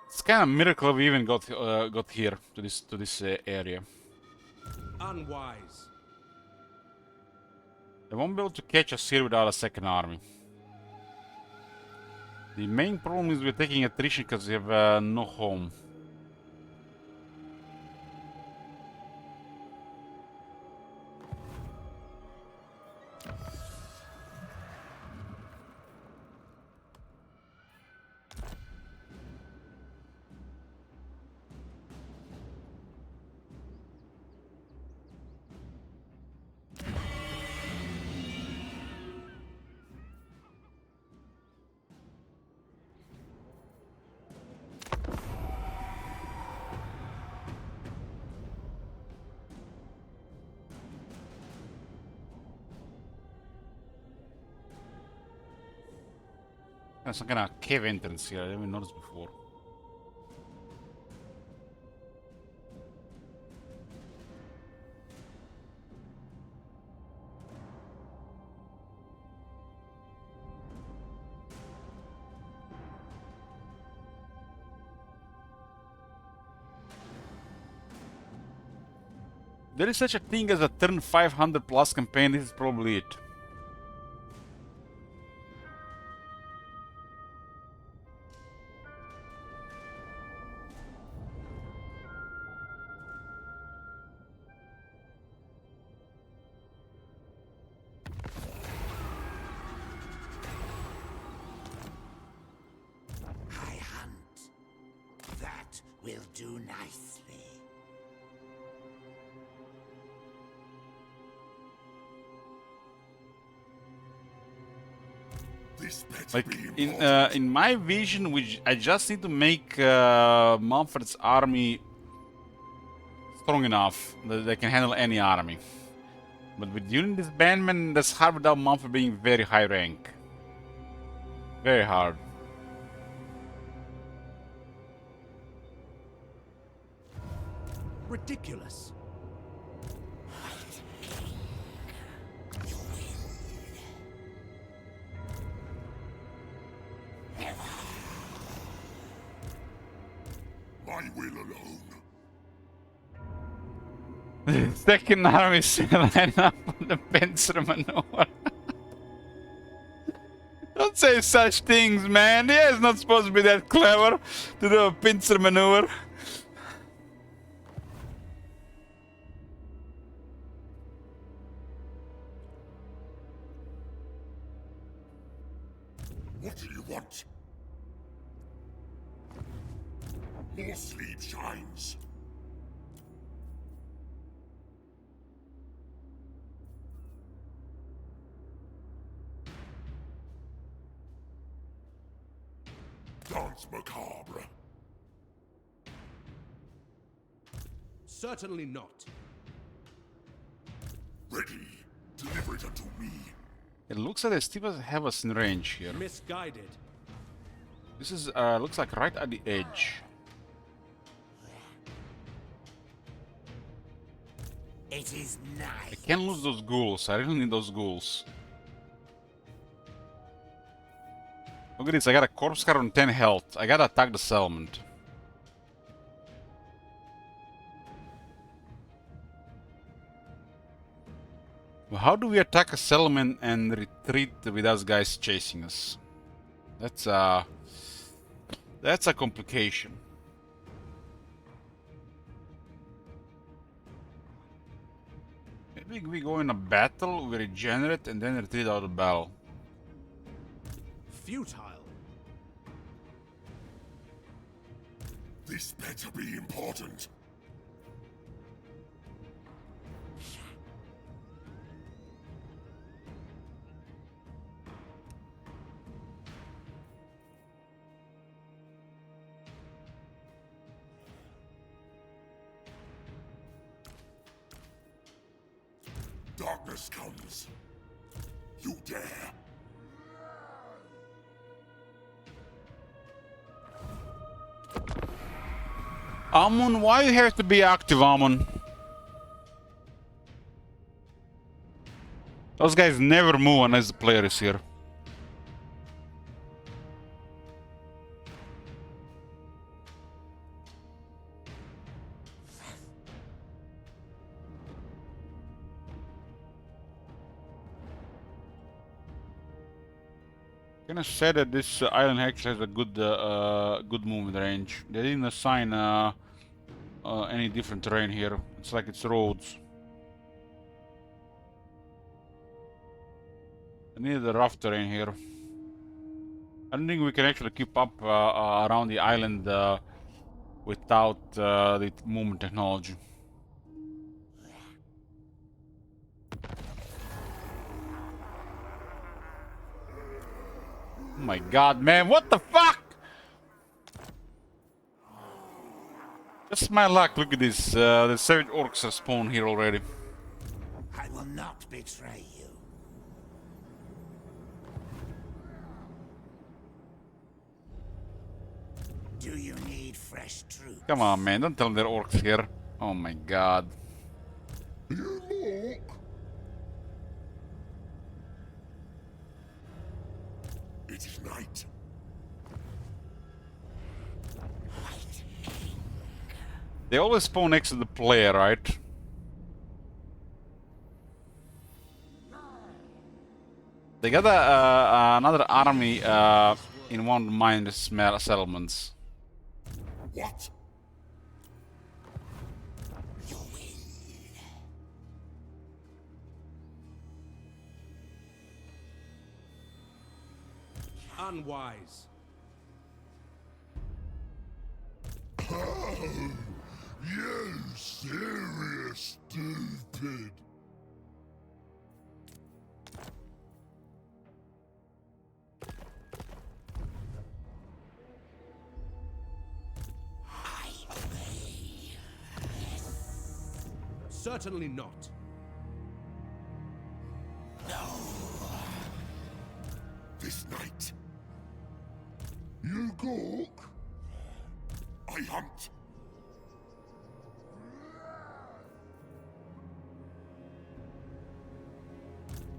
It's kind of a miracle we even got here to this area. Unwise. They won't be able to catch us here without a second army. The main problem is we're taking attrition because we have no home. There's some kind of cave entrance here, I didn't even notice before. There is such a thing as a turn 500 plus campaign, this is probably it. I hunt. That will do nicely. This pet's Like be in my vision, I just need to make Mumford's army strong enough that they can handle any army. But with unit disbandment, that's hard without Mumford being very high rank. Very hard. Ridiculous. My will alone. Second army is line up on the pincer maneuver. Don't say such things, man. The AI is not supposed to be that clever to do a pincer maneuver. What do you want? More sleep shines. Dance macabre. Certainly not. Ready. Deliver it unto me. It looks like they still have us in range here. Misguided. This is looks like right at the edge. It is I nice. can't lose those ghouls. I really need those ghouls. Look at this. I got a corpse card on 10 health. I gotta attack the settlement. Well, how do we attack a settlement and retreat with us guys chasing us? That's a complication. Maybe we go in a battle, we regenerate, and then retreat out of battle. Futile. This better be important. Darkness comes. You dare. Amon, why you have to be active, Amon? Those guys never move unless the player is here. Gonna say that this island actually has a good movement range. They didn't assign any different terrain here. It's like it's roads. I needed a rough terrain here. I don't think we can actually keep up around the island without the movement technology. Oh my god, man, what the fuck? Just my luck, look at this. The savage orcs are spawned here already. I will not betray you. Do you need fresh troops? Come on, man, don't tell them they're orcs here. Oh my god. You look. It is night. They always spawn next to the player, right? They got another army in one of the mine settlements. What? Unwise. Oh, you serious stupid. Certainly not. This night. You gawk. I hunt.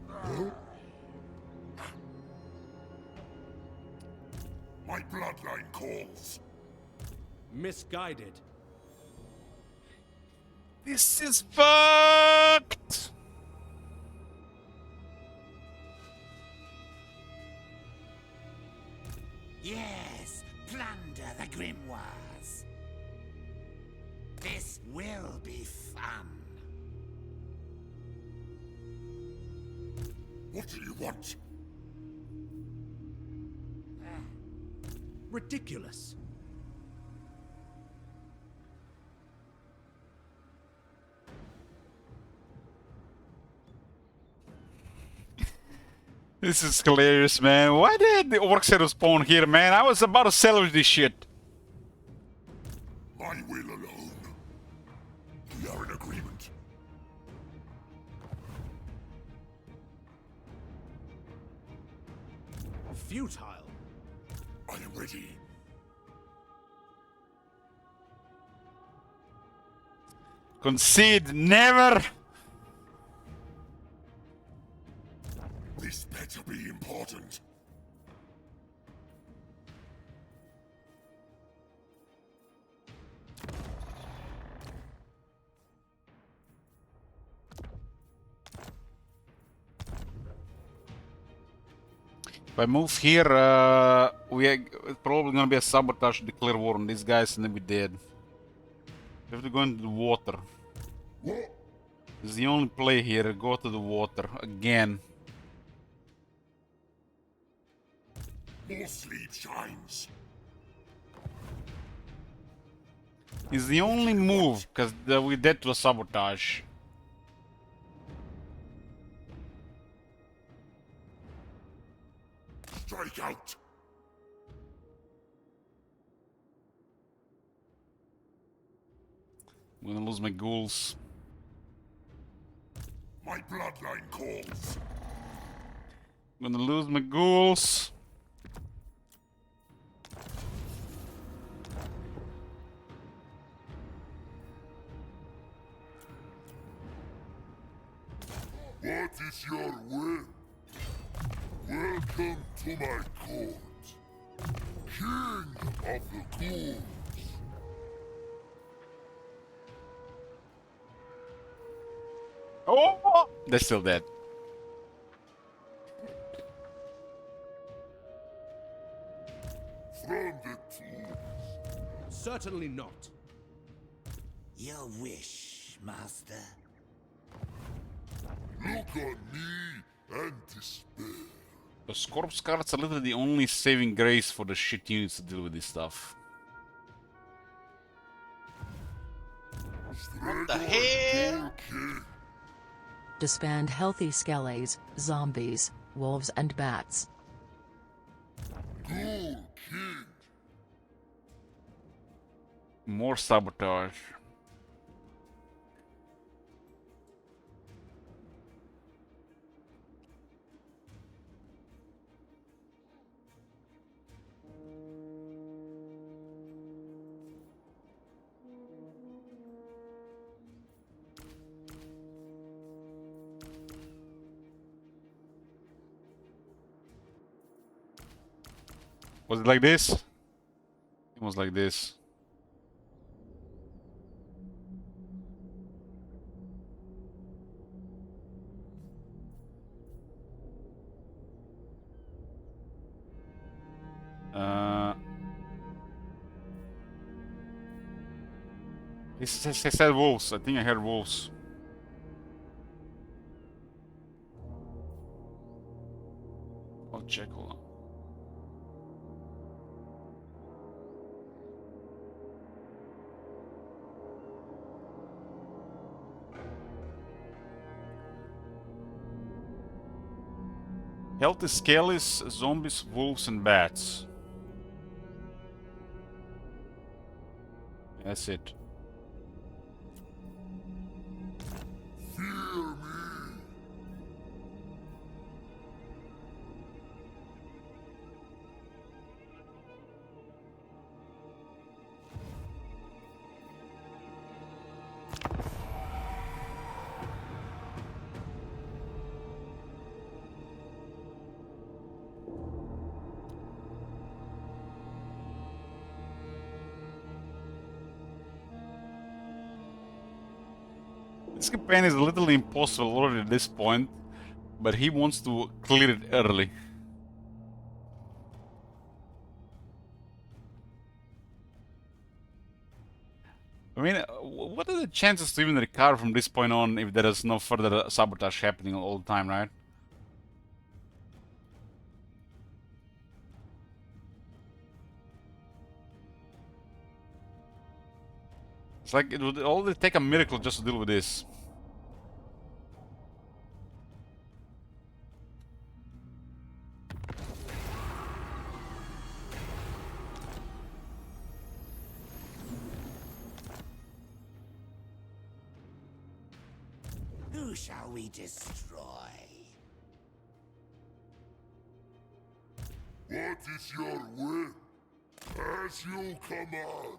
Huh? My bloodline calls. Misguided. This is fucked! Yes, plunder the grimoires. This will be fun. What do you want? Ridiculous. This is hilarious, man. Why did the orc set spawn here, man? I was about to salvage this shit. My will alone. We are in agreement. Futile. I am ready. Concede, never! This better be important. If I move here, it's probably gonna be a sabotage, declare war on these guys, and then we're dead. We have to go into the water. What? This is the only play here. Go to the water again. More sleep shines. It's the only move, because we're dead to a sabotage. Strike out. I'm gonna lose my ghouls. My bloodline calls. I'm gonna lose my ghouls. What is your will? Welcome to my court. King of the ghouls. Oh! They're still dead. From the tombs. Certainly not. Your wish, master. Look on me and despair. The corpse cards are literally the only saving grace for the shit units to deal with this stuff. What the hell? Disband healthy skellies, zombies, wolves and bats. Ghoul King. More sabotage. Was it like this? It was like this. He said wolves. I think I heard wolves. I'll check. Hold on. Healthy skellies, zombies, wolves, and bats. That's it. Fear me. This campaign is a little impossible already at this point, but he wants to clear it early. I mean, what are the chances to even recover from this point on if there is no further sabotage happening all the time, right? It's like it would only take a miracle just to deal with this. Who shall we destroy? What is your will? As you command.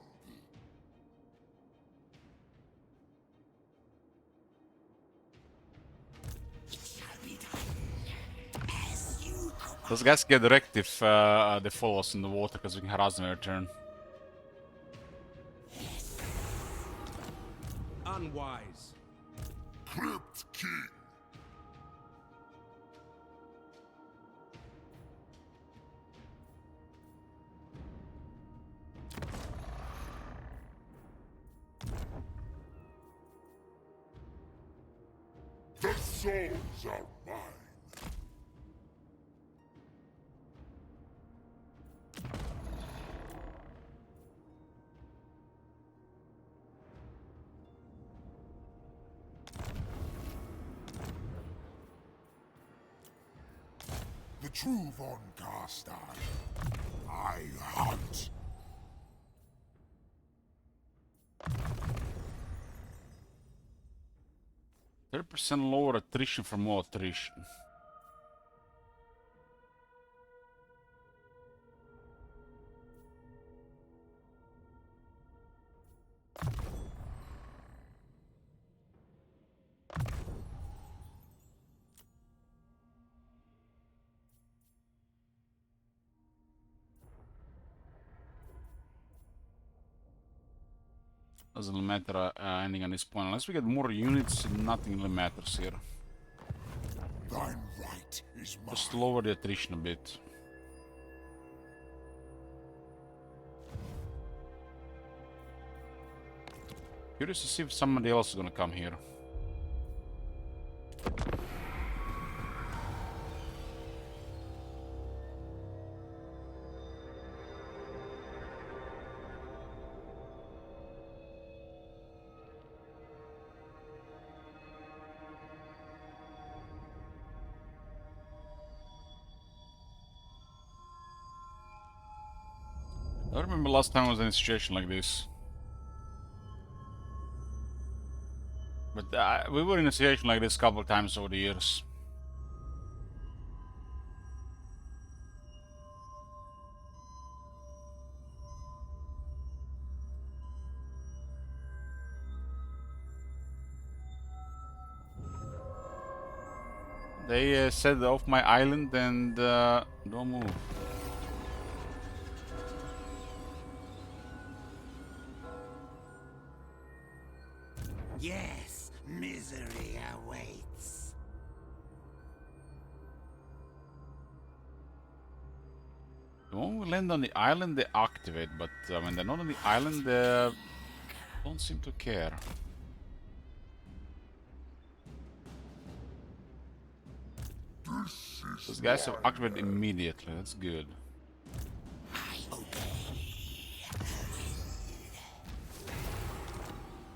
Those guys get wrecked if they follow us in the water because we can harass them every turn. Unwise. Crypt King. The souls are mine. The true Von Carstar. I hunt. %30 lower attrition from more attrition. Doesn't really matter ending on this point. Unless we get more units, nothing really matters here. Thine right is mine. Just lower the attrition a bit. Curious to see if somebody else is gonna come here. I don't remember last time I was in a situation like this. But we were in a situation like this a couple of times over the years. They said off my island and don't move. Yes, misery awaits. The moment we land on the island, they activate, but when they're not on the island, they don't seem to care. Those guys have activated immediately, that's good.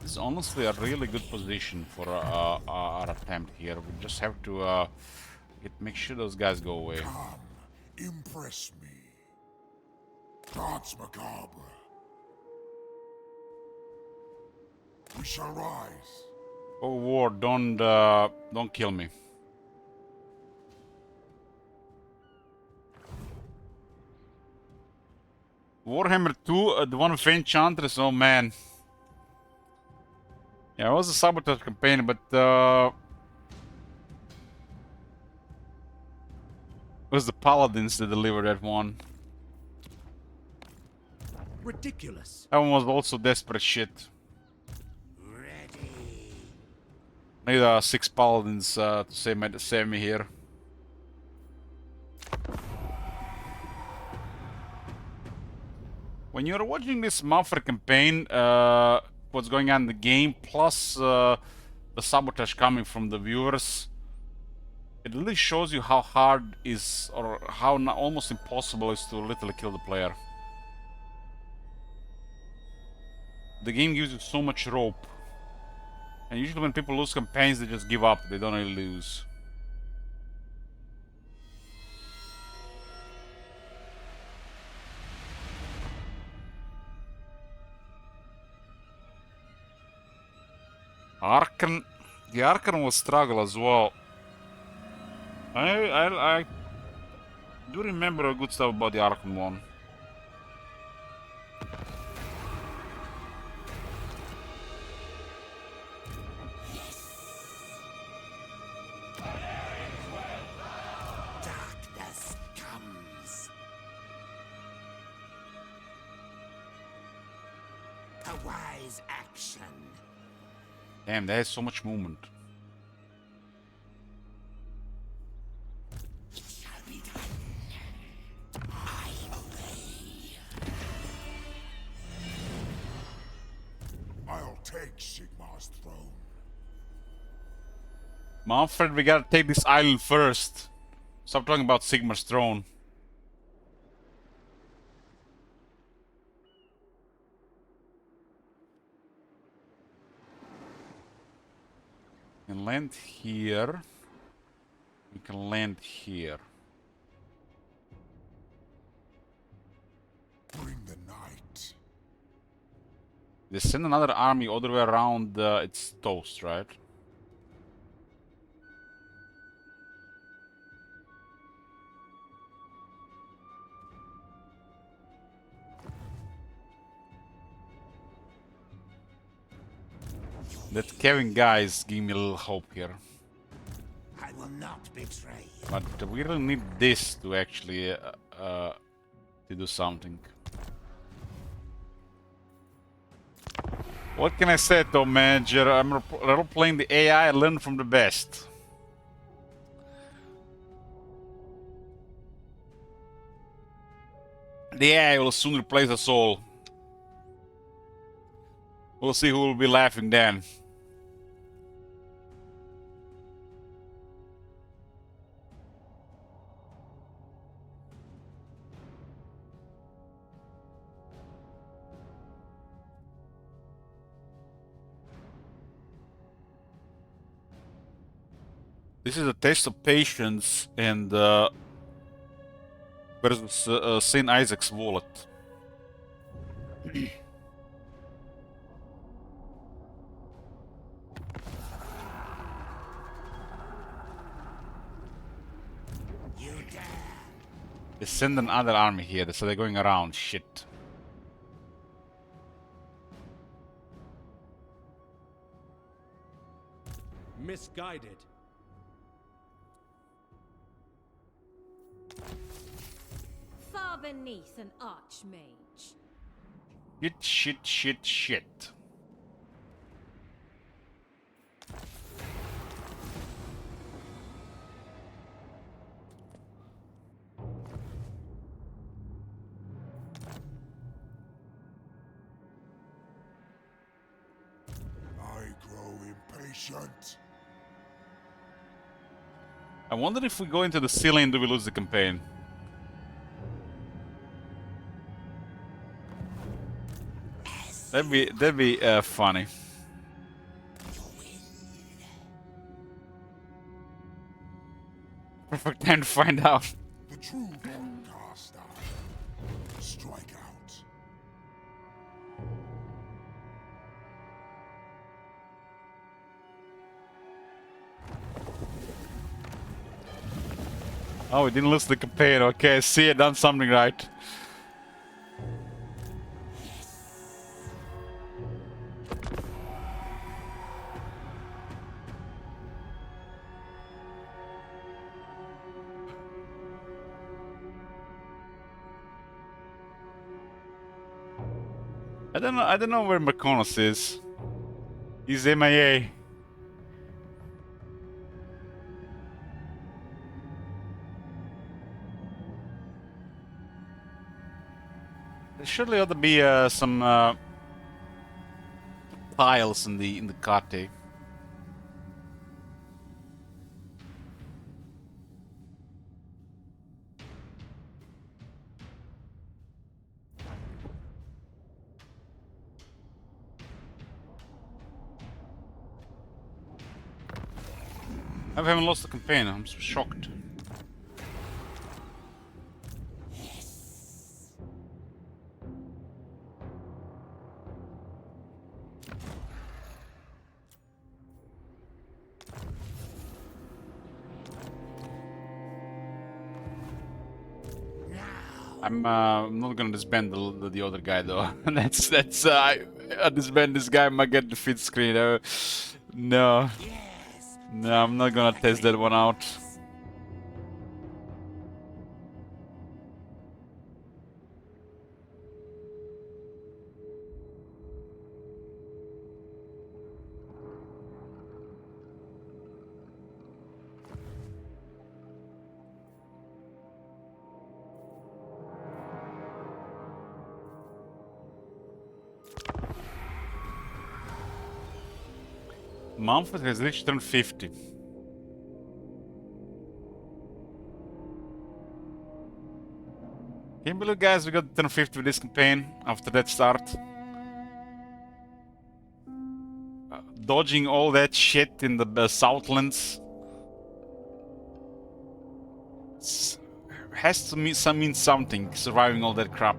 This is honestly a really good position for our attempt here. We just have to make sure those guys go away. Come, impress me. Gods macabre. We shall rise. Oh, war! Don't kill me. Warhammer 2, the one with Enchantress. Oh man. Yeah, it was a sabotage campaign, but it was the Paladins that delivered that one. Ridiculous. That one was also desperate shit. Ready. Need 6 Paladins to save me here. When you're watching this Mafra campaign, what's going on in the game, plus the sabotage coming from the viewers. It really shows you how hard is, or how almost impossible is to literally kill the player. The game gives you so much rope. And usually when people lose campaigns, they just give up. They don't really lose. Arkan, the Arkan will struggle as well. I do remember a good stuff about the Arkan one. Darkness comes. A wise action. Damn, there is so much movement. It shall be done. I obey. I'll take Sigmar's throne. Manfred, we gotta take this island first. Stop talking about Sigmar's throne. We can land here. We can land here. Bring the night. They send another army all the way around its toast, right? That Kevin guy is giving me a little hope here. I will not betray you. But we really need this to actually to do something. What can I say though, manager? I'm role-playing the AI I learned from the best. The AI will soon replace us all. We'll see who will be laughing then. This is a test of patience and versus Saint Isaac's wallet. They send another army here, so they're going around. Shit. Misguided. Far beneath an archmage. Shit. I grow impatient. I wonder if we go into the sea lane, do we lose the campaign? That'd be funny. Perfect time to find out. The true Doncaster. Strike out. Oh, we didn't lose the campaign. Okay, see, I done something right. I don't know where McConnell is. He's MIA. There surely ought to be some tiles in the carte. I haven't lost the campaign. I'm so shocked. I'm not gonna disband the other guy though. that's I disband this guy. I might get the feed screen. No, no, I'm not gonna test that one out. Manfred has reached turn 50. Can you believe, guys, we got turn 50 with this campaign after that start? Dodging all that shit in the Southlands. Has to mean something, surviving all that crap.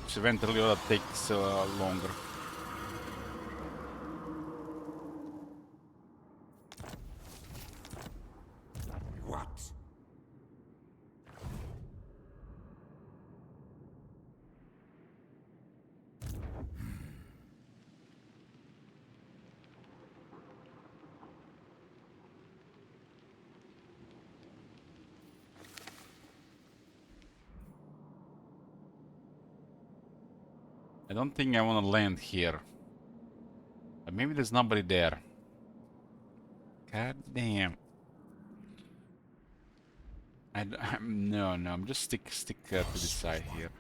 Which eventually that takes longer. What? I don't think I want to land here. But maybe there's nobody there. God damn. No, I'm just stick to the side here.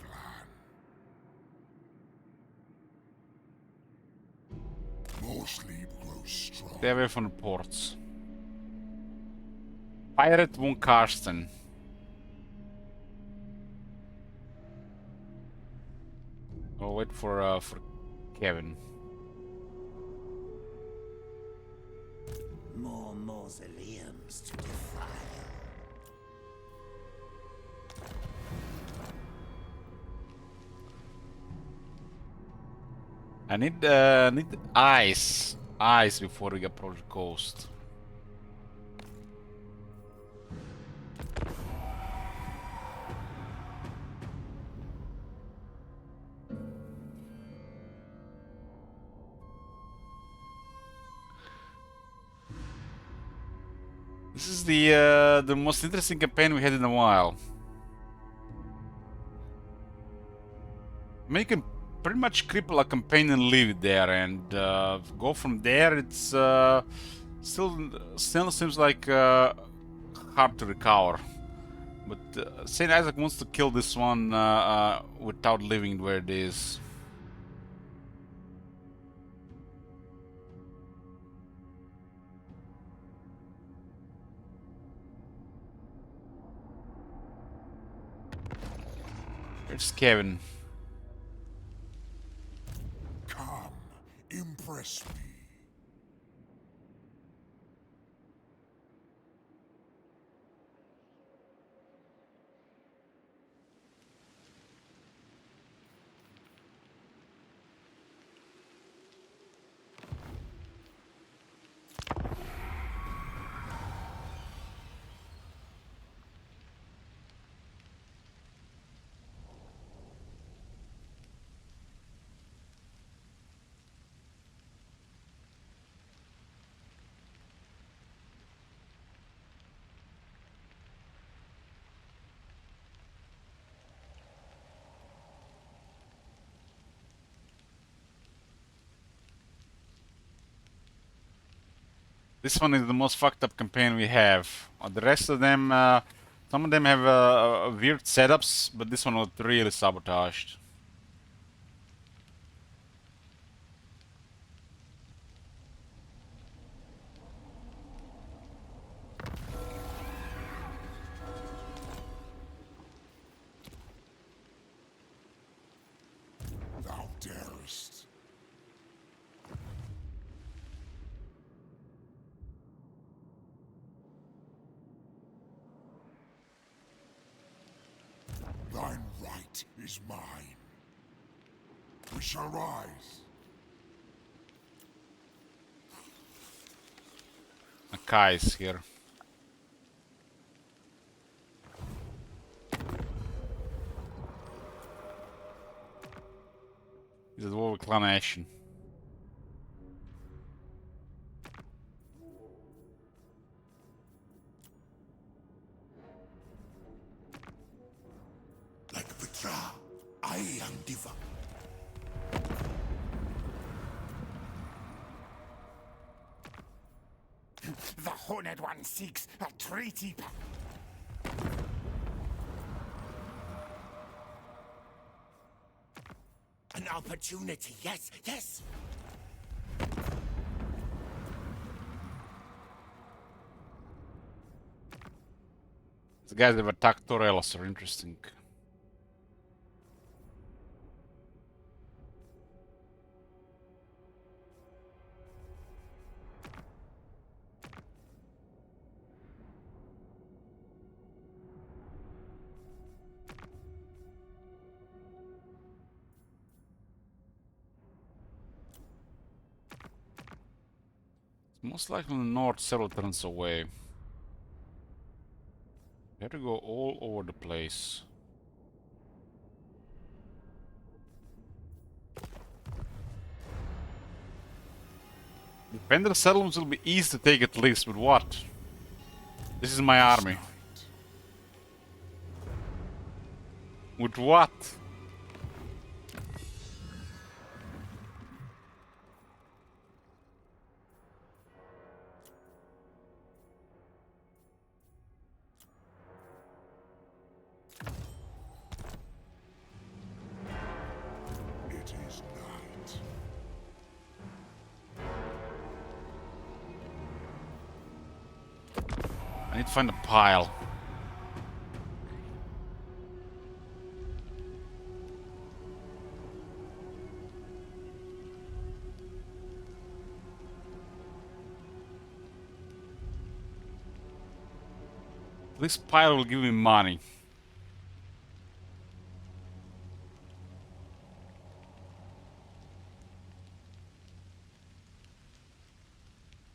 More sleep grows strong. Stay away from the ports. Pirate von Karsten. I'll wait for Kevin. More mausoleums to defile. I need ice before we approach the coast. This is the most interesting campaign we had in a while. I mean, you can pretty much cripple a campaign and leave it there, and go from there. It's still seems like hard to recover. But Saint Isaac wants to kill this one without leaving it where it is. Where's Kevin? Come, impress me. This one is the most fucked up campaign we have. The rest of them, some of them have weird setups, but this one was really sabotaged. Thou darest. Thine right is mine. We shall rise. Kai is here. He's at war with Clan Ashen. Like Petra, I am Diva. The Horned One seeks a treaty. An opportunity, yes, yes. The guys that have attacked Torelos are interesting. Most likely in the north, several turns away. We have to go all over the place. The Pendle settlements will be easy to take at least, but what? This is my army. With what? It is night. I need to find a pile. This pile will give me money.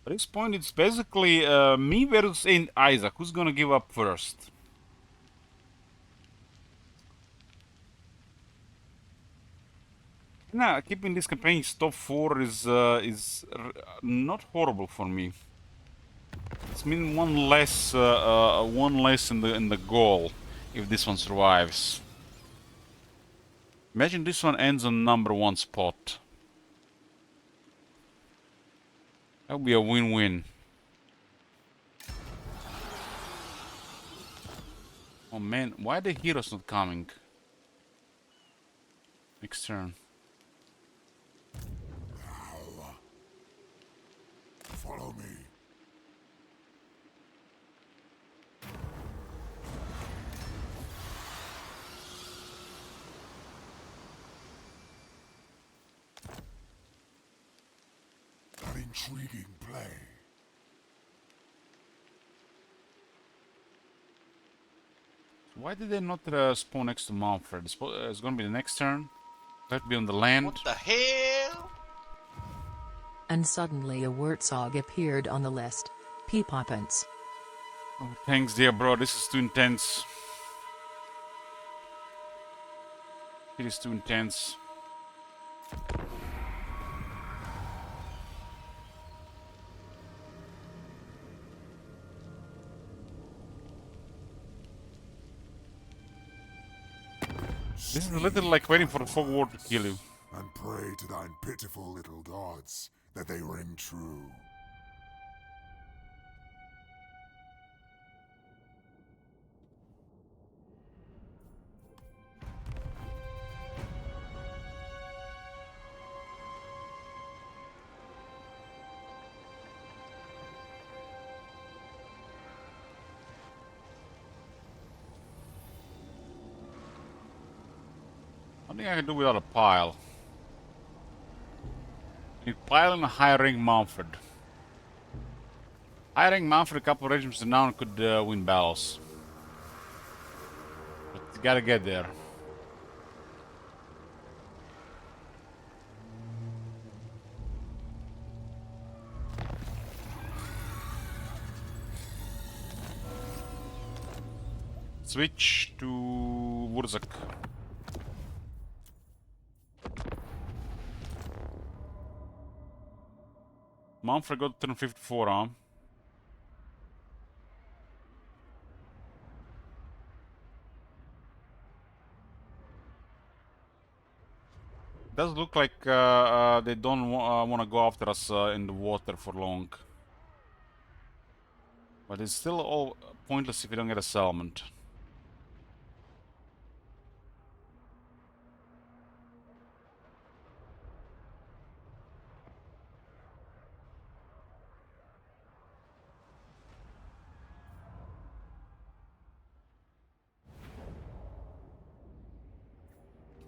At this point, it's basically me versus Isaac. Who's gonna give up first? Nah, keeping this campaign top 4 is not horrible for me. It's mean one less in the goal if this one survives. Imagine this one ends on #1 spot. That would be a win-win. Oh man, why are the heroes not coming? Next turn. Follow me. An intriguing play. Why did they not spawn next to Manfred? It's gonna be the next turn. Let it be on the land. What the hell? And suddenly a Wurtzog appeared on the list. Peepoppins. Oh, thanks, dear bro. This is too intense. It is too intense. This is a little like waiting for the fog war to kill you. And pray to thine pitiful little gods that they ring true. Nothing I can do without a pile. Need pile and high rank Manfred. High rank Manfred, a couple of regiments down could win battles. But you gotta get there. Switch to Wurzak. Manfred got turn 54, huh? Does look like they don't want to go after us in the water for long. But it's still all pointless if you don't get a settlement.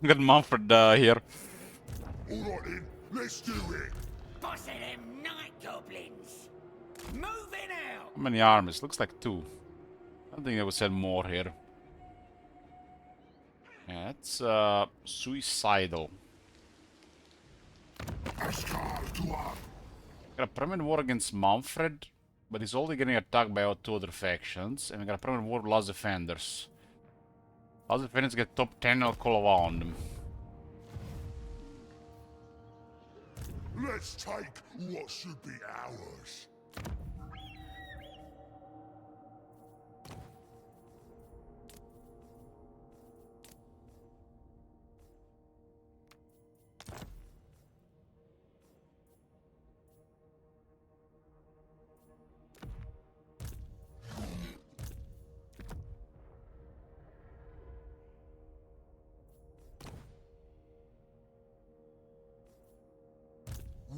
Got Manfred here. Alright then, let's do it. Boss of them night goblins. Moving out. How many armies? Looks like 2. I don't think they would send more here. Yeah, that's suicidal. Got a permanent war against Manfred, but he's only getting attacked by our 2 other factions, and we got a permanent war with Last Defenders. Last Defenders get top 10, I'll call around them. Let's take what should be ours.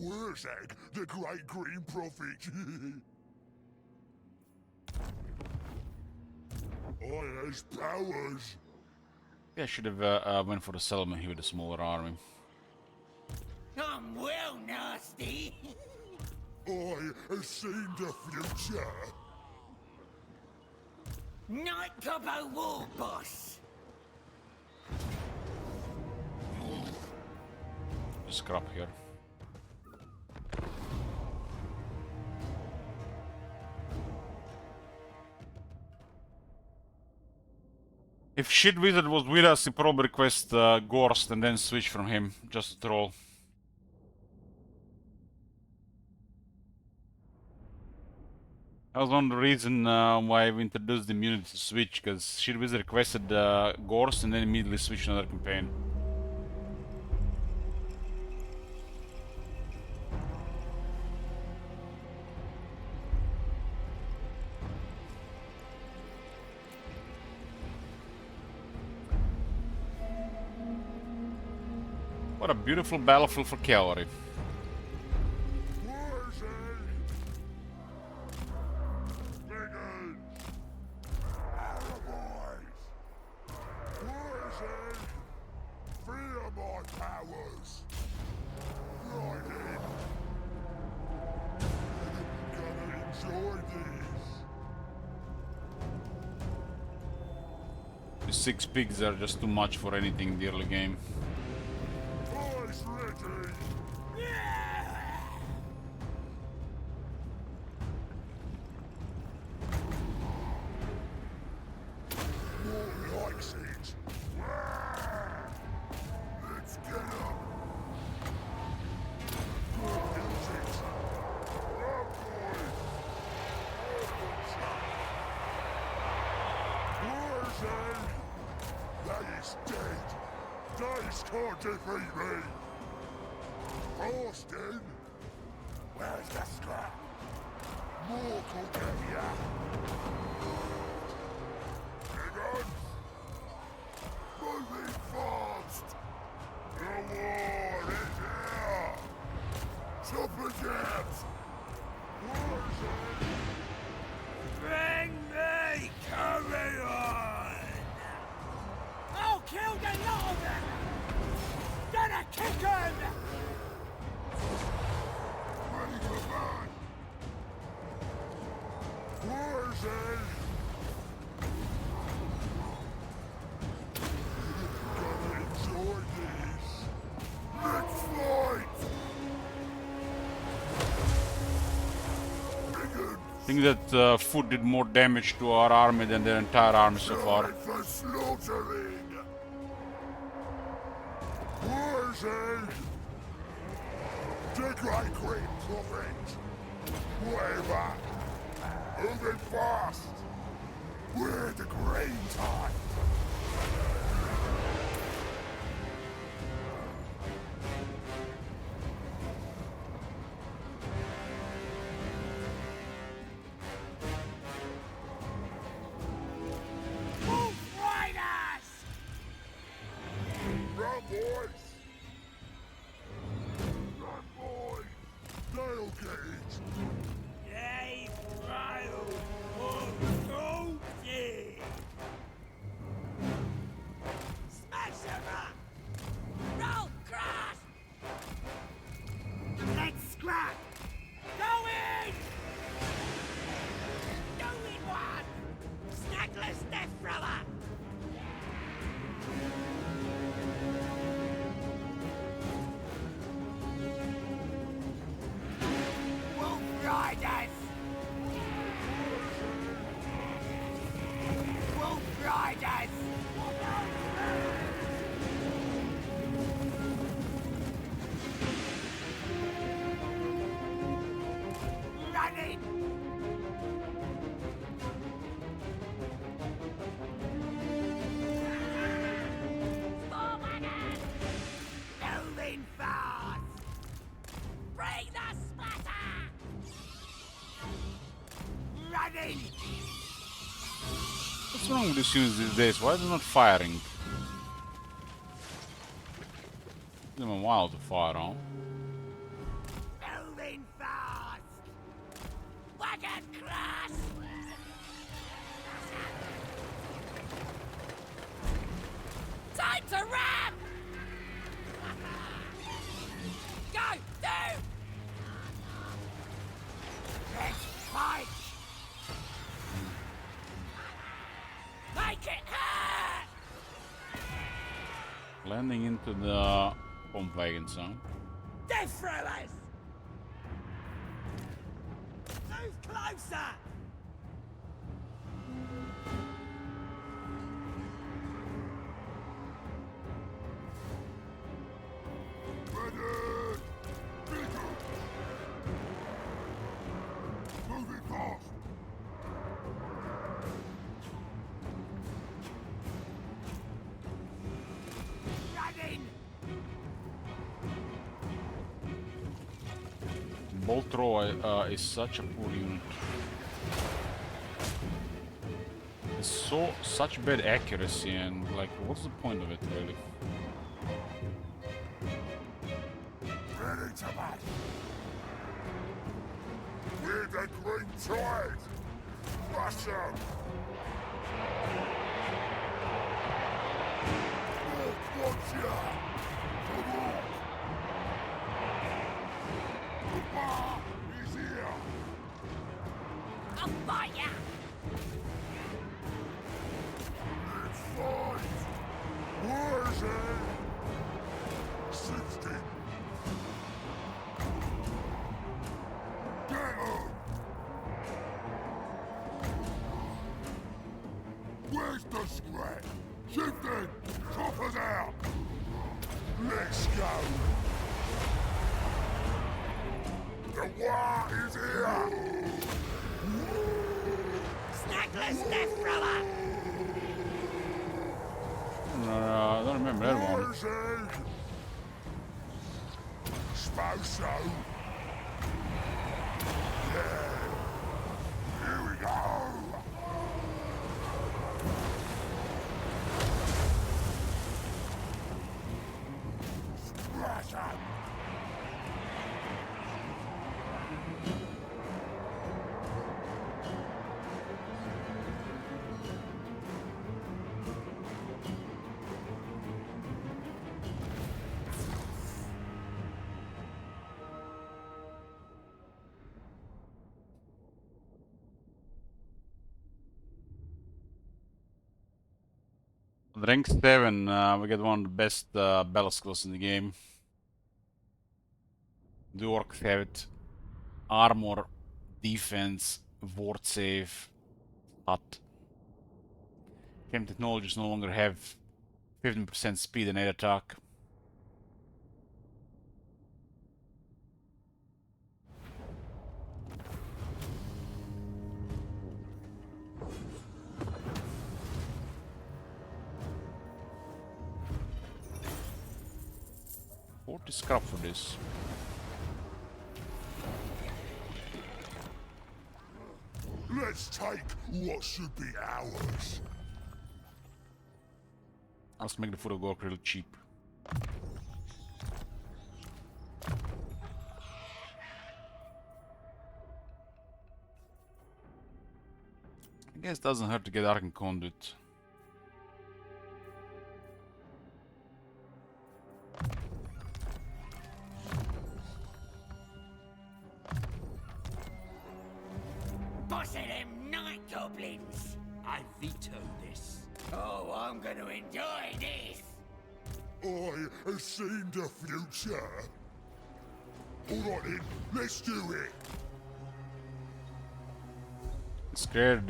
Wurzak, the great green prophet. I has powers. Yeah, I should have went for the settlement here with a smaller army. I'm well nasty. I have seen the future. Night Gobbo War Boss. Scrap here. If Shit Wizard was with us, he probably request Gorst and then switch from him, just to troll. That was one of the reason why I've introduced the immunity to switch, because Shit Wizard requested Gorst and then immediately switched to another campaign. What a beautiful battlefield for cavalry. The 6 pigs are just too much for anything in the early game. Can't defeat me! Austin! Where's the scrap? More could get ya! Higgins! Moving fast! The war is here! To forget! Where's it? Bring me carry on. I'll kill the lot of them. Poison! Gonna enjoy this. Let's fight! I think that food did more damage to our army than their entire army so far. Time for slaughtering! Poison! Take my great prophet! Whatever! Moving fast! We're the grain time! Wolf Riders! Run, boys! Run, boys! Nail gauge! Yay, trial for Skulltaker! Smash him up! Roll crash! Let's scrap! Go in! Go in one! Snackless death thrower! Wolf Riders! Wolf Riders! Running! Moving fast! Bring the splatter! Running! What's wrong with these units these days? Why are they not firing? Give them a while to fire on. Moving fast! Wagon crash! Time to ram! Go, do! Let's fight! Make it hurt! Landing into the bomb wagon zone. Death throwers! Move closer! Ready! Bigger! Moving fast! Running! Bolt throw is such a poor unit. It's such bad accuracy and like what's the point of it really? Ready to match! We're the green tide! Rush 'em! Watch ya! Come on! The bar is here! I'll fight ya! Let's fight! Where's it? 60! Get 'em! Where's the scrap? Shifting! Choppers out! Let's go! The war is here! Snackless death thrower! I don't remember that one. Poison! Suppose so. Yeah. Here we go! Splash up! Rank 7, we get one of the best battle skills in the game. The orcs have it. Armor, defense, ward save, but Flame technologies no longer have 15% speed and 8 attack. What is scrap for this? Let's take what should be ours. Let's make the food of Gork really cheap. I guess it doesn't hurt to get Arcane Conduit. Boss of them night goblins! I veto this. Oh, I'm gonna enjoy this! I have seen the future. Alright then, let's do it. It's created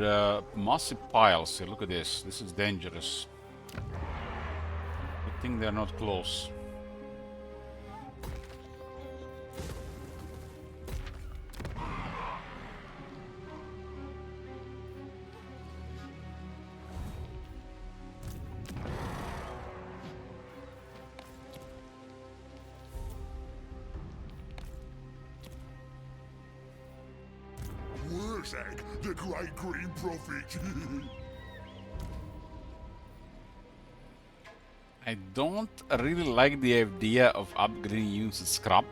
massive piles here. Look at this. This is dangerous. I think they're not close. Wurzak, the great green prophet. I don't really like the idea of upgrading units with scrap,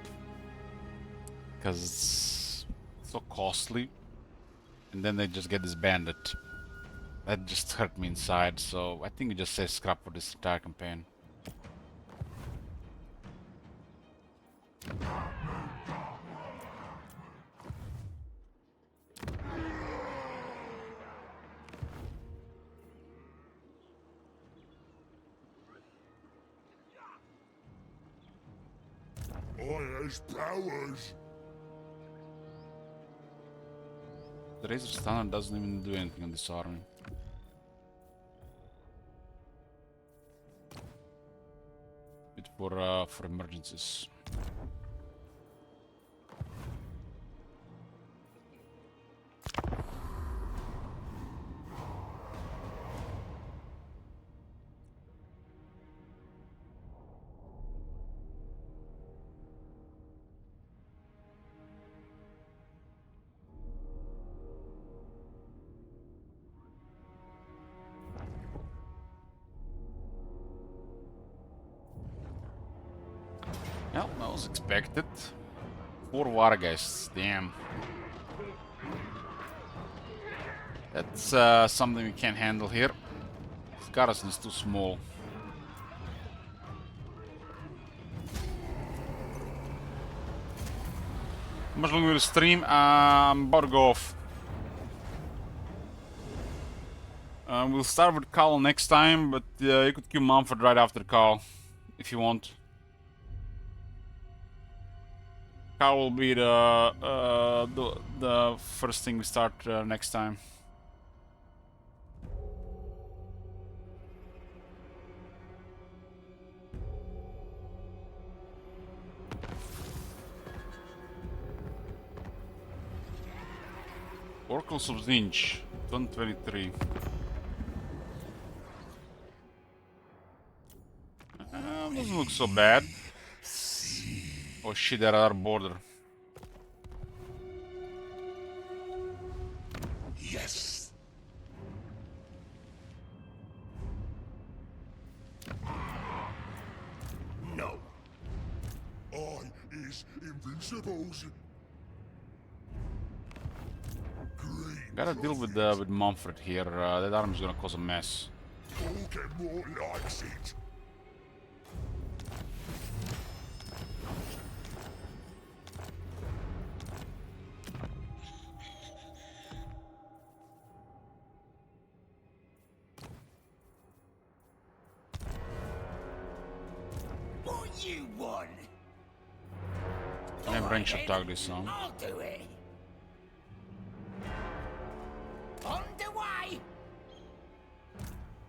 because it's so costly, and then they just get disbanded. That just hurt me inside, so I think we just say scrap for this entire campaign. I has powers. The Razor Standard doesn't even do anything on this army. Bit for emergencies. Yeah, that was expected. 4 Wargeists, damn. That's something we can't handle here. This garrison is too small. How much longer will stream? I'm about to go off. We'll start with Carl next time, but you could kill Mumford right after Carl, if you want. Carl will be the first thing we start next time. Kairos and Tzeentch, 2023. Doesn't look so bad. Oh shit, they're at our border. Yes. No. I is invincibles. Green. Gotta deal with Mumford here. That army's gonna cause a mess. Get more likes it. You won. I have range attack this now. I'll do it. On the way.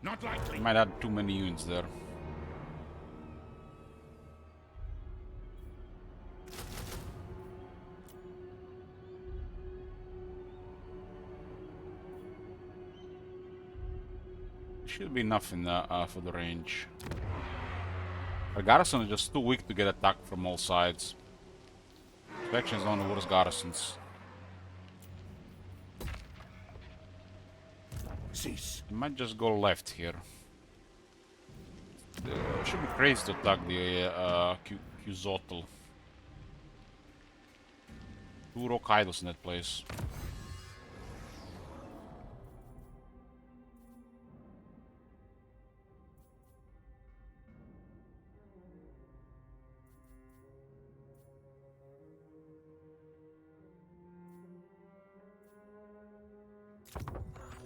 Not likely. Might add too many units there. Should be enough in for the range. The garrison is just too weak to get attacked from all sides. Faction is one of the worst garrisons. Cease. I might just go left here. It should be crazy to attack the Kuzotl. Two rock idols in that place.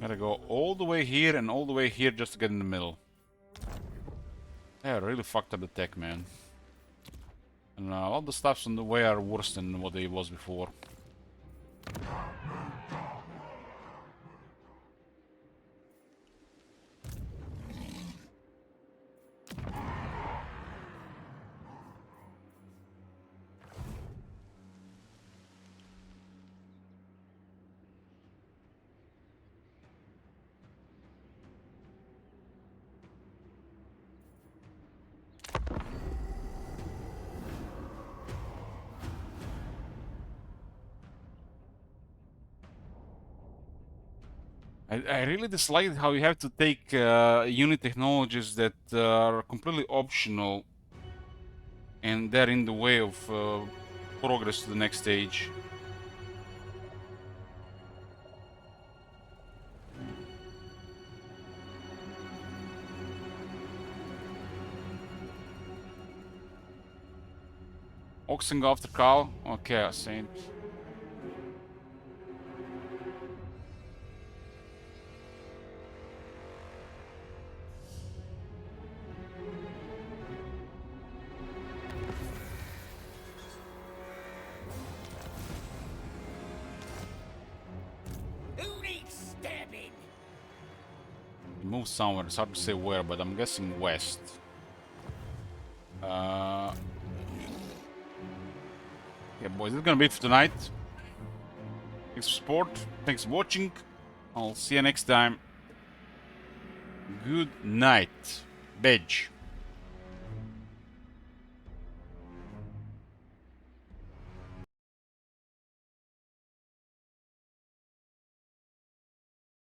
Gotta go all the way here and all the way here just to get in the middle. Yeah, really fucked up the tech, man. And all the stuffs on the way are worse than what it was before. I really dislike how you have to take unit technologies that are completely optional and they're in the way of progress to the next stage. Oxen go after cow? Okay, Saint. Move somewhere, it's hard to say where, but I'm guessing west. Yeah, boys, this is gonna be it for tonight. Thanks for support, thanks for watching. I'll see you next time. Good night, Bedge.